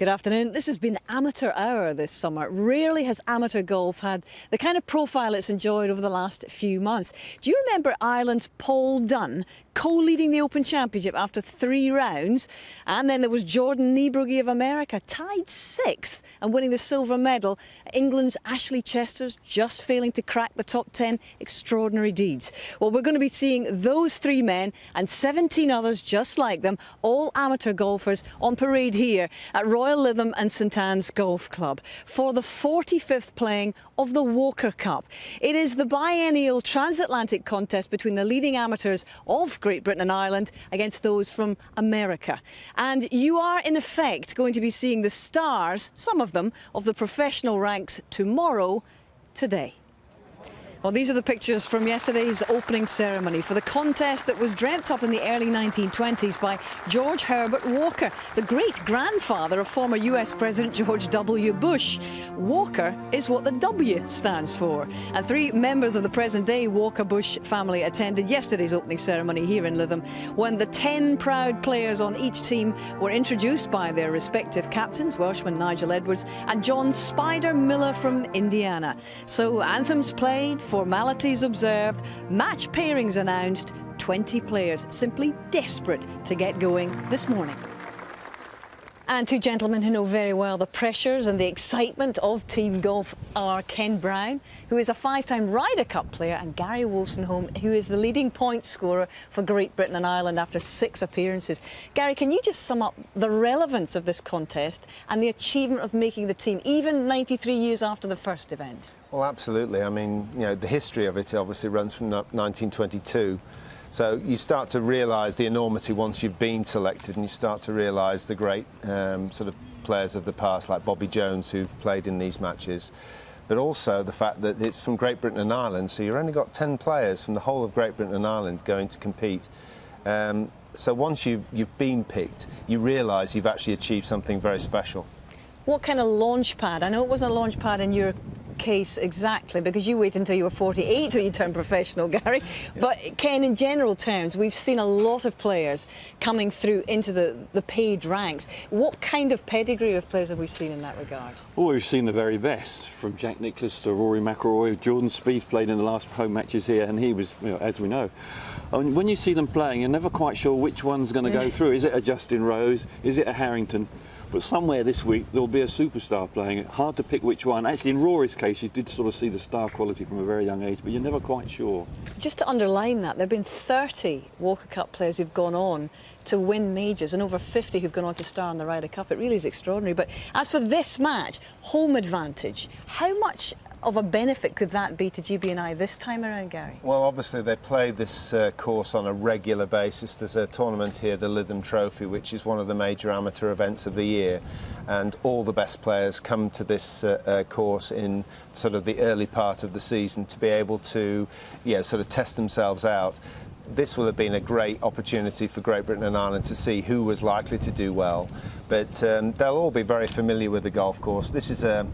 Good afternoon. This has been amateur hour this summer. Rarely has amateur golf had the kind of profile it's enjoyed over the last few months. Do you remember Ireland's Paul Dunne co-leading the Open Championship after 3 rounds? And then there was Jordan Niebrugge of America, tied 6th and winning the silver medal. England's Ashley Chester's just failing to crack the top 10. Extraordinary deeds. Well, we're going to be seeing those 3 men and 17 others just like them, all amateur golfers, on parade here at Royal Lytham and St Anne's Golf Club for the 45th playing of the Walker Cup. It is the biennial transatlantic contest between the leading amateurs of Great Britain and Ireland against those from America. And you are in effect going to be seeing the stars, some of them, of the professional ranks tomorrow, today. Well, these are the pictures from yesterday's opening ceremony for the contest that was dreamt up in the early 1920s by George Herbert Walker, the great-grandfather of former US President George W. Bush. Walker is what the W stands for. And 3 members of the present-day Walker-Bush family attended yesterday's opening ceremony here in Lytham, when the 10 proud players on each team were introduced by their respective captains, Welshman Nigel Edwards and John Spider Miller from Indiana. So anthems played, formalities observed, match pairings announced, 20 players simply desperate to get going this morning. And 2 gentlemen who know very well the pressures and the excitement of team golf are Ken Brown, who is a 5-time Ryder Cup player, and Gary Wolstenholme, who is the leading point scorer for Great Britain and Ireland after 6 appearances. Gary, can you just sum up the relevance of this contest and the achievement of making the team, even 93 years after the first event? Well, absolutely. I mean, you know, the history of it obviously runs from 1922. So you start to realise the enormity once you've been selected, and you start to realise the great sort of players of the past, like Bobby Jones, who've played in these matches. But also the fact that it's from Great Britain and Ireland, so you've only got 10 players from the whole of Great Britain and Ireland going to compete. So once you've been picked, you realise you've actually achieved something very special. What kind of launch pad? I know it wasn't a launch pad in your case exactly, because you waited until you were 48 till you turned professional, Gary. Yeah. But Ken, in general terms, we've seen a lot of players coming through into the paid ranks. What kind of pedigree of players have we seen in that regard? Well, we've seen the very best, from Jack Nicklaus to Rory McIlroy. Jordan Spieth played in the last home matches here, and he was, you know, as we know. And when you see them playing, you're never quite sure which one's going to go through. Is it a Justin Rose? Is it a Harrington? But somewhere this week there'll be a superstar playing it. Hard to pick which one. Actually, in Rory's case, you did sort of see the star quality from a very young age, but you're never quite sure. Just to underline that, there have been 30 Walker Cup players who've gone on to win majors and over 50 who've gone on to star in the Ryder Cup. It really is extraordinary. But as for this match, home advantage, how much of a benefit could that be to GB&I this time around, Gary? Well, obviously they play this course on a regular basis. There's a tournament here, the Lytham Trophy, which is one of the major amateur events of the year, and all the best players come to this course in sort of the early part of the season to be able to, you know, sort of test themselves out. This will have been a great opportunity for Great Britain and Ireland to see who was likely to do well, but they'll all be very familiar with the golf course. This is a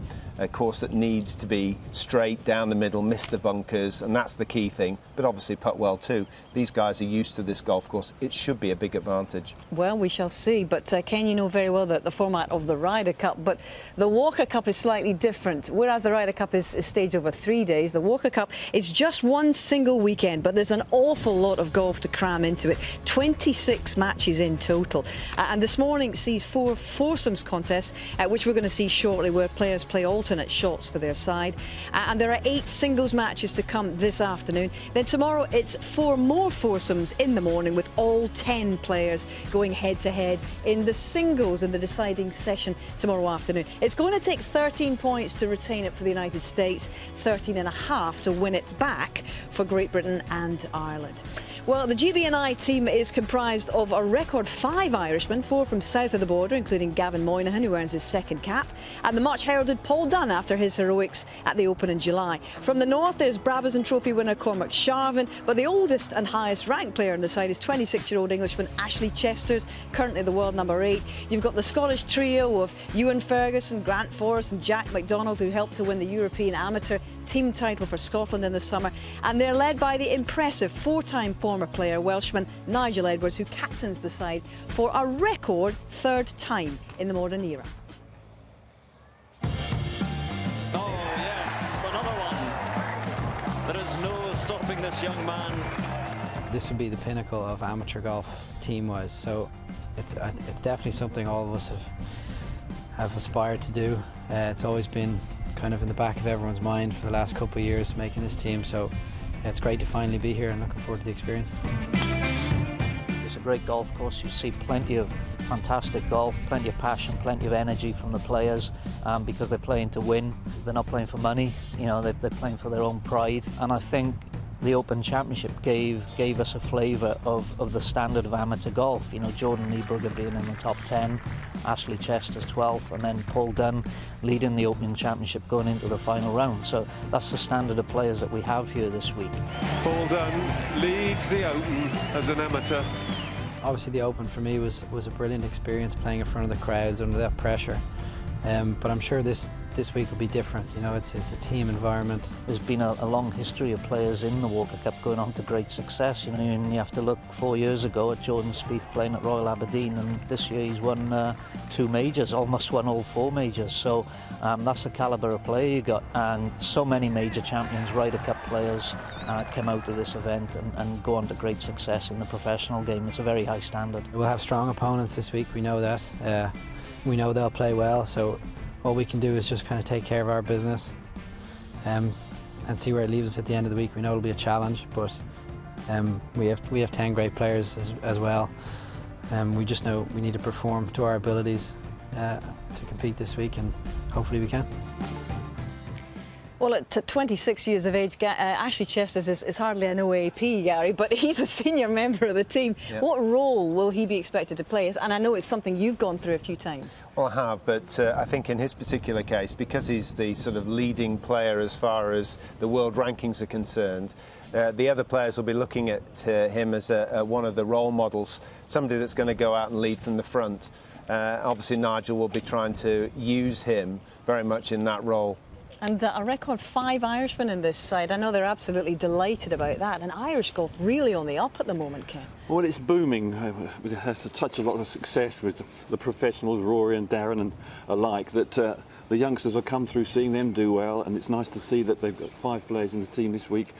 course that needs to be straight down the middle, miss the bunkers, and that's the key thing, but obviously putt well too. These guys are used to this golf course. It should be a big advantage. Well, we shall see, but Ken, you know very well that the format of the Ryder Cup, but the Walker Cup is slightly different. Whereas the Ryder Cup is staged over 3 days, the Walker Cup is just one single weekend, but there's an awful lot of golf to cram into it. 26 matches in total. And this morning sees 4 foursomes contests, which we're going to see shortly, where players play alternate shots for their side. And there are 8 singles matches to come this afternoon. Then tomorrow it's 4 more foursomes in the morning, with all 10 players going head-to-head in the singles in the deciding session tomorrow afternoon. It's going to take 13 points to retain it for the United States, 13.5 to win it back for Great Britain and Ireland. Well, the GB&I team is comprised of a record 5 Irishmen, 4 from south of the border, including Gavin Moynihan, who earns his 2nd cap, and the much-heralded Paul Dunne after his heroics at the Open in July. From the north, there's Brabazon Trophy winner Cormac Sharvin, but the oldest and highest-ranked player on the side is 26-year-old Englishman Ashley Chester's, currently the world number 8. You've got the Scottish trio of Ewan Ferguson, Grant Forrest and Jack MacDonald, who helped to win the European Amateur team title for Scotland in the summer, and they're led by the impressive 4-time former player Welshman Nigel Edwards, who captains the side for a record 3rd time in the modern era. stopping this young man. This would be the pinnacle of amateur golf team-wise, so it's definitely something all of us have aspired to do. It's always been kind of in the back of everyone's mind for the last couple of years, making this team, so it's great to finally be here and looking forward to the experience. It's a great golf course. You see plenty of fantastic golf, plenty of passion, plenty of energy from the players, because they're playing to win. They're not playing for money, you know, they're playing for their own pride. And I think the Open Championship gave us a flavour of the standard of amateur golf. You know, Jordan Niebrugger being in the top 10, Ashley Chester's 12th, and then Paul Dunn leading the Open Championship going into the final round. So that's the standard of players that we have here this week. Paul Dunn leads the Open as an amateur. Obviously the Open for me was a brilliant experience, playing in front of the crowds under that pressure. But I'm sure this week will be different. You know, it's a team environment. There's been a long history of players in the Walker Cup going on to great success. You know, and you have to look 4 years ago at Jordan Spieth playing at Royal Aberdeen, and this year he's won 2 majors, almost won all 4 majors. So that's the calibre of player you got, and so many major champions, Ryder Cup players come out of this event and go on to great success in the professional game. It's a very high standard. We'll have strong opponents this week, we know that. We know they'll play well, so all we can do is just kind of take care of our business and see where it leaves us at the end of the week. We know it'll be a challenge, but we have 10 great players as well. We just know we need to perform to our abilities to compete this week, and hopefully we can. Well, at 26 years of age, Ashley Chesters is hardly an OAP, Gary, but he's a senior member of the team. Yeah. What role will he be expected to play? And I know it's something you've gone through a few times. Well, I have, but I think in his particular case, because he's the sort of leading player as far as the world rankings are concerned, the other players will be looking at him as one of the role models, somebody that's going to go out and lead from the front. Obviously, Nigel will be trying to use him very much in that role. And a record 5 Irishmen in this side. I know they're absolutely delighted about that. And Irish golf really on the up at the moment, Ken. Well, it's booming. It has such a lot of success with the professionals, Rory and Darren and alike, that the youngsters have come through seeing them do well. And it's nice to see that they've got 5 players in the team this week.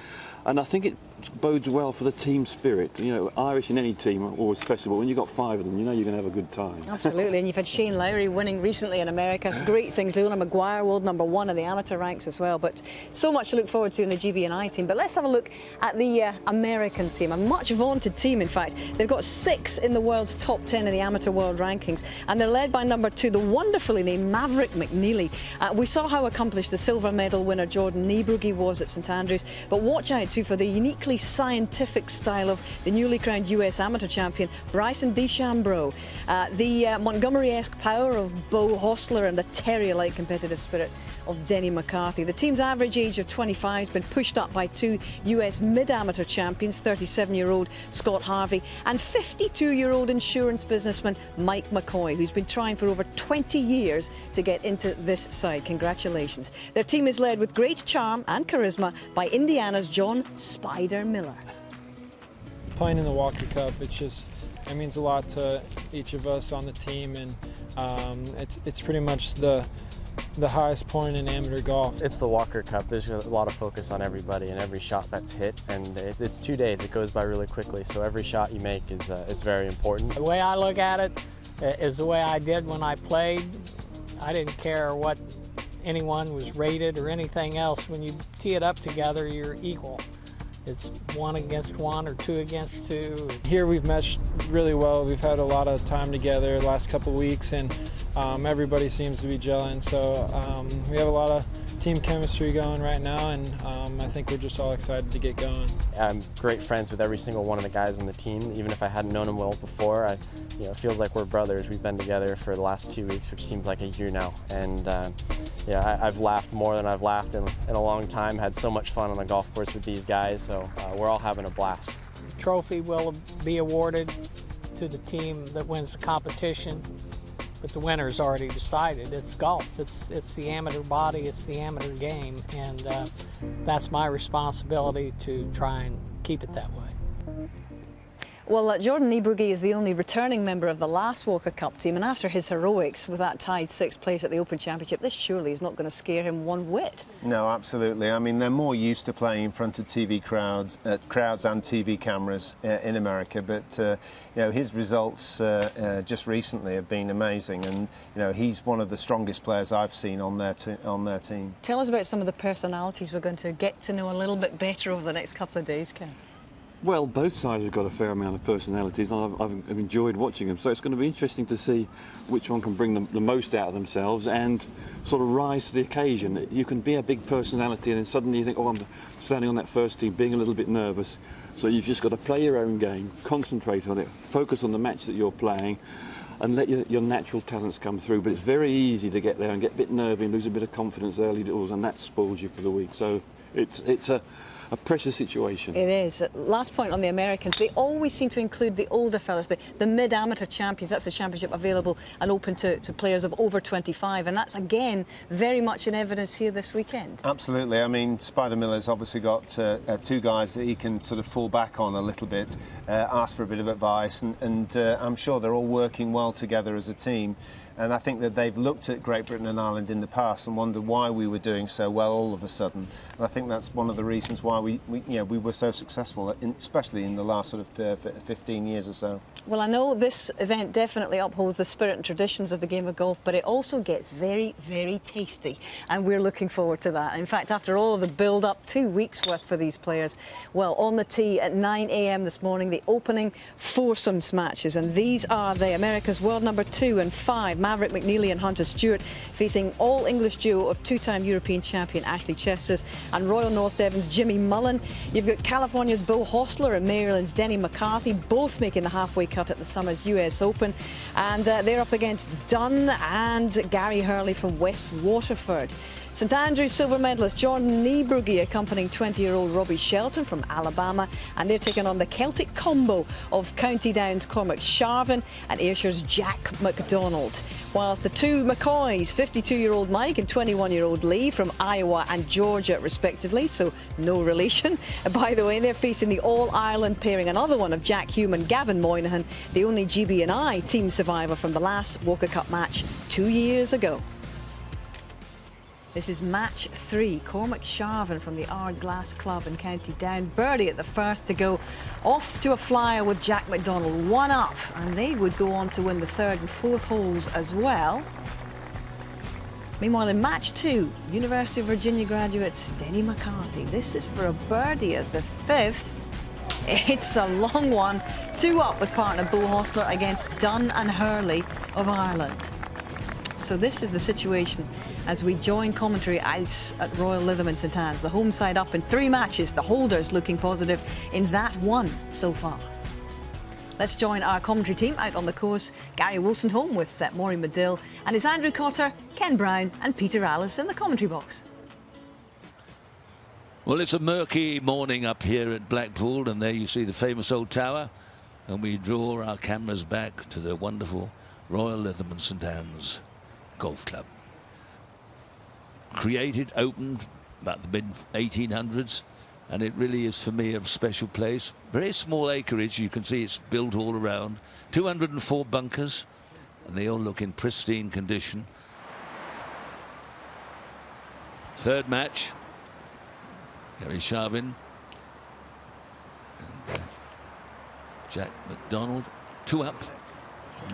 And I think it bodes well for the team spirit. You know, Irish in any team are always special, but when you've got 5 of them, you know you're going to have a good time. Absolutely, and you've had Shane Lowry winning recently in America. It's great things. Leona Maguire, world #1 in the amateur ranks as well. But so much to look forward to in the GB&I team. But let's have a look at the American team, a much vaunted team, in fact. They've got 6 in the world's top 10 in the amateur world rankings, and they're led by #2, the wonderfully named Maverick McNeely. We saw how accomplished the silver medal winner Jordan Niebrugger was at St Andrews, but watch out too for the uniquely scientific style of the newly crowned US amateur champion Bryson DeChambeau, the Montgomery-esque power of Beau Hostler, and the terrier-like competitive spirit of Denny McCarthy. The team's average age of 25 has been pushed up by 2 US mid-amateur champions, 37-year-old Scott Harvey and 52-year-old insurance businessman Mike McCoy, who's been trying for over 20 years to get into this side. Congratulations. Their team is led with great charm and charisma by Indiana's John Spider Miller. Playing in the Walker Cup, it means a lot to each of us on the team, and it's pretty much the highest point in amateur golf. It's the Walker Cup. There's a lot of focus on everybody and every shot that's hit, and it's 2 days. It goes by really quickly, so every shot you make is very important. The way I look at it is the way I did when I played. I didn't care what anyone was rated or anything else. When you tee it up together, you're equal. It's 1 against 1 or 2 against 2. Here we've meshed really well. We've had a lot of time together the last couple of weeks, and everybody seems to be gelling. So we have a lot of team chemistry going right now, and I think we're just all excited to get going. I'm great friends with every single one of the guys on the team. Even if I hadn't known them well before, it feels like we're brothers. We've been together for the last 2 weeks, which seems like a year now. And I've laughed more than I've laughed in a long time. Had so much fun on the golf course with these guys, so we're all having a blast. The trophy will be awarded to the team that wins the competition, but the winner's already decided. It's golf. It's the amateur body. It's the amateur game, and that's my responsibility to try and keep it that way. Well, Jordan Niebrugge is the only returning member of the last Walker Cup team, and after his heroics with that tied 6th place at the Open Championship, this surely is not going to scare him one whit. No, absolutely. I mean, they're more used to playing in front of TV crowds and TV cameras in America, but you know, his results just recently have been amazing, and you know, he's one of the strongest players I've seen on their team. Tell us about some of the personalities we're going to get to know a little bit better over the next couple of days, Ken. Well, both sides have got a fair amount of personalities, and I've enjoyed watching them. So it's going to be interesting to see which one can bring the most out of themselves and sort of rise to the occasion. You can be a big personality, and then suddenly you think, oh, I'm standing on that first tee, being a little bit nervous. So you've just got to play your own game, concentrate on it, focus on the match that you're playing, and let your natural talents come through. But it's very easy to get there and get a bit nervy and lose a bit of confidence early doors, and that spoils you for the week. So it's a precious situation. It is. Last point on the Americans, they always seem to include the older fellas, the mid-amateur champions. That's the championship available and open to players of over 25, and that's again very much in evidence here this weekend. Absolutely. I mean, Spider Miller's obviously got 2 guys that he can sort of fall back on a little bit, ask for a bit of advice, and I'm sure they're all working well together as a team. And I think that they've looked at Great Britain and Ireland in the past and wondered why we were doing so well all of a sudden. And I think that's one of the reasons why we were so successful, especially in the last sort of 15 years or so. Well, I know this event definitely upholds the spirit and traditions of the game of golf, but it also gets very, very tasty, and we're looking forward to that. In fact, after all of the build-up, 2 weeks worth for these players, well, on the tee at 9 a.m. this morning, the opening foursomes matches, and these are the America's world number 2 and 5, Maverick McNeely and Hunter Stewart, facing all-English duo of 2-time European champion Ashley Chesters and Royal North Devon's Jimmy Mullen. You've got California's Beau Hostler and Maryland's Denny McCarthy, both making the halfway cut at the summer's US Open, and they're up against Dunn and Gary Hurley from West Waterford. St Andrews silver medalist Jordan Niebrugge accompanying 20-year-old Robbie Shelton from Alabama, and they're taking on the Celtic combo of County Down's Cormac Sharvin and Ayrshire's Jack McDonald. While the 2 McCoys, 52-year-old Mike and 21-year-old Lee from Iowa and Georgia respectively, so no relation. By the way, they're facing the All-Ireland pairing, another one of Jack Hume and Gavin Moynihan, the only GB&I team survivor from the last Walker Cup match 2 years ago. This is match 3. Cormac Sharvin from the Ardglass Club in County Down. Birdie at the first to go. Off to a flyer with Jack McDonald, 1 up, and they would go on to win the 3rd and 4th holes as well. Meanwhile, in match 2, University of Virginia graduates Denny McCarthy. This is for a birdie at the 5th. It's a long one. 2 up with partner Beau Hostler against Dunn and Hurley of Ireland. So this is the situation as we join commentary out at Royal Lytham in St Anne's. The home side up in 3 matches, the holders looking positive in that one so far. Let's join our commentary team out on the course. Gary Wilson with Maureen Medill, and it's Andrew Cotter, Ken Brown and Peter Alice in the commentary box. Well, it's a murky morning up here at Blackpool, and there you see the famous old tower, and we draw our cameras back to the wonderful Royal Lytham and St Anne's Golf Club. Created, opened about the mid-1800s, and it really is for me a special place. Very small acreage, you can see it's built all around. 204 bunkers, and they all look in pristine condition. 3rd match, Gary Sharvin and Jack McDonald, 2 up.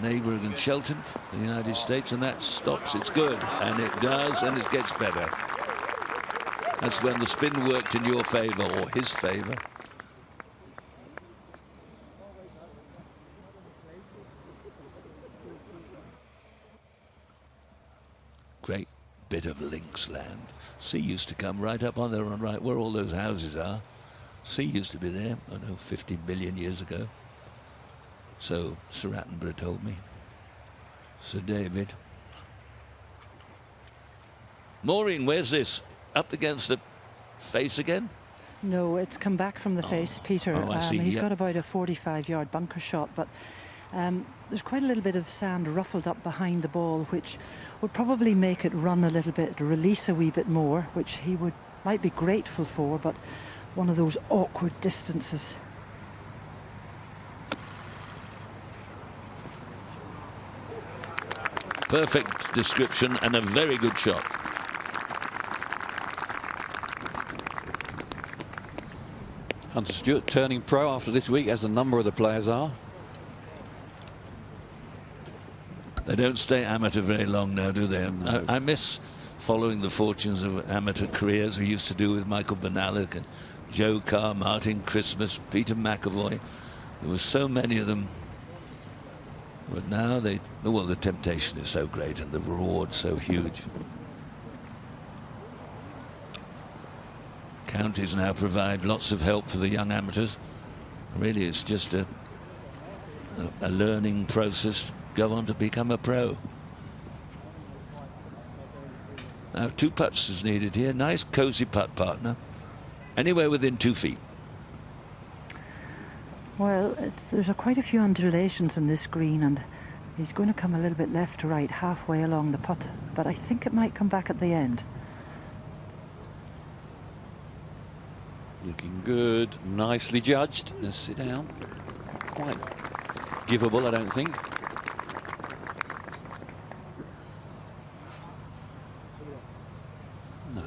Niebrugge and Shelton, the United States, and that stops. It's good, and it does, and it gets better. That's when the spin worked in your favour, or his favour. Great bit of links land. Sea used to come right up on there on right where all those houses are. Sea used to be there, I know, 50 million years ago. So Sir Attenborough told me. Sir David. Maureen, where's this? Up against the face again? No, it's come back from the face, Peter. I see. He's got about a 45-yard bunker shot, but there's quite a little bit of sand ruffled up behind the ball, which would probably make it run a little bit, release a wee bit more, which he might be grateful for, but one of those awkward distances. perfect description and a very good shot. Hunter Stewart turning pro after this week, as a number of the players are. They don't stay amateur very long now, do they? No. I miss following the fortunes of amateur careers we used to do with Michael Benalek and Joe Carr, Martin Christmas, Peter McAvoy. There were so many of them. But now well, the temptation is so great and the reward so huge. Counties now provide lots of help for the young amateurs. Really, it's just a learning process. Go on to become a pro. Now 2 putts is needed here. Nice cosy putt partner. Anywhere within 2 feet. Well, there's quite a few undulations in this green, and he's going to come a little bit left to right halfway along the putt, but I think it might come back at the end. Looking good, nicely judged. Let's sit down. Quite giveable, I don't think. No,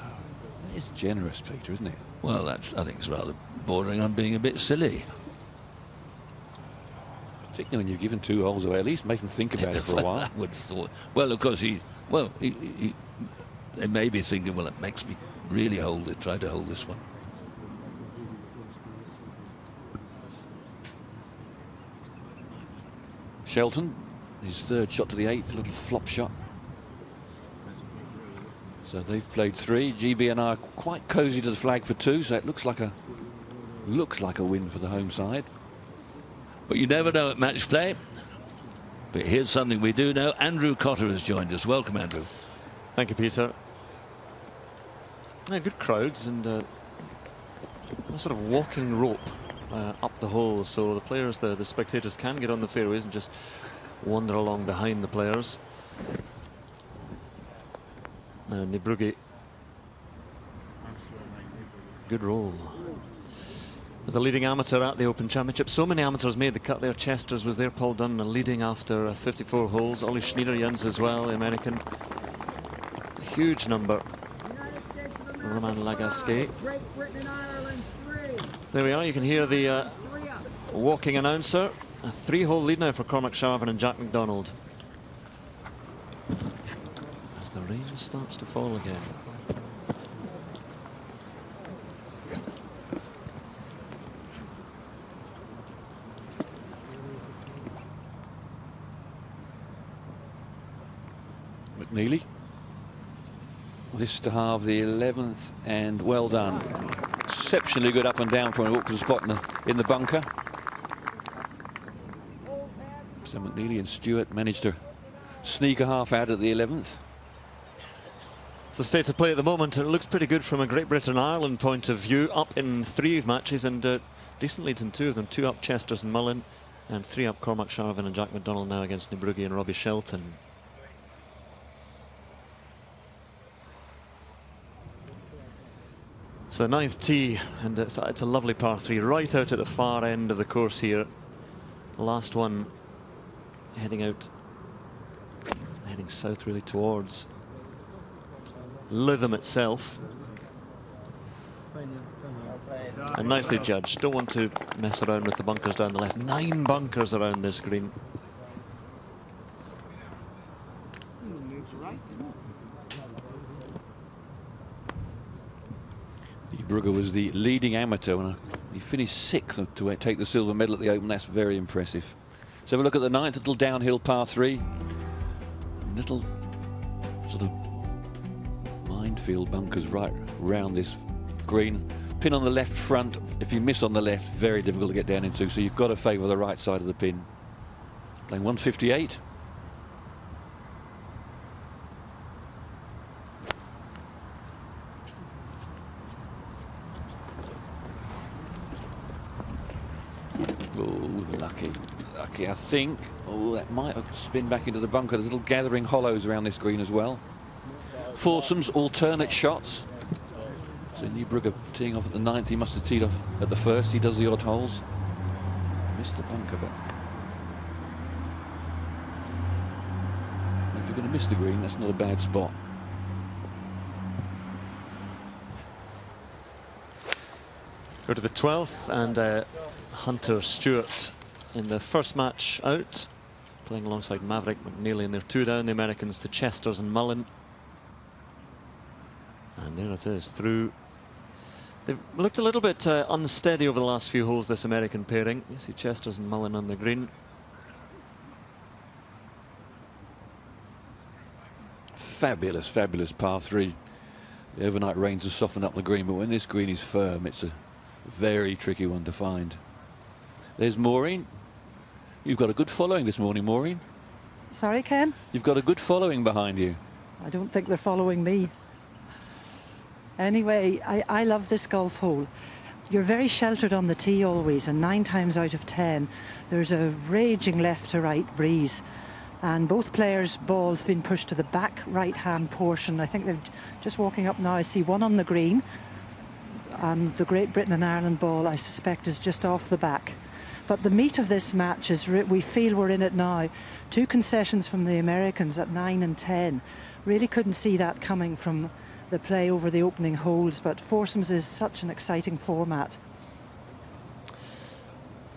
it's generous, Peter, isn't it? Well, I think it's rather bordering on being a bit silly. Particularly when you've given 2 holes away, at least make them think about it for a while. I would have thought. Well, of course, they may be thinking, well, it makes me really try to hold this one. Shelton, his 3rd shot to the 8th, a little flop shot. So they've played 3. GB and I are quite cosy to the flag for 2, so it looks like a win for the home side. But you never know at match play. But here's something we do know. Andrew Cotter has joined us. Welcome, Andrew. Thank you, Peter. Yeah, good crowds and a sort of walking rope up the hole, so the players, the spectators, can get on the fairways and just wander along behind the players. Nibrugi, good roll. As a leading amateur at the Open Championship, so many amateurs made the cut there. Chester's was there, Paul Dunn leading after 54 holes. Ollie Schneider-Jans as well, the American. A huge number. Roman Lagasquet. There we are, you can hear the walking announcer. A 3-hole lead now for Cormac Sharvin and Jack McDonald. As the rain starts to fall again. McNeely. This to halve the 11th, and well done. Exceptionally good up and down from an awkward spot in the bunker. So McNeely and Stewart managed to sneak a half out at the 11th. It's the state of play at the moment. It looks pretty good from a Great Britain Ireland point of view. Up in 3 matches and decent leads in 2 of them. 2 up Chesters and Mullen, and 3 up Cormac Sharvin and Jack McDonald now against Nibrugi and Robbie Shelton. So the 9th tee, and it's a lovely par 3 right out at the far end of the course here. The last one heading south really towards Lytham itself. And nicely judged. Don't want to mess around with the bunkers down the left. 9 bunkers around this green. Brugger was the leading amateur when he finished 6th to take the silver medal at the Open. That's very impressive. So have a look at the 9th, little downhill par 3. Little sort of minefield bunkers right round this green. Pin on the left front. If you miss on the left, very difficult to get down into. So you've got to favour the right side of the pin. Playing 158. Oh, lucky, I think. Oh, that might have spin back into the bunker. There's little gathering hollows around this green as well. Foursomes, alternate shots. So Newbrugger teeing off at the 9th. He must have teed off at the 1st. He does the odd holes. Missed the bunker, but you're going to miss the green, that's not a bad spot. Go to the 12th, and Hunter Stewart in the first match out, playing alongside Maverick McNeely, and they're 2 down, the Americans, to Chesters and Mullen. And there it is, through. They've looked a little bit unsteady over the last few holes, this American pairing. You see Chesters and Mullen on the green. Fabulous, fabulous par 3. The overnight rains have softened up the green, but when this green is firm, it's a very tricky one to find. There's Maureen. You've got a good following this morning, Maureen. Sorry, Ken? You've got a good following behind you. I don't think they're following me. Anyway, I love this golf hole. You're very sheltered on the tee always, and 9 times out of 10 there's a raging left to right breeze, and both players' balls been pushed to the back right hand portion. I think they're just walking up now. I see one on the green, and the Great Britain and Ireland ball, I suspect, is just off the back. But the meat of this match is we feel we're in it now. 2 concessions from the Americans at 9 and 10. Really couldn't see that coming from the play over the opening holes, but Foursomes is such an exciting format.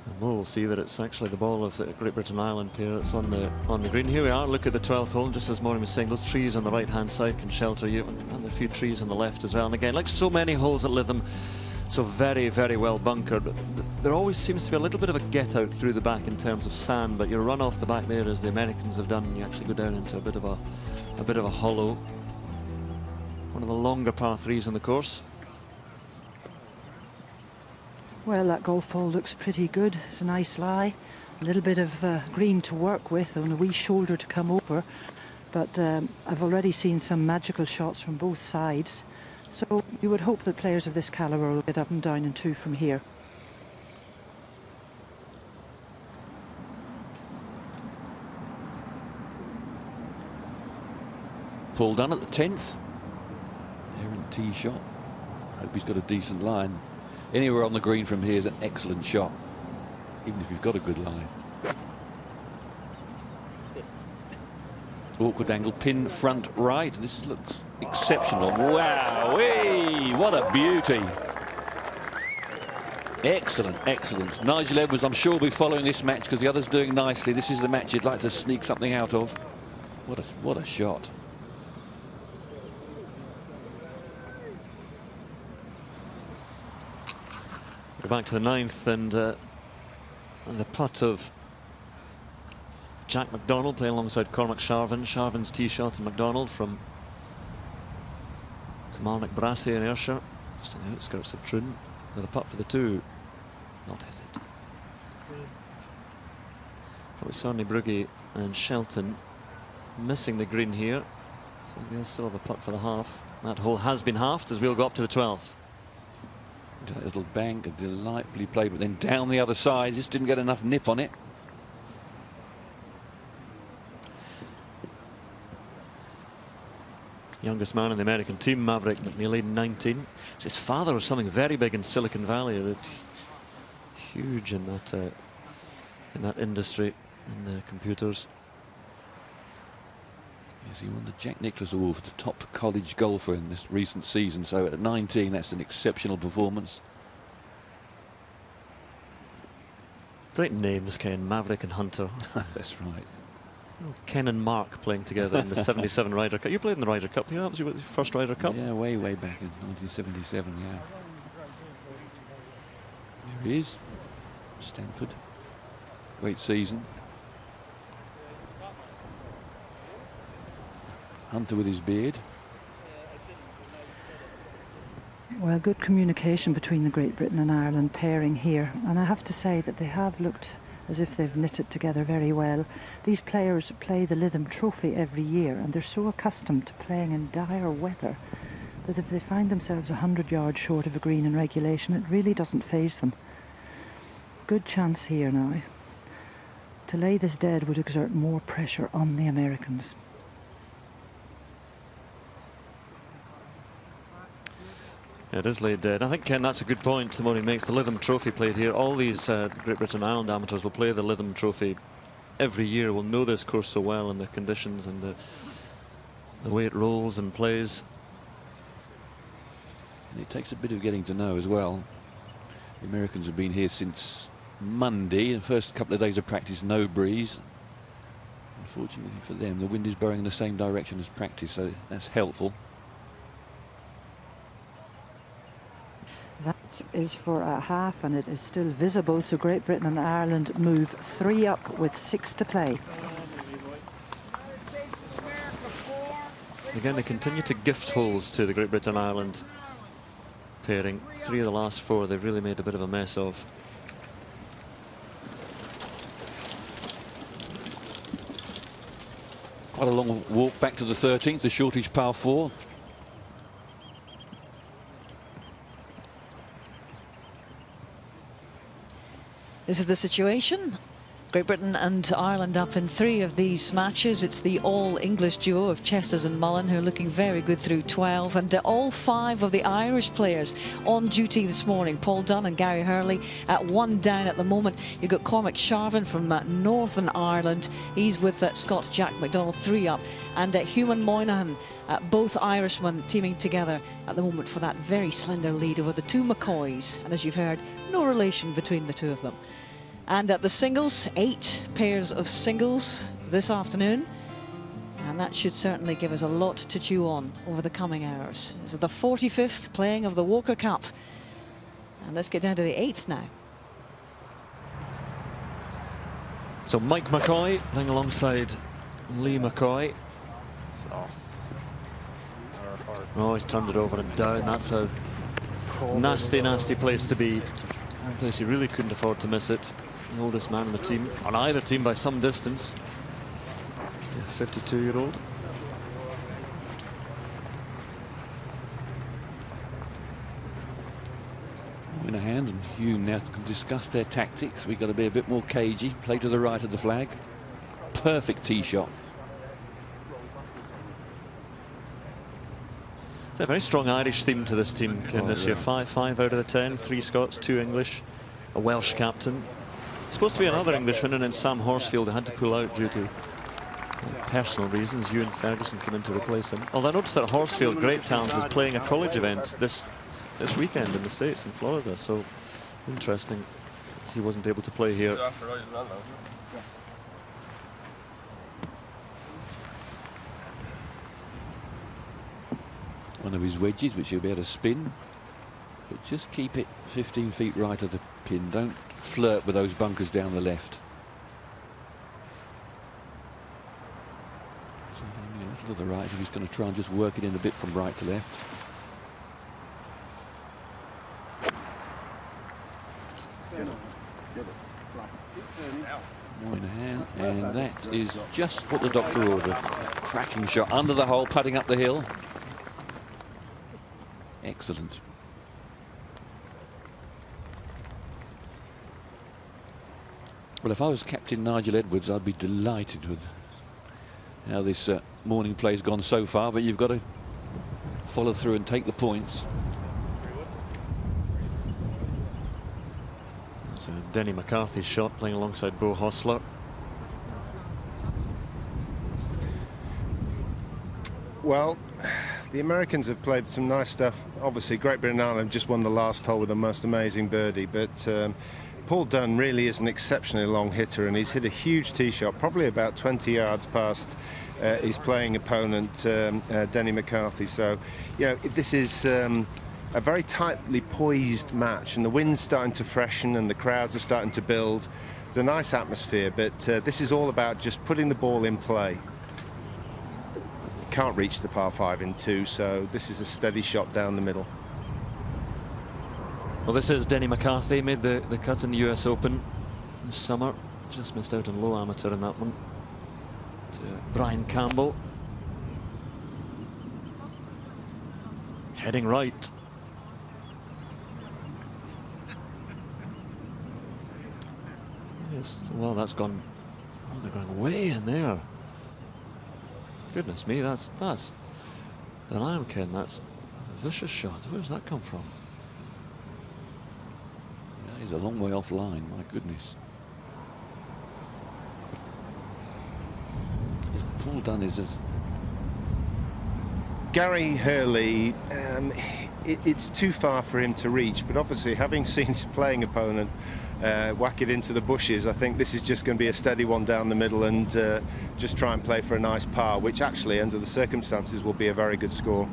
And we'll see that it's actually the ball of the Great Britain Ireland pair that's on the green. Here we are, look at the 12th hole, just as Maureen was saying, those trees on the right hand side can shelter you, and a few trees on the left as well. And again, like so many holes at Lytham, so very, very well bunkered. There always seems to be a little bit of a get out through the back in terms of sand, but you run off the back there as the Americans have done, and you actually go down into a bit of a hollow. One of the longer par 3s on the course. Well, that golf ball looks pretty good. It's a nice lie. A little bit of green to work with and a wee shoulder to come over. But I've already seen some magical shots from both sides. So you would hope that players of this calibre will get up and down in 2 from here. Paul Dunn at the 10th. Errant tee shot. Hope he's got a decent line. Anywhere on the green from here is an excellent shot, even if you've got a good line. Awkward angle, pin front right. This looks exceptional. Wow, what a beauty. Excellent, excellent. Nigel Edwards, I'm sure, will be following this match because the other's doing nicely. This is the match you'd like to sneak something out of. What a shot. Go back to the 9th, and the putt of Jack McDonald playing alongside Cormac Sharvin. Sharvin's tee shot and McDonald from Kilmarnock Brassey in Ayrshire, just on the outskirts of Troon, with a putt for the 2. Not hit it. But we saw Brugge and Shelton missing the green here, so they'll still have a putt for the half. That hole has been halved as we'll go up to the 12th. That little bank, a delightfully played, but then down the other side, just didn't get enough nip on it. Youngest man in the American team, Maverick McNeely, 19. His father was something very big in Silicon Valley, huge in that industry, in computers. Yes, he won the Jack Nicklaus Award for the top college golfer in this recent season. So at 19, that's an exceptional performance. Great names, Ken. Maverick and Hunter. That's right. Ken and Mark playing together in the 77 Ryder Cup. You played in the Ryder Cup, yeah? That was your first Ryder Cup? Yeah, way back in 1977, yeah. There he is. Stanford. Great season. Hunter with his beard. Well, good communication between the Great Britain and Ireland pairing here, and I have to say that they have looked as if they've knitted together very well. These players play the Lytham Trophy every year, and they're so accustomed to playing in dire weather that if they find themselves 100 yards short of a green in regulation, it really doesn't faze them. Good chance here now. To lay this dead would exert more pressure on the Americans. It is laid dead. I think, Ken, that's a good point Simone makes. The Lytham Trophy played here. All these Great Britain Ireland amateurs will play the Lytham Trophy every year will know this course so well and the conditions and the way it rolls and plays. And it takes a bit of getting to know as well. The Americans have been here since Monday. The first couple of days of practice, no breeze. Unfortunately for them, the wind is blowing in the same direction as practice, so that's helpful. That is for a half, and it is still visible. So Great Britain and Ireland move 3 up with 6 to play. Again, they continue to gift holes to the Great Britain-Ireland pairing. 3 of the last 4 they've really made a bit of a mess of. Quite a long walk back to the 13th, the shortish par 4. This is the situation. Great Britain and Ireland up in 3 of these matches. It's the all-English duo of Chesters and Mullen who are looking very good through 12. And all 5 of the Irish players on duty this morning. Paul Dunne and Gary Hurley at 1 down at the moment. You've got Cormac Sharvin from Northern Ireland. He's with Scott Jack McDonald 3 up. And Human Moynihan, both Irishmen teaming together at the moment for that very slender lead over the 2 McCoys. And as you've heard, no relation between the 2 of them. And at the singles, 8 pairs of singles this afternoon. And that should certainly give us a lot to chew on over the coming hours. This is the 45th playing of the Walker Cup. And let's get down to the 8th now. So Mike McCoy playing alongside Lee McCoy. Oh, he's turned it over and down. That's a nasty, nasty place to be. A place you really couldn't afford to miss it. The oldest man on the team, on either team by some distance. The 52-year-old. Moynihan and Hume now can discuss their tactics. We've got to be a bit more cagey. Play to the right of the flag. Perfect tee shot. It's a very strong Irish theme to this team, Ken, this year. 5 out of the 10, 3 Scots, 2 English, a Welsh captain. Supposed to be another Englishman, and then Sam Horsfield had to pull out due to personal reasons. Ewan Ferguson came in to replace him. Although I noticed that Horsfield, great talent, is playing a college event this weekend in the States, in Florida. So interesting he wasn't able to play here. One of his wedges, which he'll be able to spin, but just keep it 15 feet right of the pin. Don't flirt with those bunkers down the left. So maybe a little to the right if he's going to try and just work it in a bit from right to left. Moynihan, and that is just what the doctor ordered. Cracking shot under the hole, putting up the hill. Excellent. Well, if I was Captain Nigel Edwards, I'd be delighted with how this morning play's gone so far, but you've got to follow through and take the points. It's Denny McCarthy's shot, playing alongside Bo Hostler. Well, the Americans have played some nice stuff. Obviously, Great Britain and Ireland just won the last hole with the most amazing birdie, but Paul Dunne really is an exceptionally long hitter, and he's hit a huge tee shot, probably about 20 yards past his playing opponent, Denny McCarthy. So, you know, this is a very tightly poised match, and the wind's starting to freshen and the crowds are starting to build. It's a nice atmosphere, but this is all about just putting the ball in play. Can't reach the par 5 in 2, so this is a steady shot down the middle. Well, this is Denny McCarthy, made the cut in the US Open this summer. Just missed out on low amateur in that one. To Brian Campbell. Heading right. Yes, well, that's gone. Oh, they're going way in there. Goodness me, that's an iron, Ken. That's a vicious shot. Where's that come from? Yeah, he's a long way offline, my goodness. Paul Dunn is a... Gary Hurley, it's too far for him to reach, but obviously having seen his playing opponent whack it into the bushes, I think this is just going to be a steady one down the middle and just try and play for a nice par, which actually under the circumstances will be a very good score.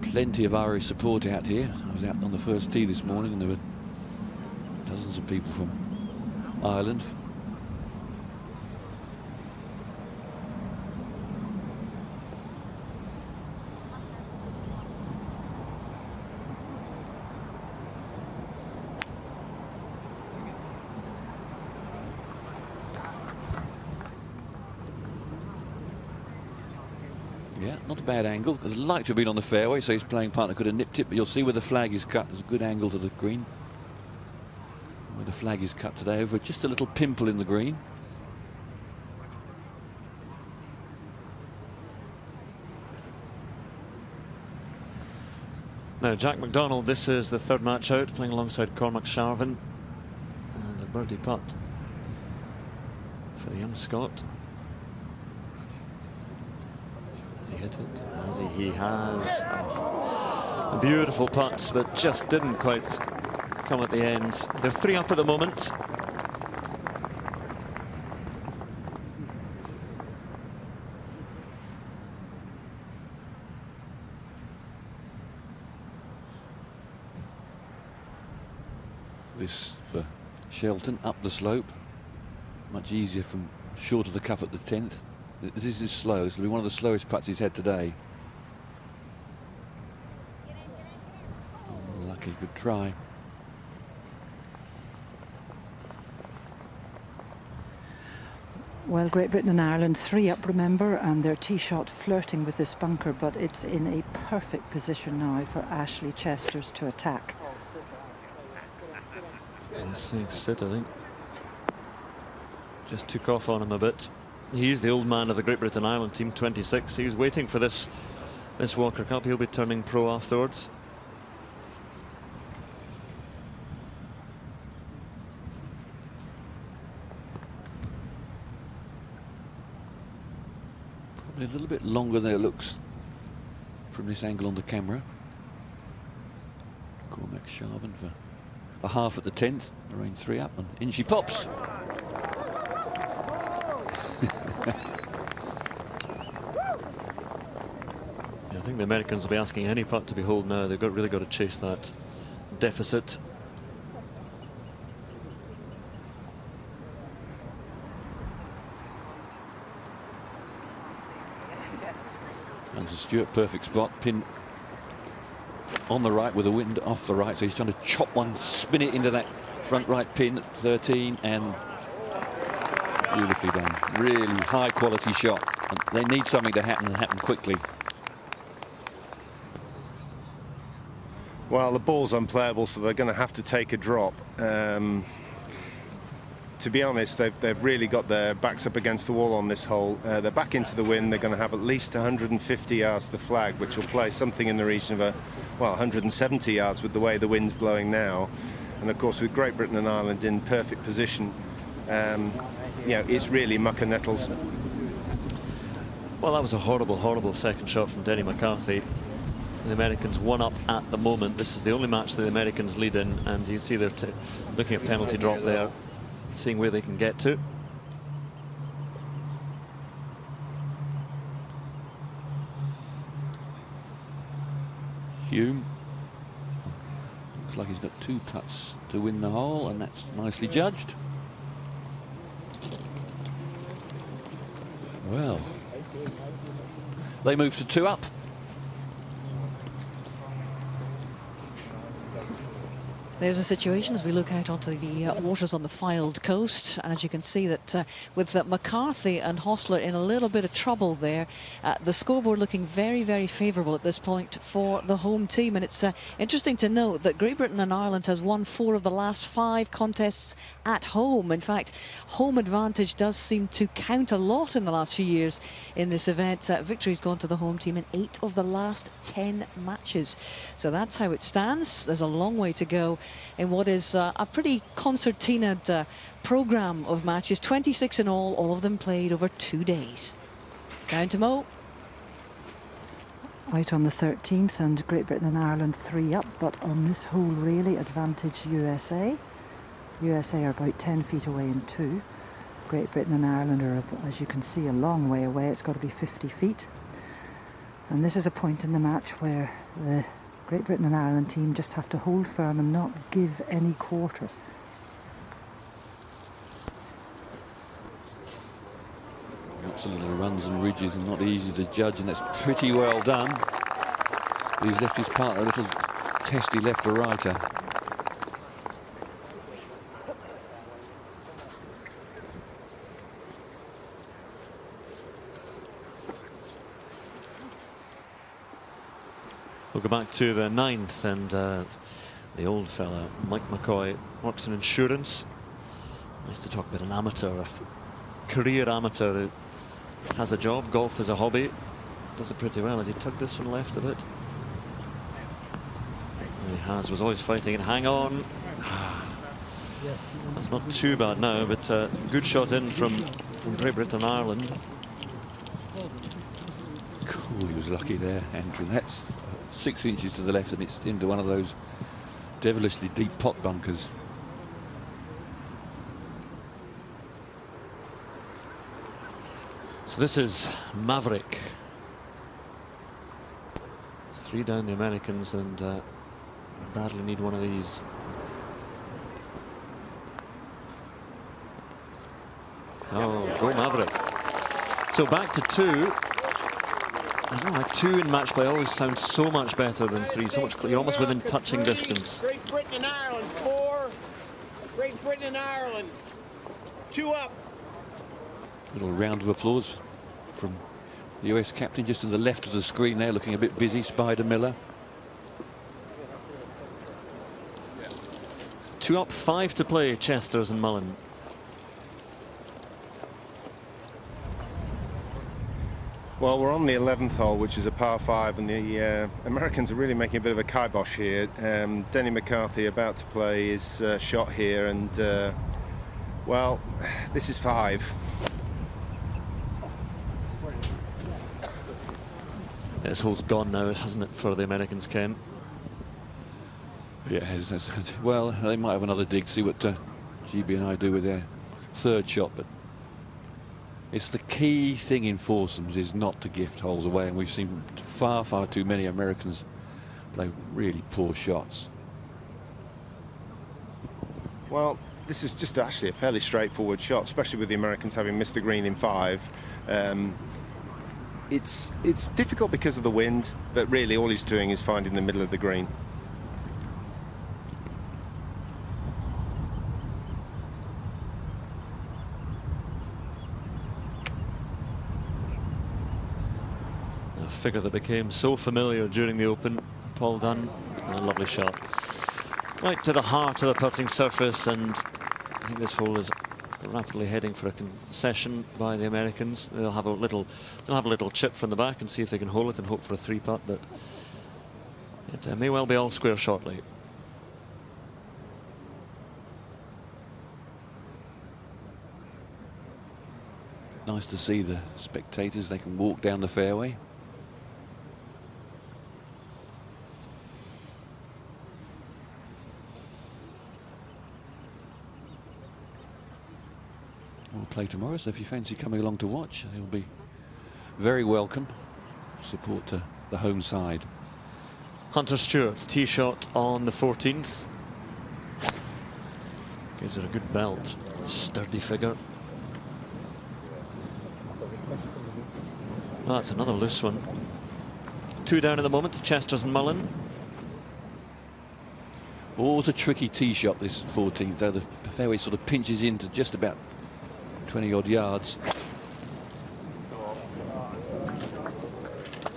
Plenty of Irish support out here. I was out on the first tee this morning and there were dozens of people from Ireland. Yeah, not a bad angle. I'd like to have been on the fairway, so his playing partner could have nipped it, but you'll see where the flag is cut. There's a good angle to the green. Where the flag is cut today, over just a little pimple in the green. Now, Jack McDonald, this is the third match out, playing alongside Cormac Sharvin. And a birdie putt for the young Scot. Has he hit it? Has he? He has. Oh, a beautiful putt, but just didn't quite come at the end. They're 3 up at the moment. This for Shelton up the slope, much easier from short of the cup at the 10th. This is slow. This will be one of the slowest putts he's had today. Oh, lucky, good try. Well, Great Britain and Ireland 3 up, remember, and their tee shot flirting with this bunker, but it's in a perfect position now for Ashley Chesters to attack. Sit, I think. Just took off on him a bit. He's the old man of the Great Britain Ireland team, 26. He was waiting for this Walker Cup. He'll be turning pro afterwards. Probably a little bit longer than it looks from this angle on the camera. Cormac Sharvin for a half at the 10th, the range 3 up, and in she pops. I think the Americans will be asking any putt to be holed now. They've really got to chase that deficit. And to Stewart, perfect spot, pin on the right with the wind off the right, so he's trying to chop one, spin it into that front right pin at 13, and beautifully done. Really high quality shot, and they need something to happen and happen quickly. Well, the ball's unplayable, so they're going to have to take a drop. To be honest, they've really got their backs up against the wall on this hole. They're back into the wind. They're going to have at least 150 yards to the flag, which will play something in the region of 170 yards with the way the wind's blowing now. And of course, with Great Britain and Ireland in perfect position, it's really muck and nettles. Well, that was a horrible, horrible second shot from Denny McCarthy. The Americans 1 up at the moment. This is the only match that the Americans lead in, and you can see they're looking at penalty drop there, seeing where they can get to. Hume looks like he's got 2 putts to win the hole, and that's nicely judged. Well, they move to 2 up. There's a situation as we look out onto the waters on the Fylde coast. As you can see that with McCarthy and Hostler in a little bit of trouble there, the scoreboard looking very, very favourable at this point for the home team. And it's interesting to note that Great Britain and Ireland has won 4 of the last 5 contests at home. In fact, home advantage does seem to count a lot in the last few years in this event. Victory's gone to the home team in 8 of the last 10 matches. So that's how it stands. There's a long way to go in what is a pretty concertinaed programme of matches. 26 in all of them played over 2 days. Down to Mo. Out on the 13th, and Great Britain and Ireland 3 up, but on this hole really advantage USA. USA are about 10 feet away in 2. Great Britain and Ireland are, as you can see, a long way away. It's got to be 50 feet. And this is a point in the match where the Great Britain and Ireland team just have to hold firm and not give any quarter. Lots of little runs and ridges and not easy to judge, and that's pretty well done. He's left his partner a little testy left or righter. We'll go back to the 9th, and the old fella, Mike McCoy, works in insurance. Nice to talk about an amateur, a career amateur who has a job, golf is a hobby. Does it pretty well as he tugged this one left a bit. And he was always fighting it. Hang on. That's not too bad now, but good shot in from Great Britain, Ireland. Cool, he was lucky there, Andrew. That's 6 inches to the left, and it's into one of those devilishly deep pot bunkers. So this is Maverick. 3 down the Americans, and badly need one of these. Oh, go Maverick. So back to 2. I don't know why 2 in match play always sounds so much better than 3. So much, you're almost within touching distance. Great Britain and Ireland 4. Great Britain and Ireland 2 up. Little round of applause from the US captain just to the left of the screen there, looking a bit busy, Spider Miller. 2 up, 5 to play, Chesters and Mullen. Well, we're on the 11th hole, which is a par 5, and the Americans are really making a bit of a kibosh here. Denny McCarthy about to play his shot here, and well, this is 5. This hole's gone now, hasn't it, for the Americans, Ken? Yeah, well, they might have another dig, see what GB and I do with their 3rd shot, but it's the key thing in foursomes is not to gift holes away, and we've seen far too many Americans play really poor shots. Well, this is just actually a fairly straightforward shot, especially with the Americans having missed the green in 5. It's difficult because of the wind, but really all he's doing is finding the middle of the green. A figure that became so familiar during the Open, Paul Dunn, and a lovely shot. Right to the heart of the putting surface, and I think this hole is rapidly heading for a concession by the Americans. They'll have a little chip from the back and see if they can hold it and hope for a 3-putt, but it may well be all square shortly. Nice to see the spectators, they can walk down the fairway. We'll play tomorrow, so if you fancy coming along to watch, you'll be very welcome. Support to the home side. Hunter Stewart's tee shot on the 14th. Gives it a good belt. Sturdy figure. Oh, that's another loose one. 2 down at the moment, Chesters and Mullen. Always a tricky tee shot, this 14th, though the fairway sort of pinches into just about 20-odd yards.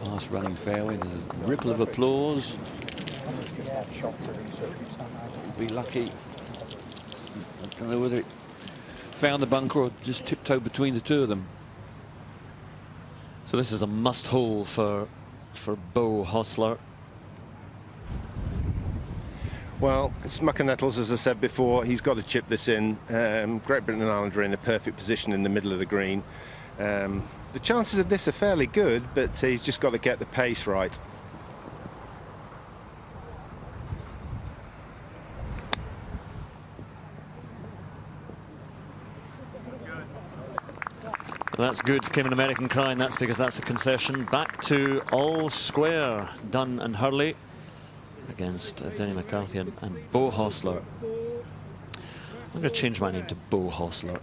Fast running fairway, there's a ripple of applause. Be lucky. I don't know whether it found the bunker or just tiptoed between the 2 of them. So this is a must hole for Bo Hostler. Well, it's McAnettles, as I said before. He's got to chip this in. Great Britain and Ireland are in a perfect position in the middle of the green. The chances of this are fairly good, but he's just got to get the pace right. That's good, came an American cry, and that's because that's a concession. Back to all square, Dunn and Hurley against Denny McCarthy and Bo Hostler. I'm going to change my name to Bo Hostler.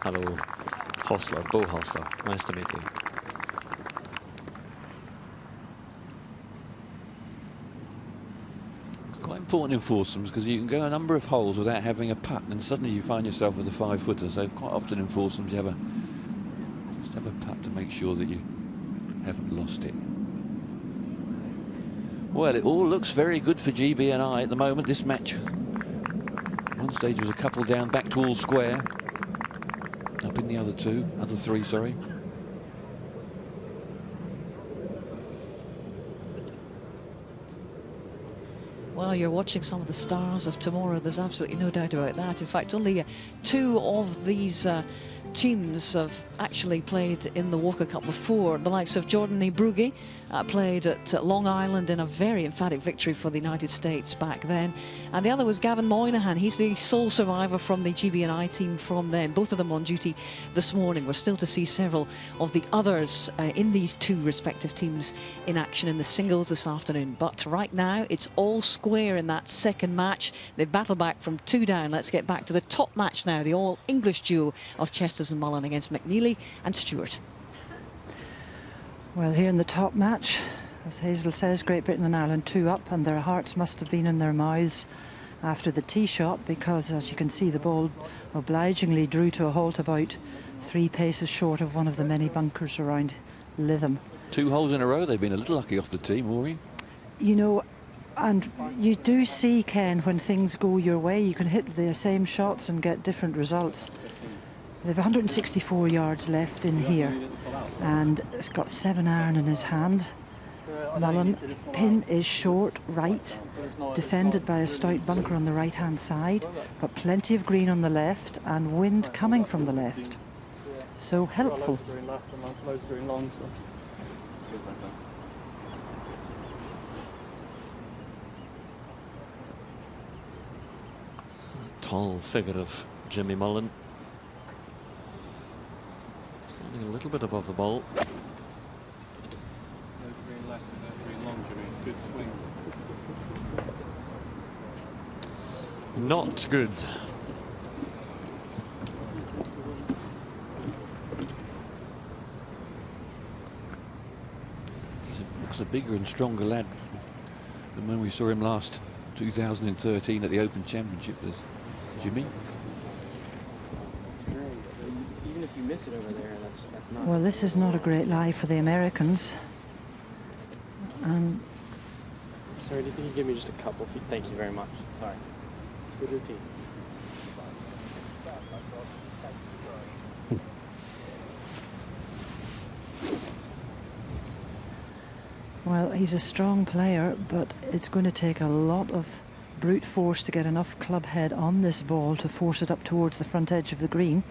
Hello, Hostler, Bo Hostler. Nice to meet you. It's quite important in foursomes because you can go a number of holes without having a putt, and suddenly you find yourself with a 5-footer. So quite often in foursomes you have a putt to make sure that you haven't lost it. Well, it all looks very good for GB&I at the moment. This match, one stage was a couple down, back to all square. Up in the other three, sorry. Well, you're watching some of the stars of tomorrow. There's absolutely no doubt about that. In fact, only two of these teams have actually played in the Walker Cup before. The likes of Jordan Brugge played at Long Island in a very emphatic victory for the United States back then. And the other was Gavin Moynihan. He's the sole survivor from the GB&I team from then. Both of them on duty this morning. We're still to see several of the others in these two respective teams in action in the singles this afternoon. But right now, it's all square in that second match. They battle back from 2 down. Let's get back to the top match now. The all-English duo of Chesters and Mullen against McNeely and Stewart. Well, here in the top match, as Hazel says, Great Britain and Ireland 2 up, and their hearts must have been in their mouths after the tee shot, because as you can see, the ball obligingly drew to a halt about 3 paces short of one of the many bunkers around Lytham. 2 holes in a row. They've been a little lucky off the tee, Maureen. You know, and you do see, Ken, when things go your way, you can hit the same shots and get different results. They've 164 yards left in here, and it's got 7-iron in his hand. Mullen, pin is short right, defended by a stout bunker on the right-hand side, but plenty of green on the left and wind coming from the left. So helpful. Tall figure of Jimmy Mullen. Standing a little bit above the ball. Not good. Looks a bigger and stronger lad than when we saw him last 2013 at the Open Championship as Jimmy. Even if you miss it over there, that's not. Well, this is not a great lie for the Americans. Sorry, do you think you give me just a couple feet? Thank you very much. Sorry. Good routine. Well, he's a strong player, but it's going to take a lot of brute force to get enough club head on this ball to force it up towards the front edge of the green.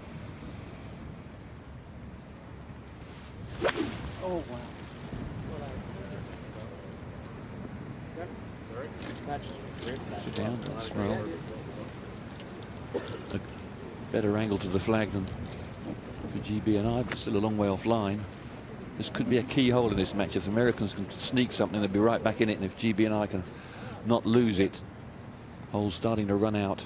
Oh, wow. Sit down, that's well. A better angle to the flag than for GB&I, but still a long way offline. This could be a key hole in this match. If the Americans can sneak something, they'll be right back in it, and if GB&I can not lose it, hole's starting to run out.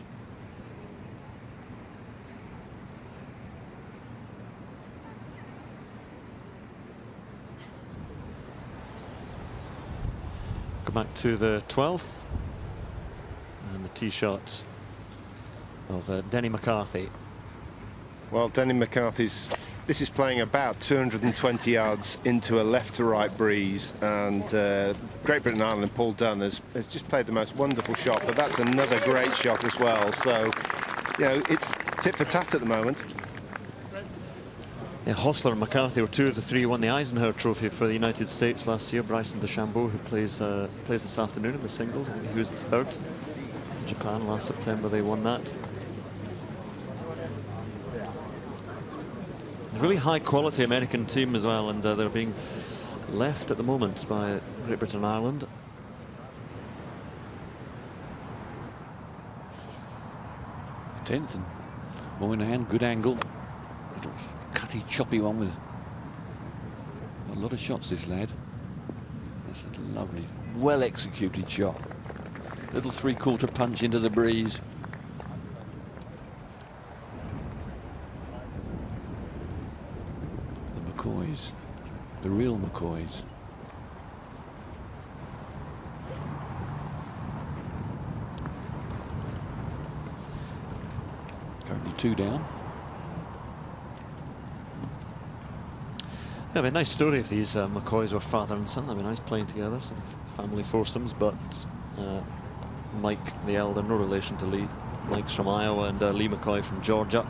Go back to the 12th and the tee shot of Denny McCarthy. Well, Denny McCarthy's, this is playing about 220 yards into a left to right breeze, and Great Britain Ireland, Paul Dunn has just played the most wonderful shot, but that's another great shot as well. So, you know, it's tit for tat at the moment. Yeah, Hostler and McCarthy were 2 of the 3 who won the Eisenhower Trophy for the United States last year. Bryson DeChambeau, who plays this afternoon in the singles, I think he was the 3rd. Japan last September, they won that. Really high quality American team as well, and they're being left at the moment by Great Britain and Ireland. Tenth and Moynihan, good angle. Little cutty, choppy one with a lot of shots, this lad. That's a lovely, well executed shot. Little three-quarter punch into the breeze. The McCoys, the real McCoys. Currently 2 down. Yeah, it'd be a nice story if these McCoys were father and son. That'd be nice playing together, sort of family foursomes. But Mike the elder, no relation to Lee. Mike's from Iowa, and Lee McCoy from Georgia.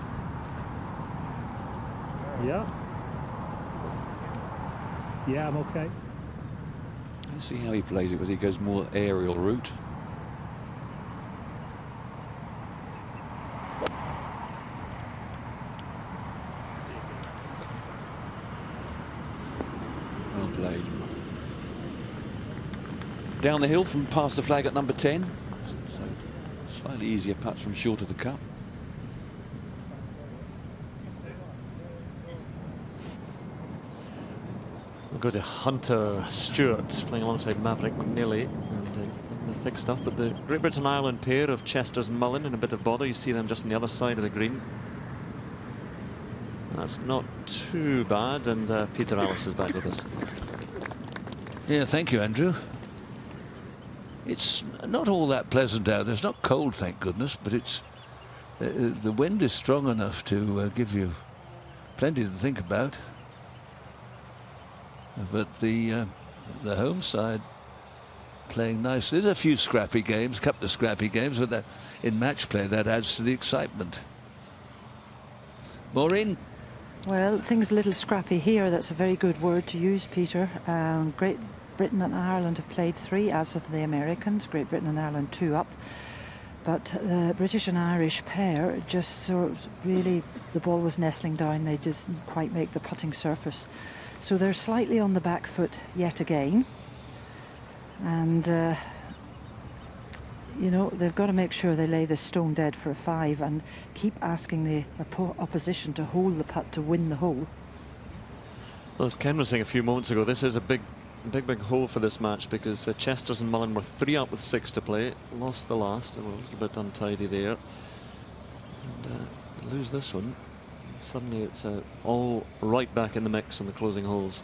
Yeah. Yeah, I'm okay. Let's see how he plays it, whether he goes more aerial route. Well played. Down the hill from past the flag at number 10. So slightly easier putts from short of the cup. We'll go to Hunter Stewart playing alongside Maverick McNeely and in the thick stuff. But the Great Britain Ireland pair of Chesters and Mullen in a bit of bother. You see them just on the other side of the green. That's not too bad, and Peter Alice is back with us. Yeah, thank you, Andrew. It's not all that pleasant out there. It's not cold, thank goodness, but it's the wind is strong enough to give you plenty to think about. But the home side playing nice. There's a few scrappy games, a couple of scrappy games, but that in match play that adds to the excitement. Maureen? Well, things a little scrappy here. That's a very good word to use, Peter. Great Britain and Ireland have played 3, as have the Americans. Great Britain and Ireland 2 up. But the British and Irish pair just sort of really, the ball was nestling down. They just didn't quite make the putting surface. So they're slightly on the back foot yet again. And, you know, they've got to make sure they lay the stone dead for a 5 and keep asking the opposition to hold the putt to win the hole. Well, as Ken was saying a few moments ago, this is a big hole for this match, because Chesters and Mullen were 3 up with 6 to play, lost the last, and were a little bit untidy there, and lose this one. Suddenly it's all right back in the mix in the closing holes.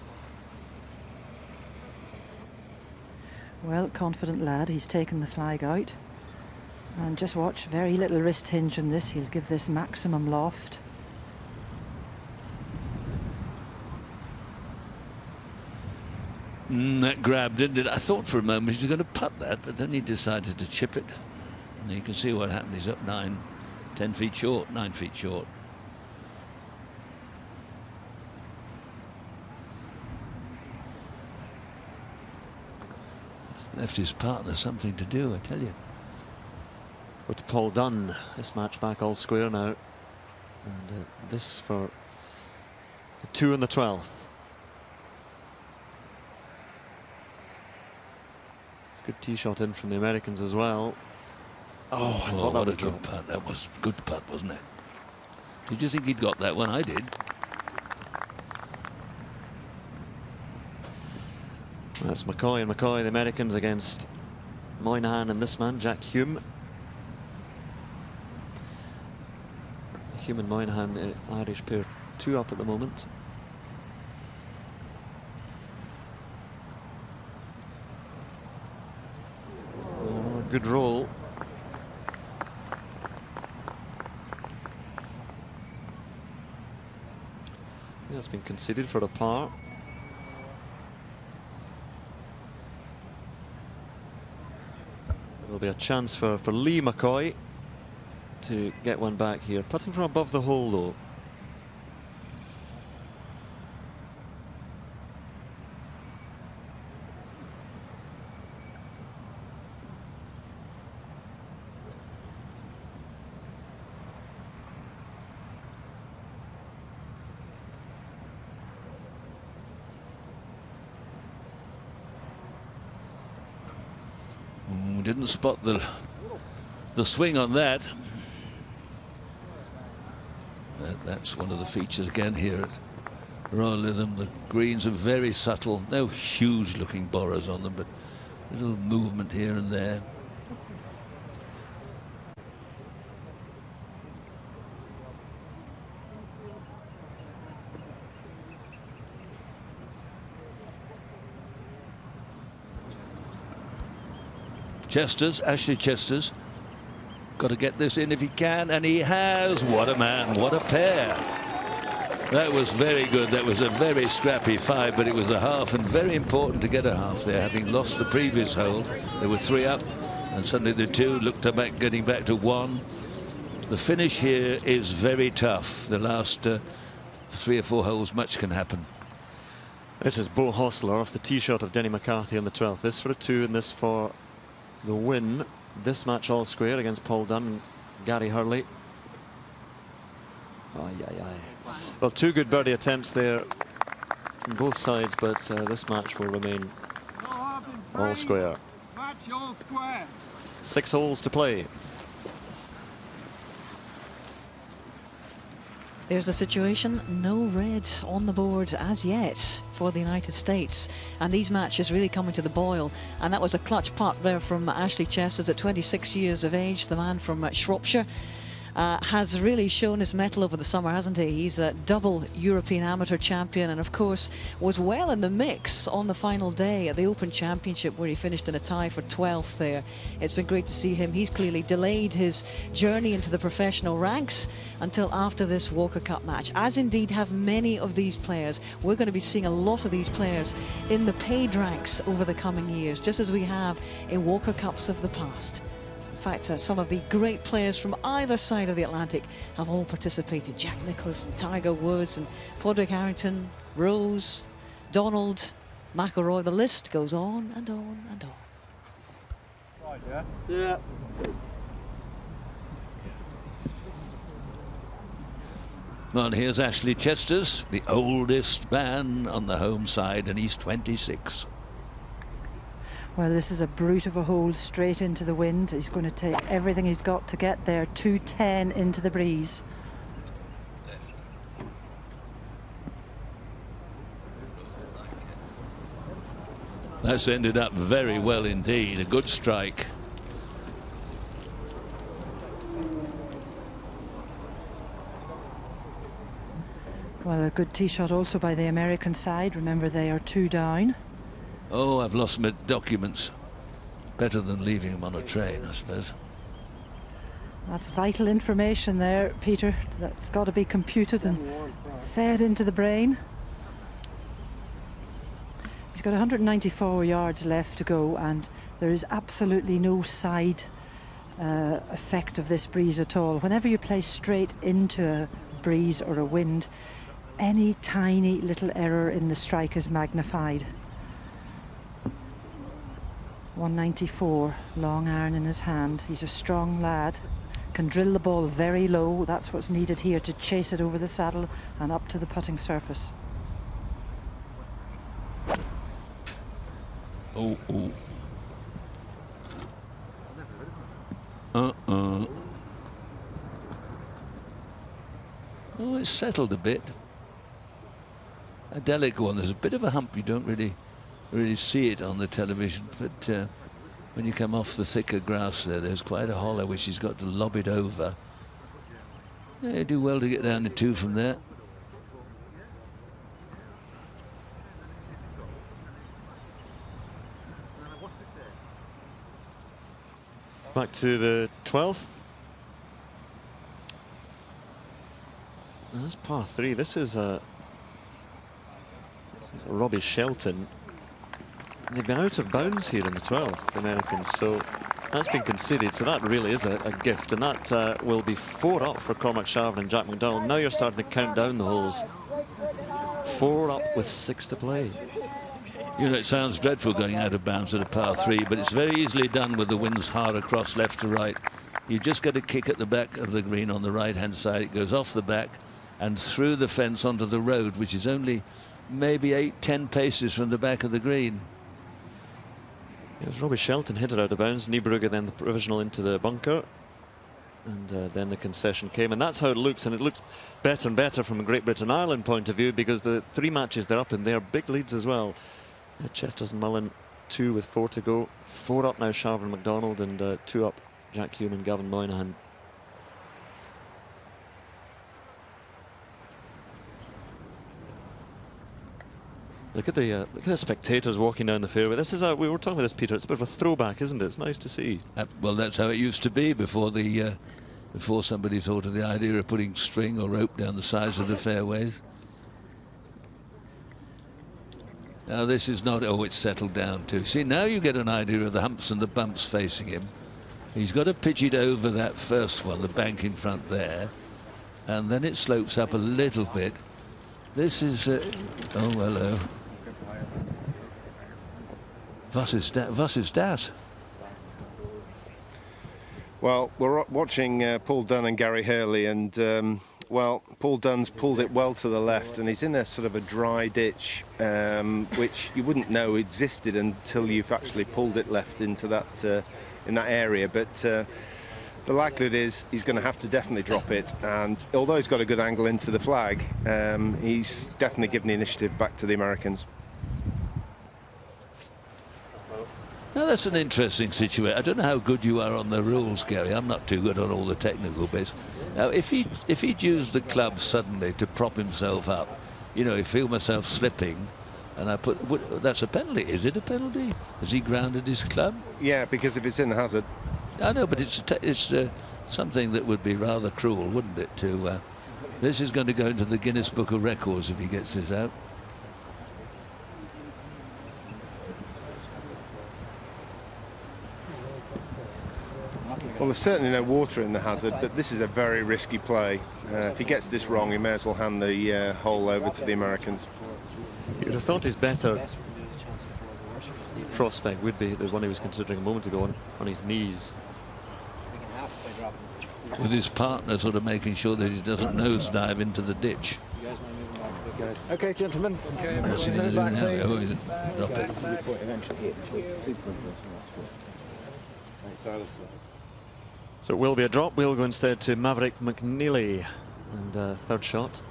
Well, confident lad, he's taken the flag out. And just watch, very little wrist hinge in this. He'll give this maximum loft. That grabbed it. I thought for a moment he was going to putt that, but then he decided to chip it. And you can see what happened. He's up 10 feet short, 9 feet short. Left his partner something to do, I tell you. With Paul Dunn, this match back all square now. And this for 2 on the 12th. It's a good tee shot in from the Americans as well. Oh, I thought that what a would good putt. That was a good putt, wasn't it? Did you think he'd got that one? I did. That's McCoy and McCoy, the Americans, against Moynihan and this man, Jack Hume. Hume and Moynihan, the Irish pair, 2 up at the moment. Oh, good roll. Yeah, it's been conceded for a par. There'll be a chance for Lee McCoy to get one back here. Putting from above the hole, though. didn't spot the swing on that. That's one of the features again here at Royal Lytham. The greens are very subtle, no huge looking borers on them, but a little movement here and there. Ashley Chester's got to get this in if he can, and he has. What a man, what a pair. That was very good. That was a very scrappy 5, but it was a half, and very important to get a half there, having lost the previous hole. There were 3 up, and suddenly the 2 looked back, getting back to 1. The finish here is very tough. The last 3 or 4 holes, much can happen. This is Bo Hostler off the tee shot of Denny McCarthy on the 12th. This for a 2 and this for the win. This match all square against Paul Dunn and Gary Hurley. Well, 2 good birdie attempts there from both sides, but this match will remain all square. 6 holes to play. There's the situation. No red on the board as yet for the United States. And these matches really coming to the boil. And that was a clutch putt there from Ashley Chesters at 26 years of age, the man from Shropshire. Has really shown his mettle over the summer, hasn't he? He's a double European Amateur champion, and of course was well in the mix on the final day at the Open Championship, where he finished in a tie for 12th there. It's been great to see him. He's clearly delayed his journey into the professional ranks until after this Walker Cup match, as indeed have many of these players. We're going to be seeing a lot of these players in the paid ranks over the coming years, just as we have in Walker Cups of the past. In fact, some of the great players from either side of the Atlantic have all participated. Jack Nicklaus and Tiger Woods and Padraig Harrington, Rose, Donald, McIlroy. The list goes on and on and on. Right, yeah? Well, here's Ashley Chesters, the oldest man on the home side, and he's 26. Well, this is a brute of a hole straight into the wind. He's going to take everything he's got to get there. 210 into the breeze. That's ended up very well indeed. A good strike. Well, a good tee shot also by the American side. Remember, they are 2 down. Oh, I've lost my documents. Better than leaving them on a train, I suppose. That's vital information there, Peter. That's got to be computed and fed into the brain. He's got 194 yards left to go, and there is absolutely no side effect of this breeze at all. Whenever you play straight into a breeze or a wind, any tiny little error in the strike is magnified. 194, long iron in his hand. He's a strong lad, can drill the ball very low. That's what's needed here to chase it over the saddle and up to the putting surface. Oh. Oh, it's settled a bit. A delicate one. There's a bit of a hump. You don't really see it on the television, but when you come off the thicker grass there's quite a hollow which he's got to lob it over. Yeah, do well to get down to 2 from there. Back to the 12th. That's par 3. This is Robbie Shelton. They've been out of bounds here in the 12th, the Americans, so that's been conceded. So that really is a gift, and that will be 4 up for Cormac Sharvin and Jack McDonald. Now you're starting to count down the holes. 4 up with 6 to play. You know, it sounds dreadful going out of bounds at a par 3, but it's very easily done with the winds hard across left to right. You just get a kick at the back of the green on the right-hand side. It goes off the back and through the fence onto the road, which is only maybe 8-10 paces from the back of the green. It was Robbie Shelton hit it out of bounds. Niebrugge then the provisional into the bunker. And then the concession came, and that's how it looks. And it looks better and better from a Great Britain Ireland point of view, because the 3 matches they're up in, they're big leads as well. Chesters and Mullen 2 with 4 to go. 4 up now, Sharvin McDonald, and 2 up, Jack Hume and Gavin Moynihan. Look at the spectators walking down the fairway. This is we were talking about this, Peter. It's a bit of a throwback, isn't it? It's nice to see. Well, that's how it used to be before before somebody thought of the idea of putting string or rope down the sides of the fairways. Now this is not. Oh, it's settled down too. See, now you get an idea of the humps and the bumps facing him. He's got to pitch it over that first one, the bank in front there, and then it slopes up a little bit. This is. Oh, hello. Was ist das? Well, we're watching Paul Dunne and Gary Hurley, and well, Paul Dunne's pulled it well to the left, and he's in a sort of a dry ditch, which you wouldn't know existed until you've actually pulled it left into that in that area. But the likelihood is he's going to have to definitely drop it, and although he's got a good angle into the flag, he's definitely given the initiative back to the Americans. Now that's an interesting situation. I don't know how good you are on the rules, Gary. I'm not too good on all the technical bits. Now, if he'd used the club suddenly to prop himself up, you know, he feel myself slipping, and I put that's a penalty. Is it a penalty? Has he grounded his club? Yeah, because if it's in hazard. I know, but it's something that would be rather cruel, wouldn't it? To this is going to go into the Guinness Book of Records if he gets this out. Well, there's certainly no water in the hazard, but this is a very risky play. If he gets this wrong, he may as well hand the hole over to the Americans. You'd have thought his better prospect would be, there's one he was considering a moment ago, on his knees. With his partner sort of making sure that he doesn't nosedive into the ditch. Okay, gentlemen. What's he going to do now? Oh, he didn't drop it. So it will be a drop. We'll go instead to Maverick McNeely, and third shot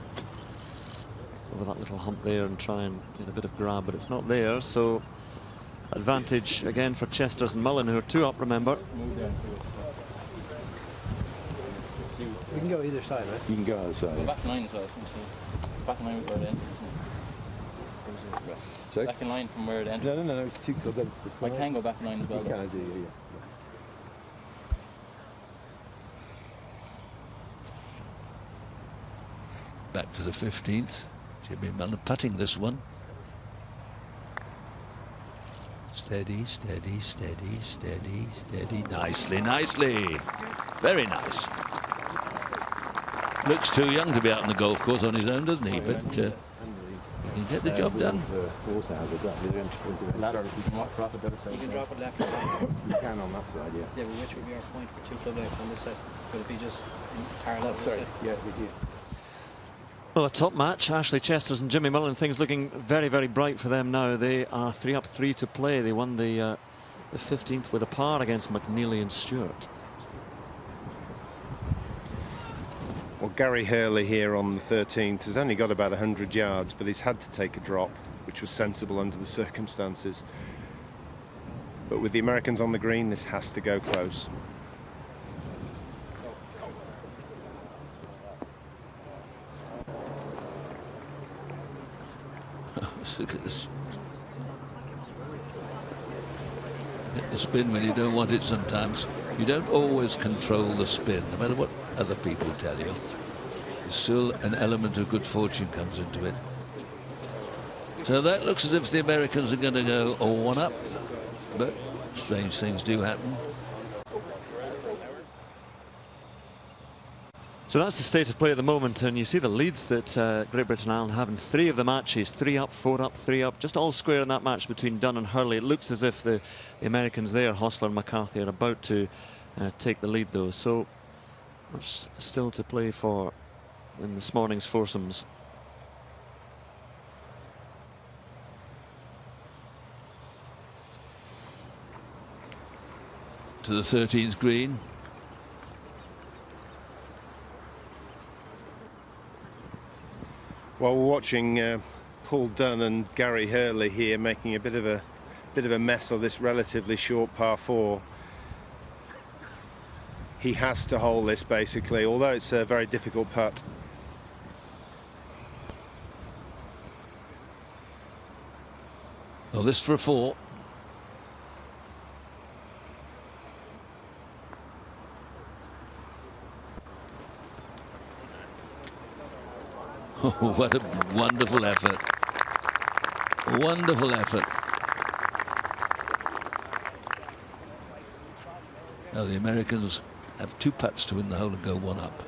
over that little hump there and try and get a bit of grab, but it's not there. So advantage again for Chesters and Mullen, who are 2 up, remember. We can go either side, right? You can go either side. Back in line as well. Back in line with where it ends. Sorry? Back in line from where it ends. No, it's too close. I can go back in line as well. You can, do, yeah. Back to the 15th. Jimmy Mullen putting this one. Steady, steady, steady, steady, steady. Nicely, nicely. Very nice. Looks too young to be out on the golf course on his own, doesn't he? But he can get the job done. Ladder, you can drop it better. You can drop it left. You can on that side, yeah. Yeah, but which would be our point for 2 club legs on this side? Would it be just parallel? Sorry, yeah, with you. Well, a top match. Ashley Chesters and Jimmy Mullen. Things looking very, very bright for them now. They are 3 up, 3 to play. They won the 15th with a par against McNeely and Stewart. Well, Gary Hurley here on the 13th has only got about 100 yards, but he's had to take a drop, which was sensible under the circumstances. But with the Americans on the green, this has to go close. Look at this. Get the spin when you don't want it sometimes. You don't always control the spin, no matter what other people tell you. There's still an element of good fortune comes into it. So that looks as if the Americans are going to go all 1 up, but strange things do happen. So that's the state of play at the moment, and you see the leads that Great Britain and Ireland have in 3 of the matches. 3 up, 4 up, 3 up, just all square in that match between Dunn and Hurley. It looks as if the Americans there, Hostler and McCarthy, are about to take the lead though. So much still to play for in this morning's foursomes. to the 13th green. Well, we're watching Paul Dunn and Gary Hurley here making a bit of a mess of this relatively short par 4. He has to hole this basically, although it's a very difficult putt. Well, this for a 4. Oh, what a wonderful effort. Wonderful effort. Now the Americans have 2 putts to win the hole and go 1 up.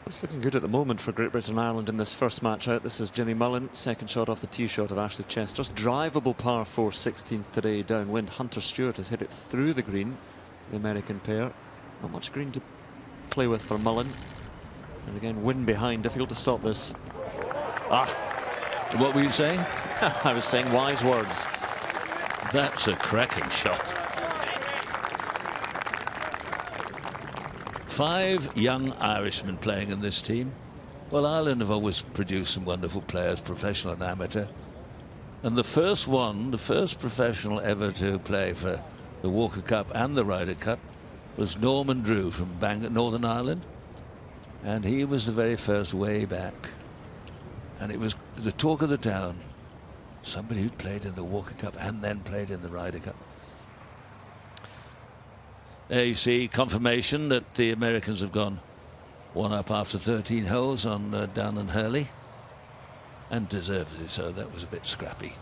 It's looking good at the moment for Great Britain and Ireland in this first match out. This is Jimmy Mullen, second shot off the tee shot of Ashley Chester's. Drivable par 4, 16th today, downwind. Hunter Stewart has hit it through the green, the American pair. Not much green to play with for Mullen. And again, wind behind, difficult to stop this. What were you saying? I was saying wise words. That's a cracking shot. 5 young Irishmen playing in this team. Well, Ireland have always produced some wonderful players, professional and amateur. And the first professional ever to play for the Walker Cup and the Ryder Cup was Norman Drew from Northern Ireland. And he was the very first way back. And it was the talk of the town. Somebody who played in the Walker Cup and then played in the Ryder Cup. There you see confirmation that the Americans have gone 1 up after 13 holes on Dunn and Hurley, and deservedly so. That was a bit scrappy.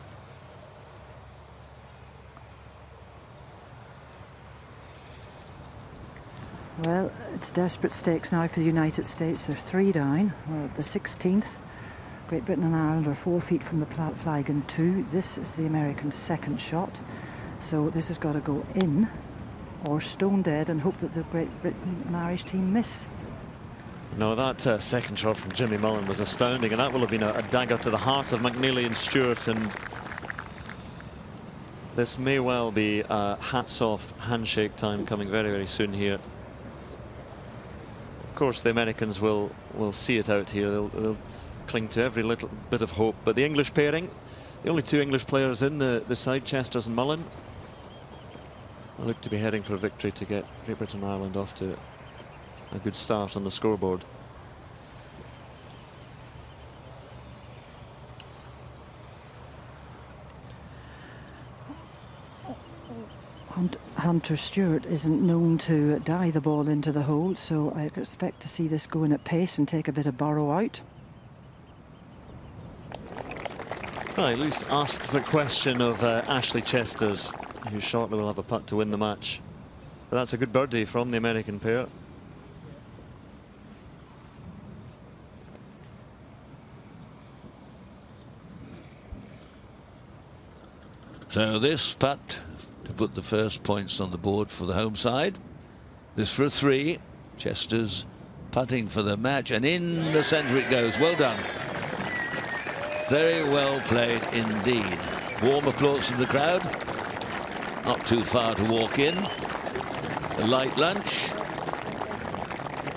Well, it's desperate stakes now for the United States. They're 3 down. We're at the 16th. Great Britain and Ireland are 4 feet from the flag in 2. This is the American second shot. So this has got to go in or stone dead and hope that the Great Britain and Irish team miss. No, that second shot from Jimmy Mullen was astounding, and that will have been a dagger to the heart of McNeely and Stewart. And this may well be hats off handshake time coming very, very soon here. Of course, the Americans will see it out here. They'll cling to every little bit of hope. But the English pairing, the only 2 English players in the side, Chesters and Mullen, look to be heading for a victory to get Great Britain and Ireland off to a good start on the scoreboard. Hunter Stewart isn't known to dive the ball into the hole, so I expect to see this go in at pace and take a bit of borrow out. Well, at least asked the question of Ashley Chester's, who shortly will have a putt to win the match. But that's a good birdie from the American pair. So this putt to put the first points on the board for the home side. This for a 3. Chester's putting for the match, and in the centre it goes. Well done. Very well played indeed. Warm applause from the crowd. Not too far to walk in. A light lunch.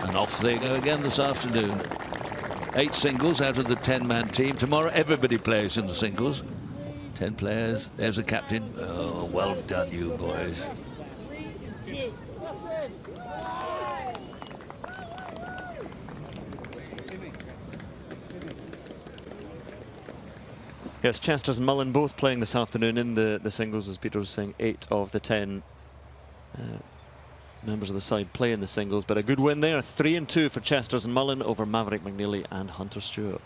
And off they go again this afternoon. 8 singles out of the 10-man team. Tomorrow everybody plays in the singles. 10 players. There's a captain. Oh, well done, you boys. Yes, Chesters and Mullen both playing this afternoon in the singles, as Peter was saying. 8 of the 10 members of the side play in the singles, but a good win there. 3-2 for Chesters and Mullen over Maverick McNeely and Hunter Stewart.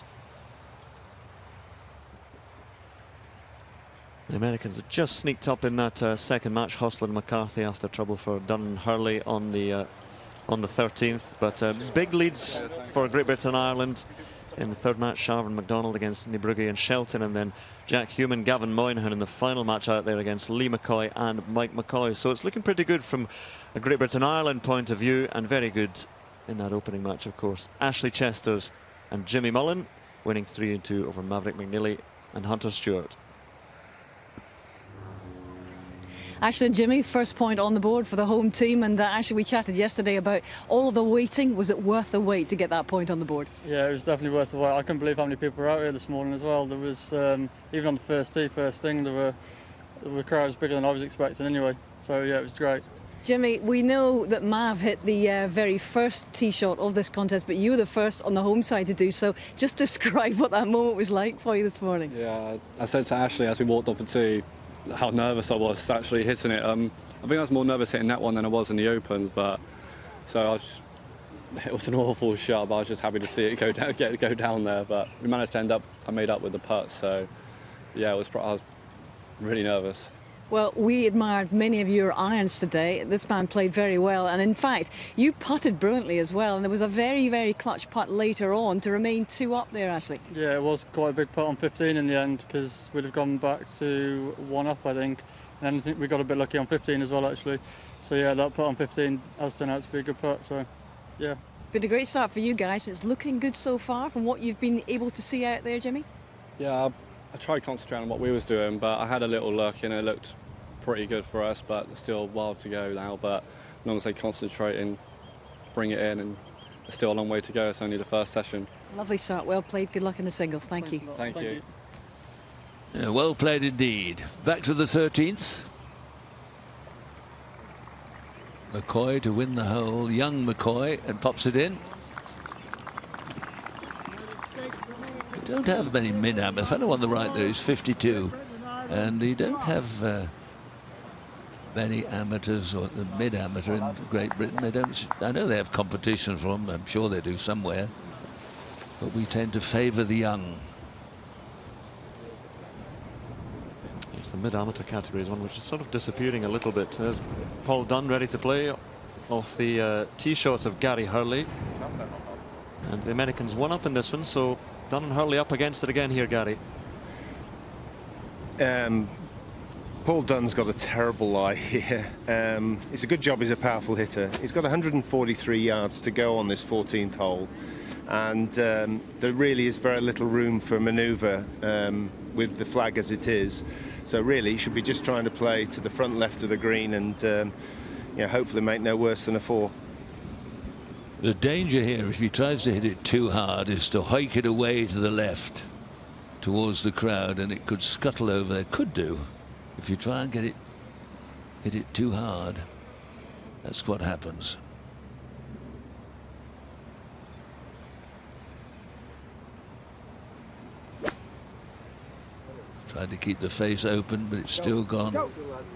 The Americans have just sneaked up in that second match, Hostler and McCarthy, after trouble for Dunn and Hurley on the 13th. But big leads for Great Britain and Ireland in the third match. Sharvin McDonald against Nibrugge and Shelton, and then Jack Human, Gavin Moynihan in the final match out there against Lee McCoy and Mike McCoy. So it's looking pretty good from a Great Britain Ireland point of view, and very good in that opening match, of course. Ashley Chesters and Jimmy Mullen winning 3-2 over Maverick McNeely and Hunter Stewart. Actually, Jimmy, first point on the board for the home team, and actually we chatted yesterday about all of the waiting. Was it worth the wait to get that point on the board? Yeah, it was definitely worth the wait. I couldn't believe how many people were out here this morning as well. There was, even on the first thing, there were crowds bigger than I was expecting anyway. So yeah, it was great. Jimmy, we know that Mav hit the very first tee shot of this contest, but you were the first on the home side to do so. Just describe what that moment was like for you this morning. Yeah, I said to Ashley as we walked off the tee how nervous I was actually hitting it. I think I was more nervous hitting that one than I was in the Open, but so it was an awful shot, but I was just happy to see it go down there. But we managed to I made up with the putt, so yeah, I was really nervous. Well, we admired many of your irons today. This man played very well, and in fact, you putted brilliantly as well, and there was a very, very clutch putt later on to remain 2 up there, Ashley. Yeah, it was quite a big putt on 15 in the end, because we'd have gone back to 1 up, I think. And I think we got a bit lucky on 15 as well, actually. So yeah, that putt on 15 has turned out to be a good putt, so yeah. Been a great start for you guys. It's looking good so far from what you've been able to see out there, Jimmy. Yeah, I tried concentrating on what we was doing, but I had a little look and it looked pretty good for us, but there's still a while to go now. But as long as they concentrate and bring it in, and there's still a long way to go. It's only the first session. Lovely start, well played. Good luck in the singles. Thank you. Thank you. Yeah, well played indeed. Back to the 13th. McCoy to win the hole. Young McCoy, and pops it in. We don't have many mid-am. The fellow on the right there is 52, and you don't have many amateurs or the mid-amateur in Great Britain. They don't. I know they have competition for them. I'm sure they do somewhere, but we tend to favour the young. Yes, the mid-amateur category is one which is sort of disappearing a little bit. There's Paul Dunn ready to play off the tee shots of Gary Hurley, and the Americans 1 up in this one, so Dunn and Hurley up against it again here, Gary. Paul Dunn's got a terrible lie here. It's a good job he's a powerful hitter. He's got 143 yards to go on this 14th hole, and there really is very little room for manoeuvre with the flag as it is. So really he should be just trying to play to the front left of the green and hopefully make no worse than a 4. The danger here, if he tries to hit it too hard, is to hike it away to the left towards the crowd, and it could scuttle over there. Could do. If you try and hit it too hard, that's what happens. Tried to keep the face open, but it's still gone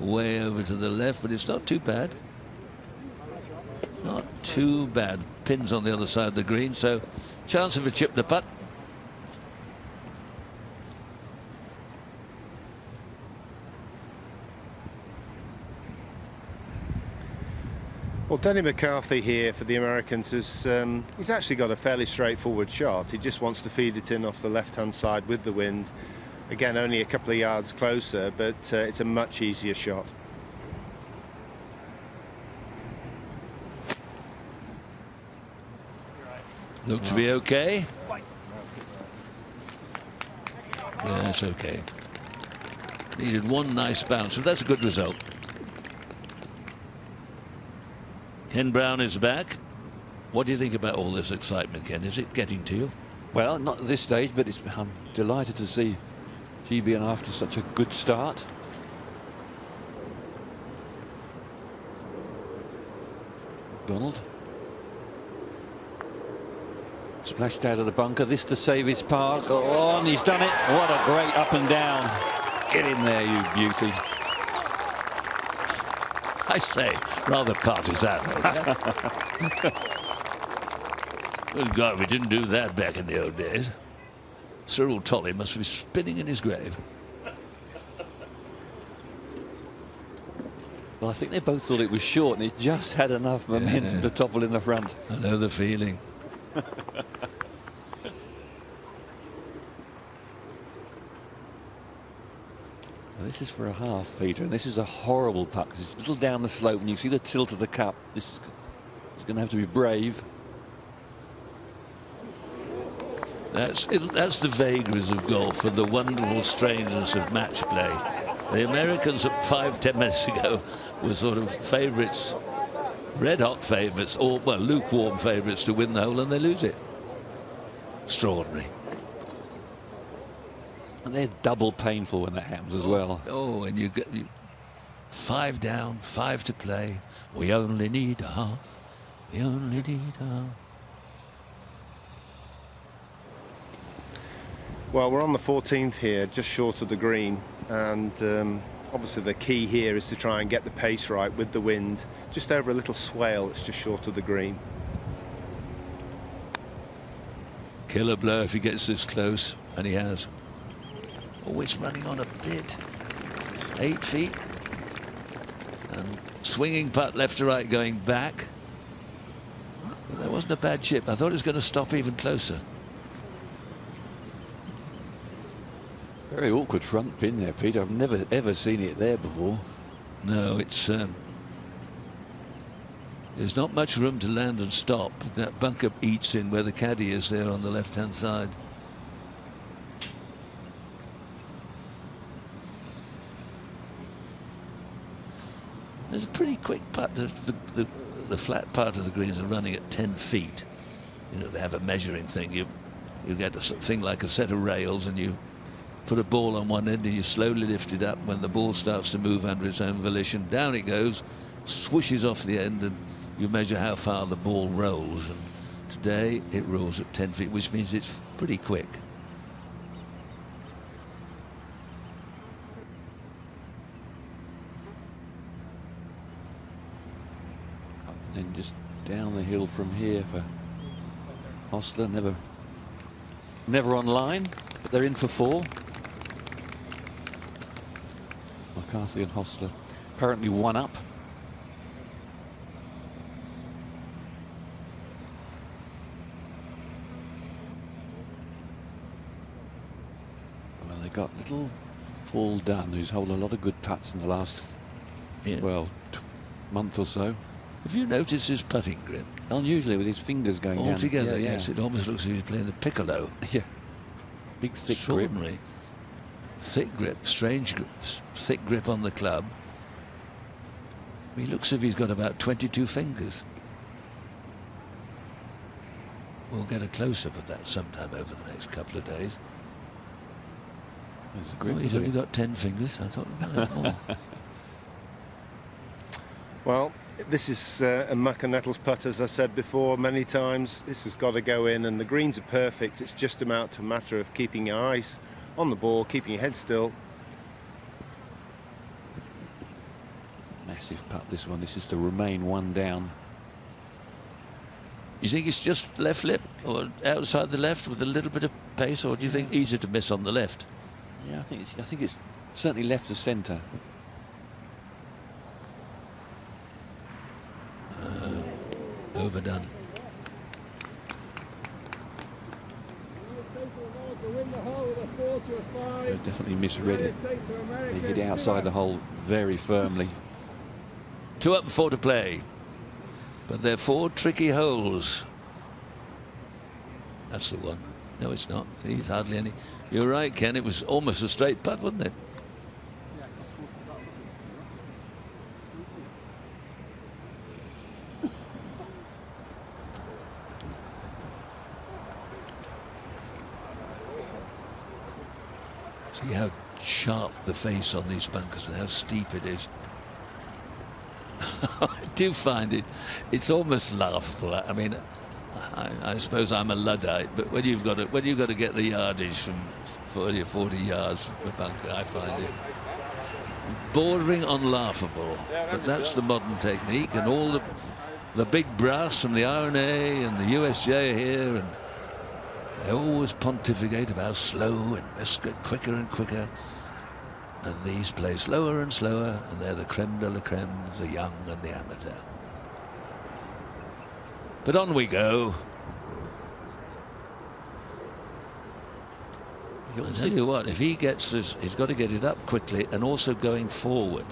way over to the left, but it's not too bad. Not too bad. Pins on the other side of the green, so chance of a chip the putt. Well, Denny McCarthy here for the Americans has he's actually got a fairly straightforward shot. He just wants to feed it in off the left-hand side with the wind. Again, only a couple of yards closer, but it's a much easier shot. Looks to be okay. Yeah, it's okay. Needed one nice bounce, so that's a good result. Ken Brown is back. What do you think about all this excitement, Ken? Is it getting to you? Well, not at this stage, but I'm delighted to see GBN after such a good start. Donald. Splashed out of the bunker. This to save his par. Oh, and he's done it. What a great up and down. Get in there, you beauty. I say, rather partisan. Good God, we didn't do that back in the old days. Cyril Tolley must be spinning in his grave. Well, I think they both thought it was short, and it just had enough momentum to topple in the front. I know the feeling. This is for a half, Peter, and this is a horrible putt. It's a little down the slope, and you see the tilt of the cup. This is going to have to be brave. That's the vagaries of golf and the wonderful strangeness of match play. The Americans at 5-10 minutes ago were sort of favourites, red-hot favourites, or, well, lukewarm favourites to win the hole, and they lose it. Extraordinary. And they're double painful when that happens as well. Oh, and you get 5 down, 5 to play. We only need a half. We only need a half. Well, we're on the 14th here, just short of the green, and obviously the key here is to try and get the pace right with the wind, just over a little swale that's just short of the green. Killer blow if he gets this close, and he has. Oh, it's running on a bit. 8 feet. And swinging putt left to right going back. But that wasn't a bad chip. I thought it was going to stop even closer. Very awkward front pin there, Peter. I've never ever seen it there before. No, it's there's not much room to land and stop. That bunker eats in where the caddy is there on the left-hand side. There's a pretty quick putt. The flat part of the greens are running at 10 feet. You know, they have a measuring thing. You get a thing like a set of rails, and you put a ball on one end and you slowly lift it up. When the ball starts to move under its own volition, down it goes, swooshes off the end, and you measure how far the ball rolls. And today it rolls at 10 feet, which means it's pretty quick. And then just down the hill from here for Hostler. Never on line, but they're in for 4. McCarthy and Hostler apparently 1 up. Well, they got little Paul Dunn, who's held a lot of good putts in the last, well, month or so. Have you noticed his putting grip? Unusually, with his fingers going down. Altogether, yes. It almost looks as if he's playing the piccolo. Yeah. Big, thick Extraordinary. grip. Thick grip, strange grip, thick grip on the club. He looks as if he's got about 22 fingers. We'll get a close-up of that sometime over the next couple of days. Grip, he's only got 10 fingers. I thought about more. Well, this is a muck and nettles putt, as I said before many times. This has got to go in, and the greens are perfect. It's just a matter of keeping your eyes on the ball, keeping your head still. Massive putt, this one. This is to remain 1 down. You think it's just left lip or outside the left with a little bit of pace, or do you think easier to miss on the left? Yeah, I think it's certainly left of centre. Overdone. They definitely misread it. They hit it outside the hole very firmly. 2 up and 4 to play. But they're 4 tricky holes. That's the one. No, it's not. He's hardly any. You're right, Ken. It was almost a straight putt, wasn't it? See how sharp the face on these bunkers and how steep it is. I do find it's almost laughable. I mean, I suppose I'm a Luddite, but when you've got to get the yardage from 30 or 40 yards from the bunker, I find it bordering on laughable. But that's the modern technique, and all the big brass from the R&A and the USJ here, and they always pontificate about how slow and must get quicker and quicker. And these play slower and slower, and they're the creme de la creme of the young and the amateur. But on we go. I'll tell you what, if he gets this, he's got to get it up quickly and also going forward.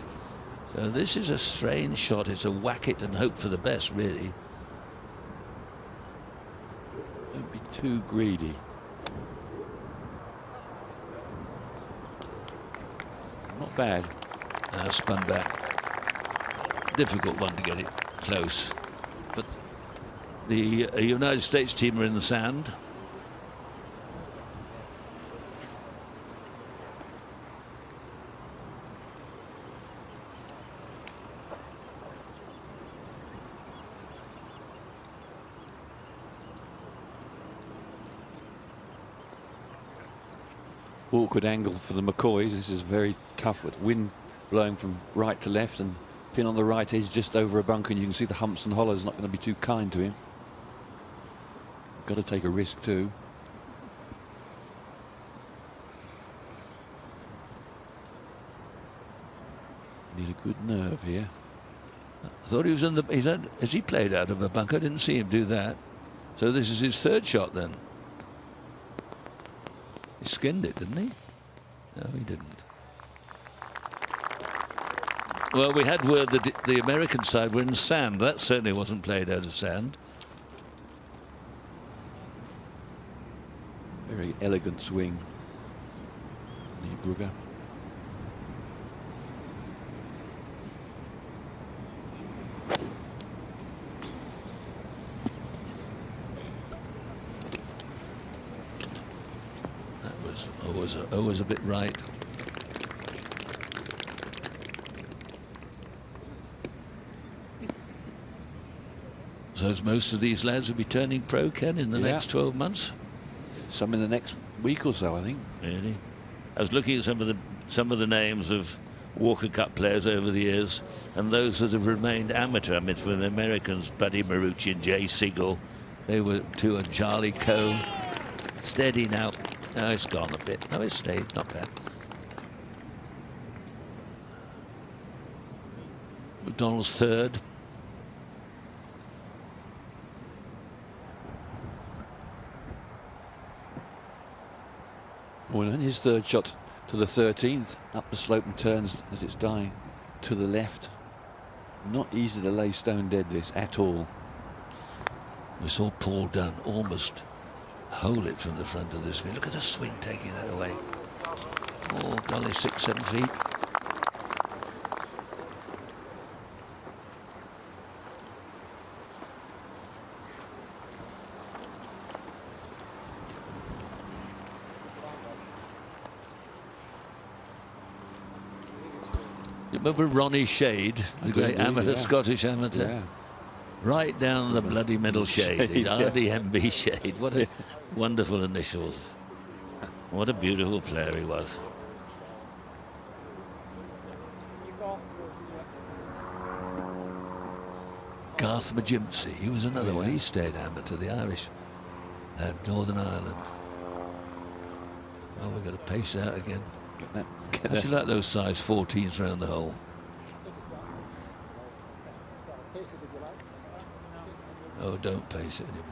So this is a strange shot. It's a whack it and hope for the best, really. Don't be too greedy. bad. Spun back. Difficult one to get it close. But the United States team are in the sand. Awkward angle for the McCoys. This is very tough with wind blowing from right to left, and pin on the right edge just over a bunker, and you can see the humps and hollows. Not going to be too kind to him. Got to take a risk too. Need a good nerve here. I thought he was in the. Has he played out of a bunker? I didn't see him do that. So this is his third shot then. He skinned it, didn't he? No, he didn't. Well, we had word that the American side were in sand. That certainly wasn't played out of sand. Very elegant swing. Brugger. Always a bit right. So as most of these lads will be turning pro, Ken, in the next 12 months. Some in the next week or so, I think. Really? I was looking at some of the names of Walker Cup players over the years, and those that have remained amateur. I mean, from the Americans, Buddy Marucci and Jay Siegel. They were two, and Charlie Coe. Steady now. No, it's gone a bit. No, it's stayed. Not bad. McDonald's third. Well, and his third shot to the 13th, up the slope and turns as it's dying to the left. Not easy to lay stone dead this at all. We saw Paul Dunn almost hole it from the front of this. Look at the swing taking that away. Oh, golly, 6-7 feet. You remember Ronnie Shade, the great amateur, Scottish amateur? Yeah. Right down the bloody middle shade. RDMB Shade. What a wonderful initials. What a beautiful player he was. Garth Magimsey, he was another one. He stayed amateur, the Irish, at Northern Ireland. Oh, we've got to pace out again. How'd you like those size 14s around the hole? Oh, don't pace it anymore.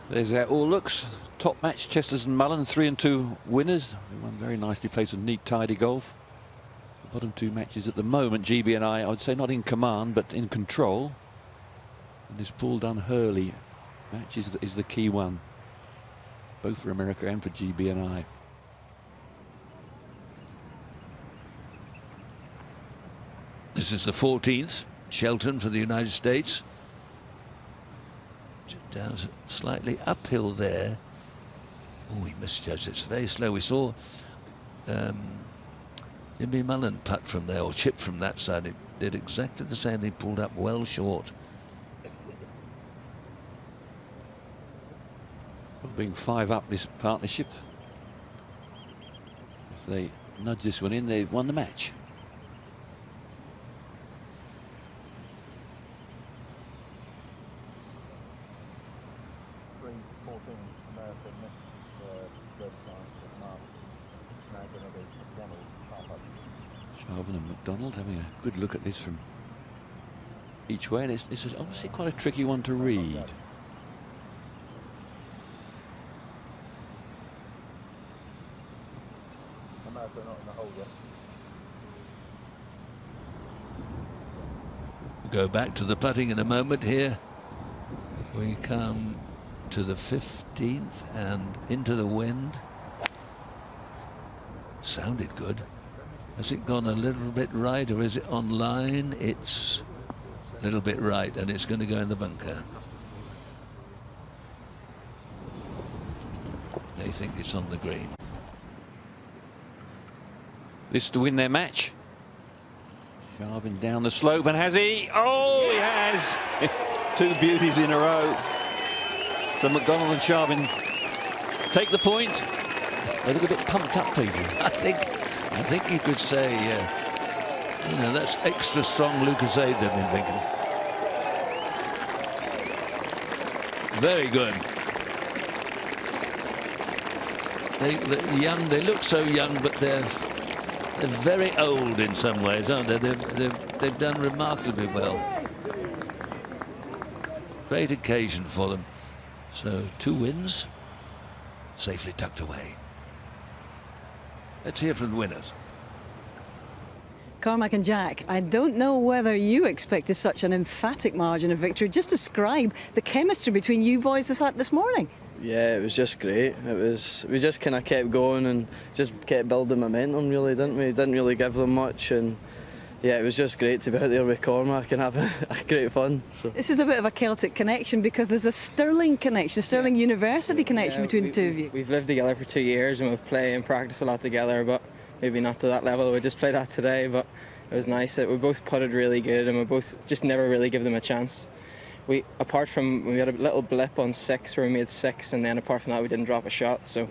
There's how it all looks. Top match, Chesters and Mullen, 3-2 winners. They won very nicely, played some neat, tidy golf. The bottom two matches at the moment, GB and I would say not in command, but in control. And this Paul Dunn-Hurley match is the key one, both for America and for GB and I. This is the 14th, Shelton for the United States. Down slightly uphill there. Oh, he misjudged it. It's very slow. We saw Jimmy Mullen putt from there, or chip from that side. It did exactly the same. He pulled up well short. Being 5 up this partnership. If they nudge this one in, they've won the match. Sharvin and McDonald having a good look at this from each way, and it's obviously quite a tricky one to read. go back to the putting in a moment here. We come to the 15th and into the wind. Sounded good. Has it gone a little bit right, or is it on line? It's a little bit right, and it's going to go in the bunker. They think it's on the green. This to win their match. Sharvin down the slope, and has he? Oh, he has! 2 beauties in a row. So McDonald and Sharvin take the point. They look a bit pumped up, Peter. I think you could say, you know, that's extra strong Lucasade they've been thinking. Very good. They're young. They look so young, but they're very old in some ways, aren't they? They've done remarkably well. Great occasion for them. So 2 wins, safely tucked away. Let's hear from the winners. Cormac and Jack, I don't know whether you expected such an emphatic margin of victory. Just describe the chemistry between you boys this morning. Yeah, it was just great. We just kind of kept going and just kept building momentum, really, didn't we? Didn't really give them much, and yeah, it was just great to be out there with Cormac and having great fun. So. This is a bit of a Celtic connection because there's a Stirling connection, a Stirling University connection between the two of you. We've lived together for 2 years and we've played and practiced a lot together, but maybe not to that level. We just played that today, but it was nice. We both putted really good and we both just never really give them a chance. Apart from we had a little blip on 6 where we made 6, and then apart from that we didn't drop a shot, so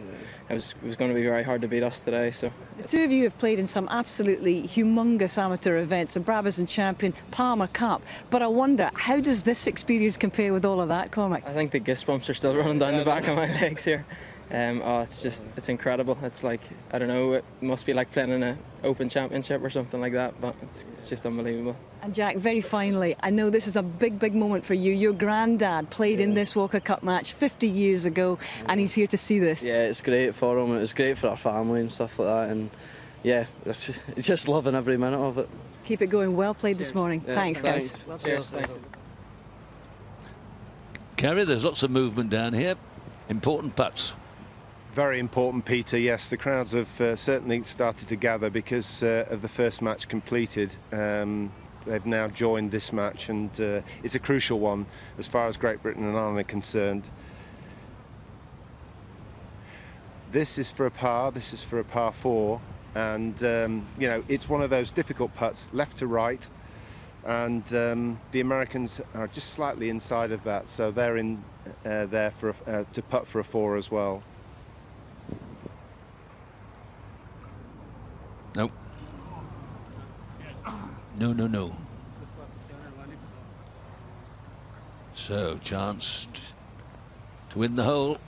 it was going to be very hard to beat us today. So the two of you have played in some absolutely humongous amateur events, the Brabazon Champion, Palmer Cup, but I wonder, how does this experience compare with all of that, Cormac? I think the goosebumps are still running down the back of my legs here. It's incredible. It's like, I don't know, it must be like playing in an Open Championship or something like that, but it's just unbelievable. And Jack, very finally, I know this is a big moment for you. Your granddad played in this Walker Cup match 50 years ago, and he's here to see this. Yeah, it's great for him. It was great for our family and stuff like that, and yeah, it's just loving every minute of it. Keep it going. Well played this morning. Yeah, thanks, guys. Cheers. Thanks. Kerry, there's lots of movement down here. Important putts. Very important, Peter. Yes, the crowds have certainly started to gather because of the first match completed. They've now joined this match, and it's a crucial one as far as Great Britain and Ireland are concerned. This is for a par. This is for a par 4, and you know, it's one of those difficult putts, left to right, and the Americans are just slightly inside of that, so they're in there for to putt for a 4 as well. Nope. No. So, chance to win the hole.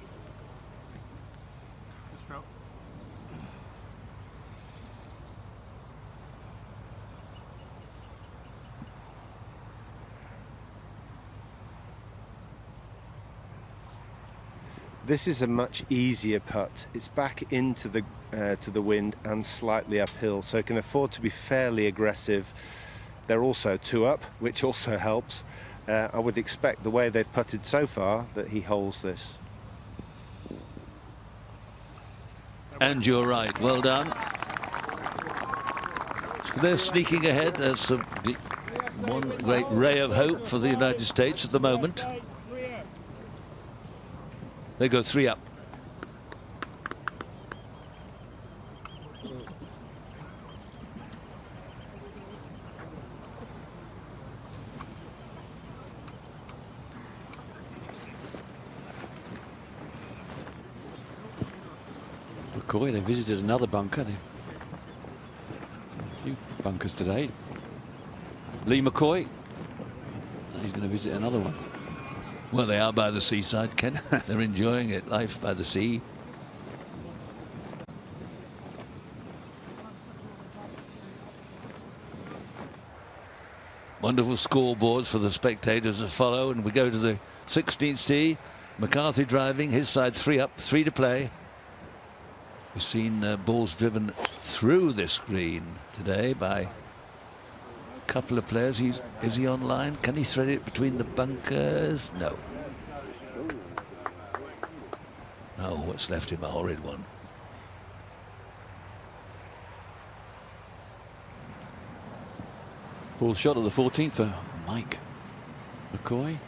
This is a much easier putt. It's back into the to the wind and slightly uphill, so it can afford to be fairly aggressive. They're also 2 up, which also helps. I would expect, the way they've putted so far, that he holds this. And you're right. Well done. So they're sneaking ahead. There's one great ray of hope for the United States at the moment. They go 3 up. McCoy, they visited another bunker. A few bunkers today. Lee McCoy, he's going to visit another one. Well, they are by the seaside, Ken. They're enjoying it, life by the sea. Wonderful scoreboards for the spectators to follow, and we go to the 16th tee. McCarthy driving, his side 3 up, 3 to play. We've seen balls driven through this green today by couple of players. Is he online? Can he thread it between the bunkers? No. Oh, what's left him a horrid one. Full shot of the 14th for Mike McCoy.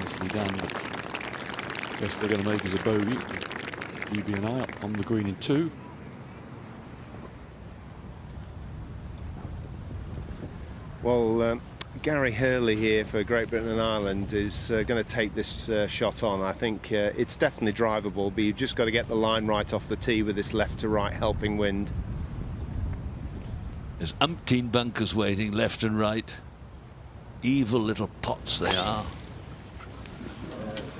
Nicely done. Best they're going to make is a bogey. UB&I up on the green in 2. Well, Gary Hurley here for Great Britain and Ireland is going to take this shot on. I think it's definitely drivable, but you've just got to get the line right off the tee with this left to right helping wind. There's umpteen bunkers waiting left and right. Evil little pots they are.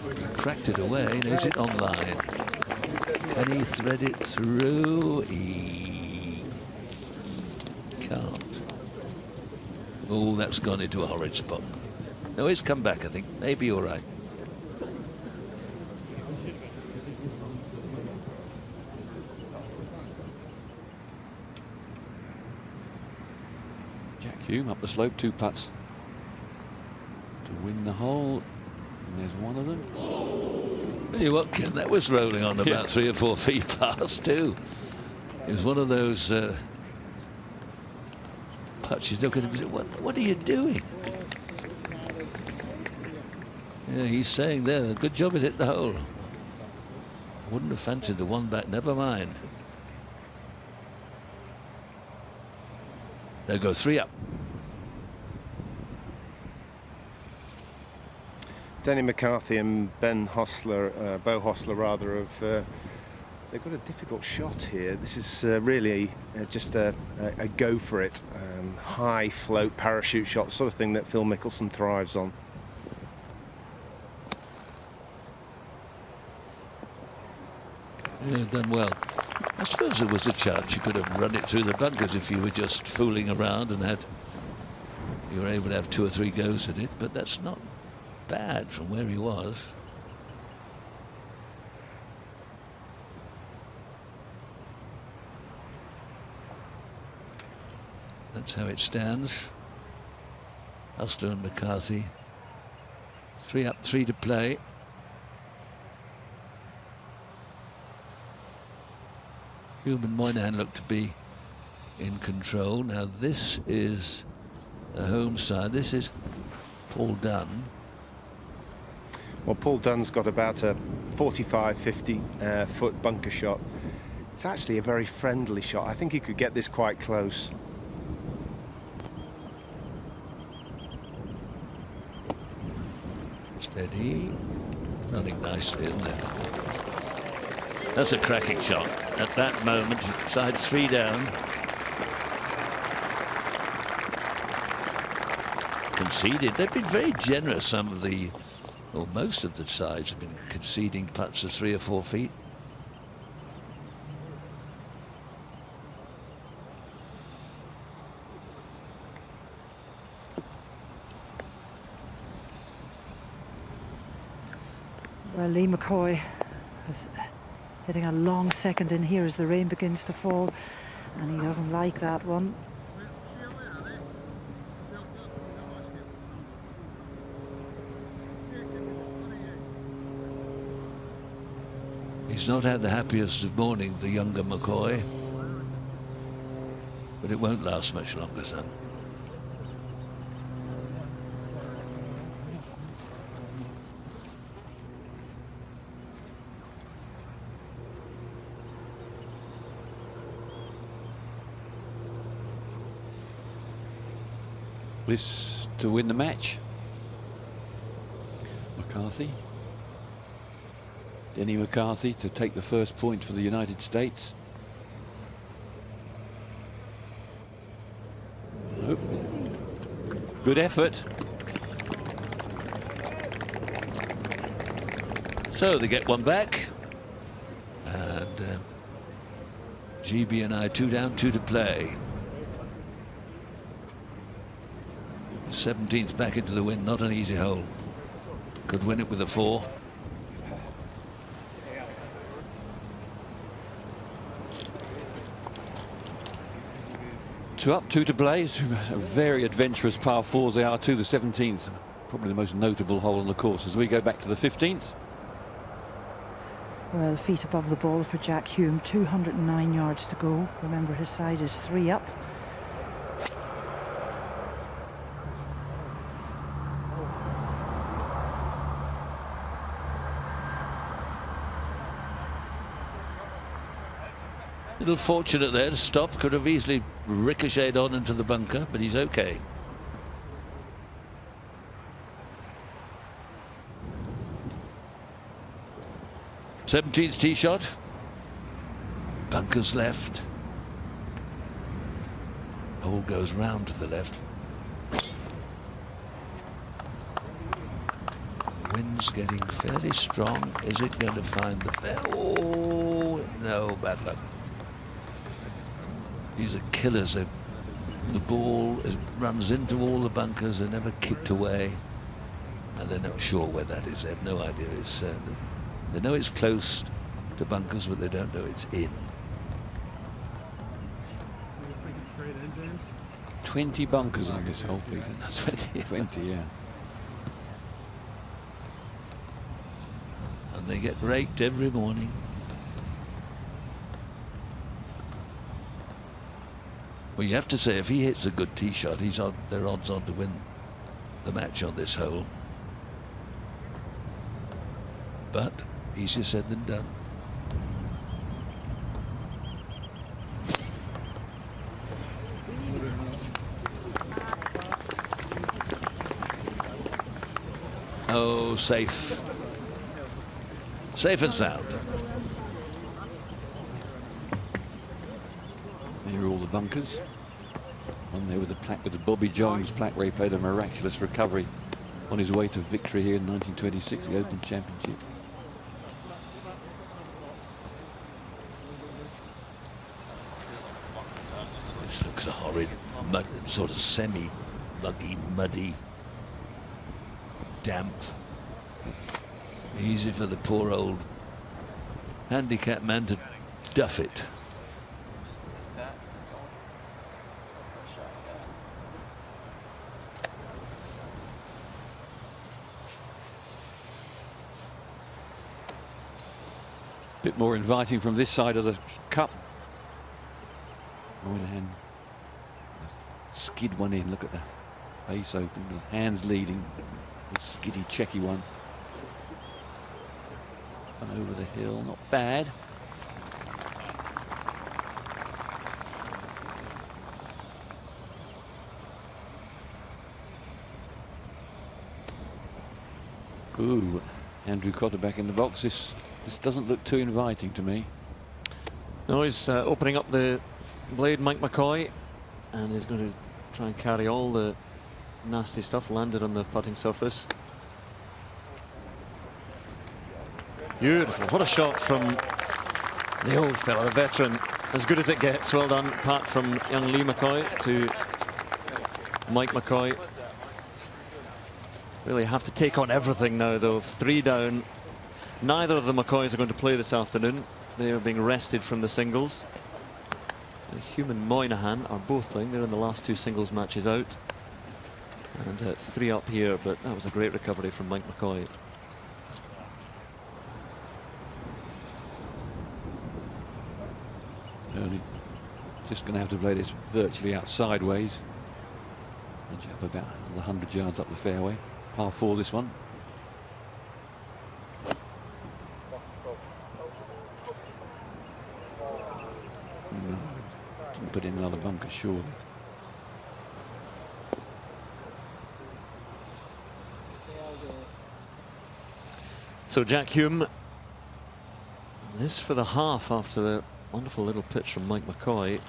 He cracked it away, and is it on line? Can he thread it through? He can't. Oh, that's gone into a horrid spot. No, he's come back, I think. Maybe all right. Jack Hume up the slope, 2 putts to win the hole. And there's one of them. Tell you what, Ken, that was rolling on about 3 or 4 feet past too. It was one of those putts. You look at him and say, what are you doing? Yeah, he's saying there, good job it hit the hole. Wouldn't have fancied the one back, never mind. They'll go 3 up. Denny McCarthy and Ben Hostler, Bo Hostler rather, have they've got a difficult shot here. This is really just a go for it, high float parachute shot, sort of thing that Phil Mickelson thrives on. Yeah, done well. I suppose there was a chance you could have run it through the bunkers if you were just fooling around and you were able to have 2 or 3 goes at it, but that's not bad from where he was. That's how it stands. Hustler and McCarthy. 3 up, 3 to play. Hume and Moynihan look to be in control. Now this is the home side. This is Paul Dunn. Well, Paul Dunn's got about a 45-50 foot bunker shot. It's actually a very friendly shot. I think he could get this quite close. Steady. Running nicely, isn't it? That's a cracking shot. At that moment, side 3 down. Conceded. They've been very generous, some of the, well, most of the sides have been conceding putts of 3 or 4 feet. Well, Lee McCoy is hitting a long second in here as the rain begins to fall, and he doesn't like that one. He's not had the happiest of morning, the younger McCoy, but it won't last much longer, son. Bliss to win the match. McCarthy. Denny McCarthy to take the first point for the United States. Nope. Good effort. So they get one back. And GB&I 2 down, 2 to play. 17th back into the wind, not an easy hole. Could win it with a 4. Two up, two to play. Two very adventurous par fours they are, to the 17th. Probably the most notable hole on the course as we go back to the 15th. Well, feet above the ball for Jack Hume, 209 yards to go. Remember, his side is 3 up. Little fortunate there to stop. Could have easily ricocheted on into the bunker, but he's okay. Seventeenth tee shot. Bunkers left. Hole goes round to the left. The wind's getting fairly strong. Is it going to find the fair? Oh, no, bad luck. These are killers. The ball runs into all the bunkers. They're never kicked away. And they're not sure where that is. They have no idea. They know it's close to bunkers, but they don't know it's in. 20 bunkers on this hole, Peter. 20, yeah. And they get raked every morning. Well, you have to say, if he hits a good tee shot, they're odds on to win the match on this hole. But easier said than done. Oh, safe. Safe and sound. Here are all the bunkers. One there with the plaque, with the Bobby Jones plaque, where he played a miraculous recovery on his way to victory here in 1926, the Open Championship. This looks a horrid, sort of semi-muggy, muddy, damp. Easy for the poor old handicapped man to duff it. Bit more inviting from this side of the cup. Moynihan skid one in. Look at the face open, the hands leading. The skiddy, checky one. And over the hill, not bad. Ooh, Andrew Cotter back in the box. This doesn't look too inviting to me. No, he's opening up the blade, Mike McCoy, and he's going to try and carry all the nasty stuff landed on the putting surface. Beautiful. What a shot from the old fella, the veteran. As good as it gets. Well done, Pat, from young Lee McCoy to Mike McCoy. Really have to take on everything now, though. 3 down. Neither of the McCoys are going to play this afternoon. They are being rested from the singles. Hume and Moynihan are both playing. They're in the last 2 singles matches out. And 3 up here, but that was a great recovery from Mike McCoy. Just going to have to play this virtually out sideways. Edge up about 100 yards up the fairway. Par 4 this one. Didn't put in another bunker, surely. So Jack Hume, this for the half after the wonderful little pitch from Mike McCoy.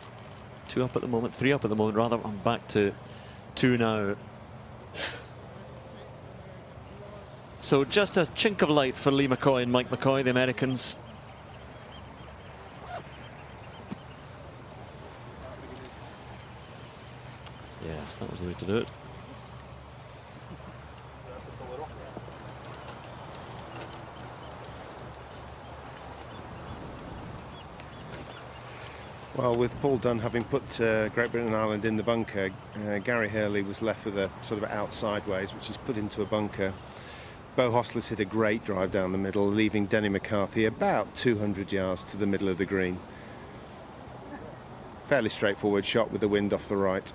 2 up at the moment, 3 up at the moment, rather. I'm back to 2 now. So just a chink of light for Lee McCoy and Mike McCoy, the Americans. Yes, that was the way to do it. Well, with Paul Dunn having put Great Britain and Ireland in the bunker, Gary Hurley was left with a sort of outside ways, which is put into a bunker. Bo Hostler's hit a great drive down the middle, leaving Denny McCarthy about 200 yards to the middle of the green. Fairly straightforward shot with the wind off the right.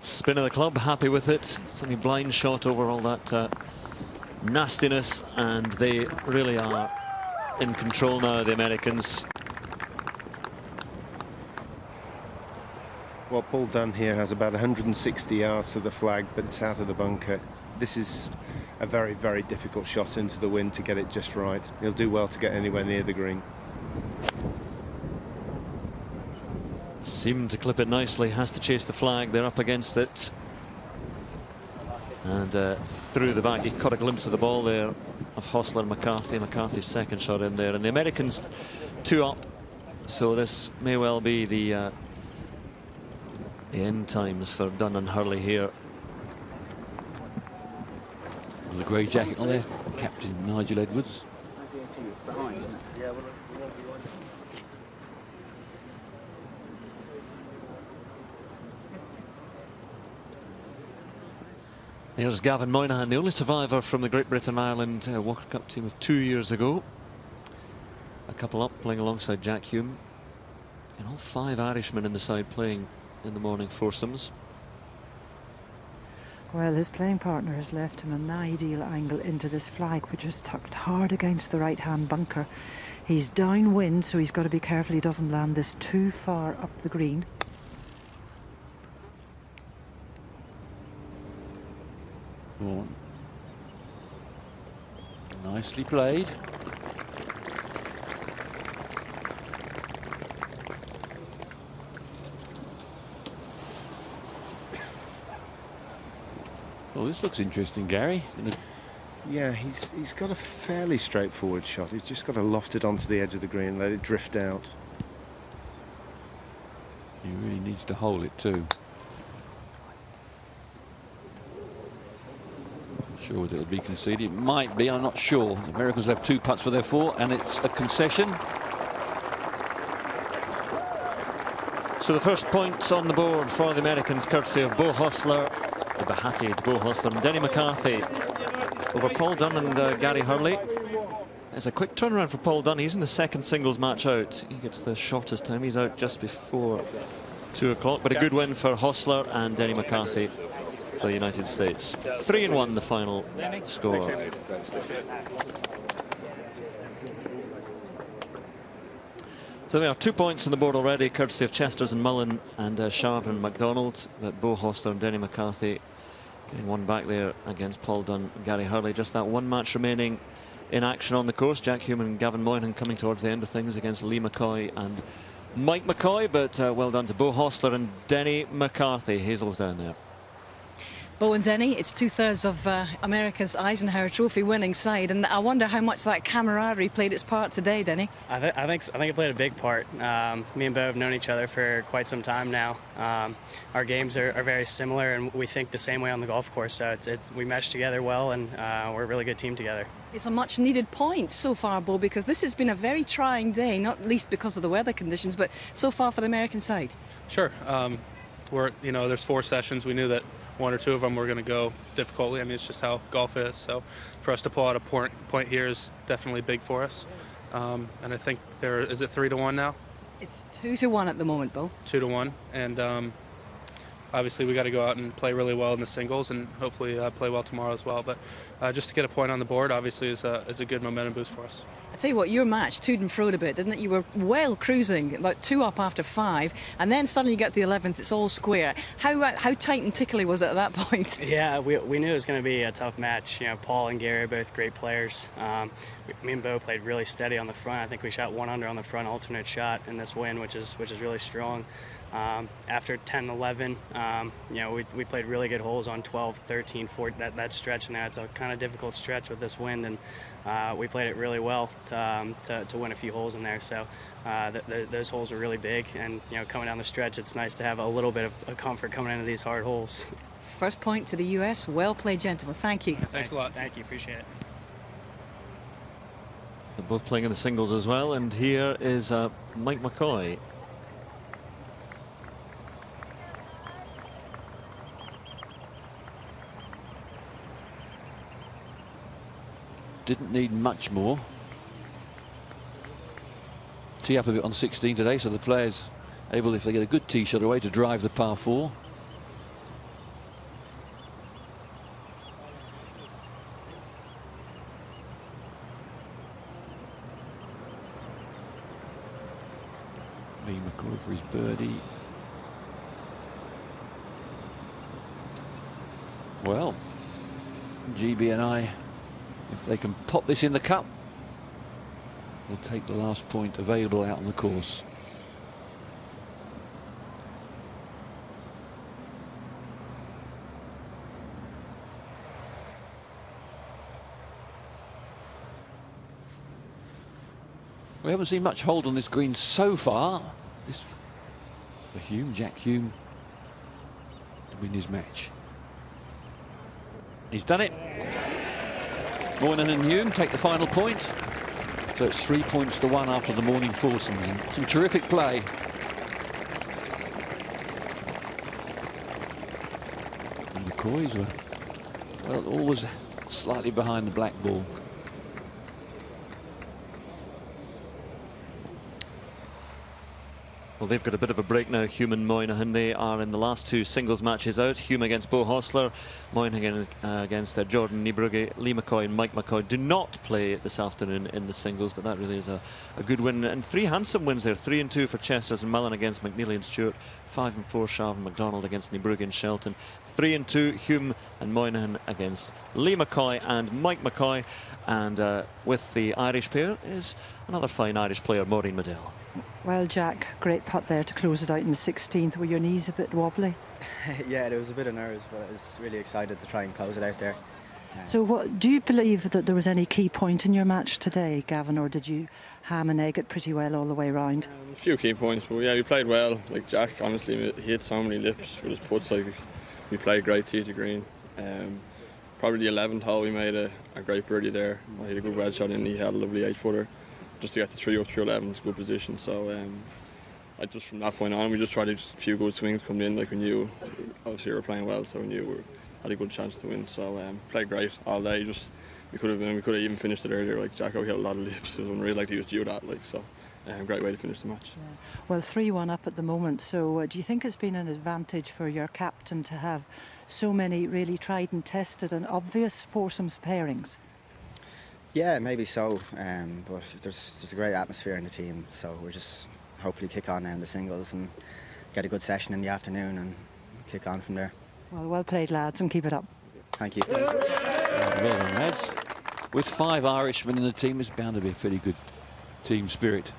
Spin of the club, happy with it. Semi blind shot over all that nastiness, and they really are in control now, the Americans. Well, Paul Dunn here has about 160 yards to the flag, but it's out of the bunker. This is a very, very difficult shot into the wind to get it just right. He'll do well to get anywhere near the green. Seemed to clip it nicely, has to chase the flag, they're up against it. And through the back, he caught a glimpse of the ball there of Hostler and McCarthy. McCarthy's second shot in there, and the Americans 2 up. So this may well be the end times for Dunn and Hurley here. The grey jacket on there, Captain Nigel Edwards. There's Gavin Moynihan, the only survivor from the Great Britain-Ireland World Cup team of 2 years ago. A couple up, playing alongside Jack Hume. And all 5 Irishmen in the side playing in the morning foursomes. Well, his playing partner has left him an ideal angle into this flag, which is tucked hard against the right-hand bunker. He's downwind, so he's got to be careful he doesn't land this too far up the green. Oh. Nicely played. Oh, this looks interesting, Gary. Yeah, he's got a fairly straightforward shot. He's just got to loft it onto the edge of the green and let it drift out. He really needs to hole it too. Sure that it'll be conceded. It might be, I'm not sure. The Americans left 2 putts for their 4, and it's a concession. So the first points on the board for the Americans, courtesy of Bo Hostler, the Bahati, Bo Hostler and Denny McCarthy over Paul Dunn and Gary Hurley. It's a quick turnaround for Paul Dunn. He's in the second singles match out. He gets the shortest time. He's out just before 2 o'clock, but a good win for Hostler and Denny McCarthy for the United States. 3-1 the final score. So there are 2 points on the board already, courtesy of Chesters and Mullen and Sharp and MacDonald. But Bo Hostler and Denny McCarthy getting one back there against Paul Dunn and Gary Hurley. Just that one match remaining in action on the course. Jack Hume and Gavin Moynihan coming towards the end of things against Lee McCoy and Mike McCoy. But well done to Bo Hostler and Denny McCarthy. Hazel's down there. Bo and Denny, it's 2/3 of America's Eisenhower Trophy winning side, and I wonder how much that camaraderie played its part today, Denny. I think it played a big part. Me and Bo have known each other for quite some time now. Our games are very similar, and we think the same way on the golf course. So we mesh together well, and we're a really good team together. It's a much needed point so far, Bo, because this has been a very trying day, not least because of the weather conditions, but so far for the American side. Sure. There's 4 sessions. We knew that 1 or 2 of them were going to go difficultly. I mean, it's just how golf is. So for us to pull out a point here is definitely big for us. And I think is it 3-1 now? It's 2-1 at the moment, Bo. 2-1. And obviously we got to go out and play really well in the singles and hopefully play well tomorrow as well. But just to get a point on the board obviously is a good momentum boost for us. I tell you what, your match toed and froed a bit, didn't it? You were well cruising, about 2 up after 5, and then suddenly you get to the 11th, it's all square. How tight and tickly was it at that point? Yeah, we knew it was going to be a tough match. Paul and Gary are both great players. Me and Bo played really steady on the front. I think we shot 1 under on the front alternate shot in this win, which is really strong. After 10-11, we played really good holes on 12, 13, 14, that stretch now. It's a kind of difficult stretch with this wind, and we played it really well to win a few holes in there. So those holes were really big, and coming down the stretch, it's nice to have a little bit of comfort coming into these hard holes. First point to the US. Well played, gentlemen. Thank you. Thanks a lot. Thank you. Appreciate it. They're both playing in the singles as well, and here is Mike McCoy. Didn't need much more. Tee up of it on 16 today, so the players able, if they get a good tee shot away, to drive the par 4. Lee McCoy for his birdie. Well, GB and I, if they can pop this in the cup, will take the last point available out on the course. We haven't seen much hold on this green so far. This for Hume, Jack Hume, to win his match. He's done it. Moynihan and Hume take the final point. So it's 3 points to 1 after the morning foursomes. And some terrific play. And the McCoys were, well, always slightly behind the black ball. Well, they've got a bit of a break now, Hume and Moynihan. They are in the last 2 singles matches out. Hume against Bo Hostler, Moynihan against Jordan Niebrugge. Lee McCoy and Mike McCoy do not play this afternoon in the singles, but that really is a good win. And 3 handsome wins there. 3 and 2 for Chesters and Mullen against McNeely and Stewart. 5 and 4 Sharp and McDonald against Niebrugge and Shelton. 3 and 2 Hume and Moynihan against Lee McCoy and Mike McCoy. And with the Irish pair is another fine Irish player, Maureen Medell. Well, Jack, great putt there to close it out in the 16th. Were your knees a bit wobbly? Yeah, there was a bit of nerves, but I was really excited to try and close it out there. So what, do you believe that there was any key point in your match today, Gavin, or did you ham and egg it pretty well all the way round? A few key points, but yeah, we played well. Like Jack, honestly, he hit so many lips with his putts. Like, we played great tee to green. Probably the 11th hole, we made a great birdie there. I hit a good wedge shot and he had a lovely 8-footer. Just to get the 3 up through 11 is a good position. So I just from that point on, we just tried a few good swings coming in. Like we knew, obviously we were playing well, so we knew we had a good chance to win. So played great all day. Just we could have even finished it earlier. Like Jacko hit a lot of lips. It was unreal. Like he was due that. Like so, great way to finish the match. Yeah. Well, 3-1 up at the moment. So do you think it's been an advantage for your captain to have so many really tried and tested and obvious foursomes pairings? Yeah, maybe so, but there's a great atmosphere in the team, so we'll just hopefully kick on now in the singles and get a good session in the afternoon and kick on from there. Well played, lads, and keep it up. Thank you. Well done, lads. With 5 Irishmen in the team, it's bound to be a pretty good team spirit.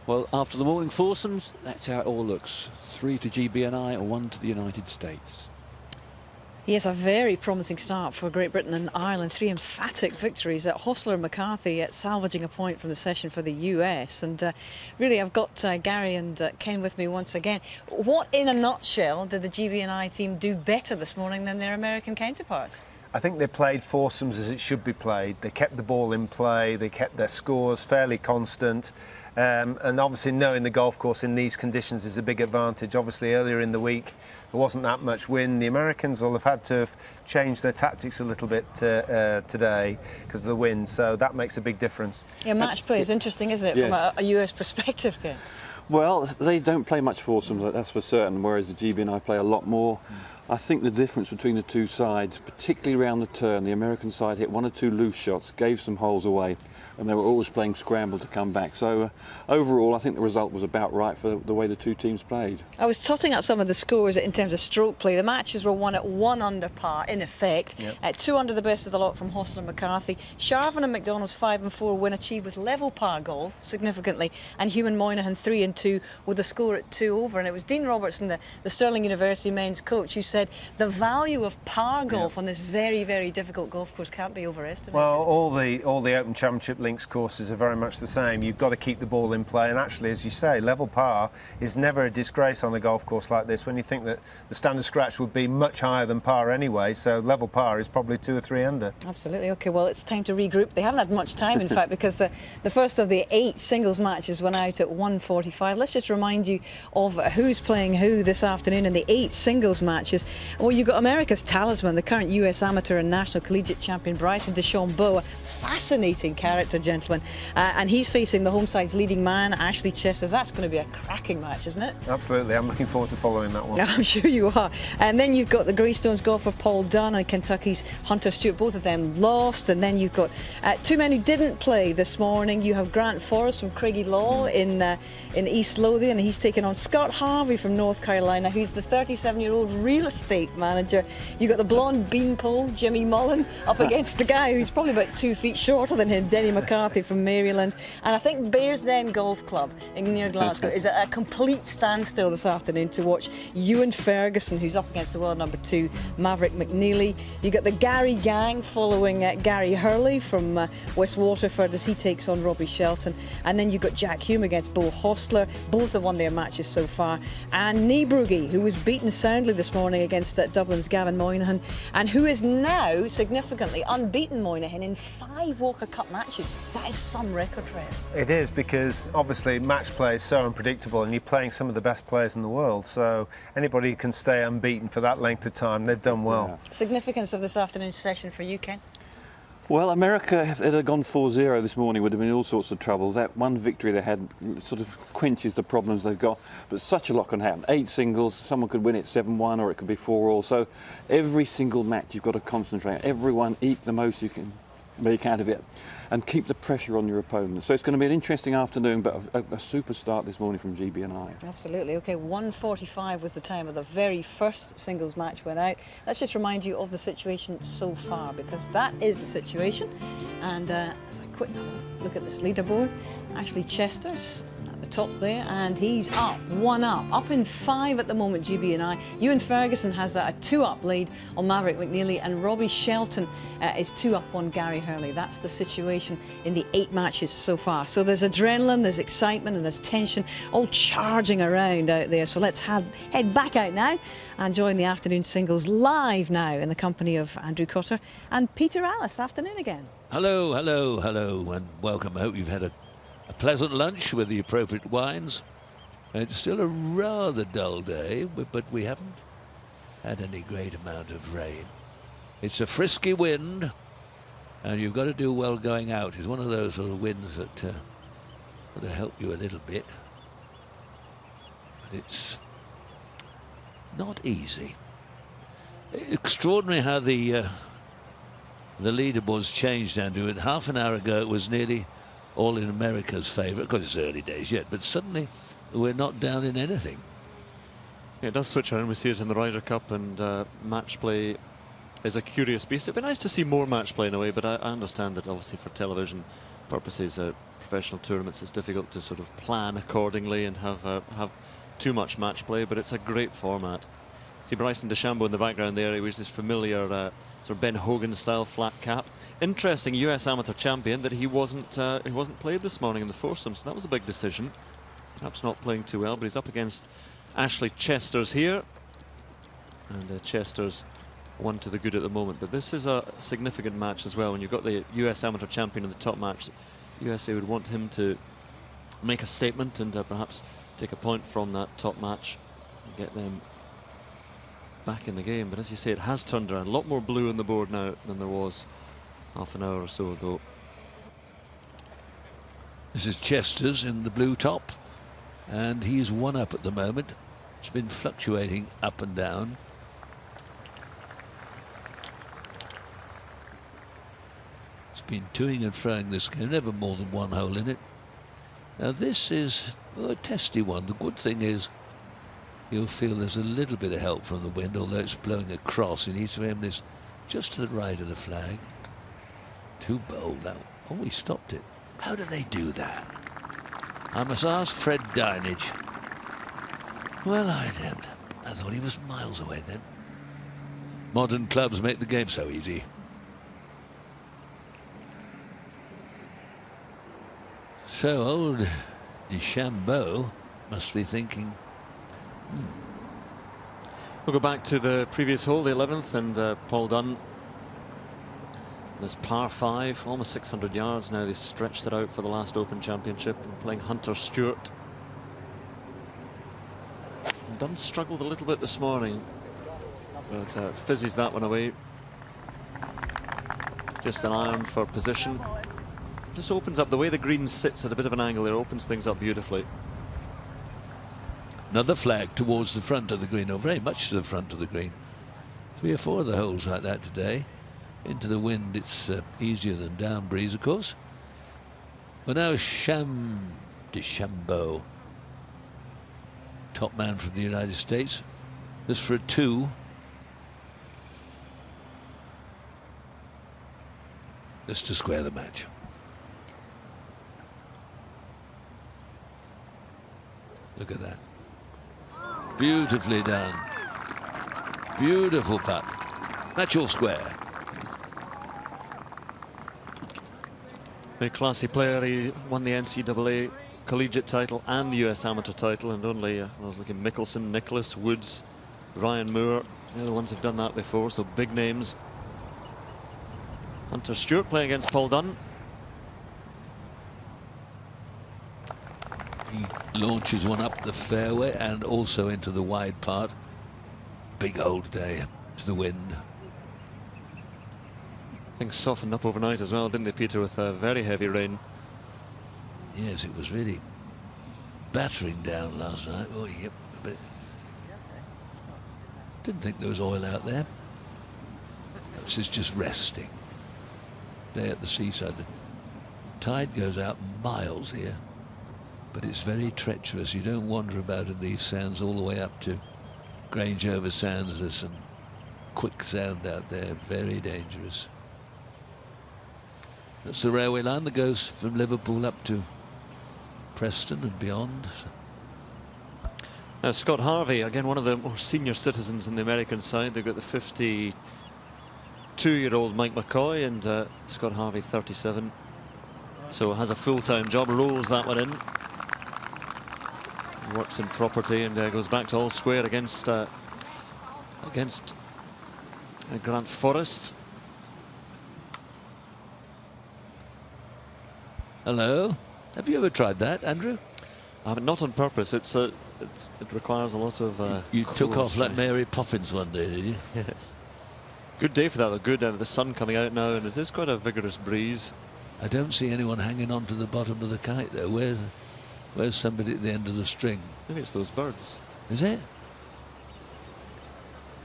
Well, after the morning foursomes, that's how it all looks. 3 to GB&I, 1 to the United States. Yes, a very promising start for Great Britain and Ireland. 3 emphatic victories at Hostler and McCarthy salvaging a point from the session for the US. And really, I've got Gary and Ken with me once again. What, in a nutshell, did the GB&I team do better this morning than their American counterparts? I think they played foursomes as it should be played. They kept the ball in play. They kept their scores fairly constant. And obviously knowing the golf course in these conditions is a big advantage. Obviously earlier in the week there wasn't that much wind. The Americans will have had to have changed their tactics a little bit today because of the wind, so that makes a big difference. Yeah, match play is interesting, isn't it, Yes. from a US perspective? Ken? Well, they don't play much foursomes, that's for certain, whereas the GB&I play a lot more. I think the difference between the two sides, particularly around the turn, the American side hit 1 or 2 loose shots, gave some holes away, and they were always playing scramble to come back. So overall, I think the result was about right for the way the two teams played. I was totting up some of the scores in terms of stroke play. The matches were won at 1 under par, in effect. Yep. At 2 under the best of the lot from Hostler and McCarthy. Sharvin and McDonald's 5 and 4 win achieved with level par golf, significantly, and Hume and Moynihan 3 and 2 with a score at 2 over. And it was Dean Robertson, the Stirling University men's coach, who said said the value of par golf on this very, very difficult golf course can't be overestimated. Well, all the Open Championship links courses are very much the same. You've got to keep the ball in play, and actually, as you say, level par is never a disgrace on a golf course like this, when you think that the standard scratch would be much higher than par anyway, so level par is probably 2 or 3 under. Absolutely. OK, well, it's time to regroup. They haven't had much time, in fact, because the first of the 8 singles matches went out at 1:45. Let's just remind you of who's playing who this afternoon in the 8 singles matches. Well, you've got America's talisman, the current US amateur and national collegiate champion Bryson DeChambeau, a fascinating character, gentlemen, and he's facing the home side's leading man, Ashley Chesters. That's going to be a cracking match, isn't it? Absolutely. I'm looking forward to following that one. I'm sure you are. And then you've got the Greystones golfer Paul Dunn and Kentucky's Hunter Stewart. Both of them lost. And then you've got 2 men who didn't play this morning. You have Grant Forrest from Craigie Law in East Lothian. He's taken on Scott Harvey from North Carolina, who's the 37-year-old real estate manager. You've got the blonde beanpole, Jimmy Mullen, up against the guy who's probably about 2 feet shorter than him, Denny McCarthy from Maryland. And I think Bearsden Golf Club near Glasgow is at a complete standstill this afternoon to watch Ewan Ferguson, who's up against the world number 2, Maverick McNeely. You've got the Gary gang following Gary Hurley from West Waterford as he takes on Robbie Shelton. And then you've got Jack Hume against Bo Hostler. Both have won their matches so far. And Niebrugge, who was beaten soundly this morning against Dublin's Gavin Moynihan, and who is now significantly unbeaten Moynihan in 5 Walker Cup matches. That is some record for him. It is, because obviously match play is so unpredictable, and you're playing some of the best players in the world, so anybody who can stay unbeaten for that length of time, they've done well. Significance of this afternoon's session for you, Ken? Well, America, if it had gone 4-0 this morning, would have been in all sorts of trouble. That one victory they had sort of quenches the problems they've got. But such a lot can happen. 8 singles, someone could win it 7-1, or it could be 4-all. So every single match you've got to concentrate. Everyone eke the most you can make out of it and keep the pressure on your opponent. So it's going to be an interesting afternoon, but a super start this morning from GB&I. Absolutely. OK, 1:45 was the time of the very first singles match went out. Let's just remind you of the situation so far, because that is the situation. And as I quickly look at this leaderboard, Ashley Chesters at the top there, and he's up, 1 up in 5 at the moment, GB&I. Ewan Ferguson has a 2-up lead on Maverick McNeely, and Robbie Shelton is 2 up on Gary Hurley. That's the situation in the 8 matches so far. So there's adrenaline, there's excitement, and there's tension all charging around out there. So let's head back out now and join the afternoon singles live now in the company of Andrew Cotter and Peter Allis. Afternoon again. Hello, hello, hello, and welcome. I hope you've had a pleasant lunch with the appropriate wines. It's still a rather dull day, but we haven't had any great amount of rain. It's a frisky wind, and you've got to do well going out. It's one of those sort of winds that sort of help you a little bit. But it's not easy. Extraordinary how the leaderboards changed, Andrew. Half an hour ago it was nearly all in America's favour. Of course, it's early days yet, but suddenly we're not down in anything. Yeah, it does switch around. We see it in the Ryder Cup, and match play is a curious beast. It'd be nice to see more match play in a way, but I understand that obviously for television purposes, professional tournaments, it's difficult to sort of plan accordingly and have too much match play, but it's a great format. See Bryson DeChambeau in the background there. He was this familiar sort of Ben Hogan style flat cap. Interesting US amateur champion that he wasn't played this morning in the foursomes. So that was a big decision. Perhaps not playing too well, but he's up against Ashley Chesters here, and Chesters 1 to the good at the moment. But this is a significant match as well. When you've got the US amateur champion in the top match, USA would want him to make a statement and perhaps take a point from that top match and get them back in the game. But as you say, it has turned around. A lot more blue on the board now than there was half an hour or so ago. This is Chesters in the blue top, and he's 1 up at the moment. It's been fluctuating up and down. It's been toing and froing this game, never more than 1 hole in it. Now this is a testy one. The good thing is you'll feel there's a little bit of help from the wind, although it's blowing across. You need to aim this just to the right of the flag. Too bold now. Oh, he stopped it. How do they do that? I must ask Fred Dinage. Well, I thought he was miles away then. Modern clubs make the game so easy. So old DeChambeau must be thinking, We'll go back to the previous hole, the 11th, and Paul Dunn. This par 5, almost 600 yards now. They stretched it out for the last Open Championship, and playing Hunter Stewart. And Dunn struggled a little bit this morning, but fizzes that one away. Just an iron for position. Just opens up the way the green sits at a bit of an angle. It opens things up beautifully. another flag towards the front of the green, or very much to the front of the green. 3 or 4 of the holes like that today. Into the wind, it's easier than down breeze, of course. But now DeChambeau, top man from the United States. This for a 2. Just to square the match. Look at that. Beautifully done. Beautiful putt. That's all square. Very classy player. He won the NCAA collegiate title and the US amateur title, and only I was looking Mickelson, Nicholas, Woods, Ryan Moore, they're the ones who've done that before, so big names. Hunter Stewart playing against Paul Dunn. He launches one up the fairway and also into the wide part. Big old day to the wind. Things softened up overnight as well, didn't they, Peter, with very heavy rain? Yes, it was really battering down last night. Oh, yep. But didn't think there was oil out there. Perhaps it's just resting. Day at the seaside. The tide goes out miles here, but it's very treacherous. You don't wander about in these sands all the way up to Grange over Sands. There's some quicksand out there, very dangerous. That's the railway line that goes from Liverpool up to Preston and beyond. Scott Harvey, again one of the more senior citizens in the American side. They've got the 52-year-old Mike McCoy and Scott Harvey, 37. So has a full-time job, rolls that one in. Works in property and goes back to all square against Grant Forrest. Hello. Have you ever tried that, Andrew? Not on purpose. It requires a lot of. You took off like Mary Poppins one day, did you? Yes. Good day for that. Though. Good. The sun coming out now, and it is quite a vigorous breeze. I don't see anyone hanging on to the bottom of the kite there. Where's somebody at the end of the string? Maybe it's those birds. Is it?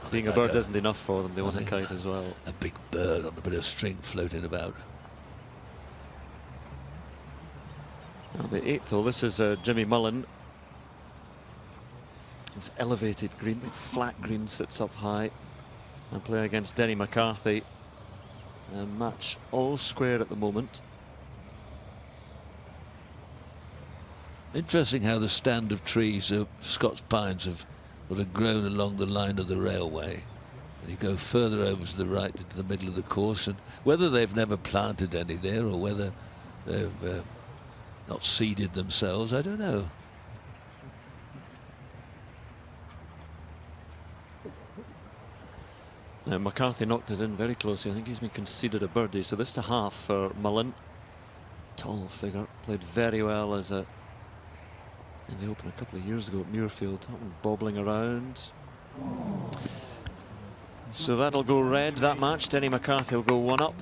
Being a bird isn't enough for them. They want a kite as well. A big bird on a bit of string floating about. Now the 8th hole. This is Jimmy Mullen. It's elevated green, big flat green, sits up high, and play against Denny McCarthy. And match all square at the moment. Interesting how the stand of trees of Scots pines have grown along the line of the railway. And you go further over to the right into the middle of the course, and whether they've never planted any there or whether they've not seeded themselves, I don't know. Now McCarthy knocked it in very closely. I think he's been conceded a birdie, so this to half for Mullen. Tall figure, played very well as in the Open a couple of years ago at Muirfield. That one bobbling around. So that'll go red, that match. Denny McCarthy will go 1 up.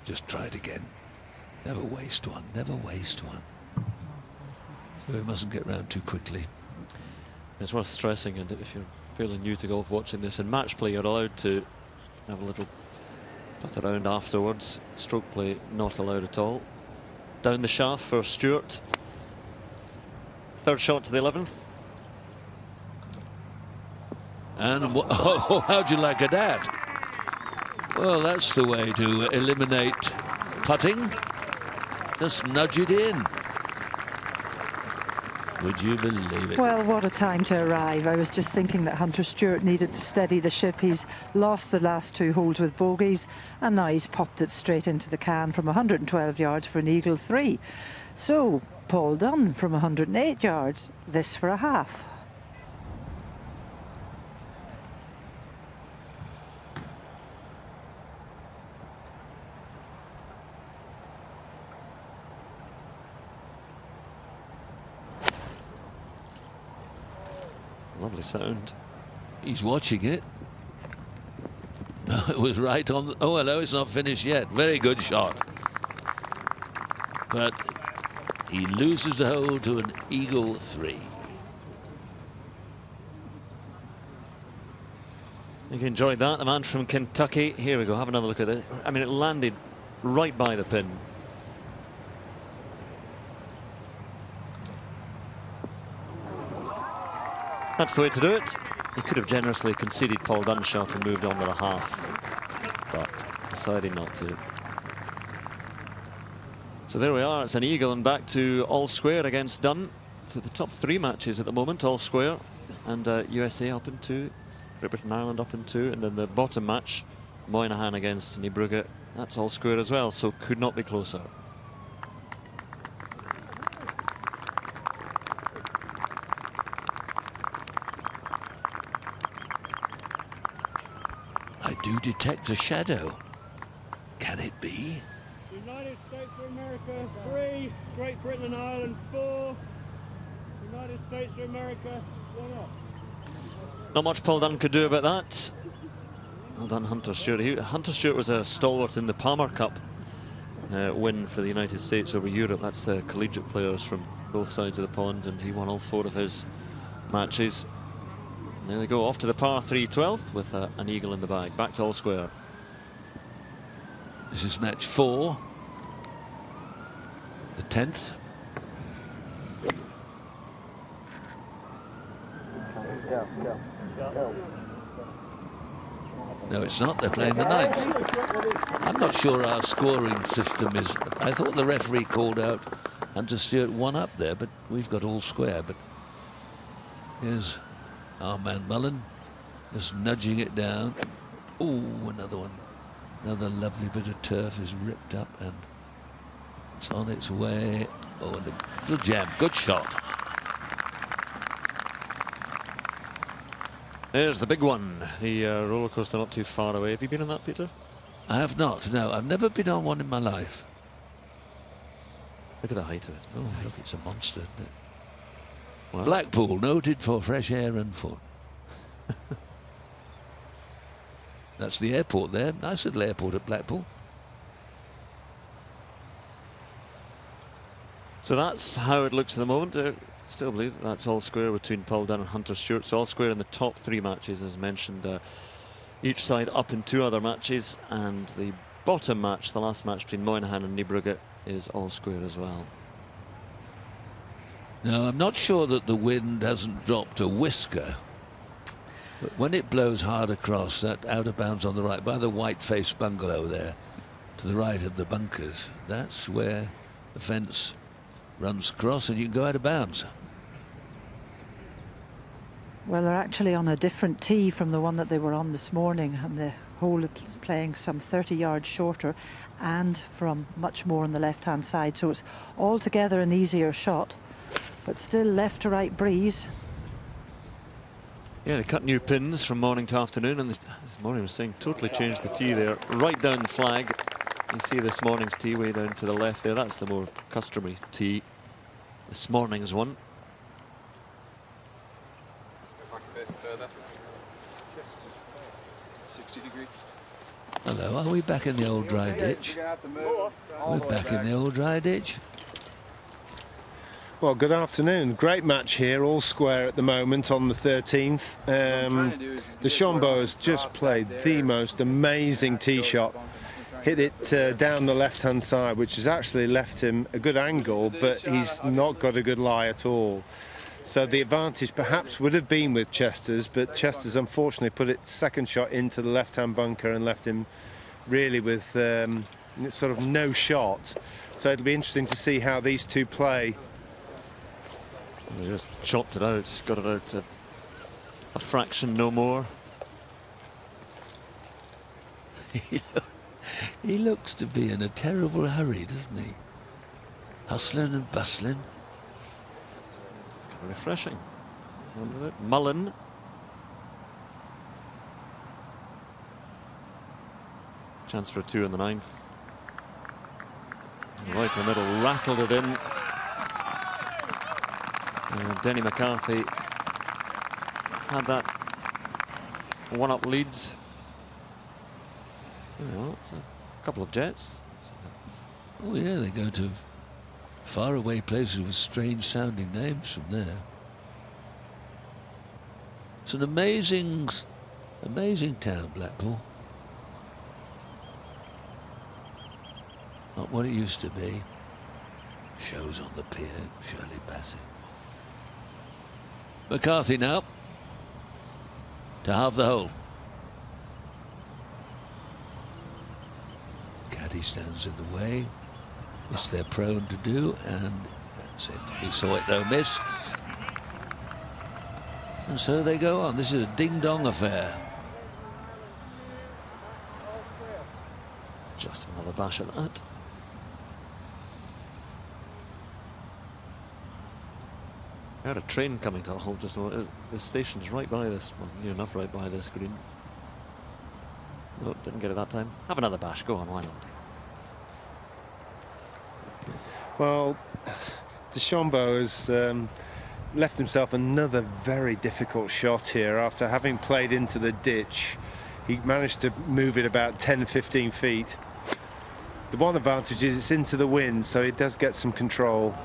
Just try it again. Never waste one, never waste one. So we mustn't get round too quickly. It's worth stressing, and if you're fairly new to golf watching this, in match play you're allowed to have a little putt around afterwards. Stroke play not allowed at all. Down the shaft for Stewart. 3rd shot to the 11th. And oh, how'd you like that? Well, that's the way to eliminate putting. Just nudge it in. Would you believe it? Well, what a time to arrive. I was just thinking that Hunter Stewart needed to steady the ship. He's lost the last 2 holes with bogeys, and now he's popped it straight into the can from 112 yards for an eagle 3. So, Paul Dunn from 108 yards, this for a half. Lovely sound. He's watching it. It was right on. Oh, hello, it's not finished yet. Very good shot. But he loses the hole to an eagle 3. You enjoyed that, the man from Kentucky. Here we go, have another look at it. I mean, it landed right by the pin. That's the way to do it. He could have generously conceded Paul Dunn's shot and moved on to the half, but decided not to. So there we are, it's an eagle and back to all square against Dunn. So the top 3 matches at the moment, all square, and USA up in 2, Great Britain Ireland up in 2, and then the bottom match, Moynihan against Niebrugge, that's all square as well, so could not be closer. I do detect a shadow. Can it be? United States of America 3, Great Britain and Ireland 4, United States of America 1 up. Not much Paul Dunn could do about that. Well done, Hunter Stewart. Hunter Stewart was a stalwart in the Palmer Cup win for the United States over Europe. That's the collegiate players from both sides of the pond, and he won all 4 of his matches. And there they go, off to the par 3 12th with an eagle in the bag. Back to all square. This is match 4. The 10th. No, it's not. They're playing the 9th. I'm not sure our scoring system is. I thought the referee called out Hunter Stewart 1 up there, but we've got all square. But here's our man Mullen just nudging it down. Oh, another one. Another lovely bit of turf is ripped up and it's on its way. Oh, and a little jam. Good shot. There's the big one. The roller coaster not too far away. Have you been on that, Peter? I have not. No, I've never been on one in my life. Look at the height of it. Oh, look, it's a monster, isn't it? Wow. Blackpool, noted for fresh air and fun. That's the airport there. Nice little airport at Blackpool. So that's how it looks at the moment. Still believe that's all square between Paul Dunn and Hunter Stewart. So all square in the top 3 matches, as mentioned. Each side up in 2 other matches, and the bottom match, the last match between Moynihan and Niebrugge, is all square as well. No, I'm not sure that the wind hasn't dropped a whisker. But when it blows hard across that out of bounds on the right, by the white-faced bungalow there, to the right of the bunkers, that's where the fence runs across and you can go out of bounds. Well, they're actually on a different tee from the one that they were on this morning, and the hole is playing some 30 yards shorter and from much more on the left-hand side, so it's altogether an easier shot, but still left to right breeze. Yeah, they cut new pins from morning to afternoon, and this morning was saying totally changed the tee there, right down the flag. You see this morning's tee way down to the left there. That's the more customary tee. This morning's one. Hello, are we back in the old dry ditch? We're back in the old dry ditch. Well, good afternoon. Great match here, all square at the moment on the 13th. The Chambon has just played the most amazing tee shot. Hit it down the left-hand side, which has actually left him a good angle, but he's not got a good lie at all. So the advantage perhaps would have been with Chester's, but Chester's unfortunately put its second shot into the left-hand bunker and left him really with sort of no shot. So it'll be interesting to see how these two play He just chopped it out, got it out to a fraction no more. He looks to be in a terrible hurry, doesn't he? Hustling and bustling. It's kind of refreshing. Mullen. Chance for a 2 in the 9th. Right in the middle, rattled it in. And Denny McCarthy had that one-up lead. You know, it's a couple of jets. Oh yeah, they go to faraway places with strange sounding names from there. It's an amazing town, Blackpool. Not what it used to be. Shows on the pier, Shirley Bassey. McCarthy now to halve the hole. Caddy stands in the way. It's they're prone to do, and that's it. He saw it though, miss. And so they go on. This is a ding-dong affair. Just another bash at that. I had a train coming to a halt just now. The station's right by this, well, near enough right by this green. No, didn't get it that time. Have another bash, go on, why not? Well, DeChambeau has left himself another very difficult shot here. After having played into the ditch, he managed to move it about 10-15 feet. The one advantage is it's into the wind, so it does get some control.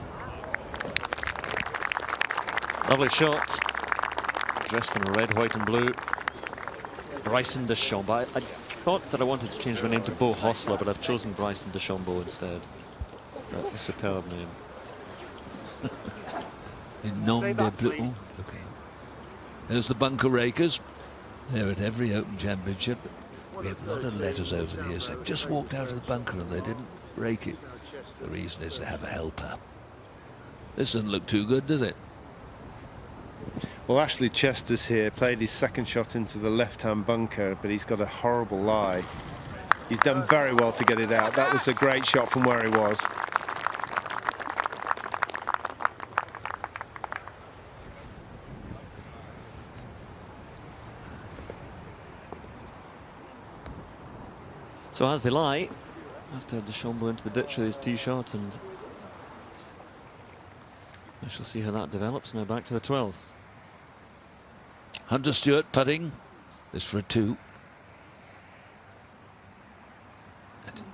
Lovely shot. Dressed in red, white and blue. Bryson DeChambeau. I thought that I wanted to change my name to Beau Hostler, but I've chosen Bryson DeChambeau instead. That's a superb name. Oh, look out. There's the bunker rakers. They're at every Open Championship. We have a lot of letters over the years. They've just walked out of the bunker and they didn't rake it. The reason is they have a helper. This doesn't look too good, does it? Well, Ashley Chester's here, played his second shot into the left-hand bunker, but he's got a horrible lie. He's done very well to get it out. That was a great shot from where he was. So as they lie, after DeChambeau into the ditch with his tee shot, and I shall see how that develops. Now back to the 12th. Hunter Stewart putting. This for a 2.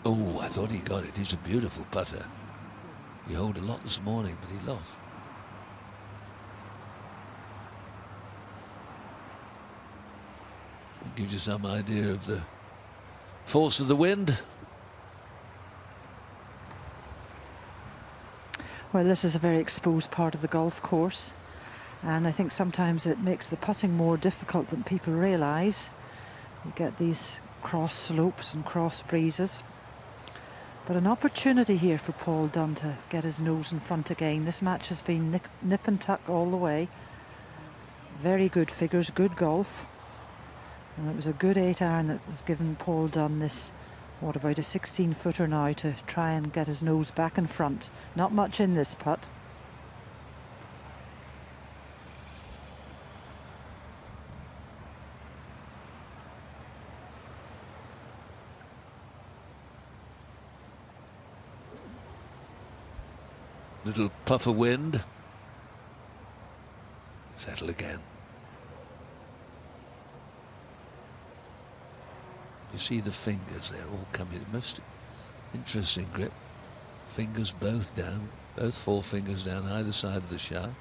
Oh, I thought he got it. He's a beautiful putter. He holed a lot this morning, but he lost. It gives you some idea of the force of the wind. Well, this is a very exposed part of the golf course, and I think sometimes it makes the putting more difficult than people realise. You get these cross slopes and cross breezes. But an opportunity here for Paul Dunne to get his nose in front again. This match has been nip and tuck all the way. Very good figures, good golf. And it was a good 8-iron that has given Paul Dunne this, what, about a 16-footer now to try and get his nose back in front. Not much in this putt. Little puff of wind. Settle again. You see the fingers, they're all coming. Most interesting grip. Fingers both down, both 4 fingers down either side of the shaft.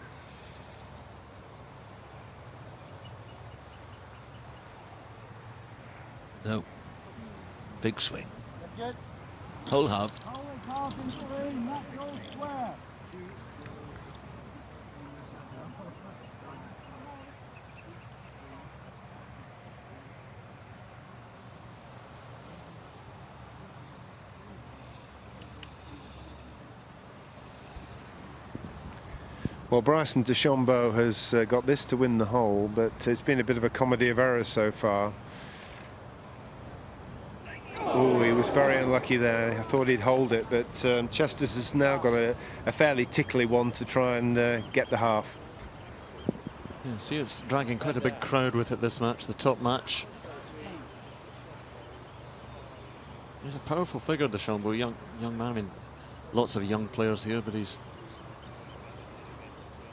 No. Big swing. Hole half. Well, Bryson DeChambeau has got this to win the hole, but it's been a bit of a comedy of errors so far. Oh, he was very unlucky there. I thought he'd hold it, but Chesters has now got a fairly tickly one to try and get the half. Yeah, see, it's dragging quite a big crowd with it this match, the top match. He's a powerful figure, DeChambeau, young man. I mean, lots of young players here, but he's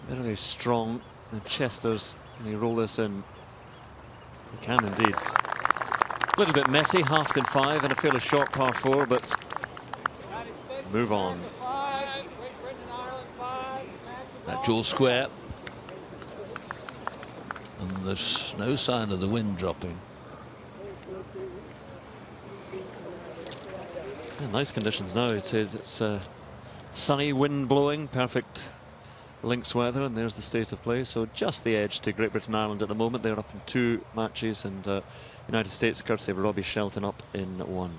very strong. And Chesters, can he roll this in? He can indeed. A little bit messy, halved in 5 and a fairly short par 4, but move on. That's all square. And there's no sign of the wind dropping. Yeah, nice conditions now. It's sunny, wind blowing, perfect links weather, and there's the state of play. So just the edge to Great Britain Ireland at the moment. They're up in 2 matches, and United States, courtesy of Robbie Shelton, up in 1.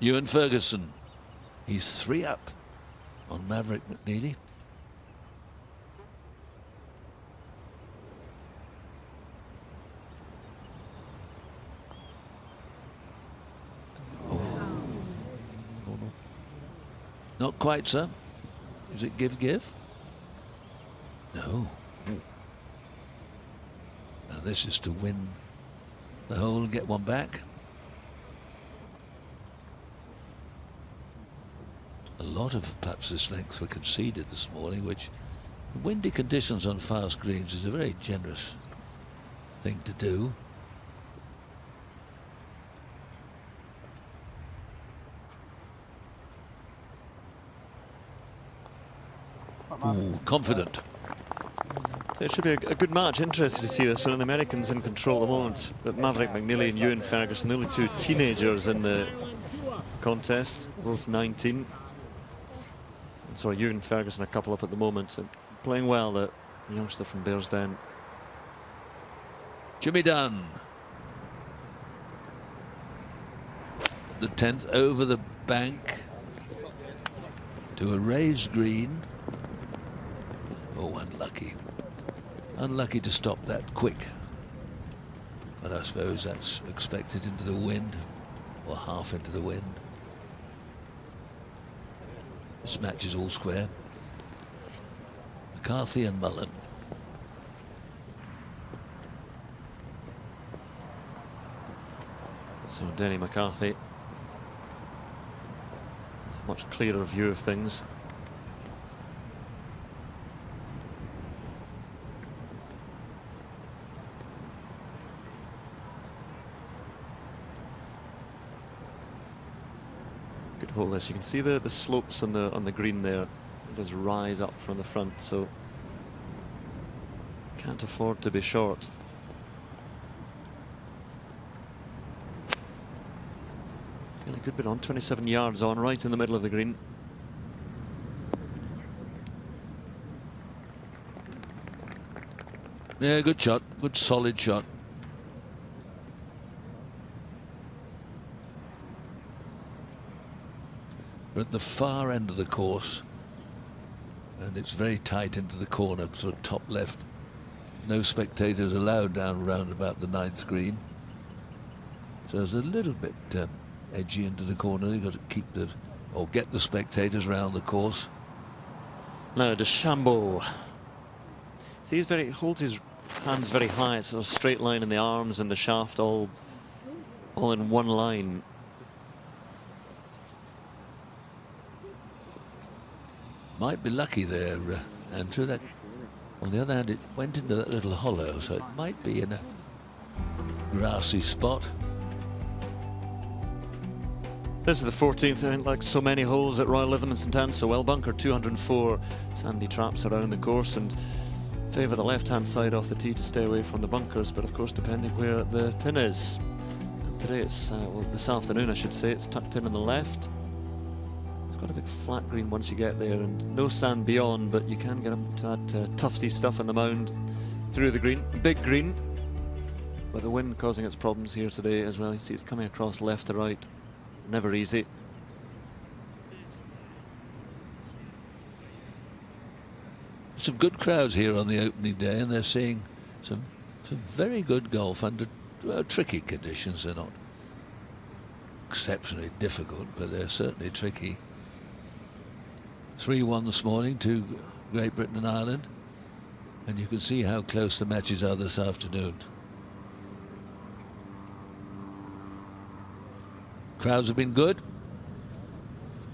Ewan Ferguson, he's 3 up on Maverick McNeely. Not quite, sir. Is it give? No. Now this is to win the hole and get one back. A lot of perhaps this length were conceded this morning, which windy conditions on fast greens is a very generous thing to do. Ooh, confident. So it should be a good match. Interested to see this one. The Americans in control at the moment, but Maverick McNeely and Ewan Ferguson, the only 2 teenagers in the contest, both 19. And so Ewan Ferguson a couple up at the moment, and playing well, the youngster from Bearsden. Jimmy Dunn, the 10th over the bank to a raised green. Oh, unlucky. Unlucky to stop that quick. But I suppose that's expected into the wind, or half into the wind. This match is all square. McCarthy and Mullen. So Denny McCarthy has a much clearer view of things. Good hole this. You can see the slopes on the green there. It does rise up from the front, so can't afford to be short. A good bit on, 27 yards on, right in the middle of the green. Yeah, good shot, good solid shot. We're at the far end of the course, and it's very tight into the corner, sort of top left. No spectators allowed down around about the 9th green. So there's a little bit edgy into the corner. You've got to keep get the spectators round the course. Now DeChambeau. See, holds his hands very high. It's a straight line in the arms and the shaft, all in one line. Might be lucky there, Andrew. That, on the other hand, it went into that little hollow, so it might be in a grassy spot. This is the 14th, I mean, like so many holes at Royal Lytham and St Anne's, so well bunkered, 204 sandy traps around the course, and favour the left-hand side off the tee to stay away from the bunkers, but of course depending where the pin is. And today it's, well, this afternoon I should say, it's tucked in on the left. It's got a big flat green once you get there, and no sand beyond, but you can get up to that tufty stuff on the mound through the green. Big green, but the wind causing its problems here today as well. You see it's coming across left to right. Never easy. some good crowds here on the opening day, and they're seeing some very good golf under tricky conditions. They're not exceptionally difficult, but they're certainly tricky. 3-1 this morning to Great Britain and Ireland, and you can see how close the matches are this afternoon. Crowds have been good,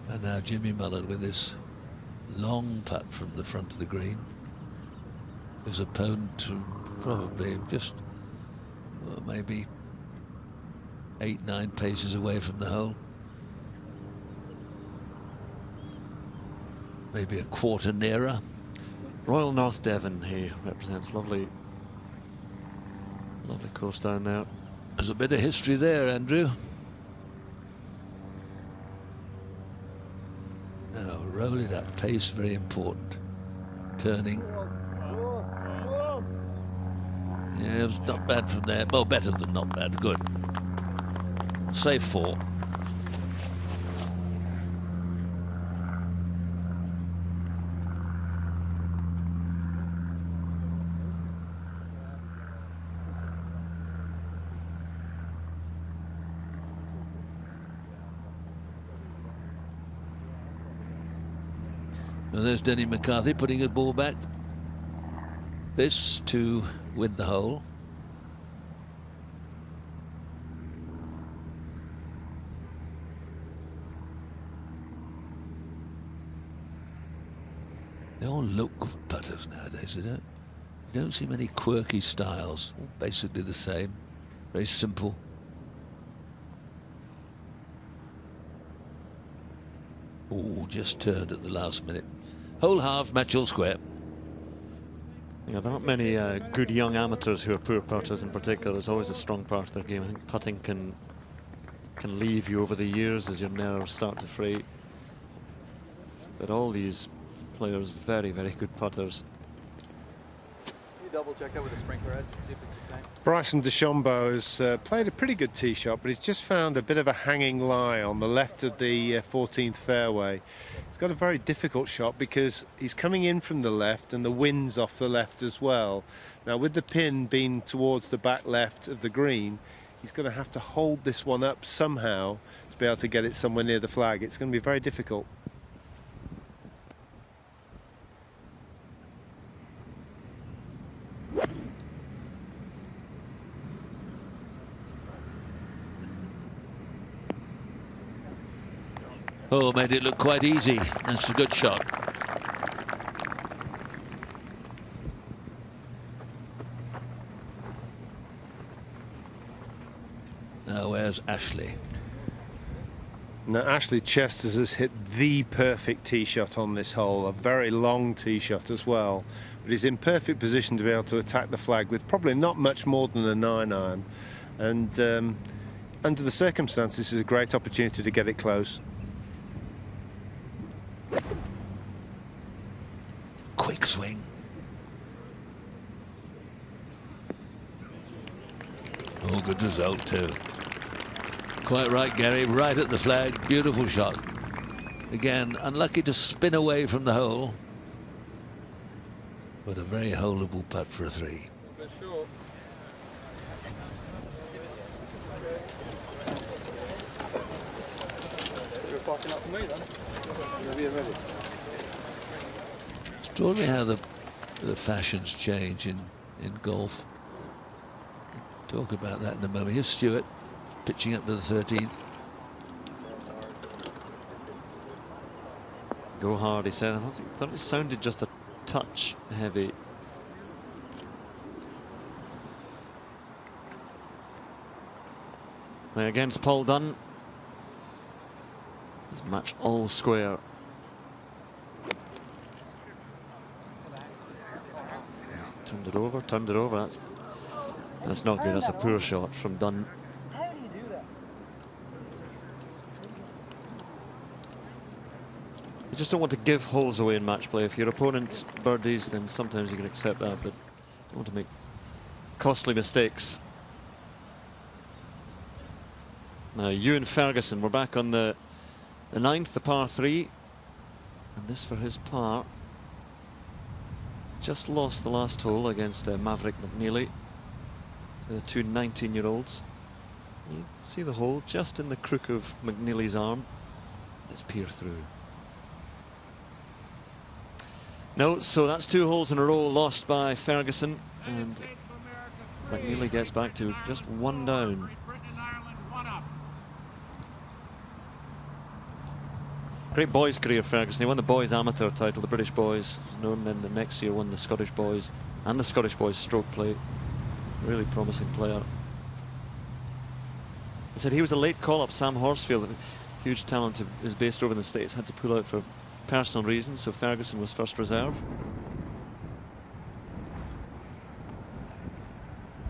and now Jimmy Mullen with this long putt from the front of the green. His opponent probably just maybe 8-9 paces away from the hole. Maybe a quarter nearer. Royal North Devon he represents. Lovely course down there. There's a bit of history there, Andrew. Now roll it up, pace very important. Turning. Yeah, it was not bad from there. Well, better than not bad. Good. Save 4. And there's Denny McCarthy putting his ball back. This to win the hole. They all look putters nowadays. You don't see many quirky styles. All basically the same. Very simple. Oh, just turned at the last minute. Hole half, match all square. Yeah, there aren't many good young amateurs who are poor putters in particular. It's always a strong part of their game. I think putting can leave you over the years as your nerves start to fray. But all these players, very, very good putters. Can you double check that with a sprinkler head, see if it's the same? Bryson DeChambeau has played a pretty good tee shot, but he's just found a bit of a hanging lie on the left of the 14th fairway. He's got a very difficult shot because he's coming in from the left and the wind's off the left as well. Now, with the pin being towards the back left of the green, he's going to have to hold this one up somehow to be able to get it somewhere near the flag. It's going to be very difficult. Oh, made it look quite easy. That's a good shot. Now, where's Ashley? Now, Ashley Chesters has hit the perfect tee shot on this hole, a very long tee shot as well. But he's in perfect position to be able to attack the flag with probably not much more than a 9-iron. And under the circumstances, this is a great opportunity to get it close. Quick swing. Oh, good result too. Quite right, Gary, right at the flag. Beautiful shot. Again, unlucky to spin away from the hole, but a very holeable putt for a 3. You're parking up for me then? You're ready. Extraordinary how the fashions change in golf. Talk about that in a moment. Here's Stewart pitching up to the 13th. Go hard, he said. I thought it sounded just a touch heavy. Play against Paul Dunn. This match all square. Turned it over, turned it over. That's not good. That's a poor shot from Dunn. You just don't want to give holes away in match play. If your opponent birdies, then sometimes you can accept that, but you don't want to make costly mistakes. Now, Ewan Ferguson, we're back on the 9th, the par 3, and this for his par. just lost the last hole against Maverick McNeely. So the two 19-year-olds. You can see the hole just in the crook of McNeely's arm. Let's peer through. No, so that's 2 holes in a row lost by Ferguson, and McNeely gets back to just 1 down. Great boys career, Ferguson. He won the boys amateur title, the British boys, known, then the next year won the Scottish boys and the Scottish boys stroke play. Really promising player. I said he was a late call-up. Sam Horsfield, a huge talent, is based over in the States, had to pull out for personal reasons, so Ferguson was first reserve.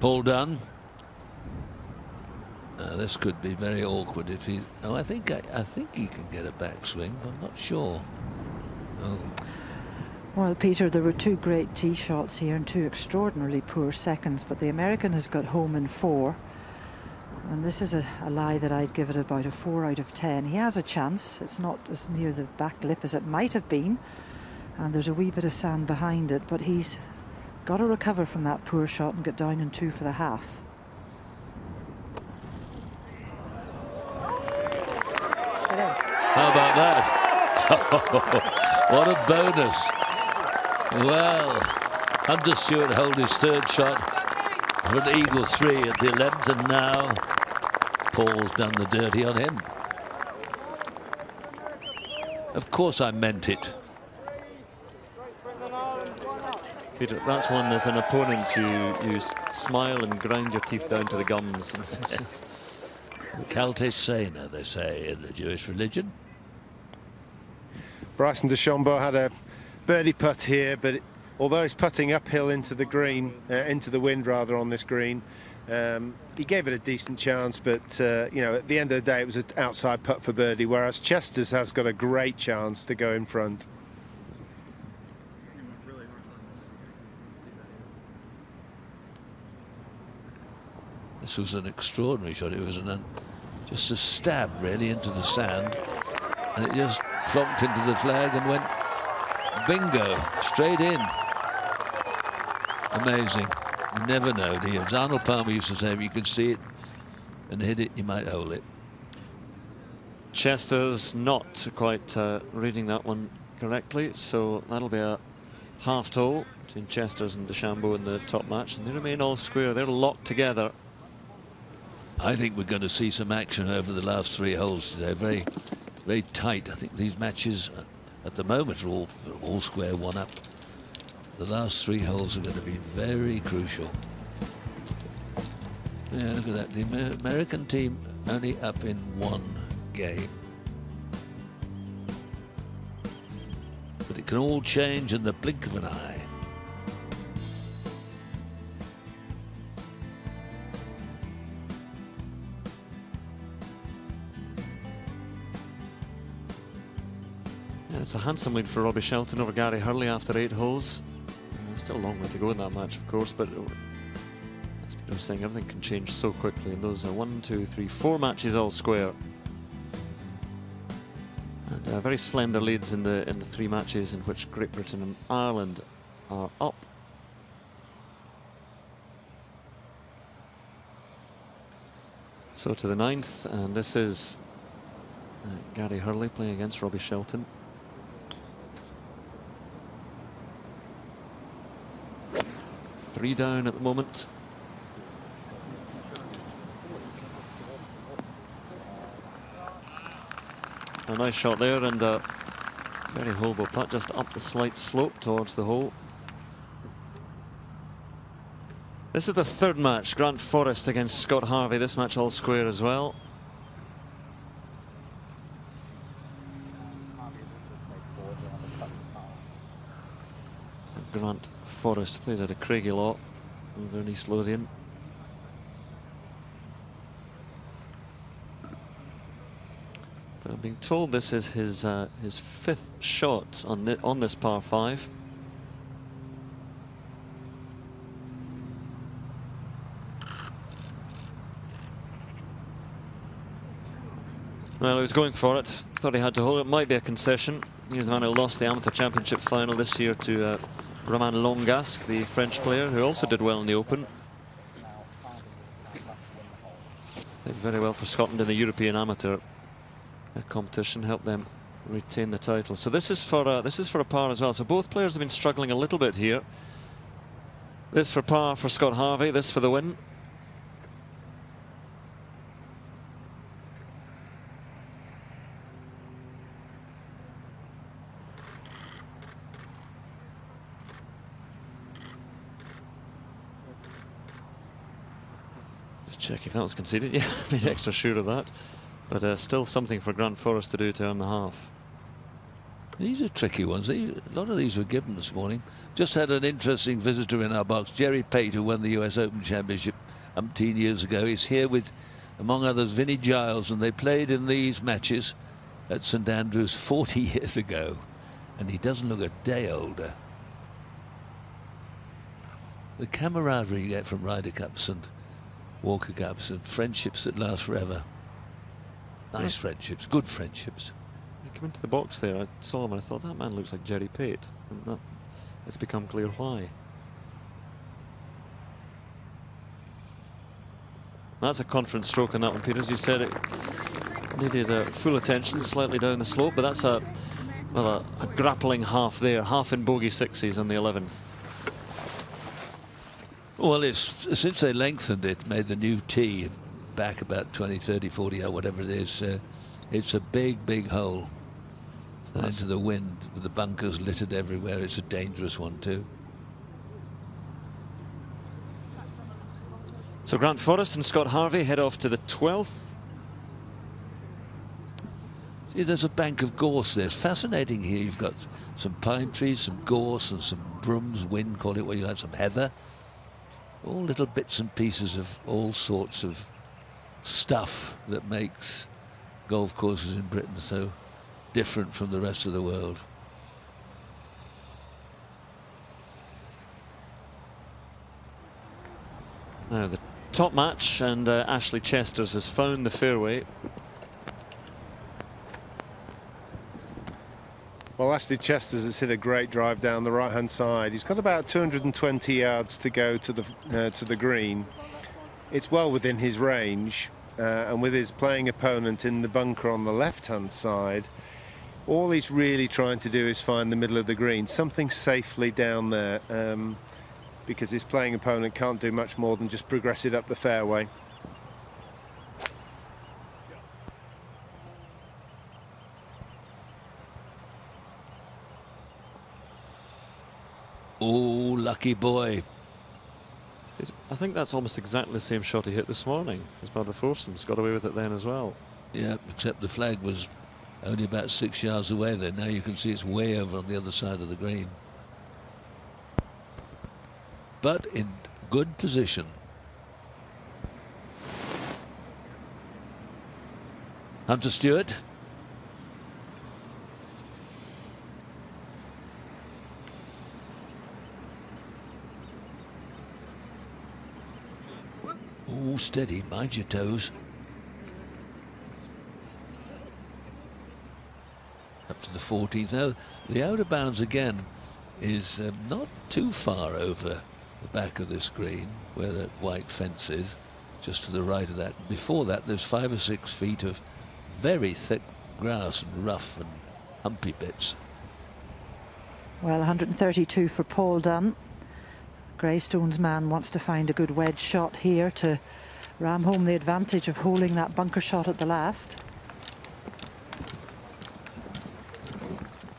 Paul Dunn. This could be very awkward if he. Oh, I think he can get a backswing. I'm not sure. Oh. Well, Peter, there were 2 great tee shots here and 2 extraordinarily poor seconds, but the American has got home in 4. And this is a lie that I'd give it about a 4 out of 10. He has a chance. It's not as near the back lip as it might have been, and there's a wee bit of sand behind it, but he's got to recover from that poor shot and get down in 2 for the half. How about that? What a bonus. Well, Hunter Stewart held his 3rd shot for an eagle 3 at the 11th, and now Paul's done the dirty on him. Of course I meant it. Peter, that's one as an opponent you smile and grind your teeth down to the gums. Calte Sena, they say in the Jewish religion. Bryson DeChambeau had a birdie putt here, but although he's putting uphill into the green, into the wind rather, on this green, he gave it a decent chance, but you know, at the end of the day it was an outside putt for birdie, whereas Chesters has got a great chance to go in front. This was an extraordinary shot. It was just a stab really into the sand, and it just plonked into the flag and went bingo, straight in. Amazing. You never know, do you? As Arnold Palmer used to say, if you could see it and hit it, you might hold it. Chester's not quite reading that one correctly, so that'll be a half hole between Chesters and DeChambeau in the top match, and they remain all square. They're locked together. I think we're going to see some action over the last 3 holes today. Very, very tight. I think these matches at the moment are all square, 1 up. The last 3 holes are going to be very crucial. Yeah, look at that. The American team only up in 1 game. But it can all change in the blink of an eye. It's a handsome lead for Robbie Shelton over Gary Hurley after 8 holes. Still a long way to go in that match, of course, but as Peter was saying, everything can change so quickly, and those are 1, 2, 3, 4 matches all square, and very slender leads in the 3 matches in which Great Britain and Ireland are up. So to the 9th, and this is Gary Hurley playing against Robbie Shelton. Three down at the moment. A nice shot there, and a very holeable putt just up the slight slope towards the hole. This is the 3rd match, Grant Forrest against Scott Harvey. This match all square as well. So Grant Forrest plays at a Craigie Law over in East Lothian. But I'm being told this is his 5th shot on this par 5. Well, he was going for it. Thought he had to hold it. Might be a concession. He's the man who lost the Amateur Championship final this year to Romain Longasque, the French player, who also did well in the Open. Did very well for Scotland in the European Amateur competition, helped them retain the title. So this is for a par as well. So both players have been struggling a little bit here. This for par for Scott Harvey, this for the win. Just check if that was conceded. Yeah, made extra sure of that. But still something for Grant Forrest to do to earn the half. These are tricky ones. A lot of these were given this morning. Just had an interesting visitor in our box, Jerry Pate, who won the US Open Championship umpteen years ago. He's here with, among others, Vinnie Giles, and they played in these matches at St Andrews 40 years ago, and he doesn't look a day older. The camaraderie you get from Ryder Cups and Walker Cups and friendships that last forever. Nice friendships, good friendships. I came into the box there, I saw him and I thought, that man looks like Jerry Pate. And it's become clear why. That's a confident stroke on that one, Peter. As you said, it needed full attention, slightly down the slope, but that's a grappling half there, half in bogey sixes on the 11. Well, since they lengthened it, made the new tee back about 20, 30, 40 or whatever it is, it's a big hole. And into the wind with the bunkers littered everywhere. It's a dangerous one too. So Grant Forrest and Scott Harvey head off to the 12th. See, there's a bank of gorse there. It's fascinating here. You've got some pine trees, some gorse and some brooms, wind, call it what you like, some heather. All little bits and pieces of all sorts of stuff that makes golf courses in Britain so different from the rest of the world. Now the top match, and Ashley Chesters has found the fairway. Well, Ashley Chesters has hit a great drive down the right-hand side. He's got about 220 yards to go to the green. It's well within his range, and with his playing opponent in the bunker on the left-hand side, all he's really trying to do is find the middle of the green, something safely down there, because his playing opponent can't do much more than just progress it up the fairway. Oh, lucky boy. I think that's almost exactly the same shot he hit this morning as by the Foursomes. Got away with it then as well. Yeah, except the flag was only about 6 yards away there. Now you can see it's way over on the other side of the green. But in good position. Hunter Stewart. Oh, steady, mind your toes. Up to the 14th. Now, the outer bounds again is not too far over the back of this green, where that white fence is, just to the right of that. Before that, there's 5 or 6 feet of very thick grass and rough and humpy bits. Well, 132 for Paul Dunn. Greystone's man wants to find a good wedge shot here to ram home the advantage of holding that bunker shot at the last.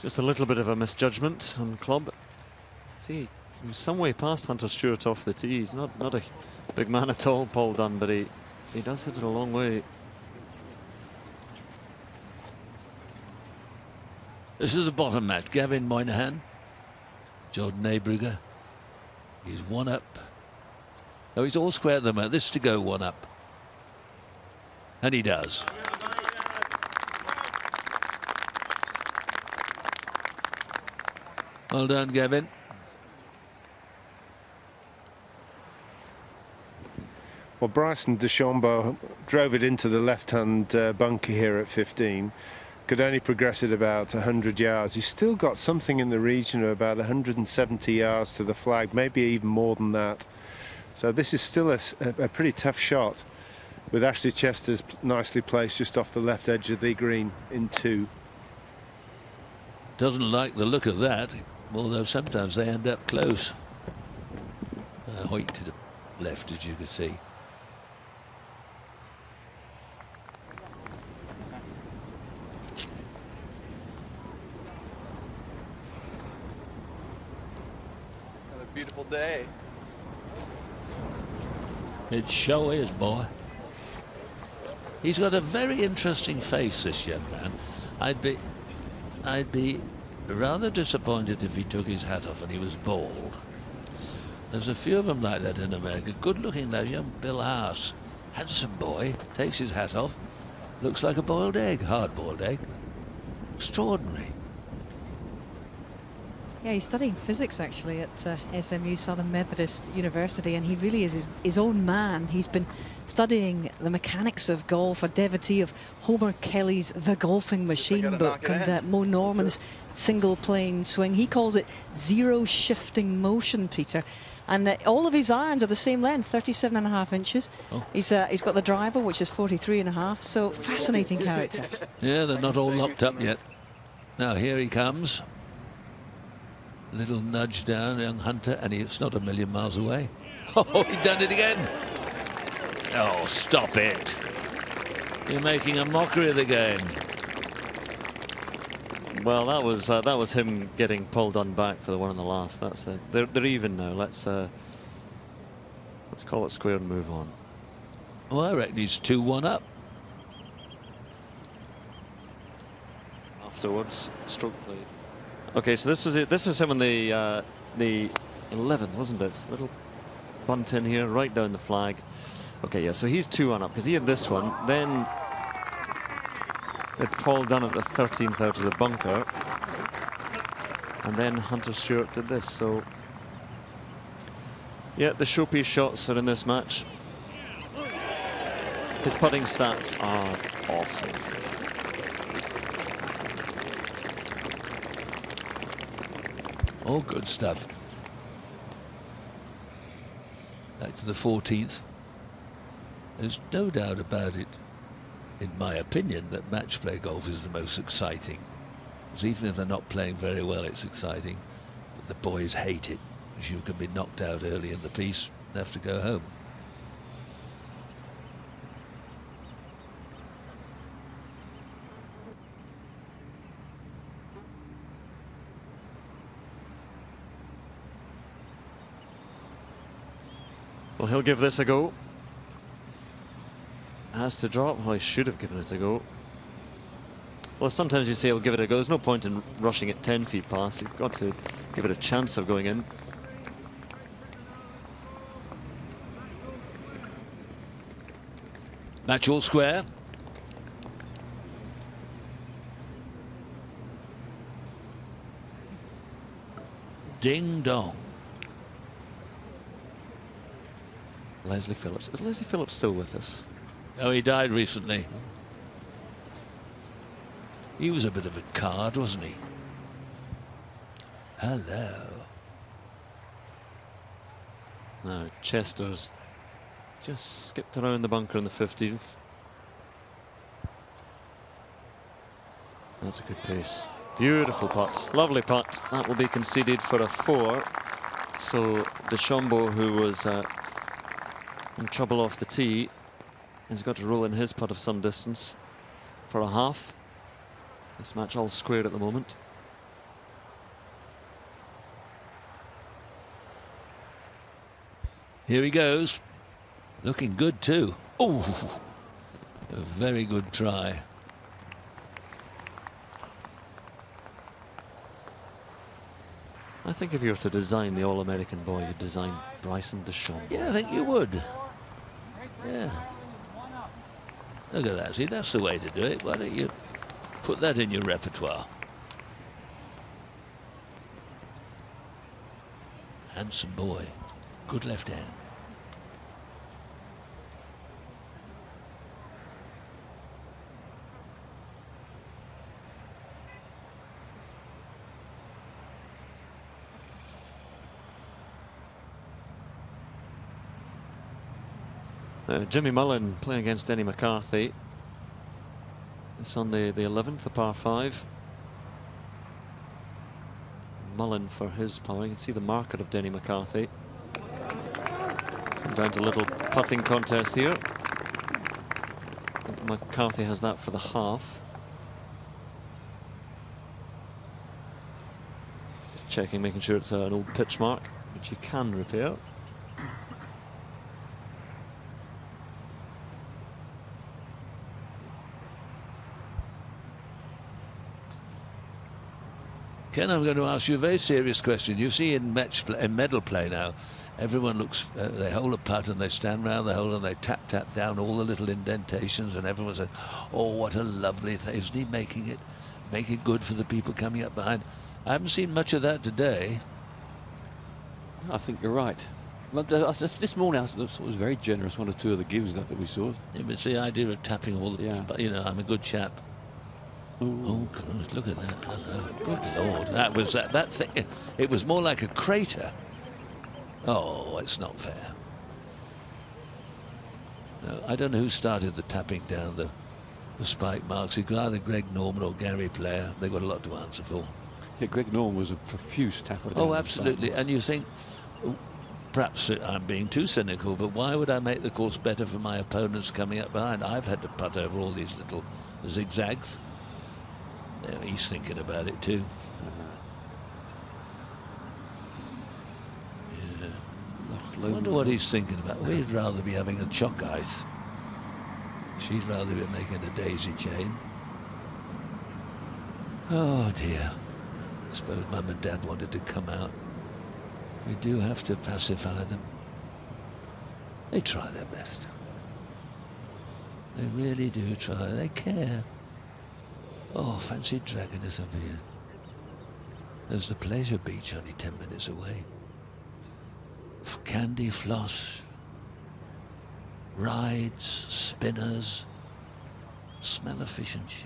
Just a little bit of a misjudgment on club. See, he was some way past Hunter Stewart off the tee. He's not a big man at all, Paul Dunn, but he does hit it a long way. This is the bottom match. Gavin Moynihan, Jordan Abrugger. He's one up. Oh, he's all square at the moment. This is to go one up. And he does. Well done, Gavin. Well, Bryson DeChambeau drove it into the left-hand bunker here at 15. could only progress it about 100 yards. He's still got something in the region of about 170 yards to the flag, maybe even more than that. So this is still a pretty tough shot, with Ashley Chester's nicely placed just off the left edge of the green in 2. Doesn't like the look of that, although sometimes they end up close. Hoyt to the left, as you can see. Another beautiful day. It sure is, boy. He's got a very interesting face, this young man. I'd be rather disappointed if he took his hat off and he was bald. There's a few of them like that in America. Good looking though, young Bill Haas. Handsome boy, takes his hat off. Looks like a boiled egg, hard-boiled egg. Extraordinary. Yeah, he's studying physics actually at SMU, Southern Methodist University, and he really is his own man. He's been studying the mechanics of golf, a devotee of Homer Kelly's The Golfing Machine book and Mo Norman's single plane swing. He calls it zero shifting motion, Peter. And all of his irons are the same length, 37.5 inches. Oh. He's got the driver, which is 43.5. So fascinating character. Yeah, they're not all locked up yet. Now here he comes. Little nudge down, young Hunter, and it's not a million miles away. Oh, he done it again. Oh, stop it. You're making a mockery of the game. Well, that was him getting Paul Dunn back for the one on the last. That's they're even now. Let's call it square and move on. Well, I reckon he's 2-1 up. Afterwards, stroke play. Okay, so this was it. This was him on the 11th, wasn't it? Little bunt in here, right down the flag. Okay, yeah. So he's 2-1 up because he had this one. Then it Paul Dunn at the 13th out of the bunker, and then Hunter Stewart did this. So yeah, the showpiece shots are in this match. His putting stats are awesome. All good stuff. Back to the 14th. There's no doubt about it, in my opinion, that match play golf is the most exciting. Because even if they're not playing very well, it's exciting. But the boys hate it, because you can be knocked out early in the piece and have to go home. Well, he'll give this a go. Has to drop. Well, he should have given it a go. Well, sometimes you say he'll give it a go. There's no point in rushing it 10 feet past. You've got to give it a chance of going in. Match all square. Ding dong. Leslie Phillips. Is Leslie Phillips still with us? Oh, he died recently. He was a bit of a card, wasn't he? Hello. No, Chester's just skipped around the bunker in the 15th. That's a good pace. Beautiful putt. Lovely putt. That will be conceded for a 4. So DeChambeau, who was in trouble off the tee, has got to roll in his putt of some distance for a half. This match all square at the moment. Here he goes. Looking good too. Oh, a very good try. I think if you were to design the All-American boy, you'd design Bryson DeChambeau. Yeah, I think you would. Yeah. Look at that. See, that's the way to do it. Why don't you put that in your repertoire? Handsome boy. Good left hand. Jimmy Mullen playing against Denny McCarthy. It's on the 11th, the par 5. Mullen for his par. You can see the marker of Denny McCarthy. Come down to a little putting contest here. McCarthy has that for the half. Just checking, making sure it's an old pitch mark, which you can repair. Ken, I'm going to ask you a very serious question. You see in medal play now, everyone looks, they hold a putt and they stand round the hole and they tap down all the little indentations, and everyone says, oh, what a lovely thing. Isn't he making it good for the people coming up behind? I haven't seen much of that today. I think you're right. But this morning I thought it was very generous, one or two of the gives that we saw. Yeah, but it's the idea of tapping all the, you know, I'm a good chap. Ooh. Oh, God, look at that. Hello. Good Lord. That was that thing. It was more like a crater. Oh, it's not fair. No, I don't know who started the tapping down the spike marks. It was either Greg Norman or Gary Player. They've got a lot to answer for. Yeah, Greg Norman was a profuse tapper. Oh, absolutely. And you think, perhaps I'm being too cynical, but why would I make the course better for my opponents coming up behind? I've had to putt over all these little zigzags. Yeah, he's thinking about it too. Yeah. I wonder what he's thinking about. We'd rather be having a chalk ice. She'd rather be making a daisy chain. Oh dear. I suppose Mum and Dad wanted to come out. We do have to pacify them. They try their best. They really do try. They care. Oh, fancy dragging us up here. There's the pleasure beach only 10 minutes away. Candy floss, rides, spinners, smell of fish and chips.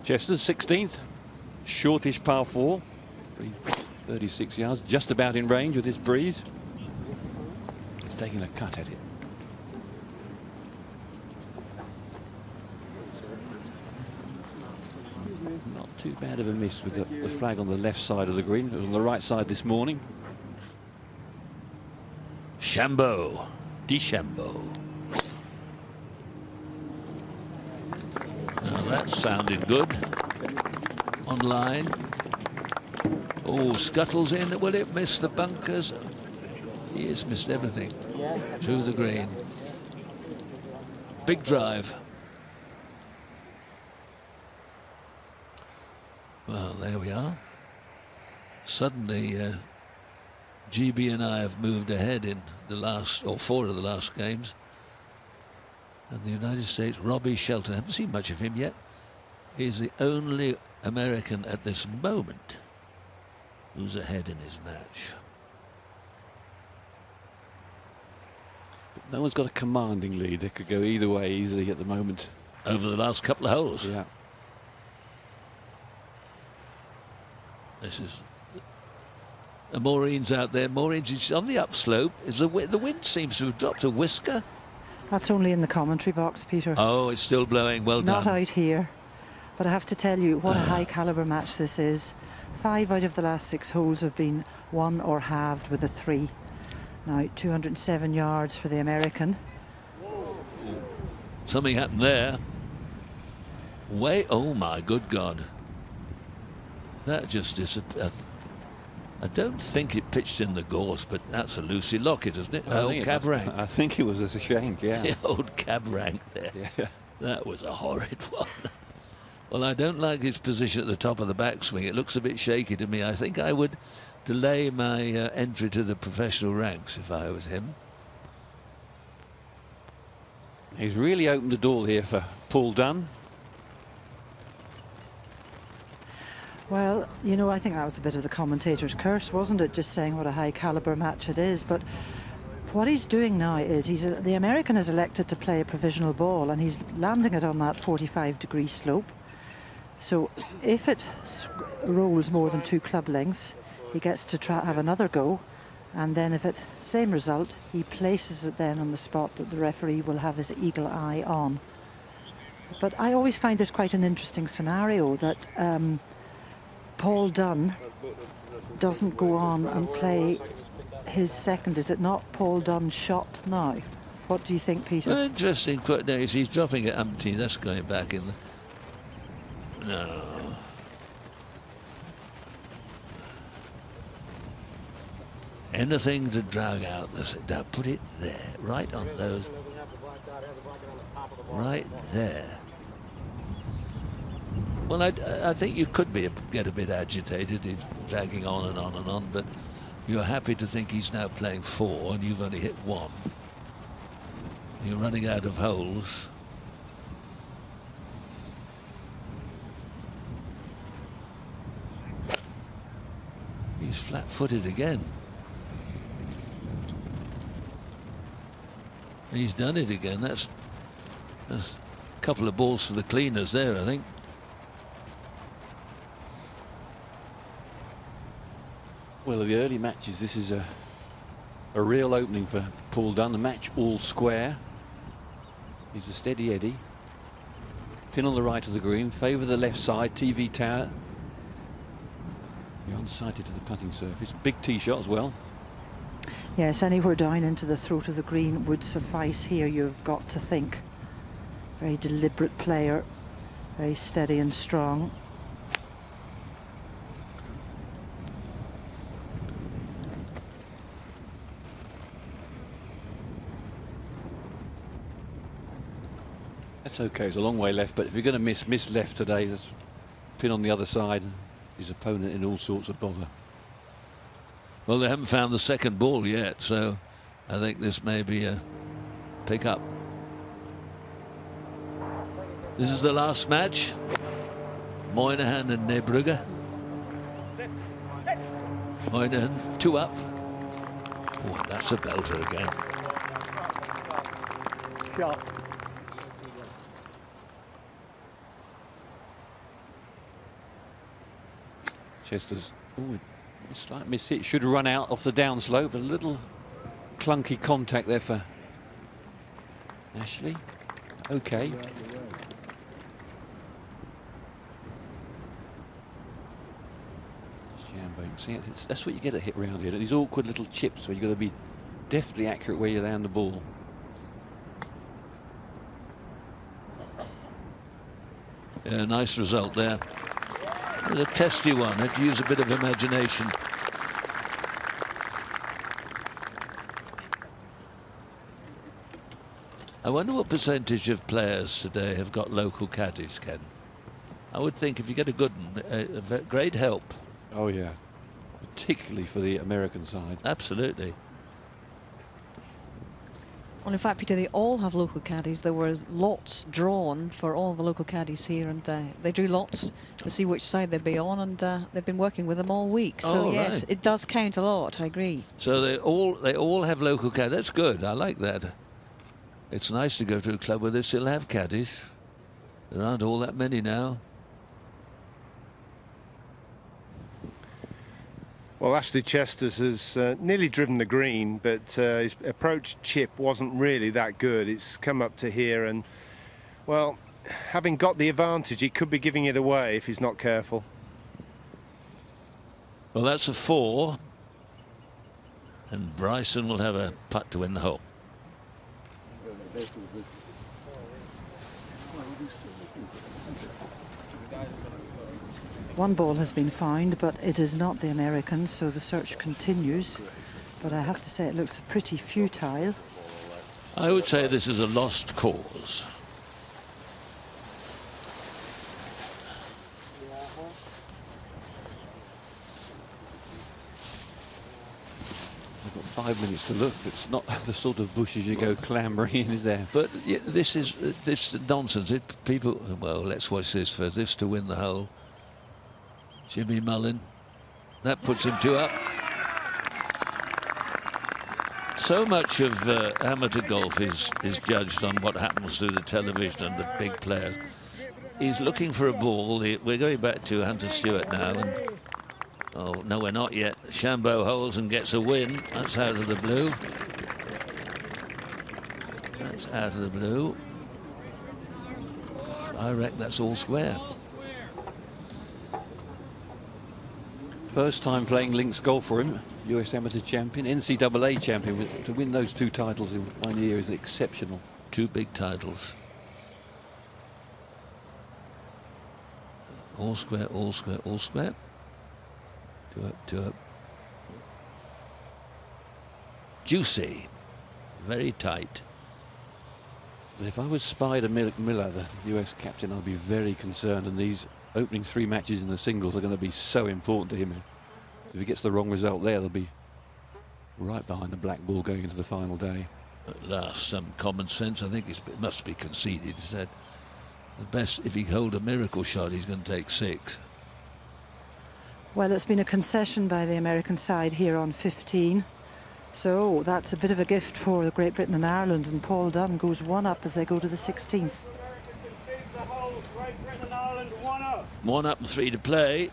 Chester's 16th, shortish par 4. 36 yards, just about in range with this breeze. He's taking a cut at it. Not too bad of a miss with the flag on the left side of the green. It was on the right side this morning. Chambeau, DeChambeau. Now that sounded good. Online. Oh, scuttles in. Will it miss the bunkers? He has missed everything. To the green. Big drive. Well, there we are. Suddenly, GB and I have moved ahead in the last, or 4 of the last games. And the United States, Robbie Shelton, I haven't seen much of him yet. He's the only American at this moment who's ahead in his match. But no one's got a commanding lead. They could go either way easily at the moment. Over the last couple of holes. Yeah. This is... Maureen's out there. Maureen's on the upslope. The wind seems to have dropped a whisker. That's only in the commentary box, Peter. Oh, it's still blowing. Well done. Not out here. But I have to tell you what a high caliber match this is. 5 out of the last 6 holes have been won or halved with a 3. Now 207 yards for the American. Something happened there. Oh my good God. That just disappeared. I don't think it pitched in the gorse, but that's a Lucy Lockett, isn't it? Old cab rank. I think it was a shank, yeah. The old cab rank there. Yeah. That was a horrid one. Well, I don't like his position at the top of the backswing. It looks a bit shaky to me. I think I would delay my entry to the professional ranks if I was him. He's really opened the door here for Paul Dunn. Well, you know, I think that was a bit of the commentator's curse, wasn't it? Just saying what a high caliber match it is. But What he's doing now is the American has elected to play a provisional ball, and he's landing it on that 45-degree slope. So if it rolls more than 2 club lengths, he gets to try have another go, and then if it same result, he places it then on the spot that the referee will have his eagle eye on. But I always find this quite an interesting scenario, that Paul Dunne doesn't go on and play his second. Is it not Paul Dunne's shot now? What do you think, Peter? Well, interesting. Quite nice. He's dropping it empty. That's going back in. No. Anything to drag out the... Now put it there, right on those. Right there. Well, I think you could get a bit agitated. He's dragging on and on and on, but you're happy to think he's now playing 4 and you've only hit 1. You're running out of holes. He's flat-footed again. He's done it again. That's a couple of balls for the cleaners there, I think. Well, of the early matches, this is a real opening for Paul Dunne. The match all square. He's a steady Eddie. Pin on the right of the green, favour the left side, TV tower. You're unsighted to the putting surface. Big tee shot as well. Yes, anywhere down into the throat of the green would suffice here, you've got to think. Very deliberate player, very steady and strong. That's okay, it's a long way left, but if you're going to miss left today, there's pin on the other side, his opponent in all sorts of bother. Well, they haven't found the second ball yet, so I think this may be a pick-up. This is the last match. Moynihan and Nebrugge. Moynihan, 2 up. Oh, that's a belter again. Shot. Chester's, slight miss hit, should run out off the downslope. A little clunky contact there for Ashley. Okay. See, that's what you get a hit round here. These awkward little chips where you've got to be deftly accurate where you land the ball. Yeah, nice result there. A testy one, had to use a bit of imagination. I wonder what percentage of players today have got local caddies, Ken. I would think if you get a good one, a great help. Oh yeah, particularly for the American side. Absolutely. Well, in fact, Peter, they all have local caddies. There were lots drawn for all the local caddies here, and they drew lots to see which side they'd be on, and they've been working with them all week. So oh, yes, right. It does count a lot. I agree. So they all have local caddies. That's good. I like that. It's nice to go to a club where they still have caddies. There aren't all that many now. Well, Ashley Chesters has nearly driven the green, but his approach chip wasn't really that good. It's come up to here, and, well, having got the advantage, he could be giving it away if he's not careful. Well, that's a 4. And Bryson will have a putt to win the hole. One ball has been found, but it is not the Americans, so the search continues. But I have to say it looks pretty futile. I would say this is a lost cause. We've got 5 minutes to look. It's not the sort of bushes you go clambering in, is there? But yeah, this is nonsense. People, well, let's watch this first. This to win the hole. Jimmy Mullen. That puts him 2 up. So much of amateur golf is judged on what happens through the television and the big players. He's looking for a ball. We're going back to Hunter Stewart now. And, oh, no, we're not yet. Chambeau holds and gets a win. That's out of the blue. That's out of the blue. I reckon that's all square. First time playing links golf for him. US Amateur Champion, NCAA Champion. To win those 2 titles in 1 year is exceptional. 2 big titles. All square, all square, all square. 2 up, 2 up. Juicy. Very tight. If I was Spider Miller, the US captain, I'd be very concerned. And these opening 3 matches in the singles are going to be so important to him. If he gets the wrong result there, they'll be right behind the black ball going into the final day. At last, some common sense. I think it must be conceded. He said the best, if he hold a miracle shot, he's going to take 6. Well, it's been a concession by the American side here on 15. So that's a bit of a gift for Great Britain and Ireland, and Paul Dunn goes 1 up as they go to the 16th. 1 up and 3 to play.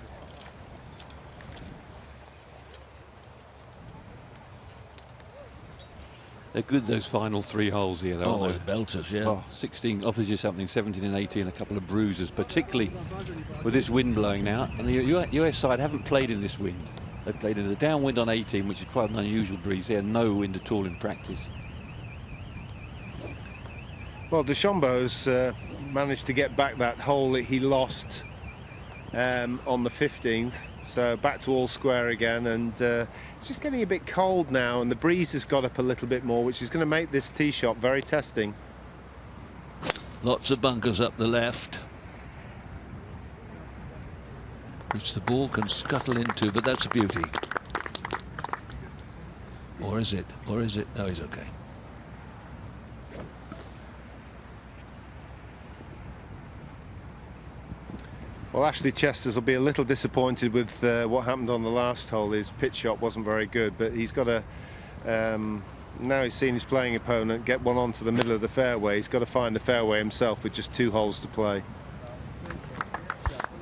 They're good, those final 3 holes here, though, aren't they? Belters, yeah. Oh, 16 offers you something, 17 and 18, a couple of bruises, particularly with this wind blowing now. And the US side haven't played in this wind. They've played in a downwind on 18, which is quite an unusual breeze. They had no wind at all in practice. Well, DeChambeau's managed to get back that hole that he lost on the 15th. So back to all square again, and it's just getting a bit cold now, and the breeze has got up a little bit more, which is going to make this tee shot very testing. Lots of bunkers up the left, which the ball can scuttle into, but that's a beauty. Or is it? Or is it? No, he's okay. Well, Ashley Chesters will be a little disappointed with what happened on the last hole. His pitch shot wasn't very good, but he's got to, now he's seen his playing opponent get one onto the middle of the fairway. He's got to find the fairway himself with just 2 holes to play.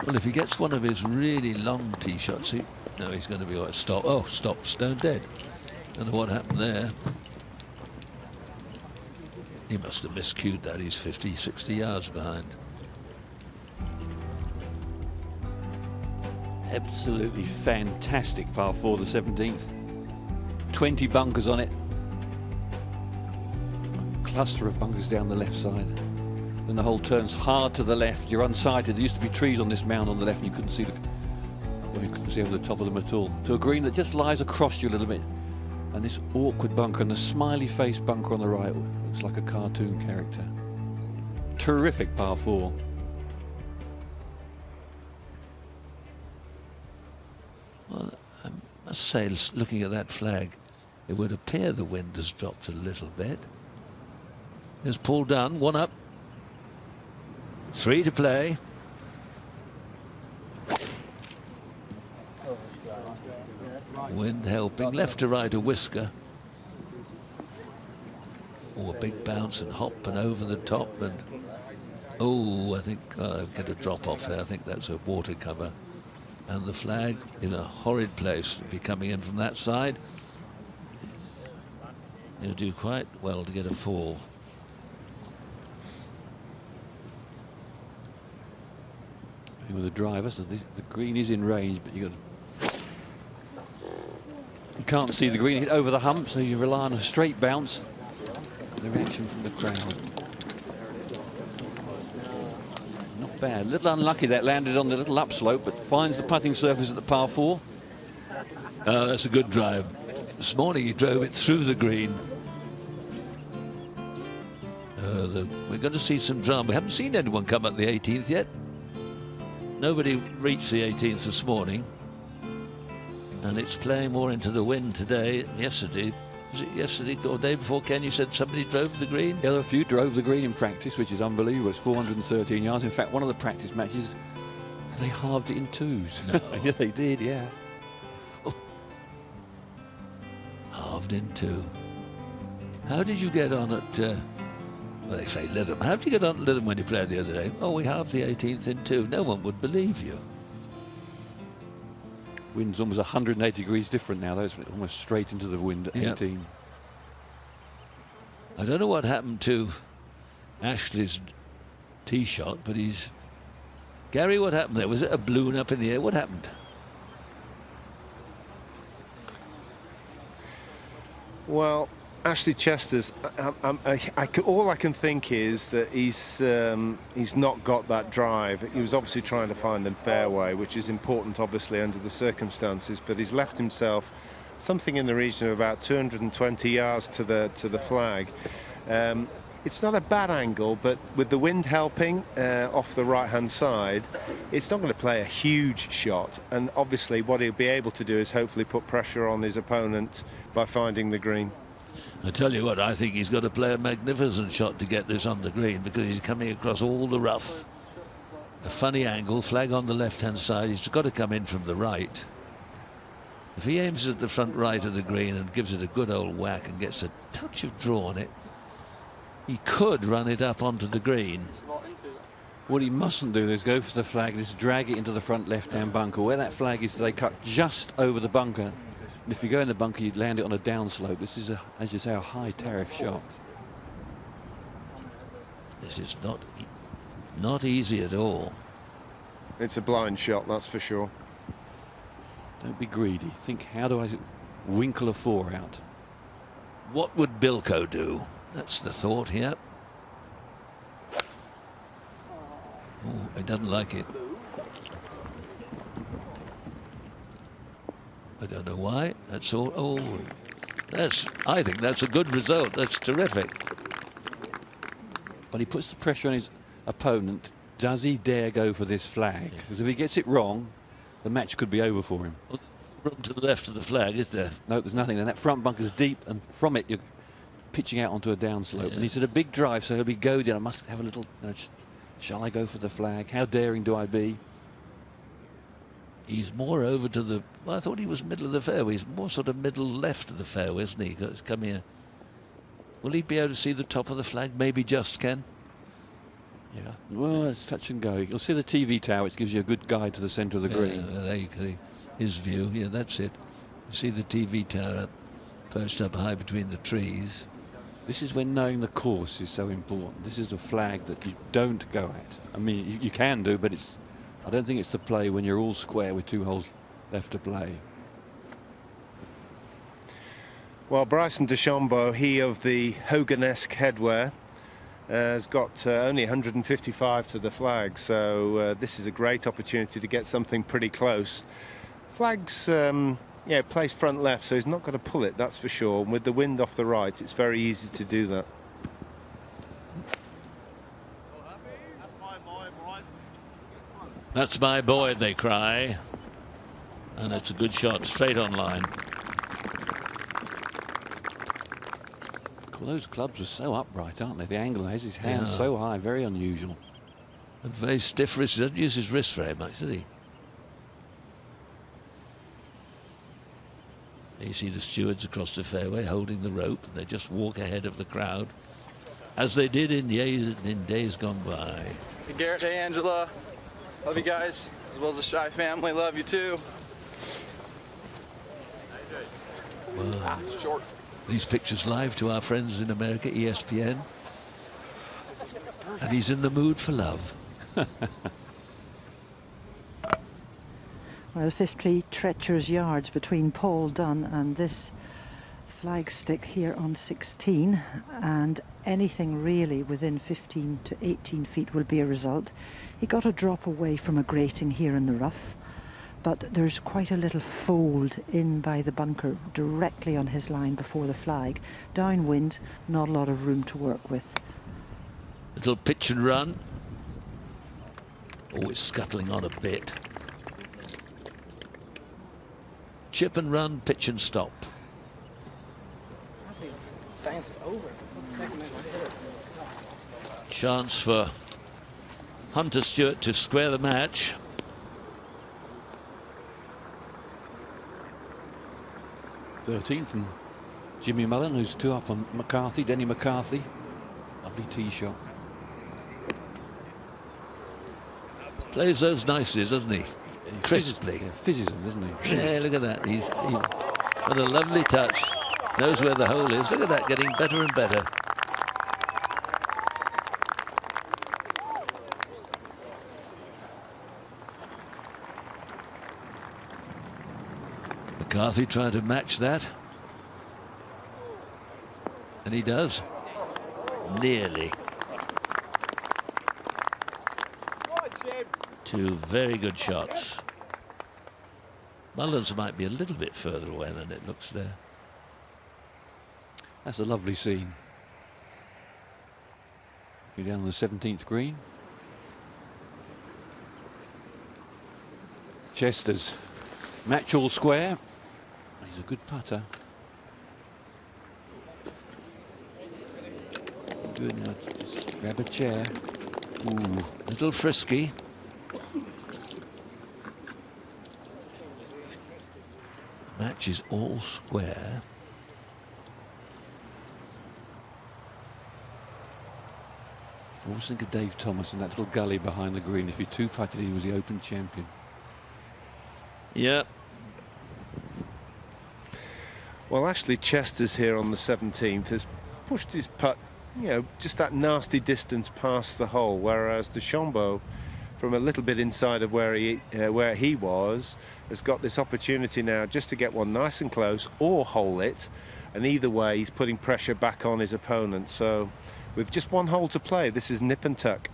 Well, if he gets one of his really long tee shots, no, he's going to be all right. Stop. Oh, stop, stone dead. Don't know what happened there. He must have miscued that. He's 50, 60 yards behind. Absolutely fantastic par 4, the 17th. 20 bunkers on it. A cluster of bunkers down the left side. Then the hole turns hard to the left. You're unsighted. There used to be trees on this mound on the left, and you couldn't see you couldn't see over the top of them at all. To a green that just lies across you a little bit. And this awkward bunker, and the smiley face bunker on the right looks like a cartoon character. Terrific par 4. Well, I must say, looking at that flag, it would appear the wind has dropped a little bit. There's Paul Dunn, 1 up. 3 to play. Wind helping, left to right a whisker. Oh, a big bounce and hop and over the top, and oh, I think I'll get a drop off there. I think that's a water cover. And the flag in a horrid place to be coming in from that side. He'll do quite well to get a fall. With the driver, so the green is in range, but you can't see the green hit over the hump, so you rely on a straight bounce. The reaction from the crowd. Not bad. A little unlucky that landed on the little upslope, but finds the putting surface at the par 4. That's a good drive. This morning he drove it through the green. We're going to see some drama. We haven't seen anyone come up the 18th yet. Nobody reached the 18th this morning. And it's playing more into the wind today. Yesterday, was it yesterday or day before, Ken, you said somebody drove the green? Yeah, there were a few drove the green in practice, which is unbelievable. It's 413 yards. In fact, one of the practice matches, they halved it in 2s. No. Yeah, they did, yeah. Halved in 2. How did you get on at, well, they say Lytham. How did you get on at Lytham when you played the other day? Oh, we halved the 18th in two. No one would believe you. Wind's almost 180 degrees different now. Those almost straight into the wind at 18. Yep. I don't know what happened to Ashley's tee shot, but he's... Gary, what happened there? Was it a balloon up in the air? What happened? Well, Ashley Chester's, all I can think is that he's not got that drive. He was obviously trying to find the fairway, which is important, obviously, under the circumstances. But he's left himself something in the region of about 220 yards to the flag. It's not a bad angle, but with the wind helping off the right-hand side, it's not going to play a huge shot. And obviously, what he'll be able to do is hopefully put pressure on his opponent by finding the green. I tell you what, I think he's got to play a magnificent shot to get this on the green, because he's coming across all the rough. A funny angle, flag on the left-hand side. He's got to come in from the right. If he aims at the front right of the green and gives it a good old whack and gets a touch of draw on it, he could run it up onto the green. What he mustn't do is go for the flag, just drag it into the front left-hand bunker. Where that flag is, they cut just over the bunker. And if you go in the bunker, you'd land it on a downslope. This is, as you say, a high tariff shot. This is not easy at all. It's a blind shot, that's for sure. Don't be greedy. Think, how do I winkle a 4 out? What would Bilko do? That's the thought here. Oh, he doesn't like it. I don't know why. That's all. Oh, I think that's a good result. That's terrific. But he puts the pressure on his opponent. Does he dare go for this flag? Because if he gets it wrong, the match could be over for him. Room to the left of the flag, is there? No, there's nothing. And that front bunker's deep, and from it you're pitching out onto a downslope. Yeah. And he's at a big drive, so he'll be goaded. I must have a little, shall I go for the flag? How daring do I be? He's more over to the... Well, I thought he was middle of the fairway. He's more sort of middle left of the fairway, isn't he? He's come here. Will he be able to see the top of the flag? Maybe just, Ken? Yeah. Well, it's touch and go. You'll see the TV tower, which gives you a good guide to the centre of the green. There you go. His view. Yeah, that's it. You see the TV tower up, perched up high between the trees. This is when knowing the course is so important. This is a flag that you don't go at. I mean, you can do, but it's... I don't think it's the play when you're all square with 2 holes left to play. Well, Bryson DeChambeau, he of the Hogan-esque headwear, has got only 155 to the flag, so this is a great opportunity to get something pretty close. Flag's placed front left, so he's not going to pull it, that's for sure. And with the wind off the right, it's very easy to do that. That's my boy, they cry. And it's a good shot, straight on line. Well, those clubs are so upright, aren't they? The angle has his hand so high, very unusual. And very stiff wrist. He doesn't use his wrist very much, does he? You see the stewards across the fairway holding the rope. They just walk ahead of the crowd, as they did in days gone by. Hey, Garrett. Hey, Angela. Love you guys, as well as the Shy family. Love you too. Wow. Short. These pictures live to our friends in America, ESPN. And he's in the mood for love. Well, 50 treacherous yards between Paul Dunne and this flagstick here on 16, and anything really within 15 to 18 feet will be a result. He got a drop away from a grating here in the rough, but there's quite a little fold in by the bunker directly on his line before the flag. Downwind, not a lot of room to work with. Little pitch and run. Oh, it's scuttling on a bit. Chip and run, pitch and stop. Bounced over. Chance for Hunter Stewart to square the match. '13th and Jimmy Mullen, who's 2 up on McCarthy, Denny McCarthy. Lovely tee shot. Plays those nicely, doesn't he? Crisply. Fizzes them, doesn't he? Yeah, look at that. He's got a lovely touch. Knows where the hole is. Look at that, getting better and better. McCarthy trying to match that. And he does. Nearly. 2 very good shots. Mullins might be a little bit further away than it looks there. That's a lovely scene. You're down on the 17th green. Chester's match all square. He's a good putter. Good, now just grab a chair. Ooh, little frisky. Match is all square. I always think of Dave Thomas in that little gully behind the green. If he 2-putted, he was the Open champion. Yep. Well, Ashley Chester's here on the 17th has pushed his putt, you know, just that nasty distance past the hole, whereas DeChambeau, from a little bit inside of where he was, has got this opportunity now just to get one nice and close or hole it, and either way he's putting pressure back on his opponent. So with just 1 hole to play, this is nip and tuck.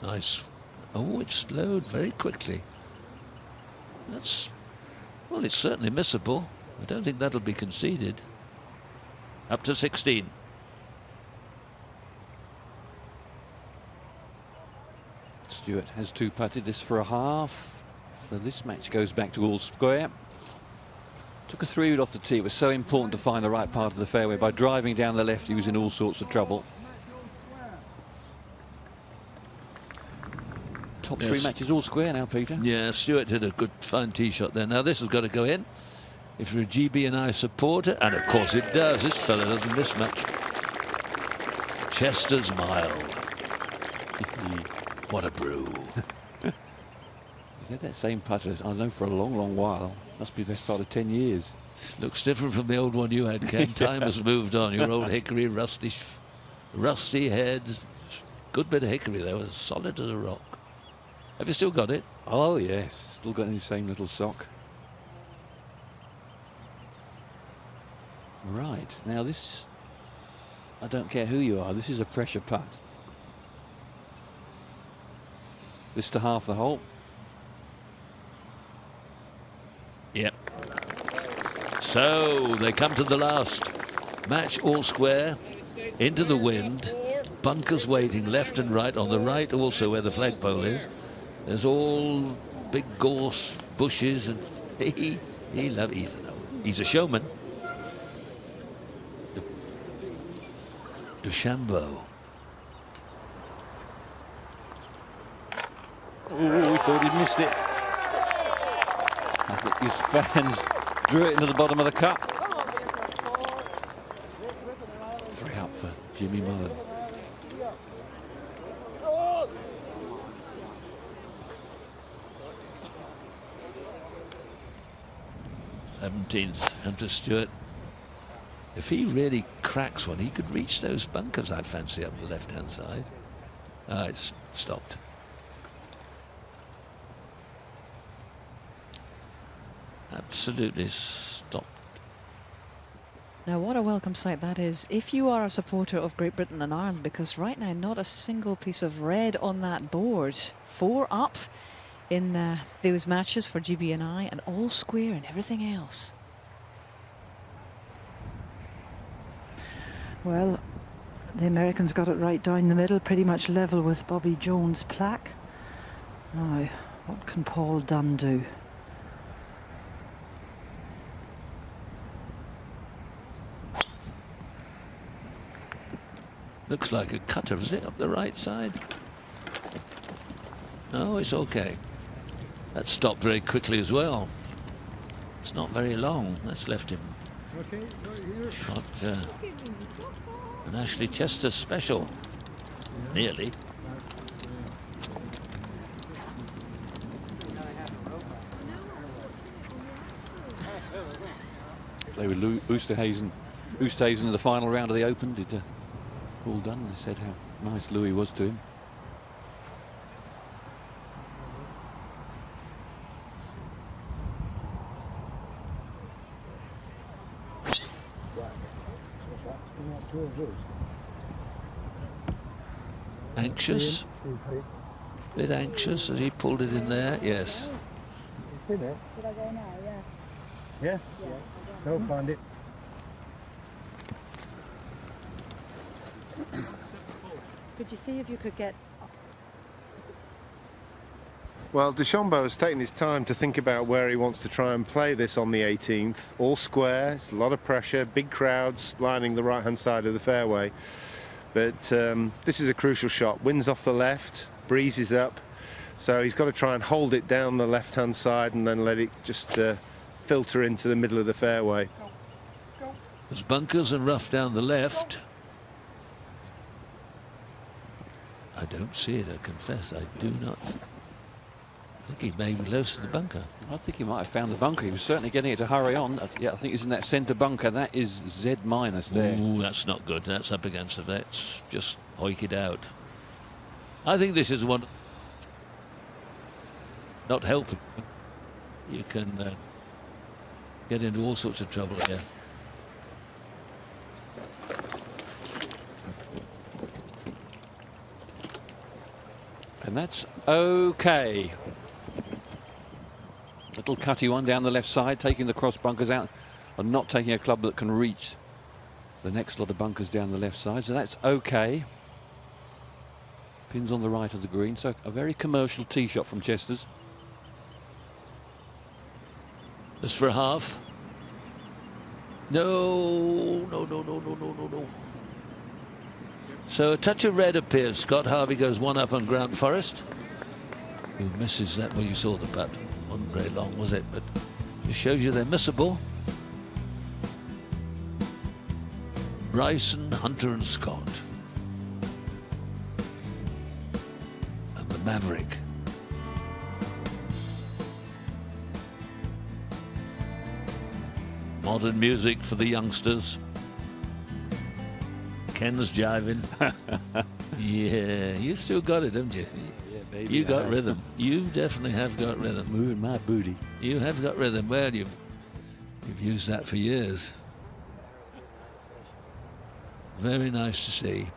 Nice. Oh, it slowed very quickly. That's, well, it's certainly missable. I don't think that'll be conceded. Up to 16. Stewart has 2-putted this for a half. So this match goes back to all square. Took a 3-wood off the tee. It was so important to find the right part of the fairway. By driving down the left, he was in all sorts of trouble. Top 3 matches all square now, Peter. Yeah, Stewart did a good fine tee shot there. Now this has got to go in. If you're a GB&I supporter, and of course it does, this fella doesn't miss much. Chester's mild. What a brew. He's had that same putter, I know, for a long, long while. Must be the best part of 10 years. Looks different from the old one you had, Ken. Time has moved on. Your old hickory, rusty head. Good bit of hickory there, was solid as a rock. Have you still got it? Oh, yes. Still got in the same little sock. Right. Now this, I don't care who you are, this is a pressure putt. This to half the hole. Yep. So they come to the last match all square, into the wind, bunkers waiting left and right. On the right also where the flagpole is, there's all big gorse bushes, and he's a showman. DeChambeau. Oh, we thought he'd missed it. I think his fans drew it into the bottom of the cup. 3 up for Jimmy Mullen. Hunter Stewart. If he really cracks one, he could reach those bunkers, I fancy, up the left-hand side. Ah, it's stopped. Absolutely stopped. Now, what a welcome sight that is if you are a supporter of Great Britain and Ireland, because right now not a single piece of red on that board. 4 up in those matches for GB&I, and all square and everything else. Well, the Americans got it right down the middle, pretty much level with Bobby Jones' plaque. Now, What can Paul Dunn do? Looks like a cutter, is it, up the right side? No, it's okay. That stopped very quickly as well. It's not very long. That's left him. Shot an Ashley Chester special. Nearly. Play with Oosterhuizen in the final round of the Open. Did Paul Dunn. They said how nice Louis was to him. Anxious? Bit anxious as he pulled it in there, yes. It's in it. Should I go now? Yeah. Yeah? Go find it. Could you see if you could get... Well, DeChambeau has taken his time to think about where he wants to try and play this on the 18th. All square, it's a lot of pressure, big crowds lining the right-hand side of the fairway. But this is a crucial shot. Wind's off the left, breeze is up. So he's got to try and hold it down the left-hand side and then let it just filter into the middle of the fairway. There's bunkers and rough down the left. I don't see it, I confess, I do not. I think he's maybe close to the bunker. I think he might have found the bunker. He was certainly getting it to hurry on. Yeah, I think he's in that centre bunker. That is Z minus there. Ooh, that's not good. That's up against the vets. Just hoik it out. I think this is one. Not helping. You can get into all sorts of trouble here. And that's okay. Little cutty one down the left side, taking the cross bunkers out and not taking a club that can reach the next lot of bunkers down the left side. So that's okay. Pins on the right of the green. So a very commercial tee shot from Chester's. Just for a half. No, no, no, no, no, no, no, no. So a touch of red appears. Scott Harvey goes one up on Grant Forrest, who misses that. Well, you saw the putt. Wasn't very long, was it? But it shows you they're missable. Bryson, Hunter and Scott. And the Maverick. Modern music for the youngsters. Ken's jiving. Yeah, you still got it, haven't you? Yeah, baby. You got rhythm. You definitely have got rhythm. Moving my booty. You have got rhythm. Well, you've used that for years. Very nice to see.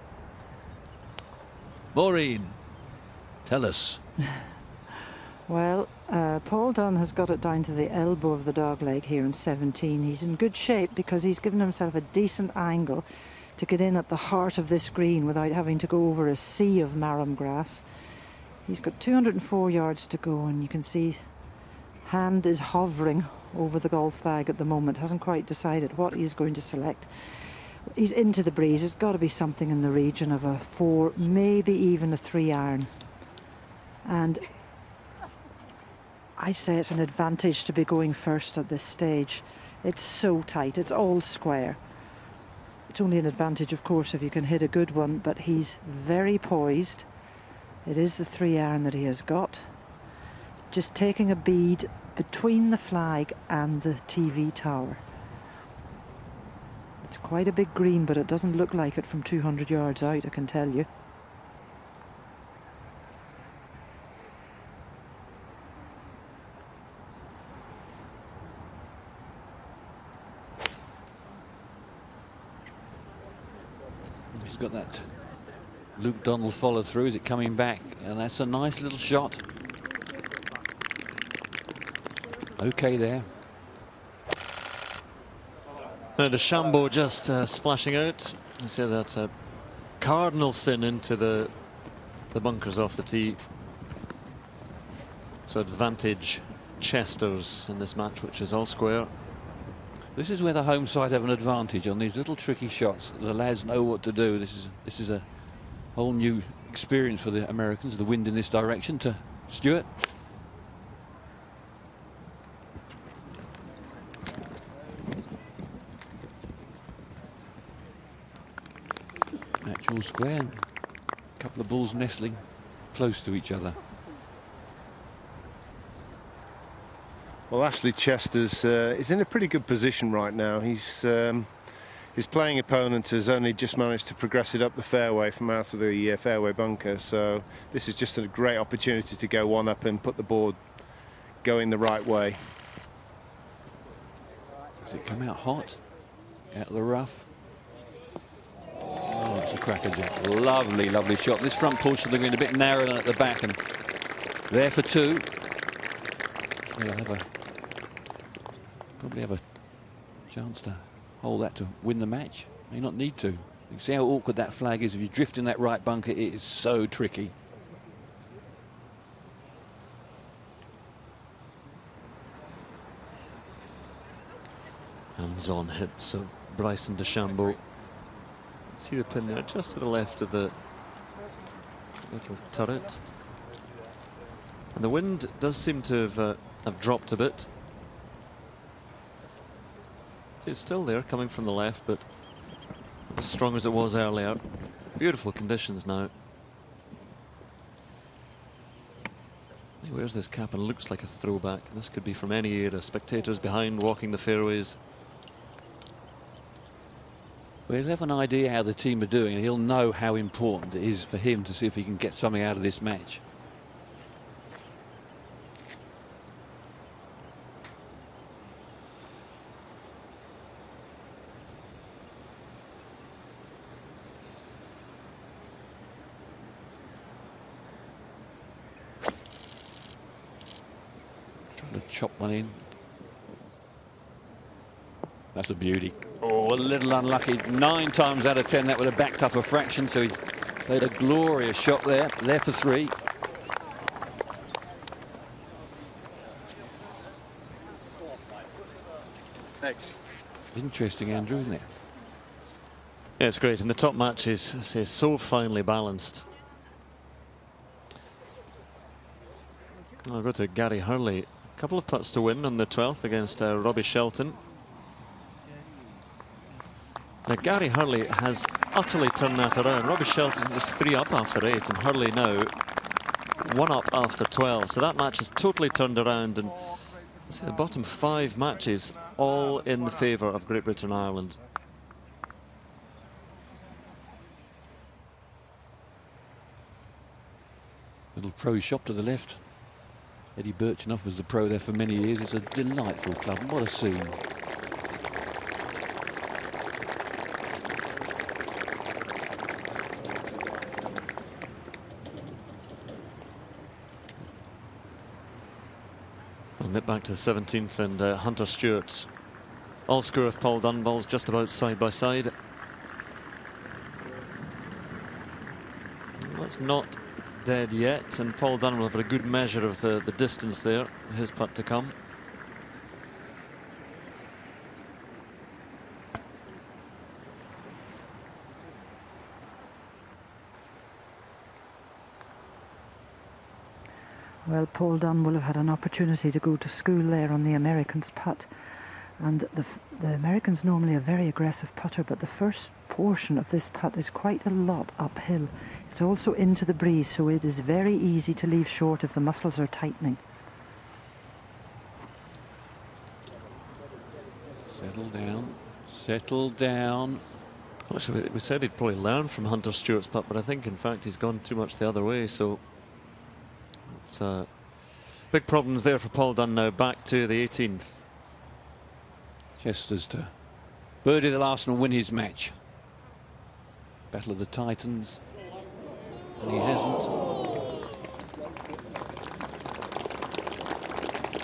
Maureen, tell us. Well, Paul Dunn has got it down to the elbow of the dog leg here in 17. He's in good shape because he's given himself a decent angle to get in at the heart of this green without having to go over a sea of marram grass. He's got 204 yards to go, and you can see hand is hovering over the golf bag at the moment, hasn't quite decided what he's going to select. He's into the breeze. It's got to be something in the region of a 4, maybe even a 3 iron. And I say it's an advantage to be going first at this stage. It's so tight, it's all square. It's only an advantage, of course, if you can hit a good one, but he's very poised. It is the 3 iron that he has got. Just taking a bead between the flag and the TV tower. It's quite a big green, but it doesn't look like it from 200 yards out, I can tell you. He's got that Luke Donald follow through. Is it coming back? And that's a nice little shot. Okay there. DeChambeau just splashing out. I say that's a cardinal sin into the bunkers off the tee. So advantage Chester's in this match, which is all square. This is where the home side have an advantage on these little tricky shots. The lads know what to do. This is a whole new experience for the Americans. The wind in this direction to Stewart. Match all square. A couple of balls nestling close to each other. Well, Ashley Chesters is in a pretty good position right now. His playing opponent has only just managed to progress it up the fairway from out of the fairway bunker, so this is just a great opportunity to go one up and put the board going the right way. Does it come out hot? Out of the rough? Oh, it's a crackerjack. Lovely, lovely shot. This front portion of the green a bit narrower than at the back, and there for two. He'll probably have a chance to hold that to win the match. May not need to. You can see how awkward that flag is. If you drift in that right bunker, it is so tricky. Hands on hips of Bryson DeChambeau. See the pin there just to the left of the little turret. And the wind does seem to have dropped a bit. See, it's still there coming from the left, but not as strong as it was earlier. Beautiful conditions now. He wears this cap and looks like a throwback. This could be from any era. Spectators behind walking the fairways. Well, he'll have an idea how the team are doing, and he'll know how important it is for him to see if he can get something out of this match. Trying to chop one in. That's a beauty. Oh, a little unlucky. 9 times out of 10 that would have backed up a fraction, so he played a glorious shot there. There for 3. Thanks. Interesting, Andrew, isn't it? Yeah, it's great. And the top match is, say, so finely balanced. I'll go to Gary Hurley. A couple of putts to win on the 12th against Robbie Shelton. Now, Gary Hurley has utterly turned that around. Robbie Shelton was 3 up after 8, and Hurley now 1 up after 12. So that match has totally turned around, and see the bottom 5 matches all in the favour of Great Britain and Ireland. Little pro shop to the left. Eddie Birchenough was the pro there for many years. It's a delightful club. What a scene. We'll nip back to the 17th and Hunter Stewart's all score with Paul Dunn, balls just about side by side. Well, that's not dead yet, and Paul Dunn will have a good measure of the distance there, his putt to come. Well, Paul Dunn will have had an opportunity to go to school there on the Americans' putt. And the Americans normally a very aggressive putter, but the first portion of this putt is quite a lot uphill. It's also into the breeze, so it is very easy to leave short if the muscles are tightening. Settle down. Settle down. Well, we said he'd probably learn from Hunter Stewart's putt, but I think in fact he's gone too much the other way, so it's big problems there for Paul Dunn now, back to the 18th. Chester's to birdie the last and win his match. Battle of the Titans. And he hasn't.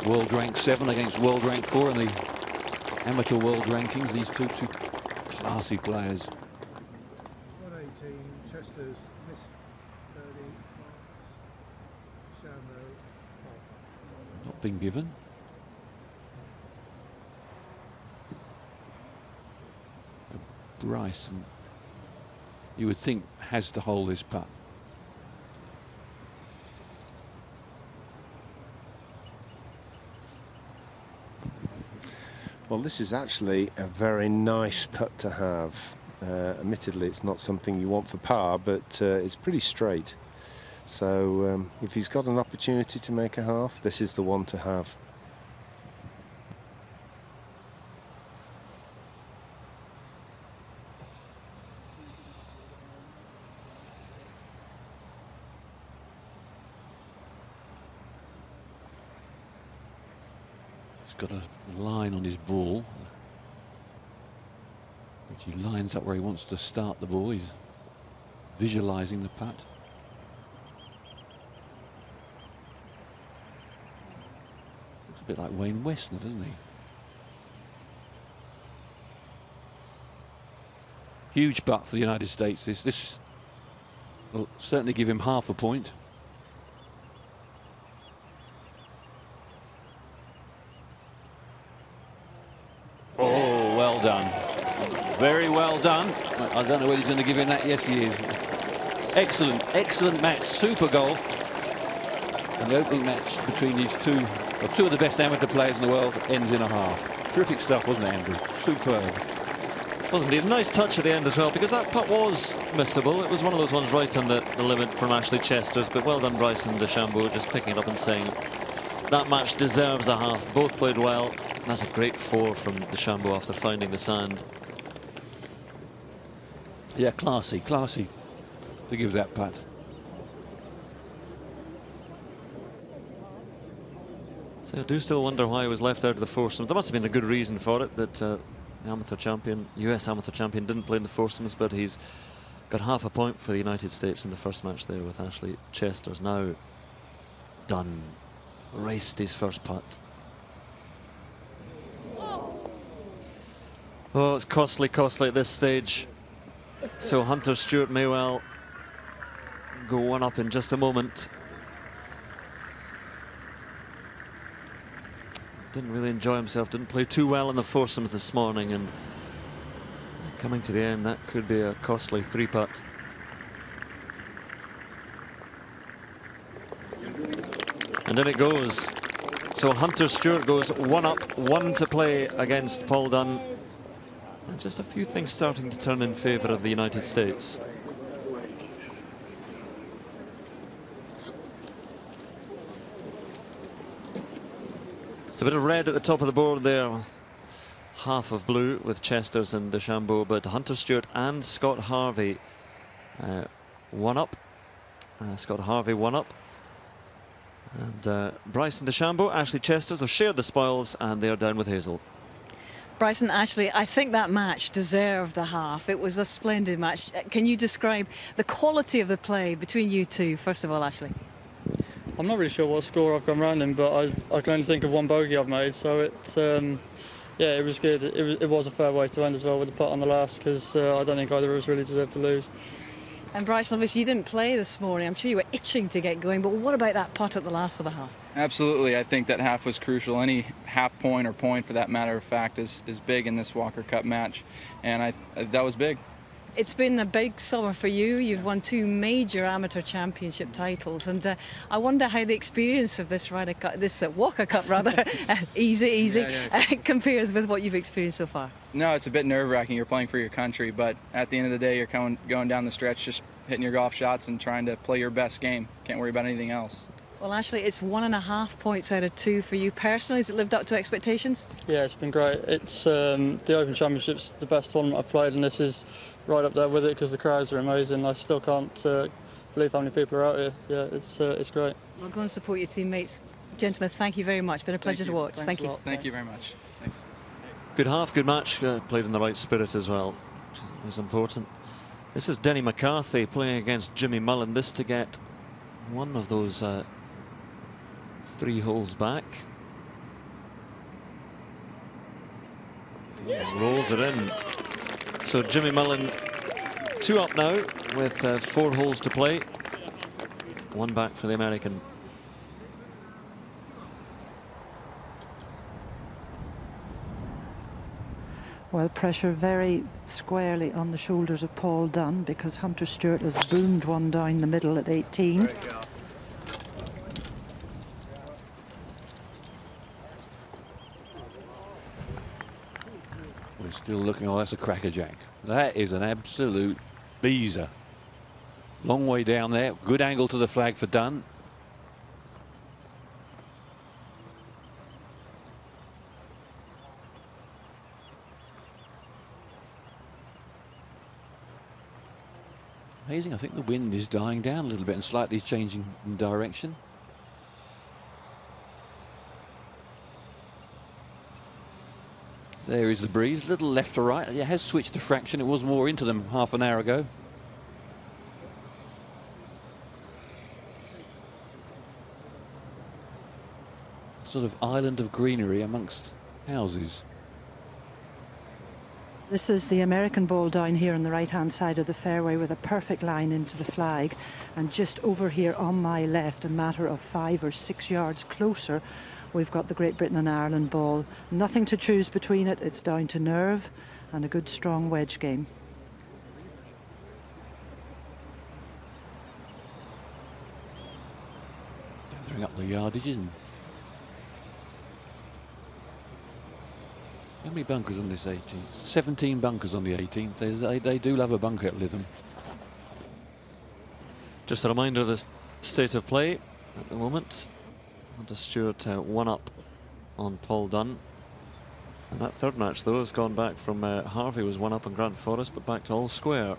World rank 7 against world rank 4 in the amateur world rankings. These two classy players. 118, Chester's missed 30, Shamrow. not been given. So Bryson, you would think, has to hold this putt. Well, this is actually a very nice putt to have. Admittedly, it's not something you want for par, but it's pretty straight. So if he's got an opportunity to make a half, this is the one to have. He's got a line on his ball, which he lines up where he wants to start the ball. He's visualizing the putt. Looks a bit like Wayne Westner, doesn't he? Huge putt for the United States. This will certainly give him half a point. Oh, well done. Very well done. I don't know whether he's going to give him that. Yes, he is. Excellent, excellent match. Super golf. And the opening match between these two of the best amateur players in the world ends in a half. Terrific stuff, wasn't it, Andrew? Superb. Wasn't it? A nice touch at the end as well, because that putt was missable. It was one of those ones right on the limit from Ashley Chester's, but well done Bryson DeChambeau, just picking it up and saying that match deserves a half. Both played well. That's a great 4 from DeChambeau after finding the sand. Yeah, classy to give that putt. So I do still wonder why he was left out of the foursomes. There must have been a good reason for it, that the amateur champion, US amateur champion, didn't play in the foursomes, but he's got half a point for the United States in the first match there with Ashley Chester's. Now done. Raced his first putt. Oh, it's costly at this stage. So Hunter Stewart may well go one up in just a moment. Didn't really enjoy himself, didn't play too well in the foursomes this morning, and coming to the end, that could be a costly 3-putt. And in it goes. So Hunter Stewart goes 1 up, 1 to play against Paul Dunn. And just a few things starting to turn in favour of the United States. It's a bit of red at the top of the board there. Half of blue with Chesters and DeChambeau, but Hunter Stewart and Scott Harvey 1 up. Scott Harvey 1 up. And Bryson DeChambeau, Ashley Chesters have shared the spoils, and they're down with Hazel. Bryson, Ashley, I think that match deserved a half. It was a splendid match. Can you describe the quality of the play between you two, first of all, Ashley? I'm not really sure what score I've gone round in, but I can only think of 1 bogey I've made, so it's yeah, it was good. It was a fair way to end as well with the putt on the last, because I don't think either of us really deserved to lose. And Bryson, obviously you didn't play this morning. I'm sure you were itching to get going, but what about that putt at the last of the half? Absolutely, I think that half was crucial. Any half point or point, for that matter of fact, is big in this Walker Cup match, and that was big. It's been a big summer for you. You've won 2 major amateur championship titles, and I wonder how the experience of this Walker Cup rather easy compares with what you've experienced so far. No, it's a bit nerve-wracking. You're playing for your country, but at the end of the day, you're going down the stretch, just hitting your golf shots and trying to play your best game. Can't worry about anything else. Well, Ashley, it's 1.5 points out of 2 for you personally. Has it lived up to expectations? Yeah, it's been great. It's the Open Championship's the best tournament I've played, and this is right up there with it because the crowds are amazing. I still can't believe how many people are out here. Yeah, it's great. Well, go and support your teammates. Gentlemen, thank you very much. It's been a pleasure to watch. Thank you. Thank you very much. Thanks. Good half, good match. Played in the right spirit as well, which is important. This is Denny McCarthy playing against Jimmy Mullen. This to get one of those 3 holes back. Rolls it in. So Jimmy Mullen 2 up now with 4 holes to play. 1 back for the American. Well, pressure very squarely on the shoulders of Paul Dunn, because Hunter Stewart has boomed one down the middle at 18. We're still looking. Oh, that's a crackerjack. That is an absolute beezer. Long way down there. Good angle to the flag for Dunn. Amazing. I think the wind is dying down a little bit and slightly changing in direction. There is the breeze, a little left to right. It has switched a fraction. It was more into them half an hour ago. Sort of island of greenery amongst houses. This is the American ball down here on the right-hand side of the fairway with a perfect line into the flag. And just over here on my left, a matter of 5 or 6 yards closer, we've got the Great Britain and Ireland ball. Nothing to choose between it. It's down to nerve and a good strong wedge game. Gathering up the yardages. And how many bunkers on this 18th? 17 bunkers on the 18th. They do love a bunker at Lytham. Just a reminder of the state of play at the moment. Hunter Stewart 1 up on Paul Dunn. And that third match, though, has gone back from Harvey was 1 up on Grant Forrest, but back to all square.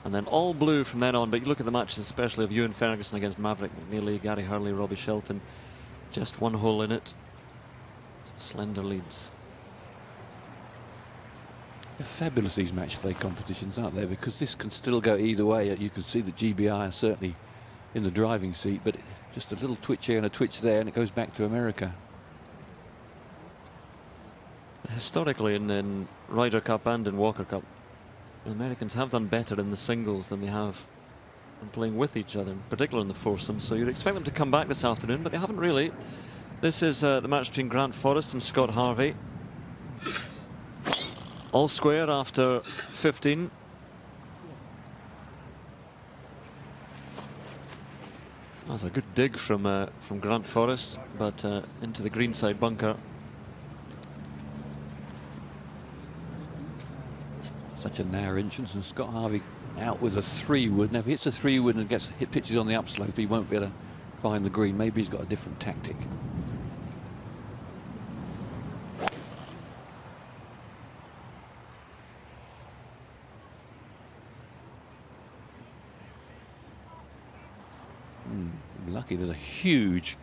And then all blue from then on. But you look at the matches, especially of Ewan Ferguson against Maverick McNeely, Gary Hurley, Robbie Shelton. Just 1 hole in it. Some slender leads. They're fabulous, these match play competitions, aren't they? Because this can still go either way. You can see that GBI are certainly in the driving seat, but just a little twitch here and a twitch there, and it goes back to America. Historically, in Ryder Cup and in Walker Cup, the Americans have done better in the singles than they have in playing with each other, particularly in the foursomes. So you'd expect them to come back this afternoon, but they haven't really. This is the match between Grant Forrest and Scott Harvey. All square after 15. That's a good dig from Grant Forrest, but into the greenside bunker. Such a narrow entrance, and Scott Harvey out with a 3-wood. Now if he hits a 3-wood and gets hit pitches on the upslope, he won't be able to find the green. Maybe he's got a different tactic. Lucky there's a huge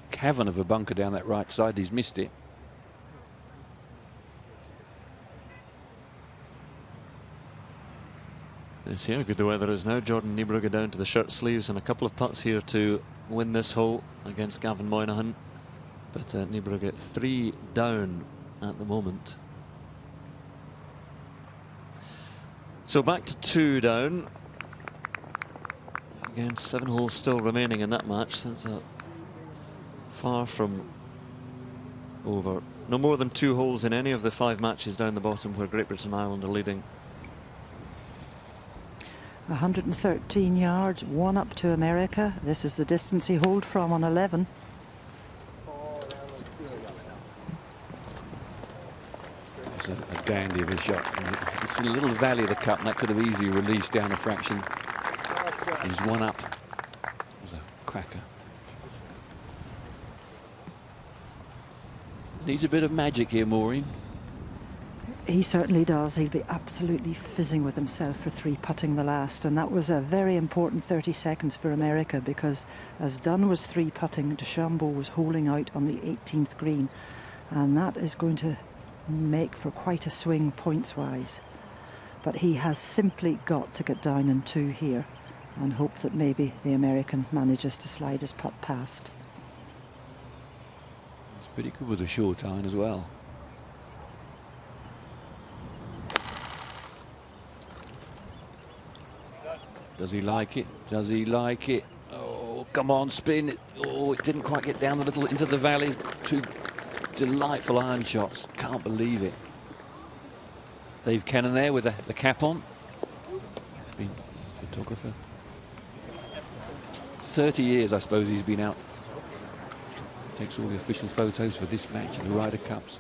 cavern of a bunker down that right side. He's missed it. Let's see how good the weather is now. Jordan Niebrugge down to the shirt sleeves and a couple of putts here to win this hole against Gavin Moynihan. But Niebrugge 3 down at the moment. So back to 2 down. Again, 7 holes still remaining in that match. That's far from over. No more than 2 holes in any of the 5 matches down the bottom where Great Britain and Ireland are leading. 113 yards, 1 up to America. This is the distance he holed from on 11. It's a dandy of a shot. It's a little valley of the cup, and that could have easily released down a fraction. He's 1 up. It was a cracker. Needs a bit of magic here, Maureen. He certainly does. He'll be absolutely fizzing with himself for 3 putting the last, and that was a very important 30 seconds for America, because as Dunn was 3 putting, DeChambeau was holing out on the 18th green, and that is going to make for quite a swing points wise. But he has simply got to get down in 2 here and hope that maybe the American manages to slide his putt past. He's pretty good with a short iron as well. Does he like it? Does he like it? Oh, come on, spin it. Oh, it didn't quite get down a little into the valley. 2 delightful iron shots. Can't believe it. Dave Kennan there with the cap on. Been a photographer. 30 years, I suppose, he's been out. Takes all the official photos for this match and the Ryder Cups.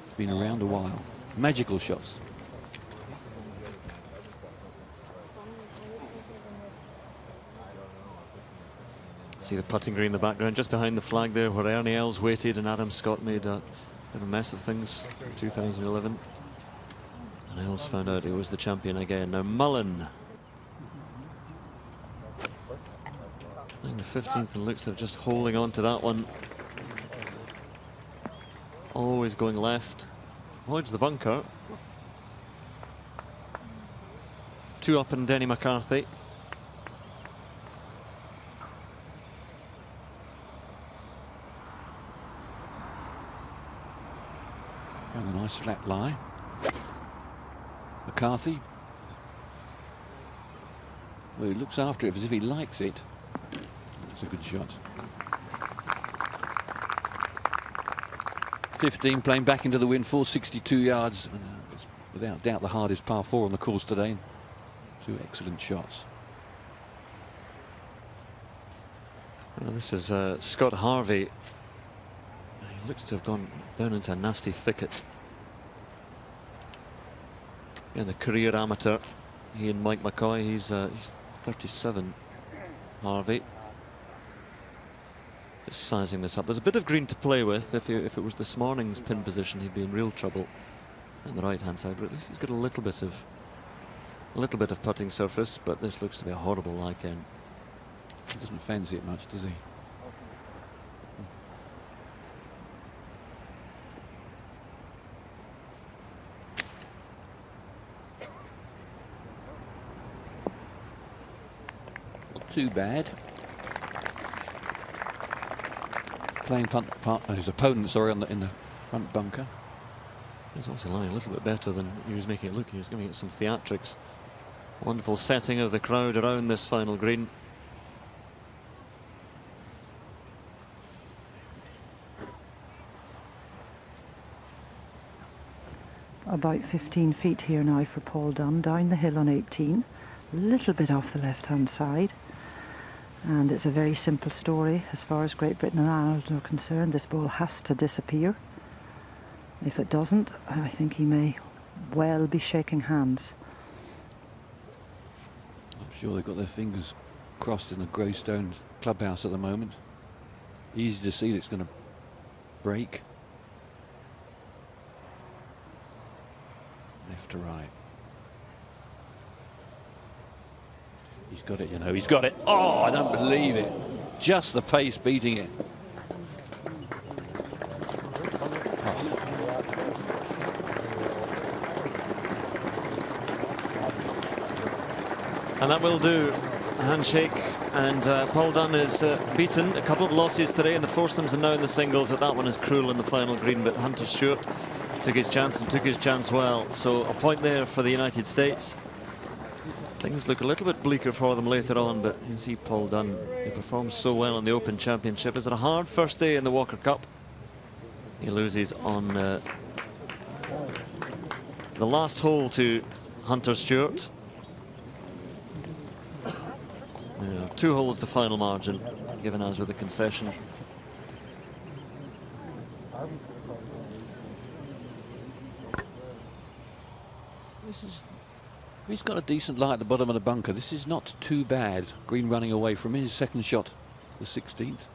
It's been around a while. Magical shots. See the putting green in the background, just behind the flag there, where Ernie Els waited and Adam Scott made a bit of a mess of things in 2011. And Els found out he was the champion again. Now Mullen. Playing the 15th and looks like just holding on to that one. Always going left. Avoids the bunker. 2 up and Denny McCarthy. And a nice flat lie. McCarthy. Well, he looks after it as if he likes it. That's a good shot. 15 playing back into the wind, 462 yards. It's without doubt the hardest par 4 on the course today. 2 excellent shots. Well, this is Scott Harvey. He looks to have gone down into a nasty thicket. And the career amateur, he and Mike McCoy, he's 37, Harvey. Just sizing this up. There's a bit of green to play with. If it was this morning's pin position, he'd be in real trouble on the right-hand side. But at least he's got a little bit of putting surface. But this looks to be a horrible lie in. He doesn't fancy it much, does he? Too bad. Playing his opponent, sorry, in the front bunker. He's also lying a little bit better than he was making it look. He was giving it some theatrics. Wonderful setting of the crowd around this final green. About 15 feet here now for Paul Dunne, down the hill on 18, a little bit off the left-hand side. And it's a very simple story as far as Great Britain and Ireland are concerned. This ball has to disappear. If it doesn't, I think he may well be shaking hands. I'm sure they've got their fingers crossed in the Greystone clubhouse at the moment. Easy to see that it's going to break. Left to right. He's got it, you know, he's got it. Oh, I don't believe it. Just the pace beating it. Oh. And that will do. A handshake. And Paul Dunne is beaten. A couple of losses today in the foursomes and now in the singles. But that one is cruel in the final green. But Hunter Stewart took his chance and took his chance well. So a point there for the United States. Things look a little bit bleaker for them later on, but you can see Paul Dunne, he performs so well in the Open Championship. Is it a hard first day in the Walker Cup? He loses on the last hole to Hunter Stewart. 2 holes the final margin, given us with a concession. He's got a decent lie at the bottom of the bunker. This is not too bad. Green running away from his second shot, the 16th.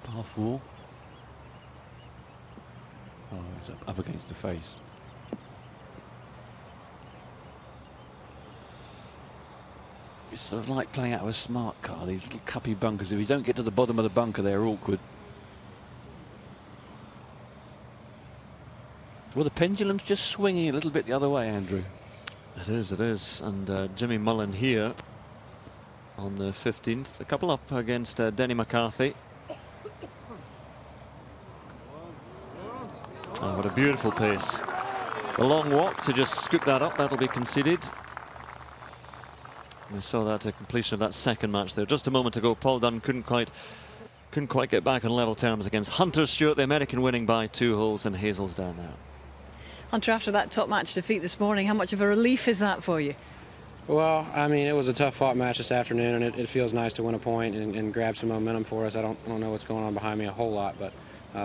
Par 4. Oh, it's up against the face. It's sort of like playing out of a smart car, these little cuppy bunkers. If you don't get to the bottom of the bunker, they're awkward. Well, the pendulum's just swinging a little bit the other way, Andrew. It is. And Jimmy Mullen here on the 15th. A couple up against Denny McCarthy. Oh, what a beautiful pace. The long walk to just scoop that up, that'll be conceded. We saw that at completion of that second match there. Just a moment ago, Paul Dunne couldn't quite get back on level terms against Hunter Stewart, the American winning by 2 holes, and Hazel's down now. Hunter, after that top match defeat this morning, how much of a relief is that for you? Well, I mean, it was a tough fought match this afternoon, and it feels nice to win a point and grab some momentum for us. I don't know what's going on behind me a whole lot, but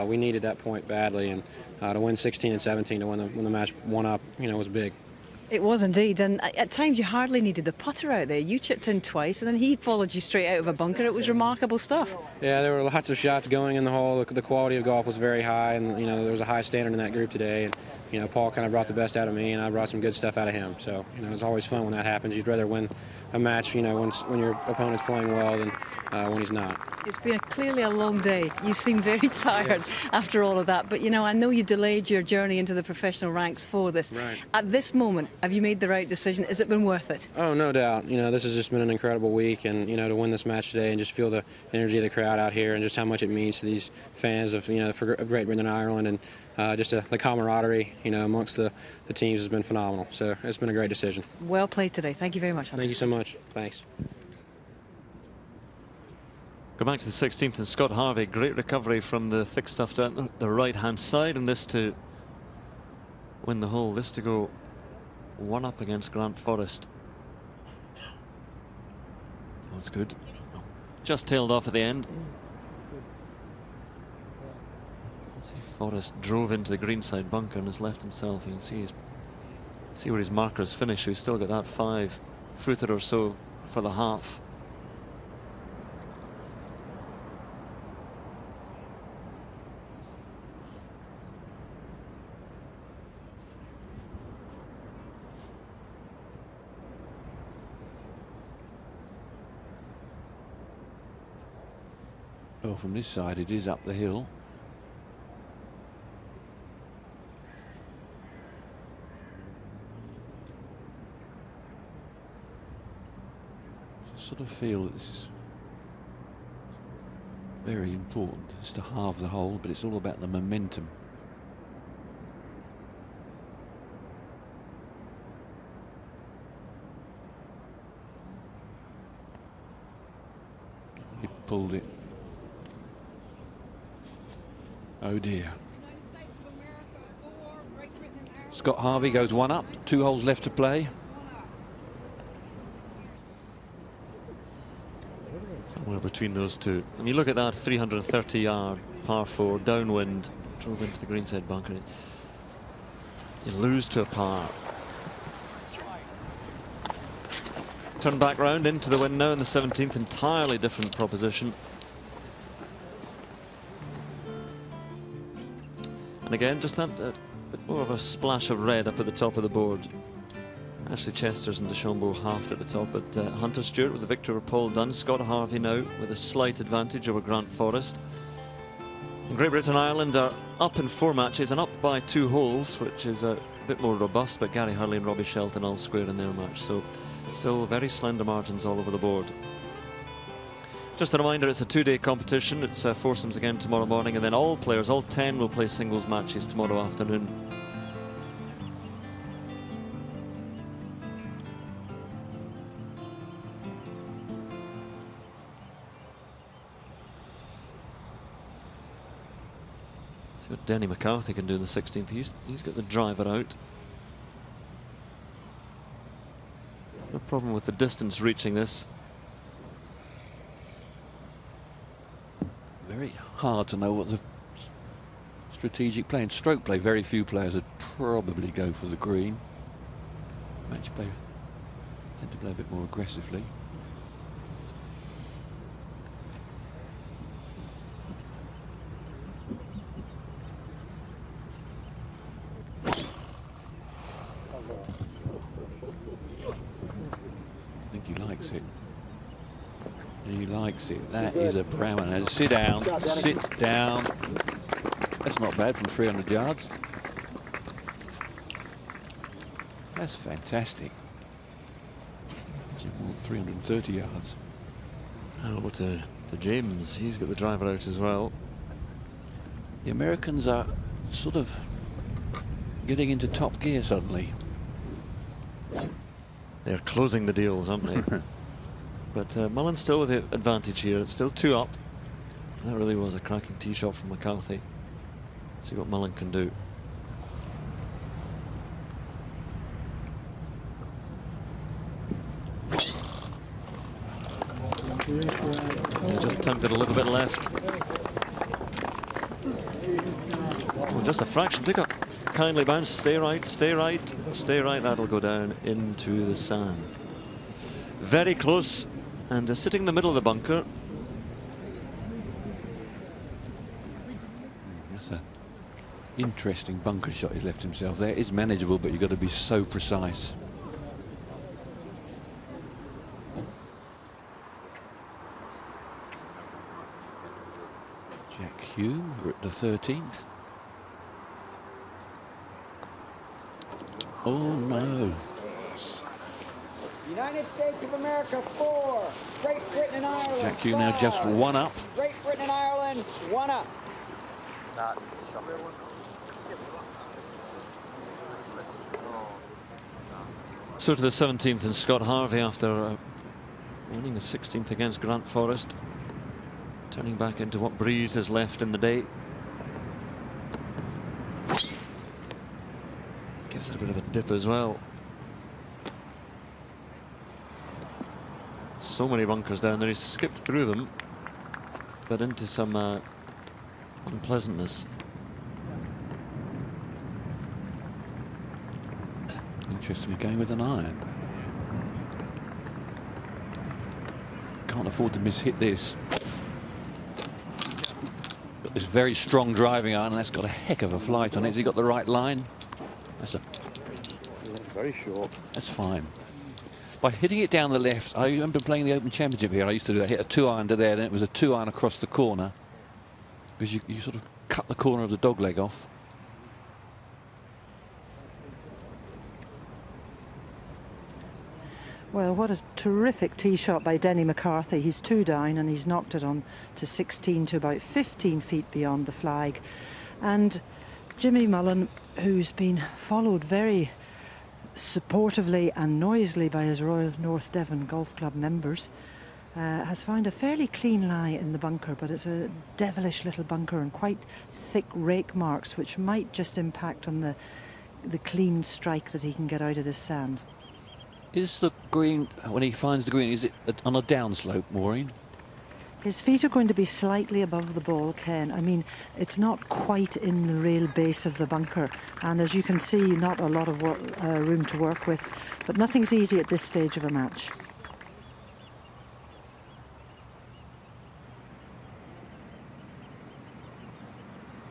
we needed that point badly, and to win 16 and 17 to win the match one up, was big. It was indeed, and at times you hardly needed the putter out there. You chipped in twice, and then he followed you straight out of a bunker. It was remarkable stuff. Yeah, there were lots of shots going in the hole. The quality of golf was very high, and there was a high standard in that group today. And Paul kind of brought the best out of me, and I brought some good stuff out of him. So it's always fun when that happens. You'd rather win a match, when your opponent's playing well than when he's not. It's been clearly a long day. You seem very tired after all of that. But I know you delayed your journey into the professional ranks for this. Right. At this moment, have you made the right decision? Has it been worth it? Oh, no doubt. This has just been an incredible week, and to win this match today and just feel the energy of the crowd out here and just how much it means to these fans of for Great Britain and Ireland, and just the camaraderie amongst the teams has been phenomenal. So it's been a great decision. Well played today. Thank you very much, Hunter. Thank you so much. Thanks. Go back to the 16th and Scott Harvey. Great recovery from the thick stuff down the right-hand side, and this to win the hole. This to go one up against Grant Forrest. Oh, that's good. Just tailed off at the end. See, Forrest drove into the greenside bunker and has left himself. You can see where his markers finish. He's still got that 5-footer or so for the half. Oh, from this side it is up the hill. I sort of feel that this is very important. It's to halve the hole, but it's all about the momentum. He pulled it. Oh dear. Scott Harvey goes one up, 2 holes left to play. Somewhere between those two. I mean, look at that 330-yard par 4 downwind, drove into the greenside bunker. You lose to a par. Turn back round into the wind now in the 17th, entirely different proposition. And again, just that bit more of a splash of red up at the top of the board. Ashley Chesters and DeChambeau halved at the top, but Hunter Stewart with the victory over Paul Dunne. Scott Harvey now with a slight advantage over Grant Forrest. And Great Britain and Ireland are up in 4 matches and up by 2 holes, which is a bit more robust, but Gary Hurley and Robbie Shelton all square in their match, so still very slender margins all over the board. Just a reminder, it's a 2-day competition. It's foursomes again tomorrow morning, and then all players, all 10, will play singles matches tomorrow afternoon. See what Denny McCarthy can do in the 16th. He's got the driver out. No problem with the distance reaching this. Very hard to know what the strategic play and stroke play. Very few players would probably go for the green. Match play tend to play a bit more aggressively. I think he likes it. He likes it. That is a brown. Sit down. Sit down. That's not bad from 300 yards. That's fantastic. 330 yards. Oh, to James. He's got the driver out as well. The Americans are sort of getting into top gear suddenly. They're closing the deals, aren't they? But Mullen still with the advantage here. It's still 2 up. That really was a cracking tee shot from McCarthy. See what Mullen can do. counted a little bit left. Oh, just a fraction. Take a kindly bounce. Stay right, stay right, stay right. That'll go down into the sand. Very close, and sitting in the middle of the bunker. That's an interesting bunker shot he's left himself there. It's manageable, but you've got to be so precise. Jack Hugh, we're at the 13th. Oh no. United States of America 4, Great Britain and Ireland. Jack Hugh now just 1 up. Great Britain and Ireland 1 up. So to the 17th, and Scott Harvey, after winning the 16th against Grant Forrest, turning back into what breeze is left in the day. Gives it a bit of a dip as well. So many bunkers down there. He skipped through them, but into some unpleasantness. Interesting game with an iron. Can't afford to miss-hit this. Got this very strong driving iron, and that's got a heck of a flight on it. Has he got the right line? That's a very short. That's fine. By hitting it down the left, I remember playing the Open Championship here. I used to do that, hit a 2-iron to there, then it was a 2-iron across the corner, because you sort of cut the corner of the dog leg off. Well, what a terrific tee shot by Denny McCarthy. He's 2 down and he's knocked it on to 16 to about 15 feet beyond the flag. And Jimmy Mullen, who's been followed very supportively and noisily by his Royal North Devon Golf Club members, has found a fairly clean lie in the bunker, but it's a devilish little bunker and quite thick rake marks, which might just impact on the clean strike that he can get out of this sand. Is the green, when he finds the green, is it on a downslope, Maureen? His feet are going to be slightly above the ball, Ken. I mean, it's not quite in the rail base of the bunker, and as you can see, not a lot of room to work with, but nothing's easy at this stage of a match.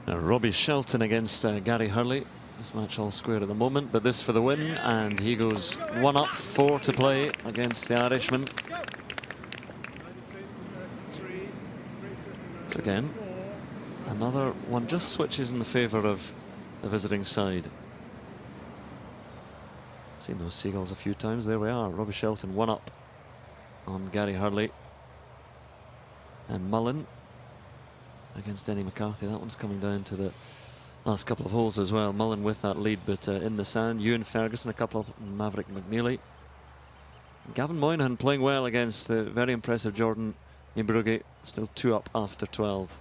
Now, Robbie Shelton against Gary Hurley. This match all square at the moment, but this for the win, and he goes 1 up, 4 to play against the Irishman. So again, another one just switches in the favour of the visiting side. Seen those seagulls a few times. There we are. Robbie Shelton 1 up on Gary Hurley. And Mullen against Denny McCarthy. That one's coming down to the last couple of holes as well. Mullen with that lead, but in the sand. Ewan Ferguson, a couple of Maverick McNeely. Gavin Moynihan playing well against the very impressive Jordan Ibrugge, still 2 up after 12.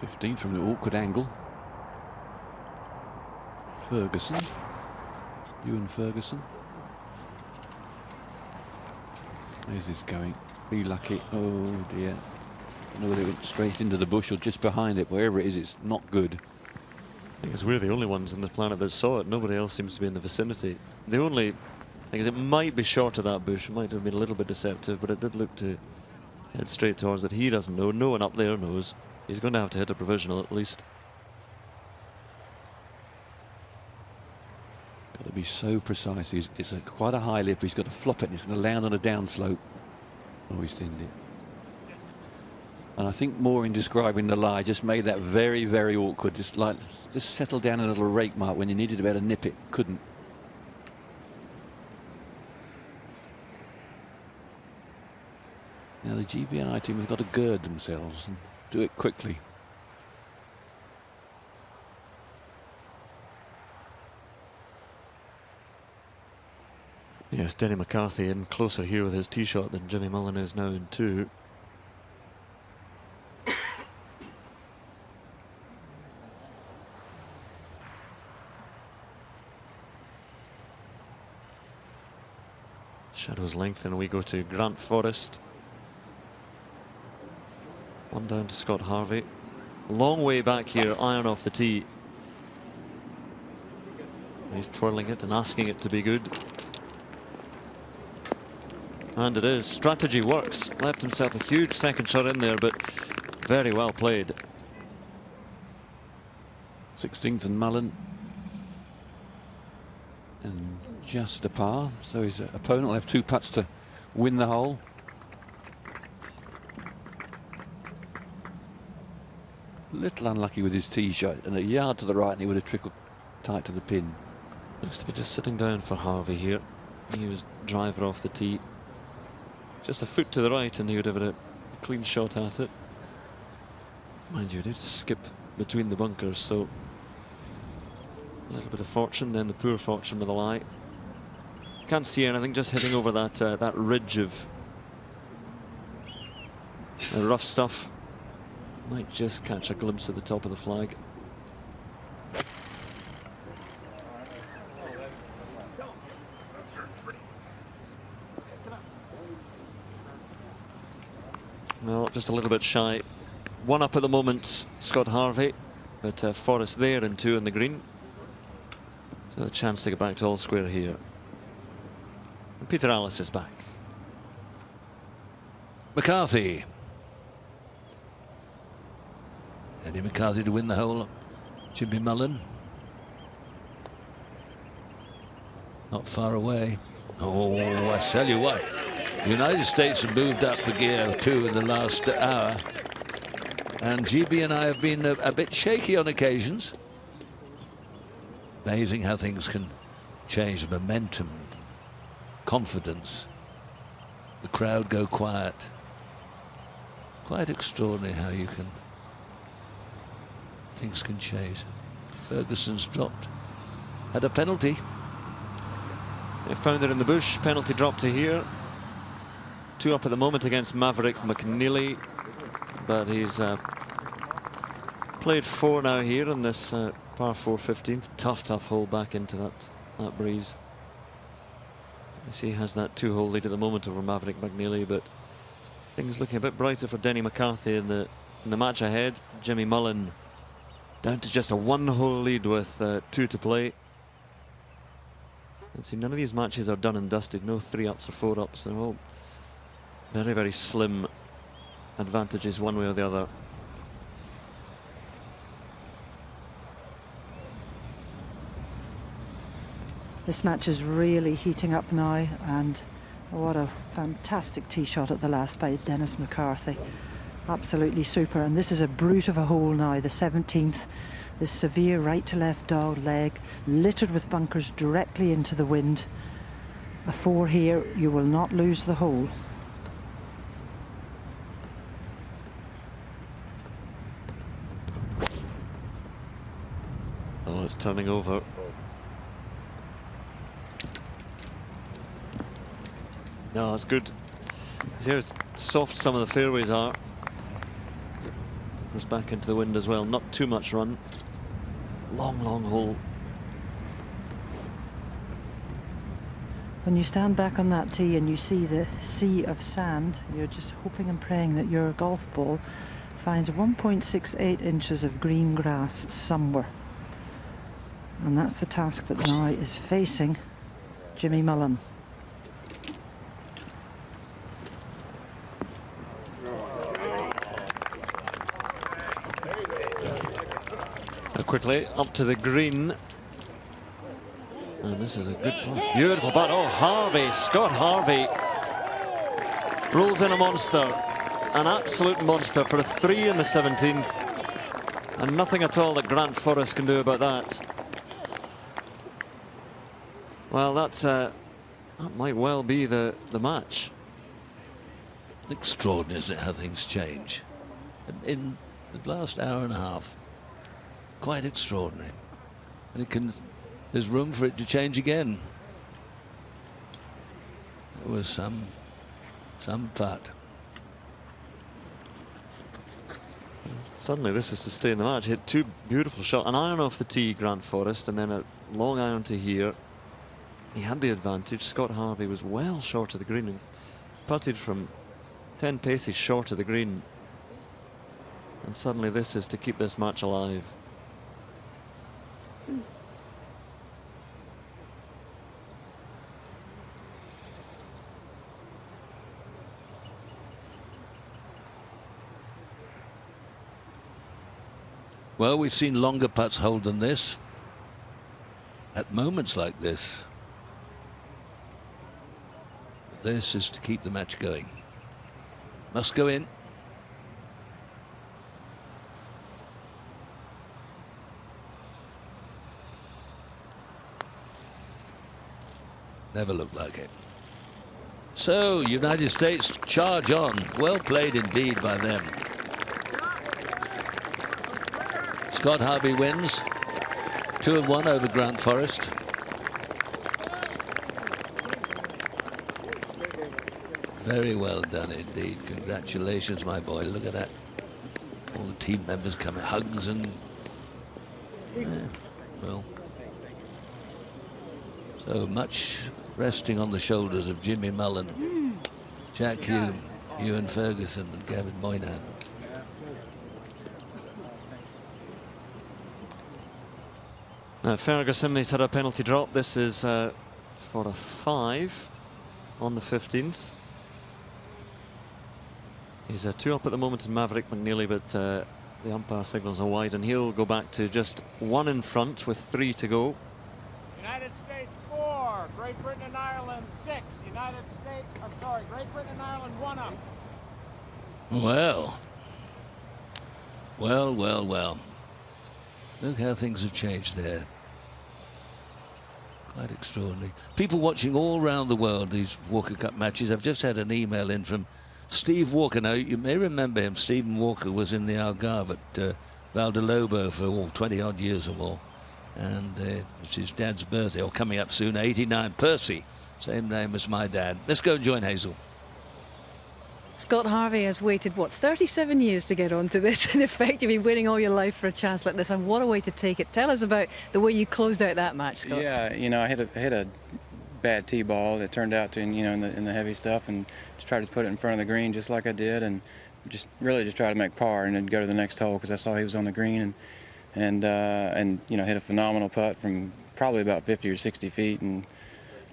'15 from the awkward angle. Ferguson, Ewan Ferguson. Where's this going? Be lucky. Oh dear. I don't know whether it went straight into the bush or just behind it. Wherever it is, it's not good. I think we're the only ones on the planet that saw it. Nobody else seems to be in the vicinity. The only thing is it might be short of that bush. It might have been a little bit deceptive, but it did look to head straight towards it. He doesn't know. No one up there knows. He's going to have to hit a provisional at least. Got to be so precise. It's quite a high lip. He's got to flop it and he's going to land on a downslope. Oh, he's thinned it. And I think Maureen describing the lie just made that very, very awkward. Just settle down in a little rake mark when you needed to be able to nip it. Couldn't. Now the GBI team have got to gird themselves and do it quickly. Yes, Denny McCarthy in closer here with his tee shot than Jimmy Mullen is now in 2. Shadows lengthen. We go to Grant Forrest. One down to Scott Harvey. Long way back here, iron off the tee. He's twirling it and asking it to be good. And it is. Strategy works. Left himself a huge second shot in there, but very well played. 16th and Mullen. And just a par. So his opponent will have 2 putts to win the hole. Little unlucky with his tee shot, and a yard to the right and he would have trickled tight to the pin. Looks to be just sitting down for Harvey here. He was driver off the tee. Just a foot to the right and he would have had a clean shot at it. Mind you, it did skip between the bunkers, so a little bit of fortune, then the poor fortune with the lie. Can't see anything, just hitting over that that ridge of rough stuff. Might just catch a glimpse of the top of the flag. Well, just a little bit shy. 1 up at the moment, Scott Harvey, but Forrest there and 2 in the green. So a chance to get back to all square here. And Peter Allis is back. McCarthy. Eddie McCarthy to win the hole. Jimmy Mullen. Not far away. Oh, I tell you what. The United States have moved up a gear or 2 in the last hour. And GB and I have been a bit shaky on occasions. Amazing how things can change. Momentum, confidence. The crowd go quiet. Quite extraordinary how you can... Things can change. Ferguson's dropped. Had a penalty. They found it in the bush. Penalty drop to here. 2 up at the moment against Maverick McNeely. But he's played 4 now here in this par 4 15th. Tough hole back into that breeze. You see he has that 2-hole lead at the moment over Maverick McNeely, but things looking a bit brighter for Denny McCarthy in the match ahead. Jimmy Mullen down to just a 1-hole lead with 2 to play. And see, none of these matches are done and dusted. No 3-ups or 4-ups. They're all very, very slim advantages one way or the other. This match is really heating up now, and what a fantastic tee shot at the last by Dennis McCarthy. Absolutely super. And this is a brute of a hole now, the 17th. This severe right to left dog leg, littered with bunkers directly into the wind. A 4 here, you will not lose the hole. Oh, it's turning over. No, it's good. See how soft some of the fairways are. Goes back into the wind as well. Not too much run. Long hole. When you stand back on that tee and you see the sea of sand, you're just hoping and praying that your golf ball finds 1.68 inches of green grass somewhere. And that's the task that now is facing Jimmy Mullen. Quickly up to the green, and this is a good putt. Beautiful putt. Oh, Harvey, Scott Harvey rolls in a monster, an absolute monster for a 3 in the 17th, and nothing at all that Grant Forrest can do about that. Well, that might well be the match. Extraordinary, isn't it, how things change in the last hour and a half. Quite extraordinary, and there's room for it to change again. It was some putt. Suddenly this is to stay in the match. Hit 2 beautiful shots, an iron off the tee, Grant Forrest, and then a long iron to here. he had the advantage. Scott Harvey was well short of the green and putted from 10 paces short of the green. And suddenly this is to keep this match alive. Well, we've seen longer putts hold than this at moments like this. This is to keep the match going. Must go in. Never looked like it. So, United States charge on. Well played indeed by them. Scott Harvey wins. 2-1 over Grant Forrest. Very well done indeed. Congratulations, my boy. Look at that. All the team members coming, hugs and... Yeah, well. So much resting on the shoulders of Jimmy Mullen, Jack Hume, Ewan Ferguson and Gavin Moynihan. Now Ferguson, he's had a penalty drop. This is for a 5 on the 15th. He's 2 up at the moment in Maverick McNeely, but the umpire signals are wide, and he'll go back to just 1 in front with 3 to go. United States 4, Great Britain and Ireland 6. United States, I'm sorry, Great Britain and Ireland 1 up. Well. Well, well, well. Look how things have changed there. Quite extraordinary. People watching all around the world these Walker Cup matches. I've just had an email in from Steve Walker. Now, you may remember him. Stephen Walker was in the Algarve at Valdelobo for 20 odd years or more. And it's his dad's birthday, or coming up soon, 89. Percy, same name as my dad. Let's go and join Hazel. Scott Harvey has waited, what, 37 years to get onto this, in effect you've been waiting all your life for a chance like this, and what a way to take it. Tell us about the way you closed out that match, Scott. Yeah, you know, I hit a bad tee ball that turned out to, you know, in the heavy stuff, and just tried to put it in front of the green just like I did, and just try to make par and then go to the next hole because I saw he was on the green, and you know, hit a phenomenal putt from probably about 50 or 60 feet, and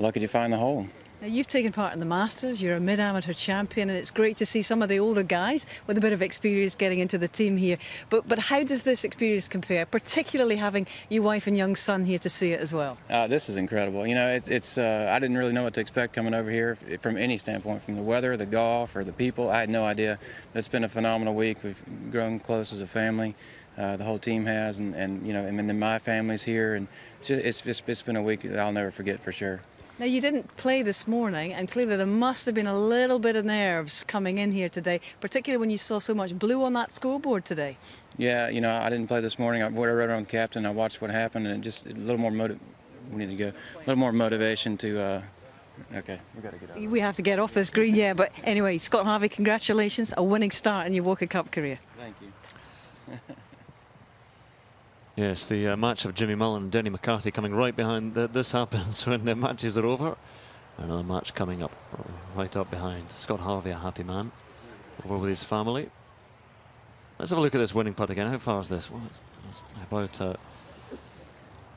lucky to find the hole. Now, you've taken part in the Masters, you're a mid-amateur champion, and it's great to see some of the older guys with a bit of experience getting into the team here. But how does this experience compare, particularly having your wife and young son here to see it as well? This is incredible. You know, it's I didn't really know what to expect coming over here from any standpoint, from the weather, the golf, or the people. I had no idea. It's been a phenomenal week. We've grown close as a family. The whole team has, and you know, and then my family's here, and it's been a week that I'll never forget for sure. Now, you didn't play this morning, and clearly there must have been a little bit of nerves coming in here today, particularly when you saw so much blue on that scoreboard today. Yeah, you know, I didn't play this morning. I read around with the captain. I watched what happened, and just a little more we need to go. A little more motivation to. Okay, we got to get out. We have to get off this green, yeah. But anyway, Scott Harvey, congratulations, a winning start in your Walker Cup career. Thank you. Yes, the match of Jimmy Mullen and Denny McCarthy coming right behind. This happens when the matches are over. Another match coming up, right up behind. Scott Harvey, a happy man, over with his family. Let's have a look at this winning putt again. How far is this? Well, it's about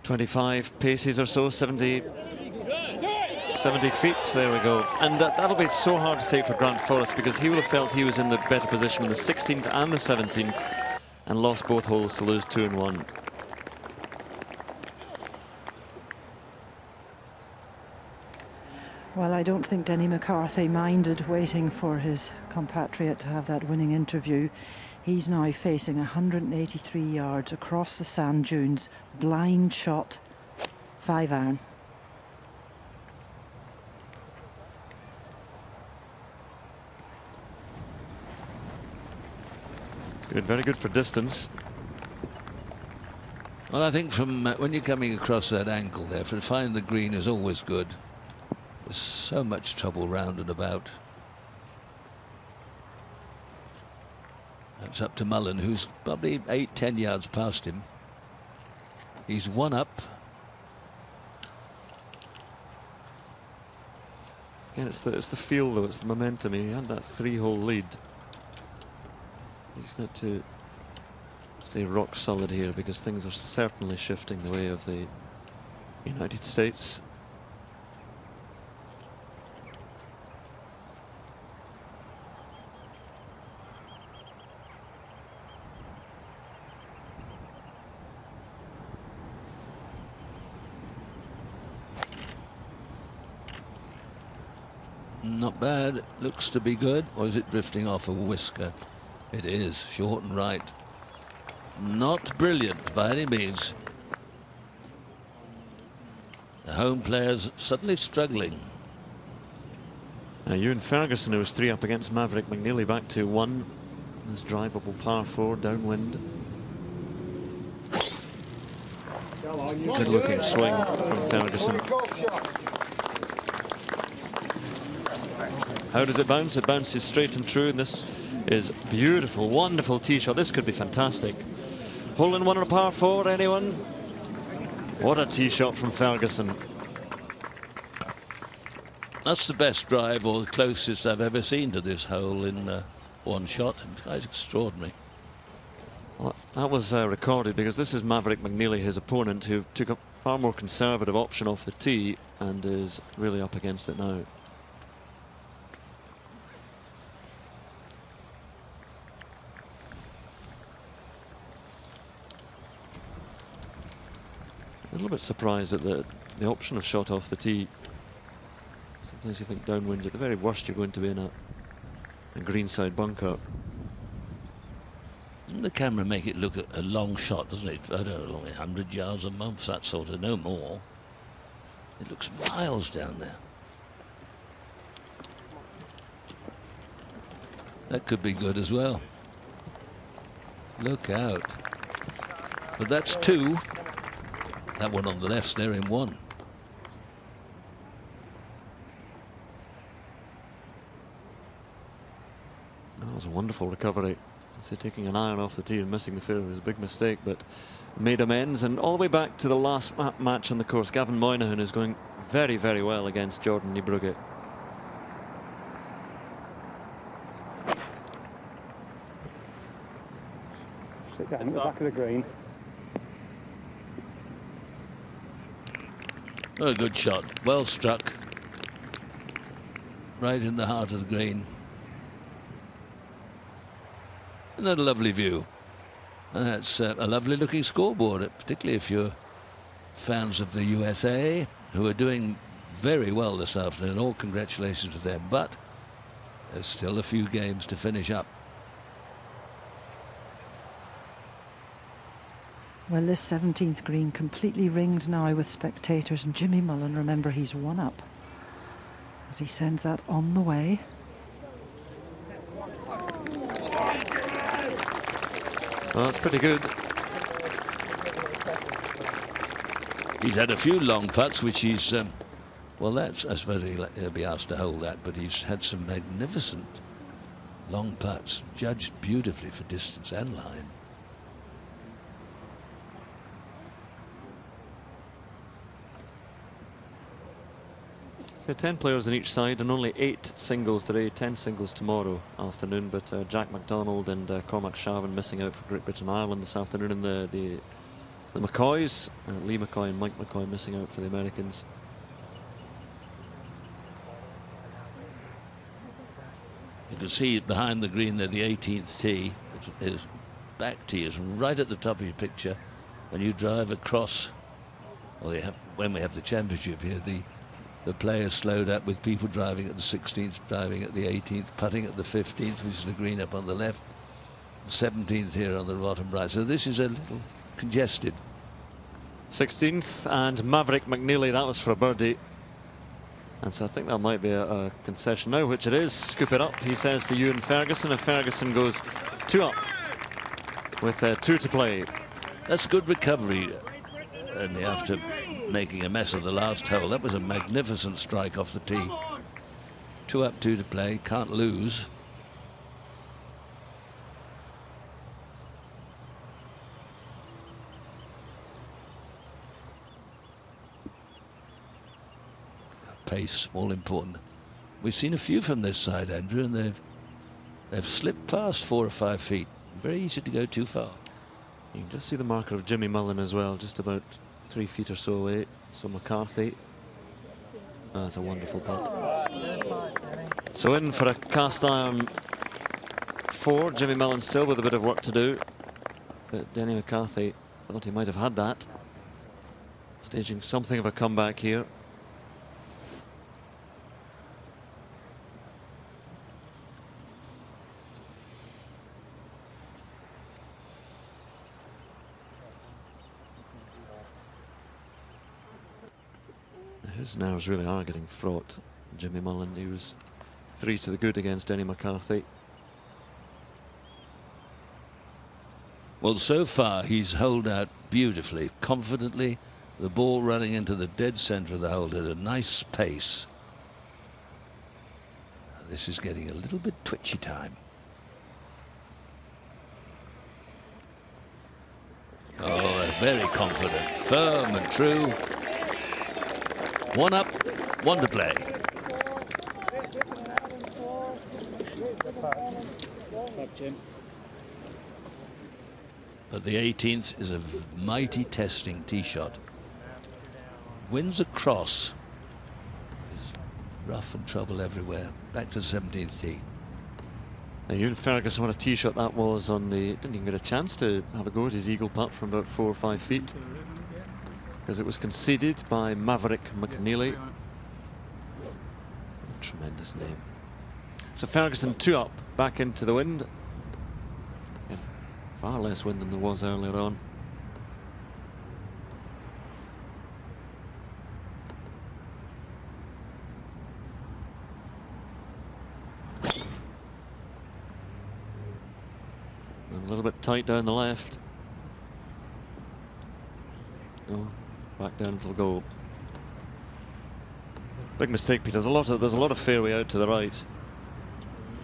25 paces or so, 70 feet. There we go. And that'll be so hard to take for Grant Forrest, because he will have felt he was in the better position in the 16th and the 17th and lost both holes to lose 2 and 1. Well, I don't think Denny McCarthy minded waiting for his compatriot to have that winning interview. He's now facing 183 yards across the sand dunes, blind shot, 5-iron. It's good, very good for distance. Well, I think from when you're coming across that angle there, to find the green is always good. There's so much trouble round and about. That's up to Mullen, who's probably 8-10 yards past him. He's 1 up. Again, it's the feel though, it's the momentum. He had that 3-hole lead. He's got to stay rock solid here because things are certainly shifting the way of the United States. Not bad. Looks to be good. Or is it drifting off a whisker? It is. Short and right. Not brilliant by any means. The home players suddenly struggling. Ewan Ferguson, who was 3 up against Maverick McNeely, back to 1. This drivable par 4 downwind. Good looking swing from Ferguson. How does it bounce? It bounces straight and true, and this is beautiful, wonderful tee shot. This could be fantastic. Hole in one on a par 4, anyone? What a tee shot from Ferguson. That's the best drive, or the closest I've ever seen to this hole in one shot. It's quite extraordinary. Well, that was recorded because this is Maverick McNeely, his opponent, who took a far more conservative option off the tee and is really up against it now. A little bit surprised at the option of shot off the tee. Sometimes you think downwind, at the very worst you're going to be in a greenside bunker. Doesn't the camera make it look a long shot, doesn't it? I don't know, 100 yards a month, that sort of, no more. It looks miles down there. That could be good as well. Look out. But that's 2. That one on the left's there in 1. That was a wonderful recovery. So taking an iron off the tee and missing the fairway was a big mistake, but made amends. And all the way back to the last match on the course, Gavin Moynihan is going very, very well against Jordan Niebrugge. Sit down at the back of the green. Oh, good shot. Well struck. Right in the heart of the green. And that a lovely view. And that's a lovely looking scoreboard, particularly if you're fans of the USA, who are doing very well this afternoon. All congratulations to them. But there's still a few games to finish up. Well, this 17th green completely ringed now with spectators, and Jimmy Mullen, remember, he's 1 up as he sends that on the way. Well, that's pretty good. He's had a few long putts, which he's, well, that's, I suppose he'll be asked to hold that, but he's had some magnificent long putts, judged beautifully for distance and line. So 10 players on each side and only 8 singles today, 10 singles tomorrow afternoon. But Jack MacDonald and Cormac Sharvin missing out for Great Britain and Ireland this afternoon. And the McCoys, Lee McCoy and Mike McCoy missing out for the Americans. You can see behind the green there, the 18th tee. His back tee is right at the top of your picture. When you drive across, well, when we have the championship here, the players slowed up with people driving at the 16th, driving at the 18th, putting at the 15th, which is the green up on the left, 17th here on the bottom right. So this is a little congested. 16th, and Maverick McNeely, that was for a birdie. And so I think that might be a concession now, which it is. Scoop it up, he says to Ewan Ferguson, and Ferguson goes 2 up with 2 to play. That's good recovery, only after making a mess of the last hole. That was a magnificent strike off the tee. 2 up, 2 to play, can't lose. Pace, all important. We've seen a few from this side, Andrew, and they've slipped past 4 or 5 feet. Very easy to go too far. You can just see the marker of Jimmy Mullen as well, just about 3 feet or so away. So McCarthy. That's a wonderful putt. So in for a cast iron 4. Jimmy Mullen still with a bit of work to do. But Denny McCarthy thought he might have had that. Staging something of a comeback here. His nerves really are getting fraught. Jimmy Mullen, he was 3 to the good against Denny McCarthy. Well, so far he's holed out beautifully, confidently. The ball running into the dead centre of the hole at a nice pace. This is getting a little bit twitchy time. Oh, very confident, firm and true. 1 up, 1 to play. But the 18th is a mighty testing tee shot. Winds across. There's rough and trouble everywhere. Back to 17th tee. Now, Ewan Ferguson, what a tee shot that was on the. Didn't even get a chance to have a go at his eagle putt from about 4 or 5 feet, because it was conceded by Maverick McNeely. A tremendous name. So Ferguson 2 up, back into the wind. Yeah, far less wind than there was earlier on. A little bit tight down the left. Oh, back down it'll go. Big mistake, Peter. There's a lot of fairway out to the right.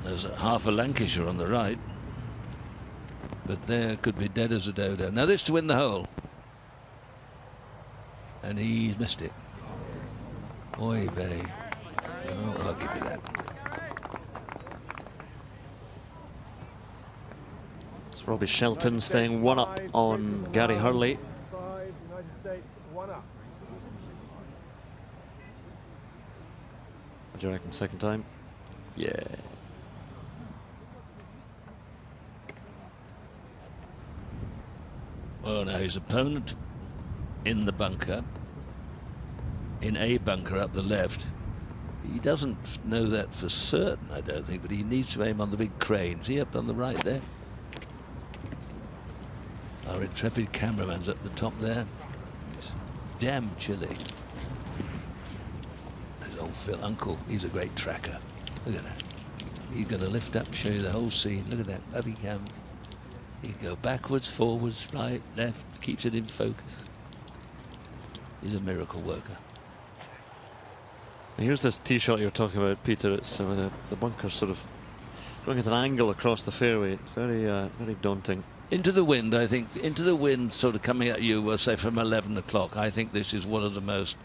There's half a Lancashire on the right, but there could be dead as a dodo. Now this to win the hole, and he's missed it. Oy vey. Oh, I'll give you that. It's Robbie Shelton staying 1 up on Gary Hurley. United States, 1 up. What do you reckon, second time? Yeah. Well, now his opponent in the bunker, in a bunker up the left. He doesn't know that for certain, I don't think, but he needs to aim on the big crane. Is he up on the right there? Our intrepid cameraman's up the top there. It's damn chilly. There's old Phil, Uncle, he's a great tracker. Look at that. He's going to lift up, show you the whole scene. Look at that, puppy cam. He can go backwards, forwards, right, left, keeps it in focus. He's a miracle worker. Here's this tee shot you're talking about, Peter. It's the bunker sort of going at an angle across the fairway. It's very, very daunting. Into the wind, I think. Into the wind, sort of coming at you, say from 11 o'clock. I think this is one of the most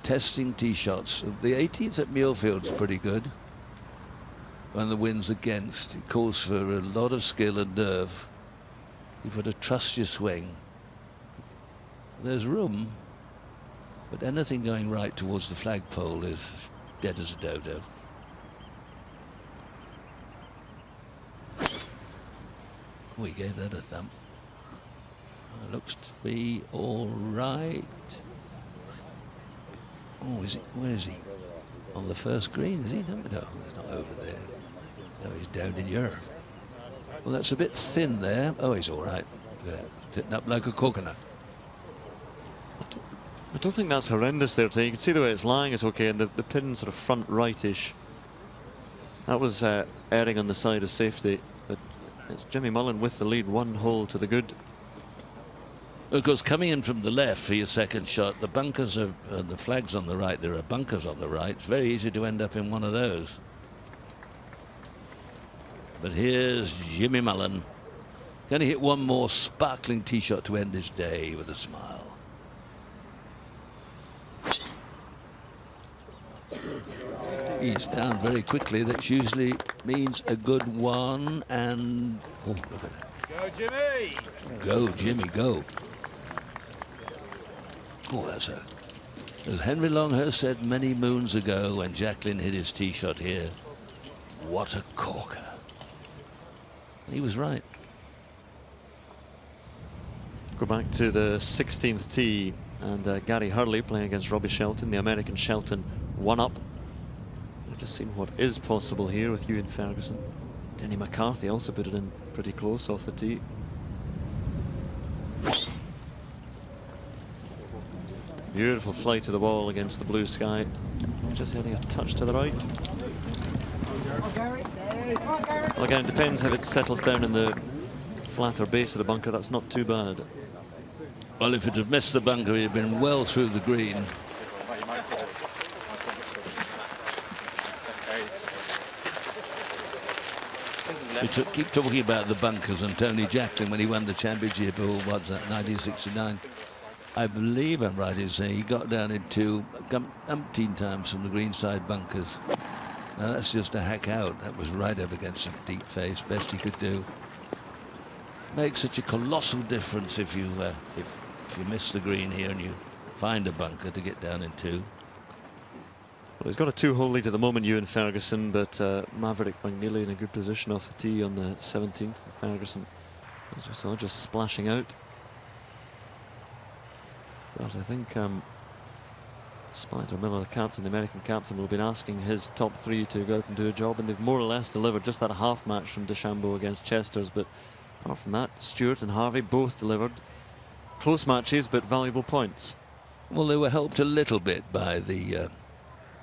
testing tee shots. The 18th at Muirfield's pretty good. When the wind's against, it calls for a lot of skill and nerve. You've got to trust your swing. There's room, but anything going right towards the flagpole is dead as a dodo. We gave that a thump. Looks to be all right. Oh, is he? Where is he? On the first green, is he? No, he's not over there. No, he's down in Europe. Well, that's a bit thin there. Oh, he's all right. Titting up like a coconut. I don't think that's horrendous there, Tim. You can see the way it's lying is okay, and the pin sort of front rightish. That was erring on the side of safety, but it's Jimmy Mullen with the lead, 1 hole to the good. Of course, coming in from the left for your second shot, the bunkers are the flags on the right. There are bunkers on the right. It's very easy to end up in one of those. But here's Jimmy Mullen. Going to hit one more sparkling tee shot to end his day with a smile. He's down very quickly. That usually means a good one. And oh, look at that. Go, Jimmy! Go, Jimmy, go. Oh, that's a... As Henry Longhurst said many moons ago when Jacklin hit his tee shot here, what a corker. He was right. Go back to the 16th tee, and Gary Hurley playing against Robbie Shelton. The American Shelton one up. We've just seen what is possible here with Ewan Ferguson. Denny McCarthy also put it in pretty close off the tee. Beautiful flight to the ball against the blue sky. Just heading a touch to the right. Well, again, it depends how it settles down in the flatter base of the bunker. That's not too bad. Well, if it had missed the bunker, it had been well through the green. We keep talking about the bunkers, and Tony Jacklin, when he won the championship, oh, what's that, 1969, I believe I'm right in saying he got down into umpteen times from the greenside bunkers. Now that's just a hack out. That was right up against some deep face, best he could do. Makes such a colossal difference if you miss the green here and you find a bunker to get down into. Well, he's got a 2-hole lead at the moment, Ewan Ferguson, but Maverick McNeely in a good position off the tee on the 17th. Ferguson, as we saw, just splashing out. But I think Spider Miller, the captain, the American captain, will have been asking his top three to go out and do a job, and they've more or less delivered. Just that half match from DeChambeau against Chesters, but apart from that, Stewart and Harvey both delivered. Close matches, but valuable points. Well, they were helped a little bit by the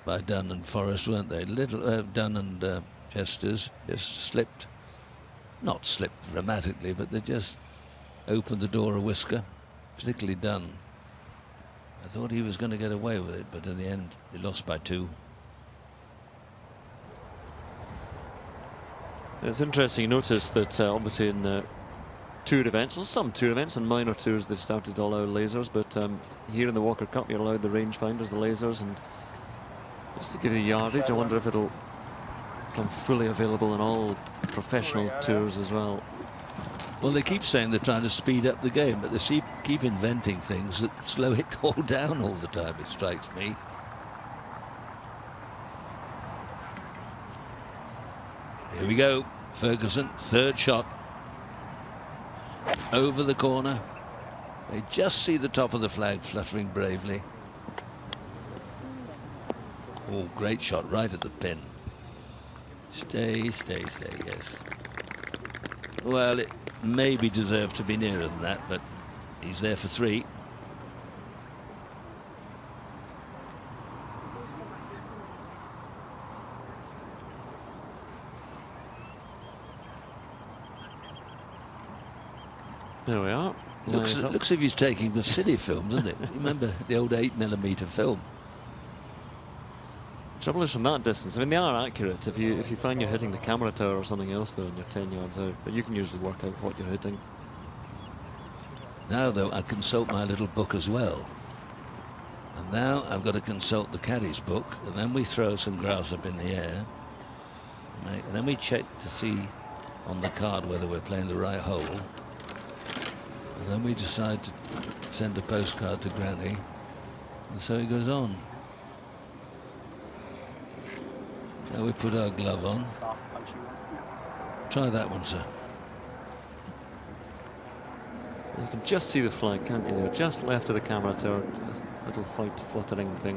by Dunn and Forrest, weren't they? Dunn and Chesters just slipped, not slipped dramatically, but they just opened the door a whisker, particularly Dunn. I thought he was going to get away with it, but in the end, he lost by 2. It's interesting you notice that obviously in the tour events, well, some tour events and minor tours, they've started to allow lasers, but here in the Walker Cup, you're allowed the rangefinders, the lasers, and just to give you the yardage, I wonder if it'll become fully available in all professional tours as well. Well, they keep saying they're trying to speed up the game, but they keep inventing things that slow it all down all the time, it strikes me. Here we go. Ferguson, third shot. Over the corner. They just see the top of the flag fluttering bravely. Oh, great shot right at the pin. Stay, yes. Well, it maybe deserved to be nearer than that, but he's there for 3. There we are. Looks as if he's taking the city film, doesn't it? Remember the old 8mm film? Trouble is from that distance, I mean, they are accurate. If you find you're hitting the camera tower or something else, though, and you're 10 yards out, but you can usually work out what you're hitting. Now, though, I consult my little book as well. And now I've got to consult the caddy's book, and then we throw some grass up in the air. And then we check to see on the card whether we're playing the right hole. And then we decide to send a postcard to Granny. And so it goes on. Now we put our glove on. Try that one, sir. You can just see the flag, can't you? They're just left of the camera tower, just a little white fluttering thing.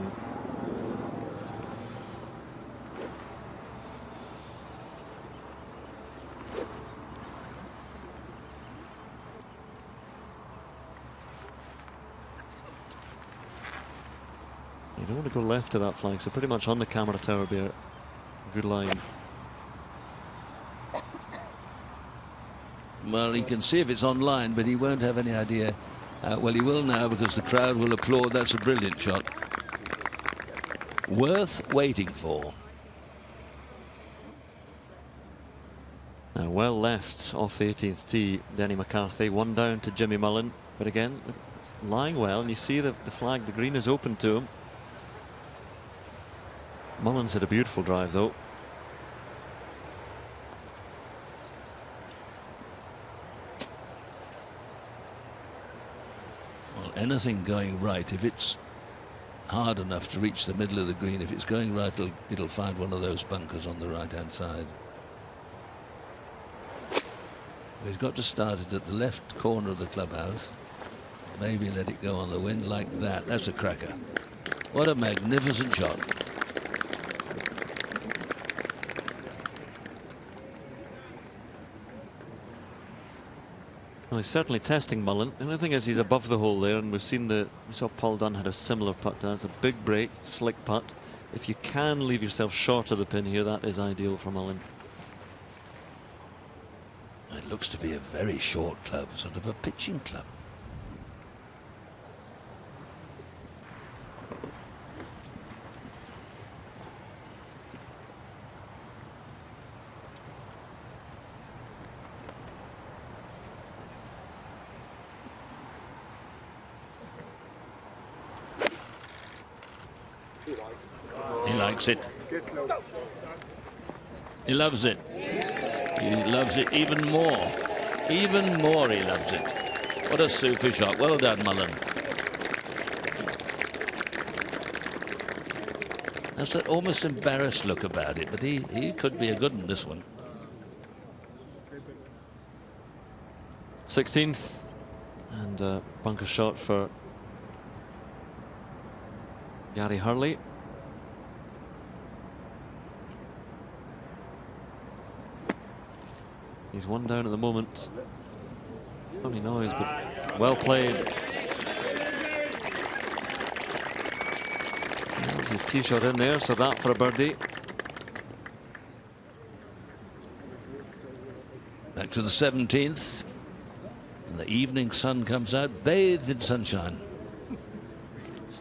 You don't want to go left to that flag, so pretty much on the camera tower would be a good line. Well, he can see if it's online, but he won't have any idea. Well, he will now because the crowd will applaud. That's a brilliant shot. Worth waiting for. Now, well left off the 18th tee, Denny McCarthy. 1 down to Jimmy Mullen. But again, lying well, and you see the flag, the green is open to him. Mullins had a beautiful drive though. Well, anything going right, if it's hard enough to reach the middle of the green, if it's going right, it'll find one of those bunkers on the right hand side. He's got to start it at the left corner of the clubhouse. Maybe let it go on the wind like that. That's a cracker. What a magnificent shot. Well, he's certainly testing Mullen. And the thing is, he's above the hole there, and we saw Paul Dunn had a similar putt. That's a big break, slick putt. If you can leave yourself short of the pin here, that is ideal for Mullen. It looks to be a very short club, sort of a pitching club. He likes it. He loves it. He loves it even more. Even more he loves it. What a super shot. Well done, Mullen. That's that almost embarrassed look about it, but he could be a good one, this one. 16th. And a bunker shot for Gary Hurley. He's one down at the moment. Funny noise, but well played. There's his tee shot in there, so that for a birdie. Back to the 17th. And the evening sun comes out, bathed in sunshine.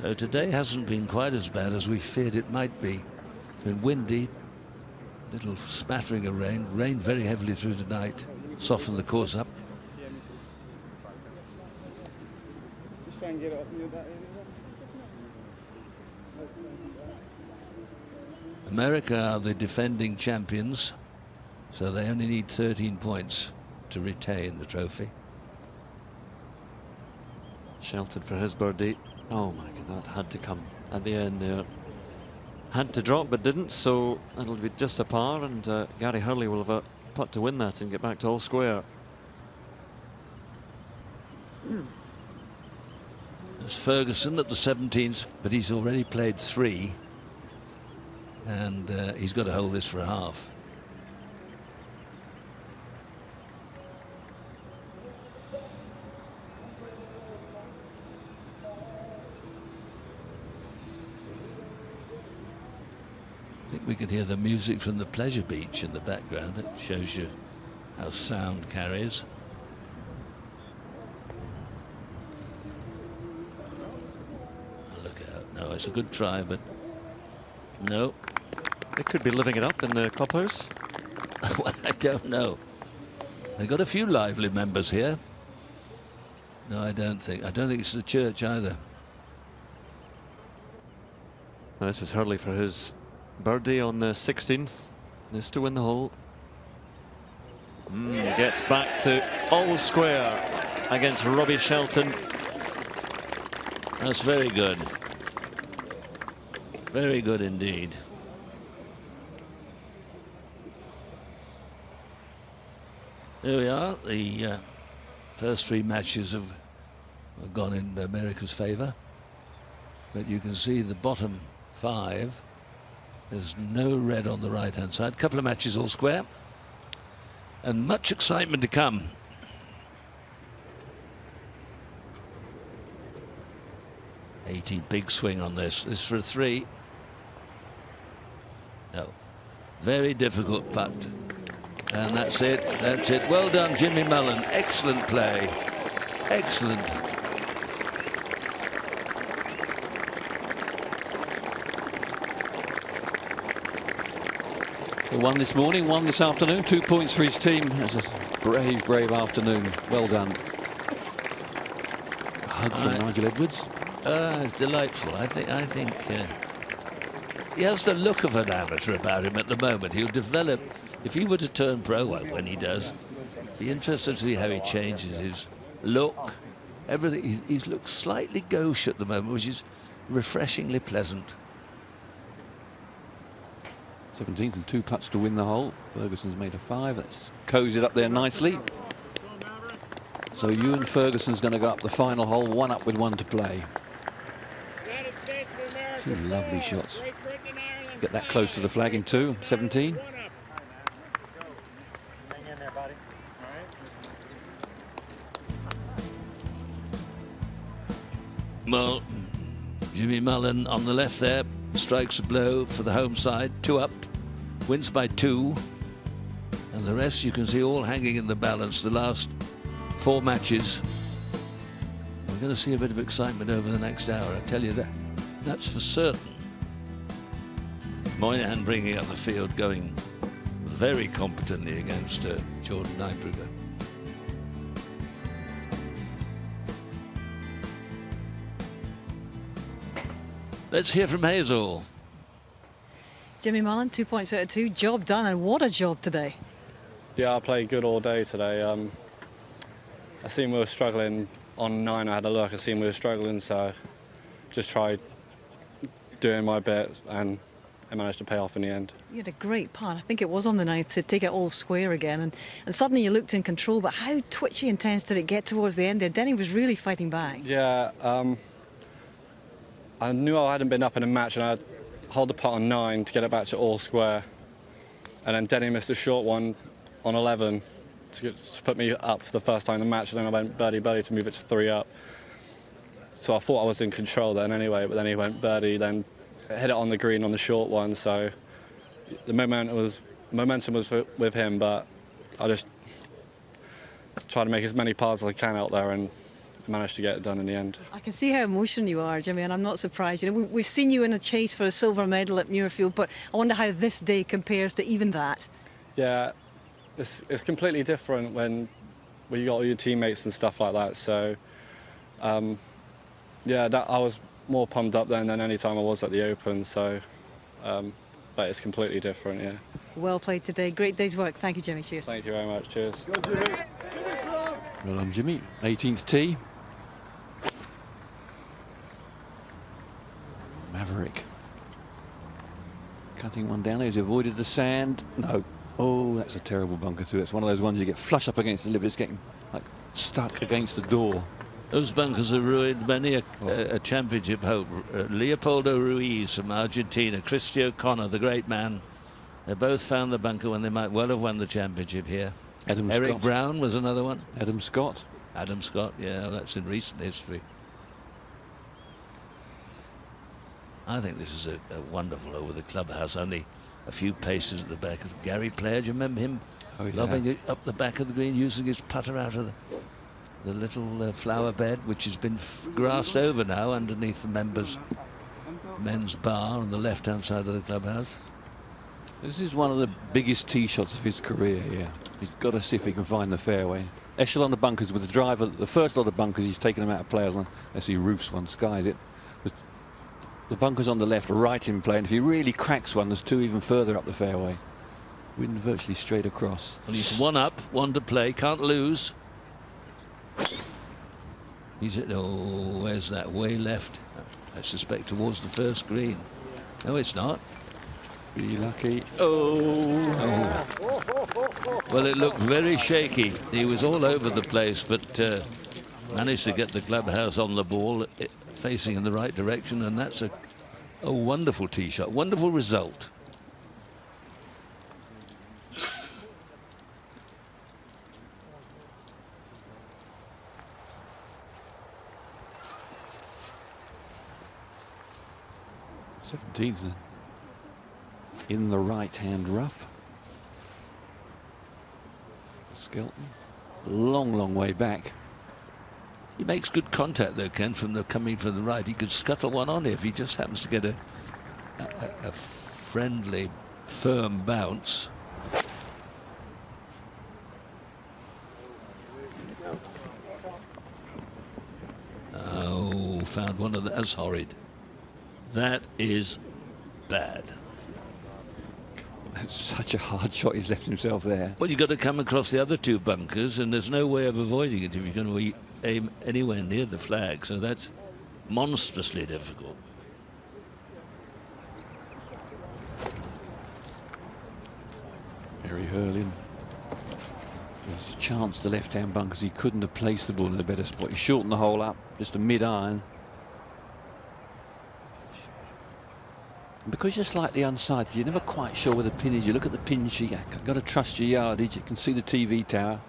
So today hasn't been quite as bad as we feared it might be. It's been windy. Little smattering of rain. Rained very heavily through tonight. Softened the course up. Just try and get it up near that area. America are the defending champions, so they only need 13 points to retain the trophy. Shelton for his birdie. Oh my God, that had to come at the end there. Had to drop but didn't, so it'll be just a par, and Gary Hurley will have a putt to win that and get back to all square. There's Ferguson at the 17th, but he's already played 3, and he's got to hold this for a half. I think we can hear the music from the pleasure beach in the background. It shows you how sound carries. Look out. No, it's a good try, but no. They could be living it up in the clubhouse. Well, I don't know. They've got a few lively members here. No, I don't think it's the church either. Now, this is Hurley for his birdie on the 16th. This to win the hole. Gets back to all square against Robbie Shelton. That's very good. Very good indeed. There we are. The first 3 matches have gone in America's favour. But you can see the bottom 5. There's no red on the right-hand side. Couple of matches all square. And much excitement to come. Big swing on this. This is for a 3. No. Very difficult putt. And that's it. That's it. Well done, Jimmy Mullen. Excellent play. Excellent. He won this morning, won this afternoon. 2 points for his team. It was a brave, brave afternoon. Well done. A hug from Nigel Edwards. It's delightful. I think he has the look of an amateur about him at the moment. He'll develop, if he were to turn pro, well, when he does, be interested to see how he changes his look, everything. He looks slightly gauche at the moment, which is refreshingly pleasant. 17th and 2 putts to win the hole. Ferguson's made a 5. That's cozied up there nicely. So Ewan Ferguson's going to go up the final hole, 1 up with 1 to play. 2 lovely shots. Let's get that close to the flag in 2, 17. Well, Jimmy Mullen on the left there strikes a blow for the home side, 2 up, wins by 2, and the rest you can see all hanging in the balance. The last 4 matches. We're going to see a bit of excitement over the next hour, I tell you that. That's for certain. Moynihan bringing up the field, going very competently against Jordan Nybrugger. Let's hear from Hazel. Jimmy Mullen, 2 points out of 2. Job done, and what a job today. Yeah, I played good all day today. I seen we were struggling on 9. I had a look. I seen we were struggling, so just tried doing my bit, and I managed to pay off in the end. You had a great putt. I think it was on the 9th to take it all square again, and suddenly you looked in control. But how twitchy and tense did it get towards the end there? Denny was really fighting back. Yeah, I knew I hadn't been up in a match, and I'd hold the putt on 9 to get it back to all square, and then Denny missed a short one on 11 to put me up for the first time in the match, and then I went birdie to move it to 3 up. So I thought I was in control then anyway, but then he went birdie, then hit it on the green on the short one, so the momentum was with him, but I just tried to make as many pars as I can out there and managed to get it done in the end. I can see how emotional you are, Jimmy, and I'm not surprised. You know, we've seen you in a chase for a silver medal at Muirfield, but I wonder how this day compares to even that. Yeah, it's completely different when you got all your teammates and stuff like that. So, yeah, I was more pumped up then than any time I was at the Open. So, but it's completely different. Yeah. Well played today. Great day's work. Thank you, Jimmy. Cheers. Thank you very much. Cheers. Well done, Jimmy. 18th tee. Maverick. Cutting one down. He's avoided the sand. No. Oh, that's a terrible bunker too. It's one of those ones you get flush up against the lip. It's getting like stuck against the door. Those bunkers have ruined many a championship hope. Leopoldo Ruiz from Argentina, Christy O'Connor, the great man. They both found the bunker when they might well have won the championship here. Eric Scott. Brown was another one. Adam Scott, yeah, that's in recent history. I think this is a wonderful over the clubhouse, only a few paces at the back of Gary Player. Do you remember him lobbing it up the back of the green, using his putter out of the little flower bed, which has been grassed over now underneath the men's bar on the left-hand side of the clubhouse? This is one of the biggest tee shots of his career here. He's got to see if he can find the fairway. Echelon the bunkers with the driver. The first lot of bunkers, he's taken them out of play. As he roofs one, skies it. The bunkers on the left, right in play. And if he really cracks one, there's 2 even further up the fairway. Wind virtually straight across. Well, he's 1 up, 1 to play, can't lose. He's at, oh, where's that? Way left. I suspect towards the first green. No, it's not. Be lucky. Oh. Well, it looked very shaky. He was all over the place, but managed to get the clubhouse on the ball, facing in the right direction, and that's a wonderful tee shot. Wonderful result. Seventeenth in the right-hand rough. Skelton, long way back. He makes good contact though, Ken, coming from the right. He could scuttle one on if he just happens to get a friendly, firm bounce. Oh, found one of the, that's horrid. That is bad. That's such a hard shot he's left himself there. Well, you've got to come across the other two bunkers, and there's no way of avoiding it if you're going to aim anywhere near the flag, so that's monstrously difficult. Very hurling. There's a chance the left-hand bunkers. He couldn't have placed the ball in a better spot. He shortened the hole up, just a mid-iron. Because you're slightly unsighted, you're never quite sure where the pin is. You look at the pin sheet, you've got to trust your yardage. You can see the TV tower.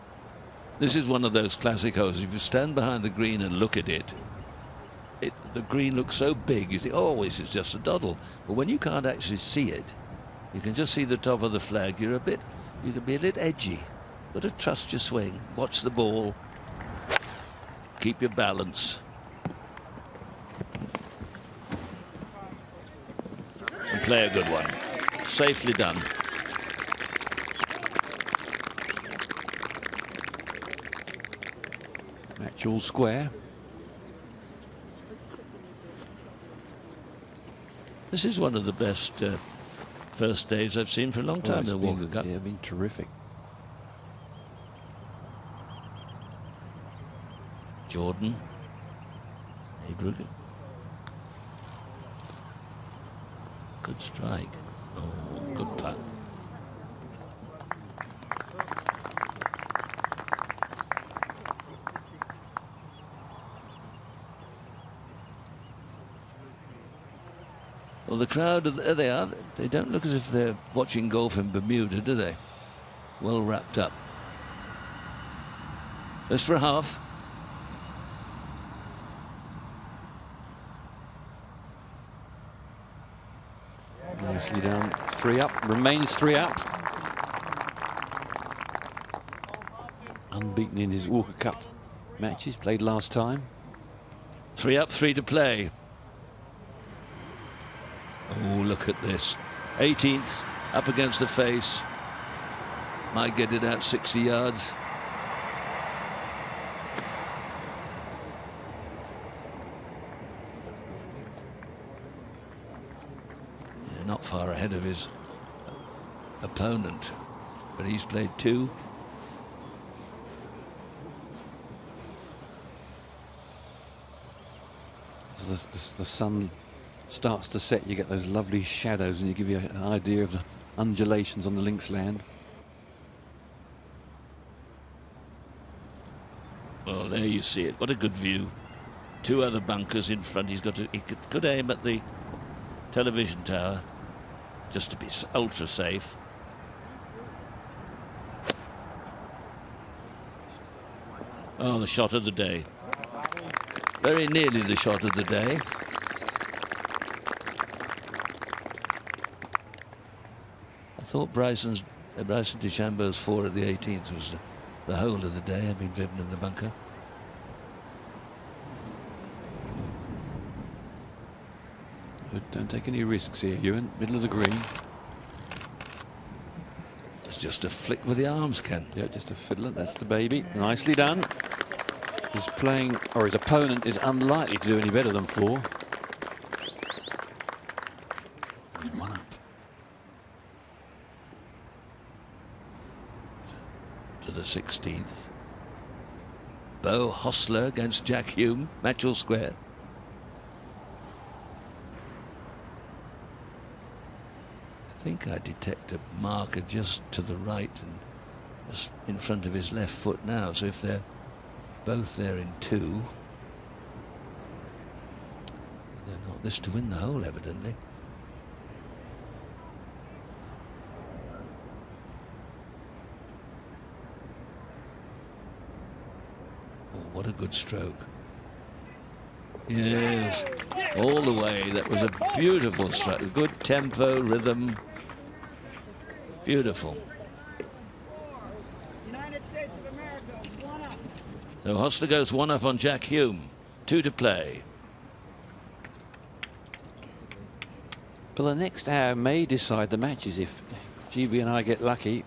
This is one of those classic holes. If you stand behind the green and look at it, the green looks so big, you think, oh, this is just a doddle. But when you can't actually see it, you can just see the top of the flag, you can be a bit edgy. Got to trust your swing, watch the ball, keep your balance. And play a good one. Safely done. Match all square. This is one of the best first days I've seen for a long time in the Walker Cup. Yeah, been terrific. Jordan. Hebrew. Good strike. Oh, good putt. Well, the crowd, there they are. They don't look as if they're watching golf in Bermuda, do they? Well wrapped up. This for a half. Nicely done. 3 up. Remains 3 up. Unbeaten in his Walker Cup matches played last time. 3 up, 3 to play. Oh, look at this. 18th, up against the face. Might get it out 60 yards. Yeah, not far ahead of his opponent, but he's played 2. As the sun starts to set, you get those lovely shadows, and you give you an idea of the undulations on the links land. Well, there you see it. What a good view. 2 other bunkers in front. He could aim at the television tower just to be ultra safe. Oh, the shot of the day. Very nearly the shot of the day. I thought Bryson DeChambeau's 4 at the 18th was the whole of the day. I've been driven in the bunker. But don't take any risks here, Ewan. Middle of the green. It's just a flick with the arms, Ken. Yeah, just a fiddler. That's the baby. Nicely done. He's playing, or his opponent is unlikely to do any better than 4. And 1 up. To the 16th. Bo Hostler against Jack Hume, Matchell Square. I think I detect a marker just to the right and just in front of his left foot now. So if they're both there in 2, they're not this to win the hole, evidently. Oh, what a good stroke. Yes, all the way. That was a beautiful stroke. Good tempo, rhythm. Beautiful. United States of America, 1 up. So Hostler goes 1 up on Jack Hume. 2 to play. Well, the next hour may decide the matches. If GB and I get lucky,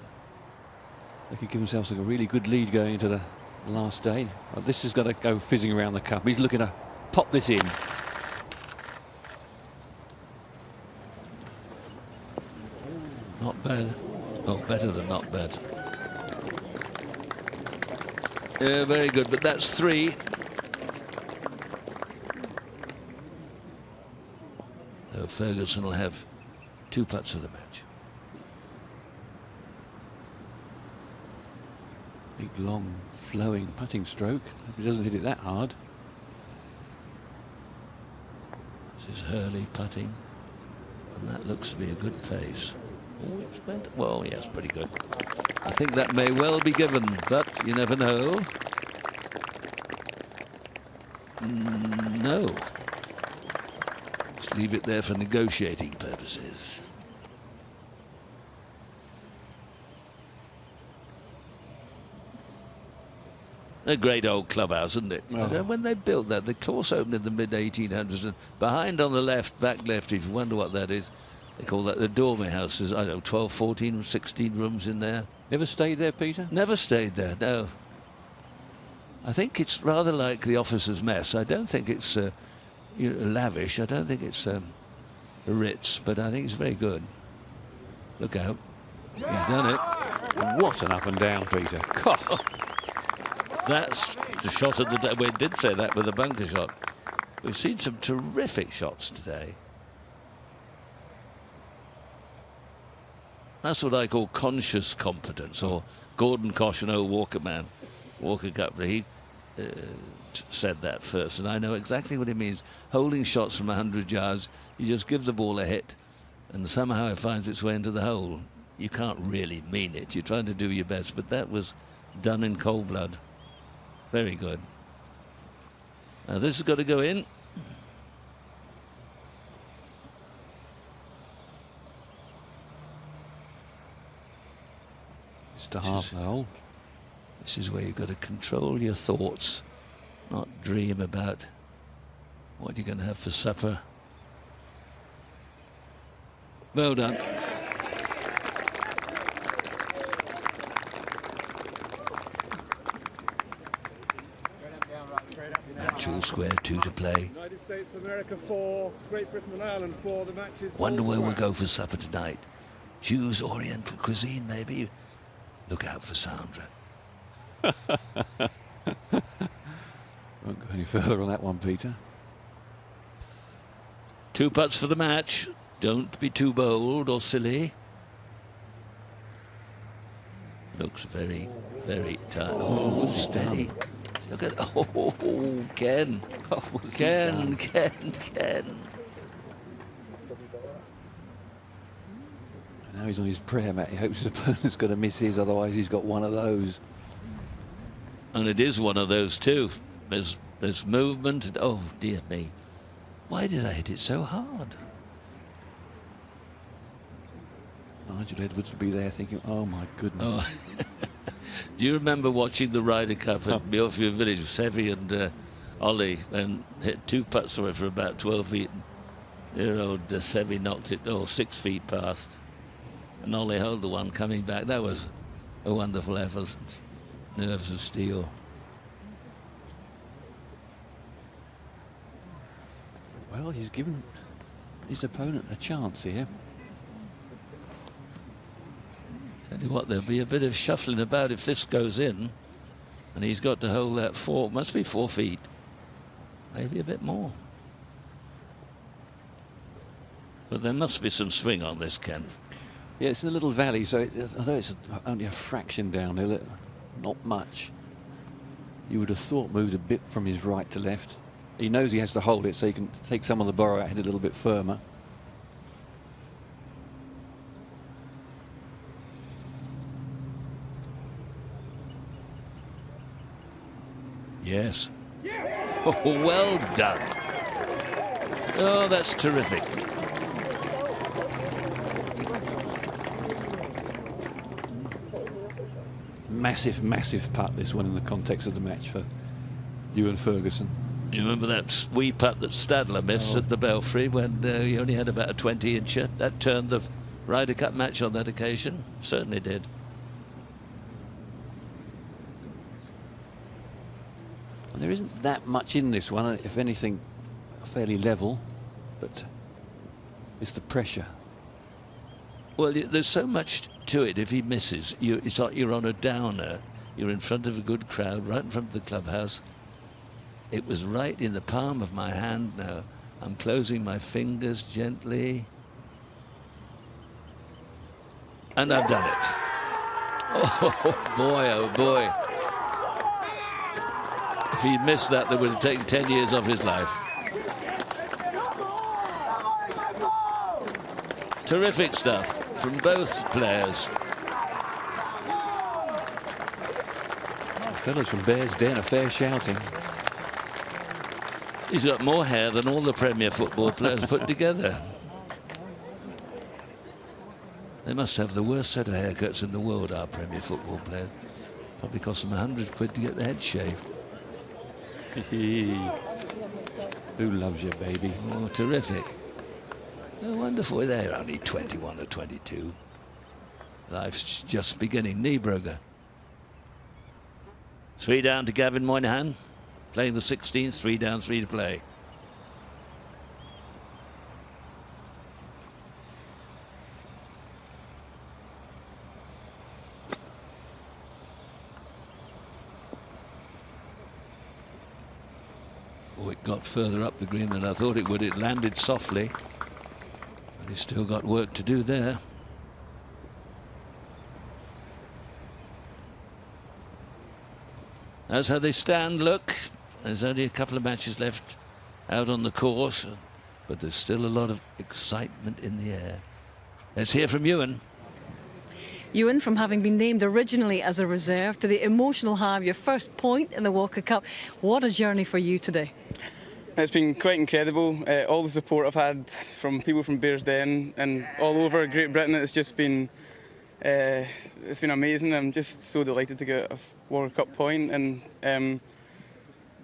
they could give themselves a really good lead going into the last day. Well, this has got to go fizzing around the cup. He's looking to pop this in. Yeah, very good, but that's 3. So Ferguson will have 2 putts of the match. Big, long, flowing putting stroke. Hope he doesn't hit it that hard. This is Hurley putting, and that looks to be a good pace. Oh, it's went, well, yes, pretty good. I think that may well be given, but you never know. No. Let's leave it there for negotiating purposes. A great old clubhouse, isn't it? Oh. When they built that, the course opened in the mid-1800s, and behind on the left, back left, if you wonder what that is, they call that the Dormy House. There's, I don't know, 12, 14, 16 rooms in there. Never stayed there, Peter? Never stayed there, no. I think it's rather like the Officers' Mess. I don't think it's lavish. I don't think it's a Ritz, but I think it's very good. Look out. He's done it. What an up and down, Peter. God. That's the shot of the day. We did say that with the bunker shot. We've seen some terrific shots today. That's what I call conscious competence, or Gordon Kosh, an old Walker man, Walker Cup, he said that first, and I know exactly what he means. Holding shots from 100 yards, you just give the ball a hit, and somehow it finds its way into the hole. You can't really mean it. You're trying to do your best, but that was done in cold blood. Very good. Now this has got to go in. It's to half the hole. This is where you've got to control your thoughts, not dream about what you're going to have for supper. Well done. Natural square, 2 to play. United States of America 4, Great Britain and Ireland 4. The match is Wonder all where we'll square. go for supper tonight. Choose Oriental cuisine, maybe. Look out for Sandra. Won't go any further on that one, Peter. 2 putts for the match. Don't be too bold or silly. Looks very, very tight. Oh, steady. Look at, oh, Ken. Ken. Now he's on his prayer mat. He hopes his opponent's going to miss his, otherwise he's got one of those. And it is one of those too. There's movement. And, oh, dear me. Why did I hit it so hard? Nigel Edwards will be there thinking, oh my goodness. Oh. Do you remember watching the Ryder Cup at Muirfield Village? Seve and Ollie, and hit 2 putts for it for about 12 feet. Dear old Seve knocked it 6 feet past. And Ollie held the one coming back. That was a wonderful effort. Nerves of steel. Well, he's given his opponent a chance here. Tell you what, there'll be a bit of shuffling about if this goes in, and he's got to hold that 4, must be 4 feet, maybe a bit more. But there must be some swing on this, Ken. Yeah, it's in a little valley, so although it's only a fraction downhill, not much. You would have thought moved a bit from his right to left. He knows he has to hold it, so he can take some of the borrow out, hit a little bit firmer. Yes. Oh, well done. Oh, that's terrific. Massive, massive putt, this one, in the context of the match for Ewan Ferguson. You remember that wee putt that Stadler missed at the Belfry when he only had about a 20-incher? That turned the Ryder Cup match on that occasion. Certainly did. And there isn't that much in this one, if anything, fairly level, but it's the pressure. Well, there's so much to it. If he misses, it's like you're on a downer. You're in front of a good crowd, right in front of the clubhouse. It was right in the palm of my hand now. I'm closing my fingers gently. And I've done it. Oh boy, oh boy. If he'd missed that, that would have taken 10 years off his life. Terrific stuff from both players. Fellas from Bears Den, a fair shouting. He's got more hair than all the Premier football players put together. They must have the worst set of haircuts in the world, our Premier football players. Probably cost them £100 to get the head shaved. Who loves you, baby? Oh, terrific. Oh, wonderful. They're only 21 or 22. Life's just beginning. Niebroger. 3 down to Gavin Moynihan. Playing the 16th, 3 down, 3 to play. Oh, it got further up the green than I thought it would. It landed softly, but he's still got work to do there. That's how they stand. Look, there's only a couple of matches left out on the course, but there's still a lot of excitement in the air. Let's hear from Ewan. Ewan, from having been named originally as a reserve to the emotional high of your first point in the Walker Cup, what a journey for you today. It's been quite incredible. All the support I've had from people from Bears Den and all over Great Britain, it's just been it's been amazing. I'm just so delighted to get a World Cup point, and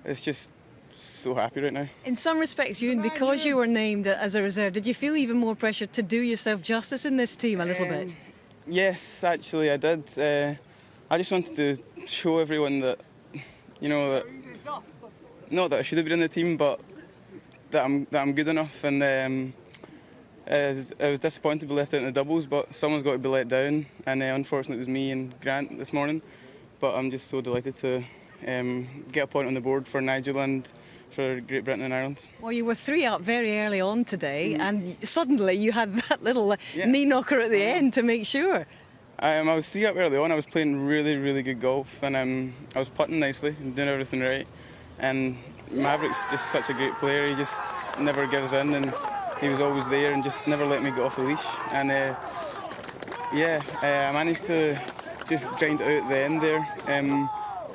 it's just so happy right now. In some respects, Ewan, because you were named as a reserve, did you feel even more pressure to do yourself justice in this team a little bit? Yes, actually I did. I just wanted to show everyone that, you know, that not that I should have been in the team, but that I'm good enough. And I was disappointed to be left out in the doubles, but someone's got to be let down, and unfortunately it was me and Grant this morning. But I'm just so delighted to get a point on the board for Nigel and for Great Britain and Ireland. Well, you were 3 up very early on today, and suddenly you had that little knee knocker at the end to make sure. I was 3 up early on. I was playing really, really good golf, and I was putting nicely and doing everything right. And Maverick's just such a great player. He just never gives in, and he was always there and just never let me get off the leash. And I managed to just grind it out at the end there.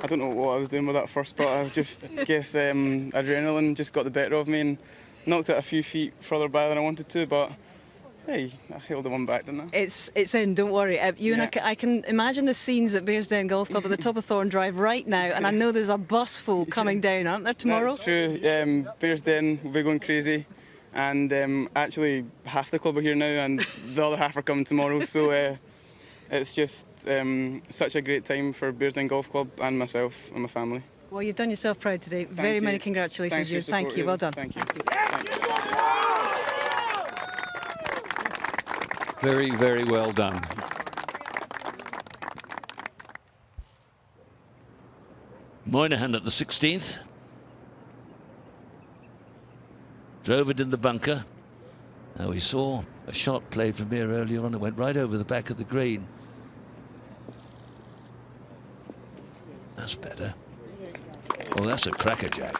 I don't know what I was doing with that first putt. I just guess adrenaline just got the better of me and knocked it a few feet further back than I wanted to, but hey, I held the one back, didn't I? It's in, don't worry. Ewan, I can imagine the scenes at Bearsden Golf Club at the top of Thorn Drive right now, and I know there's a bus full coming down, aren't there, tomorrow? That's true. Bearsden will be going crazy, and actually half the club are here now and the other half are coming tomorrow, so it's just such a great time for Bearsden Golf Club and myself and my family. Well, you've done yourself proud today. Very many congratulations, Ewan. Thank you. Well done. Thank you. Very, very well done. Moynihan at the 16th. Drove it in the bunker. Now we saw a shot played from here earlier on. It went right over the back of the green. That's better. Oh, that's a crackerjack.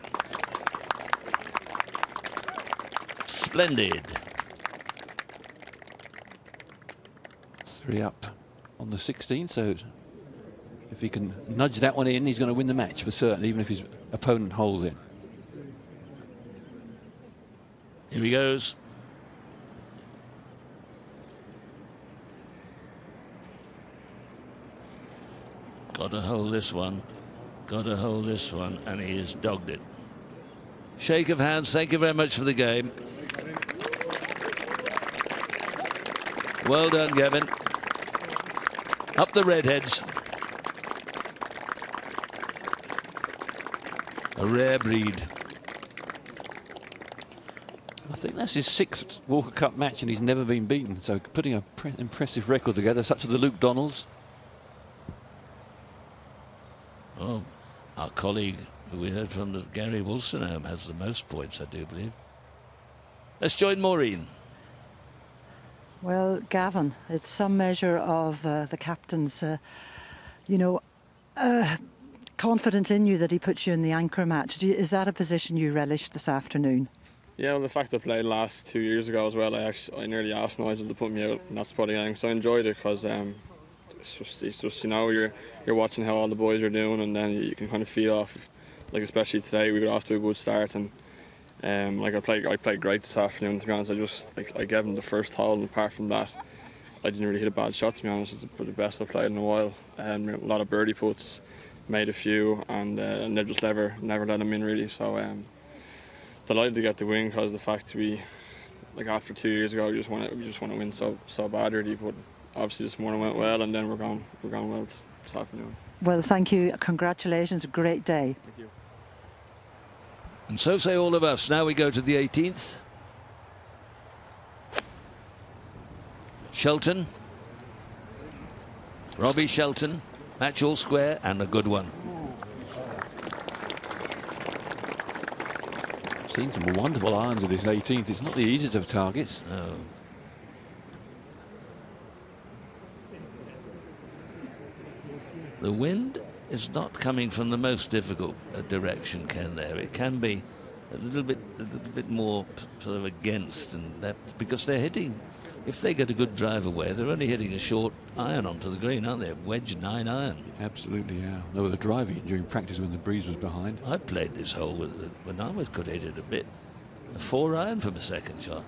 Splendid. 3 up on the 16th, so if he can nudge that one in, he's going to win the match for certain, even if his opponent holds it. Here he goes. Got to hold this one. Got to hold this one, and he has dogged it. Shake of hands. Thank you very much for the game. Well done, Gavin. Up the redheads. A rare breed. I think that's his 6th Walker Cup match and he's never been beaten, so putting an impressive record together, such as the Luke Donalds. Our colleague who we heard from, Gary Wolstenholme, has the most points, I do believe. Let's join Maureen. Well, Gavin, it's some measure of the captain's, confidence in you that he puts you in the anchor match. Is that a position you relish this afternoon? Yeah, well, the fact I played last 2 years ago as well, I nearly asked Nigel to put me out in that spotty game, so I enjoyed it because it's just you're watching how all the boys are doing, and then you can kind of feed off. Like especially today, we got off to a good start, and I played great this afternoon. To be honest, I gave him the first hole, and apart from that, I didn't really hit a bad shot. To be honest, it's the best I've played in a while. A lot of birdie puts, made a few, and they just never let them in really. So. Delighted to get the win because the fact after 2 years ago we just want to win so bad really, but obviously this morning went well, and then we're going well this afternoon. Well, thank you. Congratulations. A great day. Thank you. And so say all of us. Now we go to the 18th. Shelton. Robbie Shelton. Match all square and a good one. Seen some wonderful irons of this 18th. It's not the easiest of targets. No. The wind is not coming from the most difficult direction, Ken, there. It can be a little bit more sort of against, and that because they're hitting, if they get a good drive away, they're only hitting a short iron onto the green, aren't they? Wedge 9 iron. Absolutely, yeah. They were driving during practice when the breeze was behind. I played this hole when I could hit it a bit. A 4 iron for my second shot.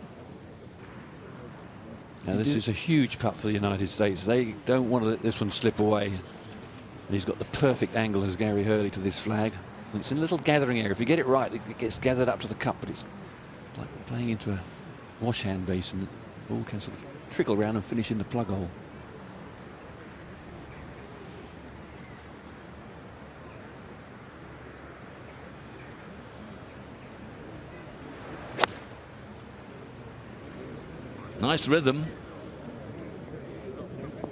Now this is a huge putt for the United States. They don't want to let this one slip away. And he's got the perfect angle as Gary Hurley to this flag. And it's in a little gathering area. If you get it right, it gets gathered up to the cup, but it's like playing into a washhand basin. All can sort of trickle around and finish in the plug hole. Nice rhythm.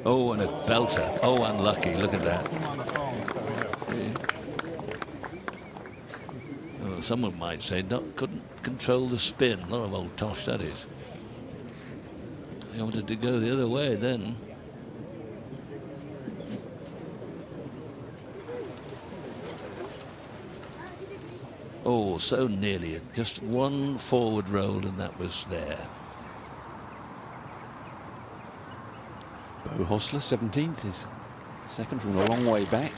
Oh, and a belter. Oh, unlucky. Look at that. Oh, someone might say couldn't control the spin. A lot of old tosh, that is. I wanted to go the other way then. Oh, so nearly it. Just one forward roll and that was there. Bo Hostler, 17th, is second from a long way back.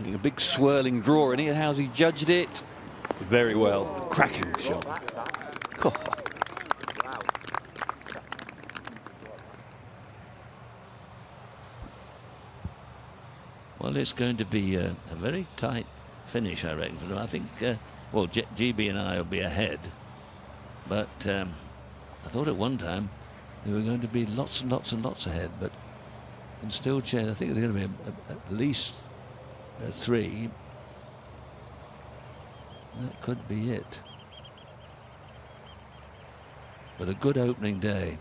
A big swirling draw in it. How's he judged it? Very well. Cracking shot. Oh. Well, it's going to be a very tight finish, I reckon. I think, well, GB and I will be ahead. But I thought at one time they were going to be lots and lots and lots ahead. But in still chance, I think they're going to be at least 3. That could be it. But a good opening day.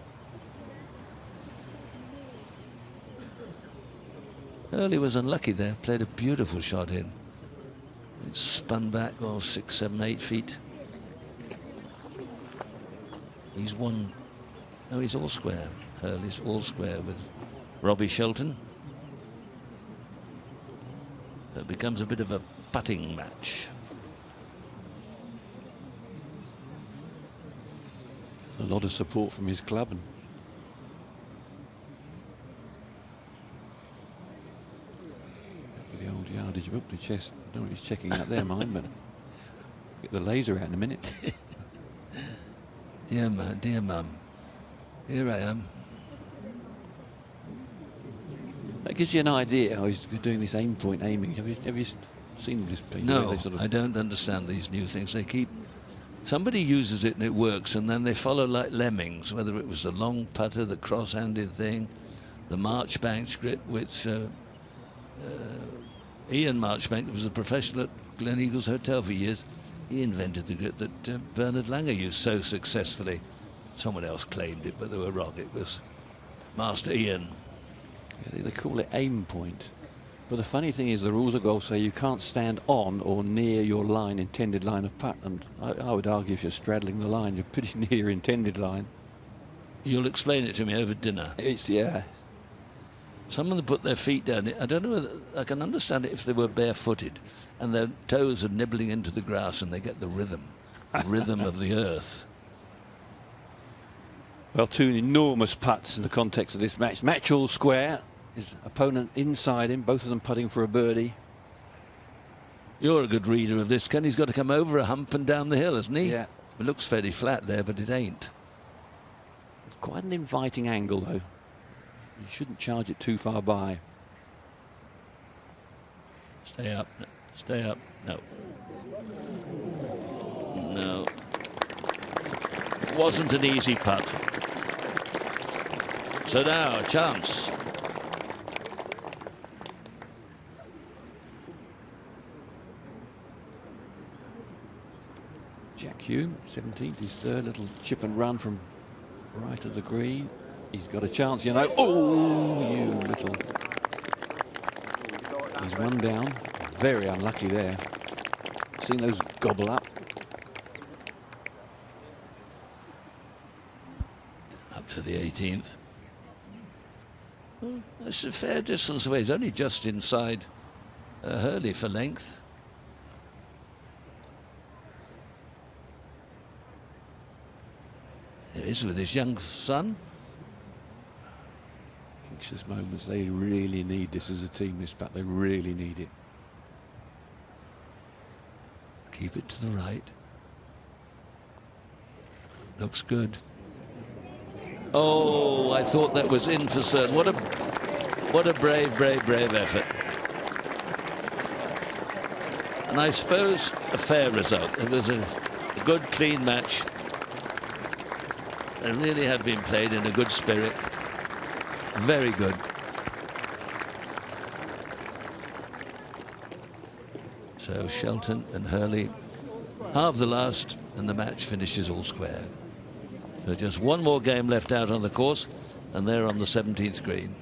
Early was unlucky there, played a beautiful shot in. It spun back, 6, 7, 8 feet. He's won, no, he's all square. Hurley's all square with Robbie Shelton. It becomes a bit of a putting match. A lot of support from his club. And the old yardage book, the chest. I don't know what he's checking out there, mind, but get the laser out in a minute. Dear mum, here I am. That gives you an idea how he's doing this aim point aiming. Have you seen this piece? No, I don't understand these new things. They keep. Somebody uses it and it works, and then they follow like lemmings, whether it was the long putter, the cross-handed thing, the Marchbank grip, which Ian Marchbank was a professional at Glen Eagles Hotel for years. He invented the grip that Bernard Langer used so successfully. Someone else claimed it, but they were wrong. It was Master Ian. Yeah, they call it aim point. But the funny thing is the rules of golf say you can't stand on or near your line, intended line of putt. And I would argue if you're straddling the line, you're pretty near your intended line. You'll explain it to me over dinner. Yeah. Some of them put their feet down. I don't know whether I can understand it if they were barefooted and their toes are nibbling into the grass and they get the rhythm of the earth. Well, two enormous putts in the context of this match. Match all square. His opponent inside him, both of them putting for a birdie. You're a good reader of this, Ken. He's got to come over a hump and down the hill, hasn't he? Yeah. It looks fairly flat there, but it ain't. Quite an inviting angle, though. You shouldn't charge it too far by. Stay up. Stay up. No. No. Wasn't an easy putt. So now, a chance. Jack Hume, 17th, his third little chip and run from right of the green. He's got a chance, you know. Oh, you little. He's one down. Very unlucky there. Seen those gobble up. Up to the 18th. Well, that's a fair distance away. He's only just inside Hurley for length. There is with his young son. Anxious moments. They really need this as a team, this putt. They really need it. Keep it to the right. Looks good. Oh, I thought that was in for certain. What a brave effort. And I suppose a fair result. It was a good, clean match. They really had been played in a good spirit. Very good. So Shelton and Hurley halve the last, and the match finishes all square. So just one more game left out on the course, and they're on the 17th green.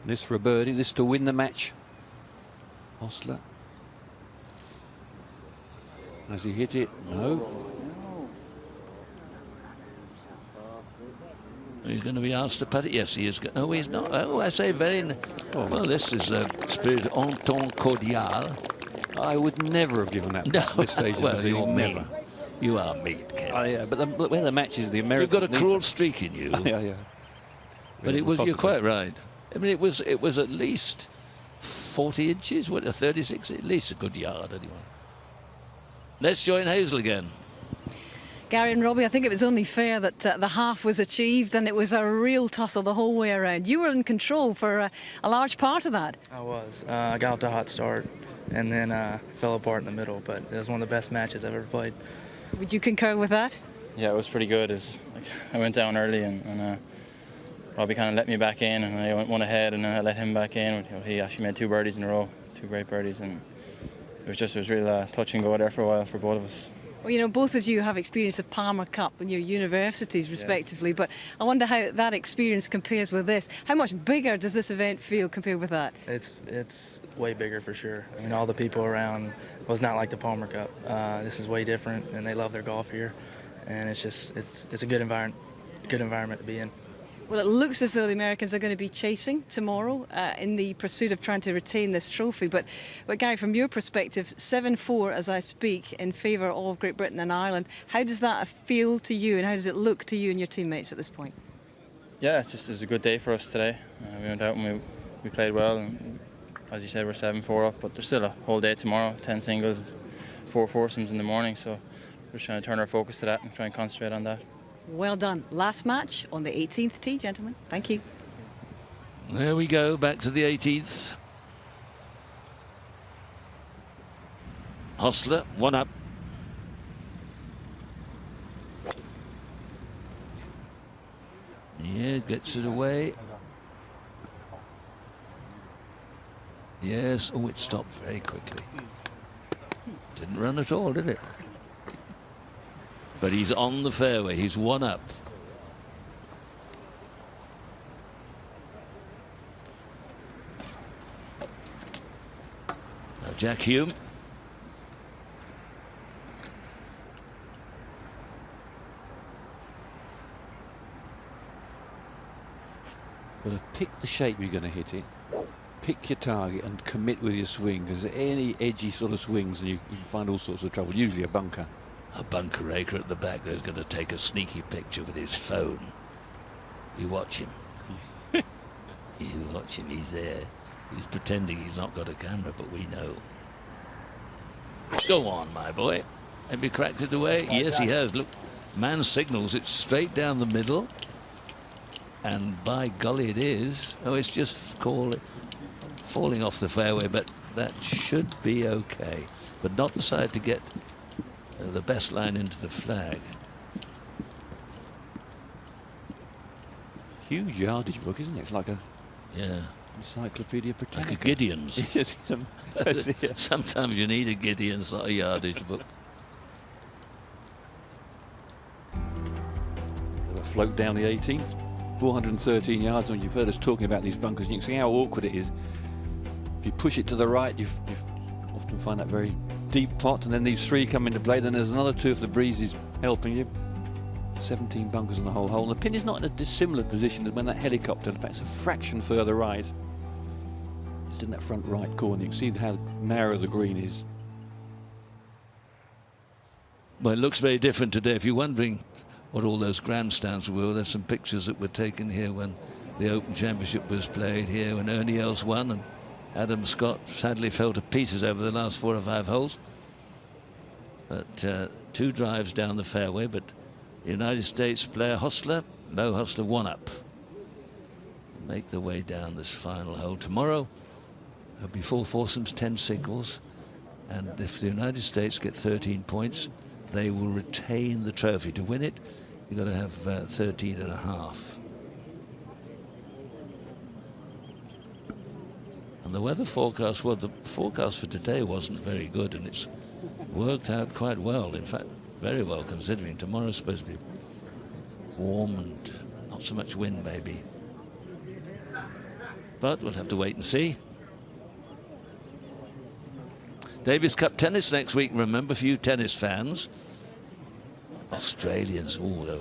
This for a birdie, this to win the match. Hostler. Has he hit it? No. Are you going to be asked to putt it? Yes, he is. Oh, he's not. Oh, I say very. Well, this is a spirit en temps cordial. I would never have given that No. at this stage of the Well, you're season. mean. Never. You are mean, Ken. Oh, yeah, but when the match is the Americans. You've got a need cruel to- streak in you. Yeah. But it was. You're quite right. I mean, it was at least 40 inches. What, a 36? At least a good yard, anyway. Let's join Hazel again. Gary and Robbie, I think it was only fair that the half was achieved and it was a real tussle the whole way around. You were in control for a large part of that. I was. I got off to a hot start and then fell apart in the middle, but it was one of the best matches I've ever played. Would you concur with that? Yeah, it was pretty good. I went down early and Robbie kind of let me back in, and I went one ahead, and then I let him back in. He actually made 2 birdies in a row, 2 great birdies, and it was real touch and go there for a while for both of us. Well, you know, both of you have experience of Palmer Cup in your universities, respectively, but I wonder how that experience compares with this. How much bigger does this event feel compared with that? It's way bigger for sure. I mean, all the people around was not like the Palmer Cup. This is way different, and they love their golf here, and it's a good environment to be in. Well, it looks as though the Americans are going to be chasing tomorrow in the pursuit of trying to retain this trophy. But Gary, from your perspective, 7-4 as I speak in favour of Great Britain and Ireland. How does that feel to you, and how does it look to you and your teammates at this point? Yeah, it was a good day for us today. We went out and we played well. And as you said, we're 7-4 up, but there's still a whole day tomorrow, 10 singles, 4 foursomes in the morning. So we're just trying to turn our focus to that and try and concentrate on that. Well done. Last match on the 18th tee, gentlemen. Thank you. There we go, back to the 18th. Hostler, 1 up. Yeah, gets it away. Yes, oh, it stopped very quickly. Didn't run at all, did it? But he's on the fairway, he's 1 up. Jack Hume. Got to pick the shape you're going to hit it, pick your target and commit with your swing, because any edgy sort of swings and you can find all sorts of trouble, usually a bunker. A bunker raker at the back there's going to take a sneaky picture with his phone. You watch him. You watch him, he's there. He's pretending he's not got a camera, but we know. Go on, my boy. Have you cracked it away? Yes, he has. Look, man signals it straight down the middle. And by golly it is. Oh, it's just falling off the fairway, but that should be okay. But not the side to get the best line into the flag. Huge yardage book, isn't it? It's like a Encyclopedia Britannica. Like a Gideon's. Sometimes you need a Gideon's, not a yardage book. They'll float down the 18th. 413 yards, and you've heard us talking about these bunkers, and you can see how awkward it is. If you push it to the right, you often find that very deep pot, and then these 3 come into play, then there's another 2 if the breeze is helping you. 17 bunkers in the whole hole, and the pin is not in a dissimilar position as when that helicopter, in fact it's a fraction further right. Just in that front right corner, you can see how narrow the green is. Well, it looks very different today. If you're wondering what all those grandstands were, there's some pictures that were taken here when the Open Championship was played here, when Ernie Els won, and Adam Scott sadly fell to pieces over the last 4 or 5 holes. But 2 drives down the fairway, but the United States player Hostler, Mo Hostler, 1 up. Make their way down this final hole. Tomorrow there'll be 4 foursomes, 10 singles, and if the United States get 13 points, they will retain the trophy. To win it, you've got to have 13 and a half. And the weather forecast, well, the forecast for today wasn't very good, and it's worked out quite well. In fact, very well, considering tomorrow's supposed to be warm and not so much wind, maybe. But we'll have to wait and see. Davis Cup tennis next week, remember, for you tennis fans. Australians, oh,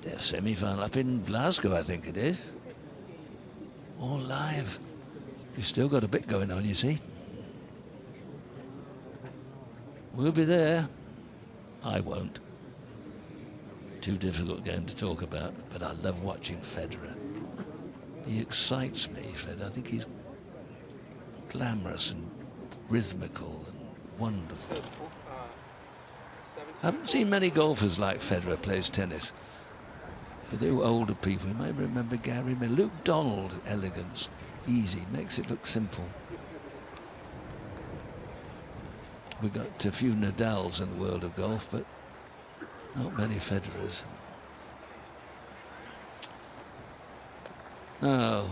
they're semi-final up in Glasgow, I think it is. All live. You've still got a bit going on, you see. We'll be there. I won't. Too difficult game to talk about, but I love watching Federer. He excites me, Federer. I think he's glamorous and rhythmical and wonderful. I haven't seen many golfers like Federer plays tennis. But they were older people. You might remember Gary Miller. Luke Donald, elegance, easy, makes it look simple. We've got a few Nadals in the world of golf, but not many Federers. No,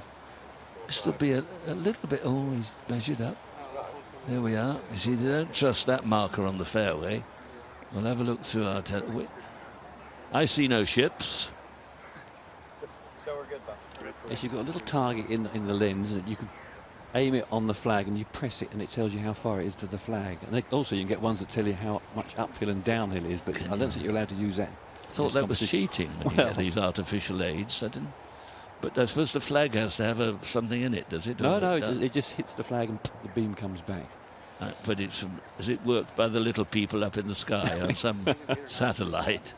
this will be a little bit, oh, he's measured up. There we are. You see, they don't trust that marker on the fairway. We'll have a look through our... I see no ships. So we're good, though. Yes, you've got a little target in the lens, and you can aim it on the flag, and you press it, and it tells you how far it is to the flag. And also, you can get ones that tell you how much uphill and downhill it is, but I don't think you're allowed to use that. I thought that was cheating when you get these artificial aids. I didn't. But I suppose the flag has to have something in it, does it? No, it just hits the flag and the beam comes back. But is it worked by the little people up in the sky on some satellite?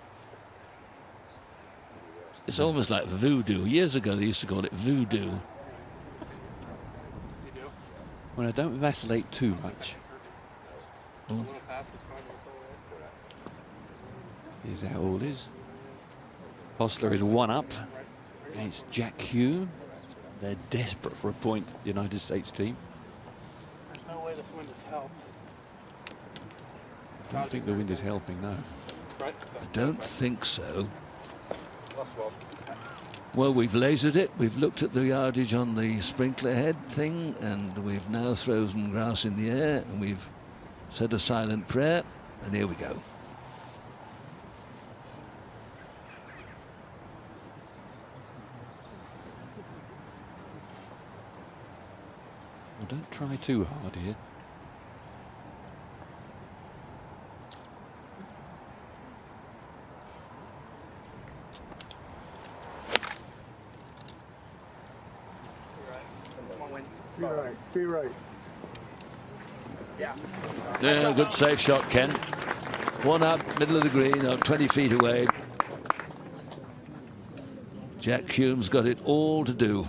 It's almost like voodoo. Years ago they used to call it voodoo. Well, I don't vacillate too much. Oh. Here's how all is. Hostler is 1 up against Jack Hume. They're desperate for a point, the United States team. There's no way this wind has helped. I don't think the wind is helping, no. I don't think so. Well, we've lasered it. We've looked at the yardage on the sprinkler head thing, and we've now thrown grass in the air, and we've said a silent prayer, and here we go. Well, don't try too hard here. Be right. Be right. Yeah, good safe shot, Ken. One up, middle of the green, 20 feet away. Jack Hume's got it all to do.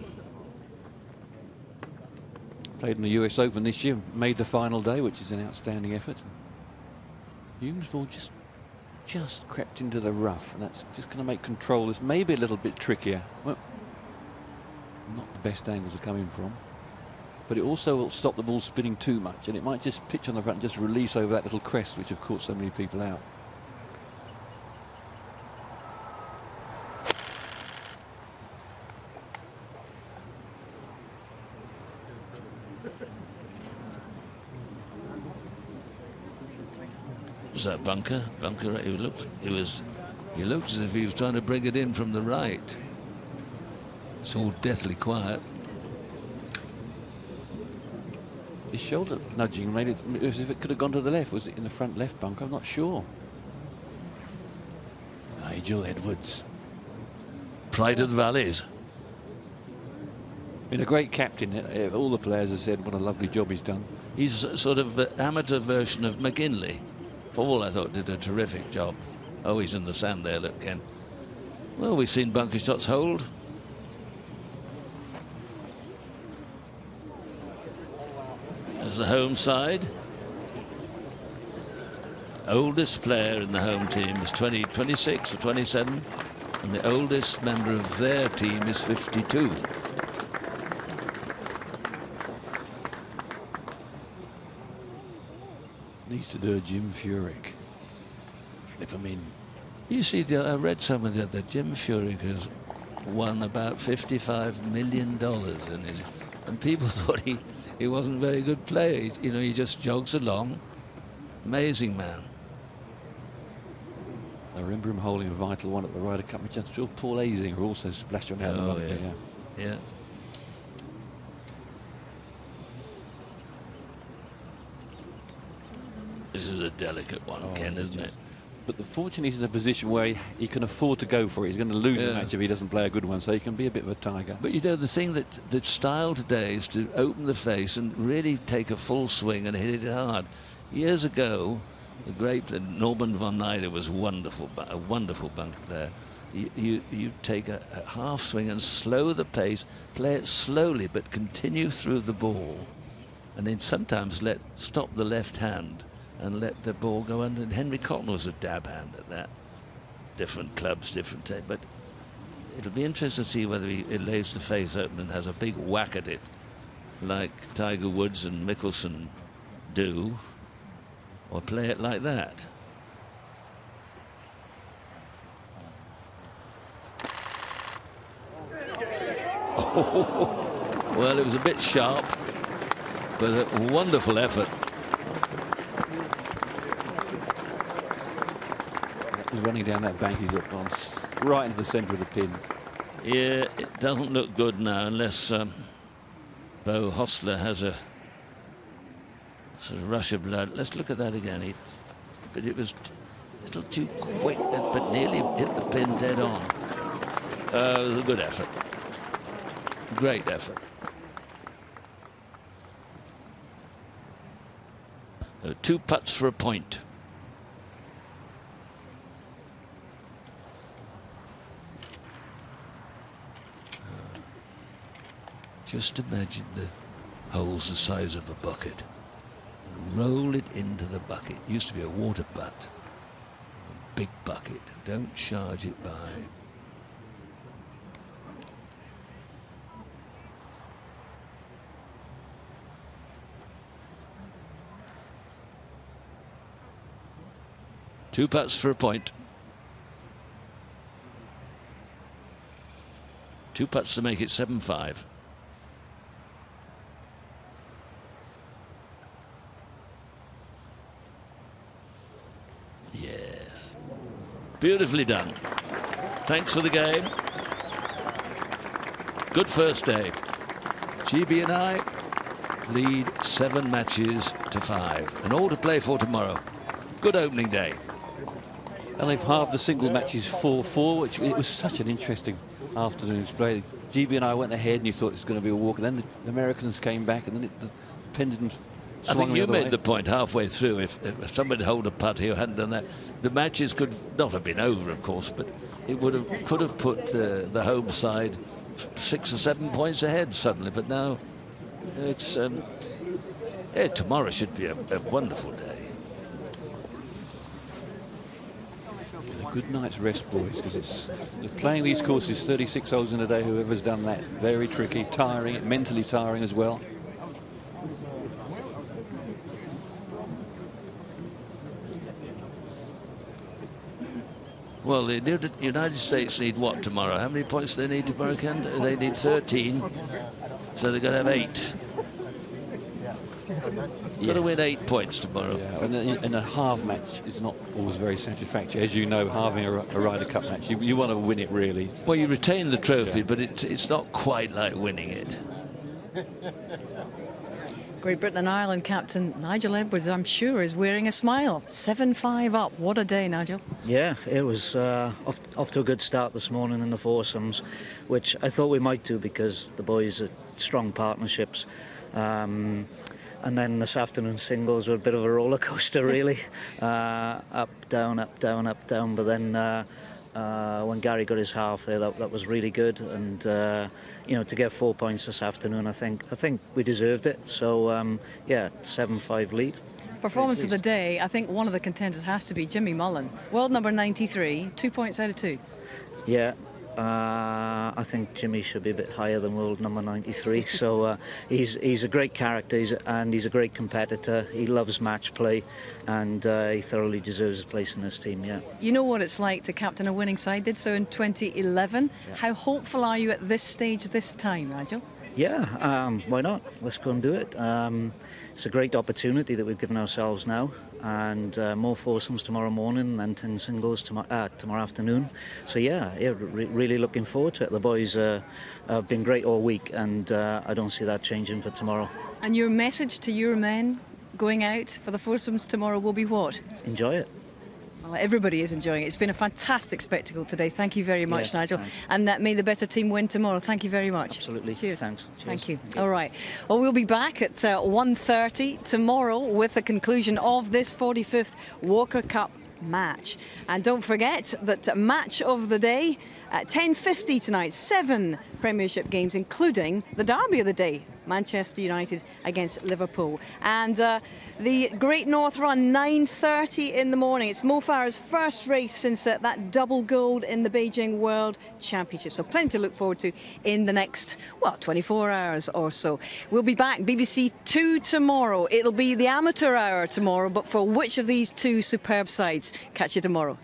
Played in the US Open this year, made the final day, which is an outstanding effort. Hume's ball just crept into the rough, and that's just going to make control this maybe a little bit trickier. Well, not the best angle to come in from, but it also will stop the ball spinning too much, and it might just pitch on the front and just release over that little crest which have caught so many people out. Was that bunker? Bunker. He looked as if he was trying to bring it in from the right. It's all deathly quiet. His shoulder nudging made it as if it could have gone to the left. Was it in the front left bunker? I'm not sure. Nigel Edwards. Pride of the Valleys. Been a great captain. All the players have said what a lovely job he's done. He's a sort of amateur version of McGinley. Paul, I thought, did a terrific job. Oh, he's in the sand there, look, Ken. Well, we've seen bunker shots hold. There's the home side. Oldest player in the home team is 26 or 27, and the oldest member of their team is 52. Needs to do a Jim Furyk. Flip him in. You see, I read somewhere that Jim Furyk has won about $55 million in his, and people thought he wasn't a very good player. He just jogs along. Amazing man. I remember him holding a vital one at the Ryder Cup. I'm sure Paul Azinger also splashed on out the bunker. Yeah. This is a delicate one, Ken, isn't it? But fortunately, he's in a position where he can afford to go for it. He's going to lose a match if he doesn't play a good one, so he can be a bit of a tiger. But the thing that style today is to open the face and really take a full swing and hit it hard. Years ago, the great Norman von Nyder was a wonderful bunker player. You take a half swing and slow the pace, play it slowly, but continue through the ball, and then sometimes stop the left hand and let the ball go under. And Henry Cotton was a dab hand at that. Different clubs, different tape, but it'll be interesting to see whether he lays the face open and has a big whack at it like Tiger Woods and Mickelson do, or play it like that. Well, it was a bit sharp, but a wonderful effort. He's running down that bank. He's up on right into the centre of the pin. Yeah, it doesn't look good now unless Bo Hostler has a sort of rush of blood. Let's look at that again. But it was a little too quick, but nearly hit the pin dead on. It was a good effort. Great effort. Two putts for a point. Just imagine the holes the size of a bucket. Roll it into the bucket. It used to be a water butt. A big bucket. Don't charge it by. Two putts for a point. Two putts to make it 7-5. Yes. Beautifully done. Thanks for the game. Good first day. GB and I lead 7 matches to 5. And all to play for tomorrow. Good opening day. And they've halved the single matches 4-4, which it was such an interesting. afternoon's play. GB and I went ahead and you thought it was going to be a walk, and then the Americans came back, and then the pendulum I swung think the you other made way. the point halfway through. If somebody held a putt here who hadn't done that, the matches could not have been over, of course, but it could have put the home side 6 or 7 points ahead suddenly. But now it's tomorrow should be a wonderful day. A good night's rest, boys, because you're playing these courses 36 holes in a day. Whoever's done that, very tricky, tiring, mentally tiring as well. Well, the United States need what tomorrow? How many points do they need tomorrow, Ken? They need 13, so they're going to have 8. Got to win 8 points tomorrow. Yeah, and a half match is not always very satisfactory. As you know, halving a Ryder Cup match, you want to win it really. Well, you retain the trophy, but it's not quite like winning it. Great Britain and Ireland captain Nigel Edwards, I'm sure, is wearing a smile. 7-5 up. What a day, Nigel. Yeah, it was off to a good start this morning in the foursomes, which I thought we might do because the boys are strong partnerships. And then this afternoon singles were a bit of a roller coaster, really. Up, down, up, down, up, down. But then when Gary got his half there, that was really good. And to get 4 points this afternoon, I think we deserved it. So yeah, 7-5 lead. Performance of the day, I think one of the contenders has to be Jimmy Mullen. World number 93, 2 points out of 2. Yeah. I think Jimmy should be a bit higher than world number 93. So he's a great character, and he's a great competitor. He loves match play, and he thoroughly deserves his place in this team. Yeah. You know what it's like to captain a winning side. Did so in 2011. Yeah. How hopeful are you at this stage, this time, Nigel? Yeah, why not? Let's go and do it. It's a great opportunity that we've given ourselves now, and more foursomes tomorrow morning and 10 singles tomorrow afternoon. So yeah, really looking forward to it. The boys have been great all week, and I don't see that changing for tomorrow. And your message to your men going out for the foursomes tomorrow will be what? Enjoy it. Well, everybody is enjoying it. It's been a fantastic spectacle today. Thank you very much, Nigel. Thanks. And that may the better team win tomorrow. Thank you very much. Absolutely. Cheers. Thanks. Cheers. Thank you. All right. Well, we'll be back at 1:30 tomorrow with the conclusion of this 45th Walker Cup match. And don't forget that match of the day at 10:50 tonight. 7 Premiership games, including the derby of the day, Manchester United against Liverpool. And the Great North Run, 9:30 in the morning. It's Mo Farah's first race since that double gold in the Beijing World Championship. So plenty to look forward to in the next, 24 hours or so. We'll be back, BBC 2 tomorrow. It'll be the amateur hour tomorrow, but for which of these 2 superb sides? Catch you tomorrow.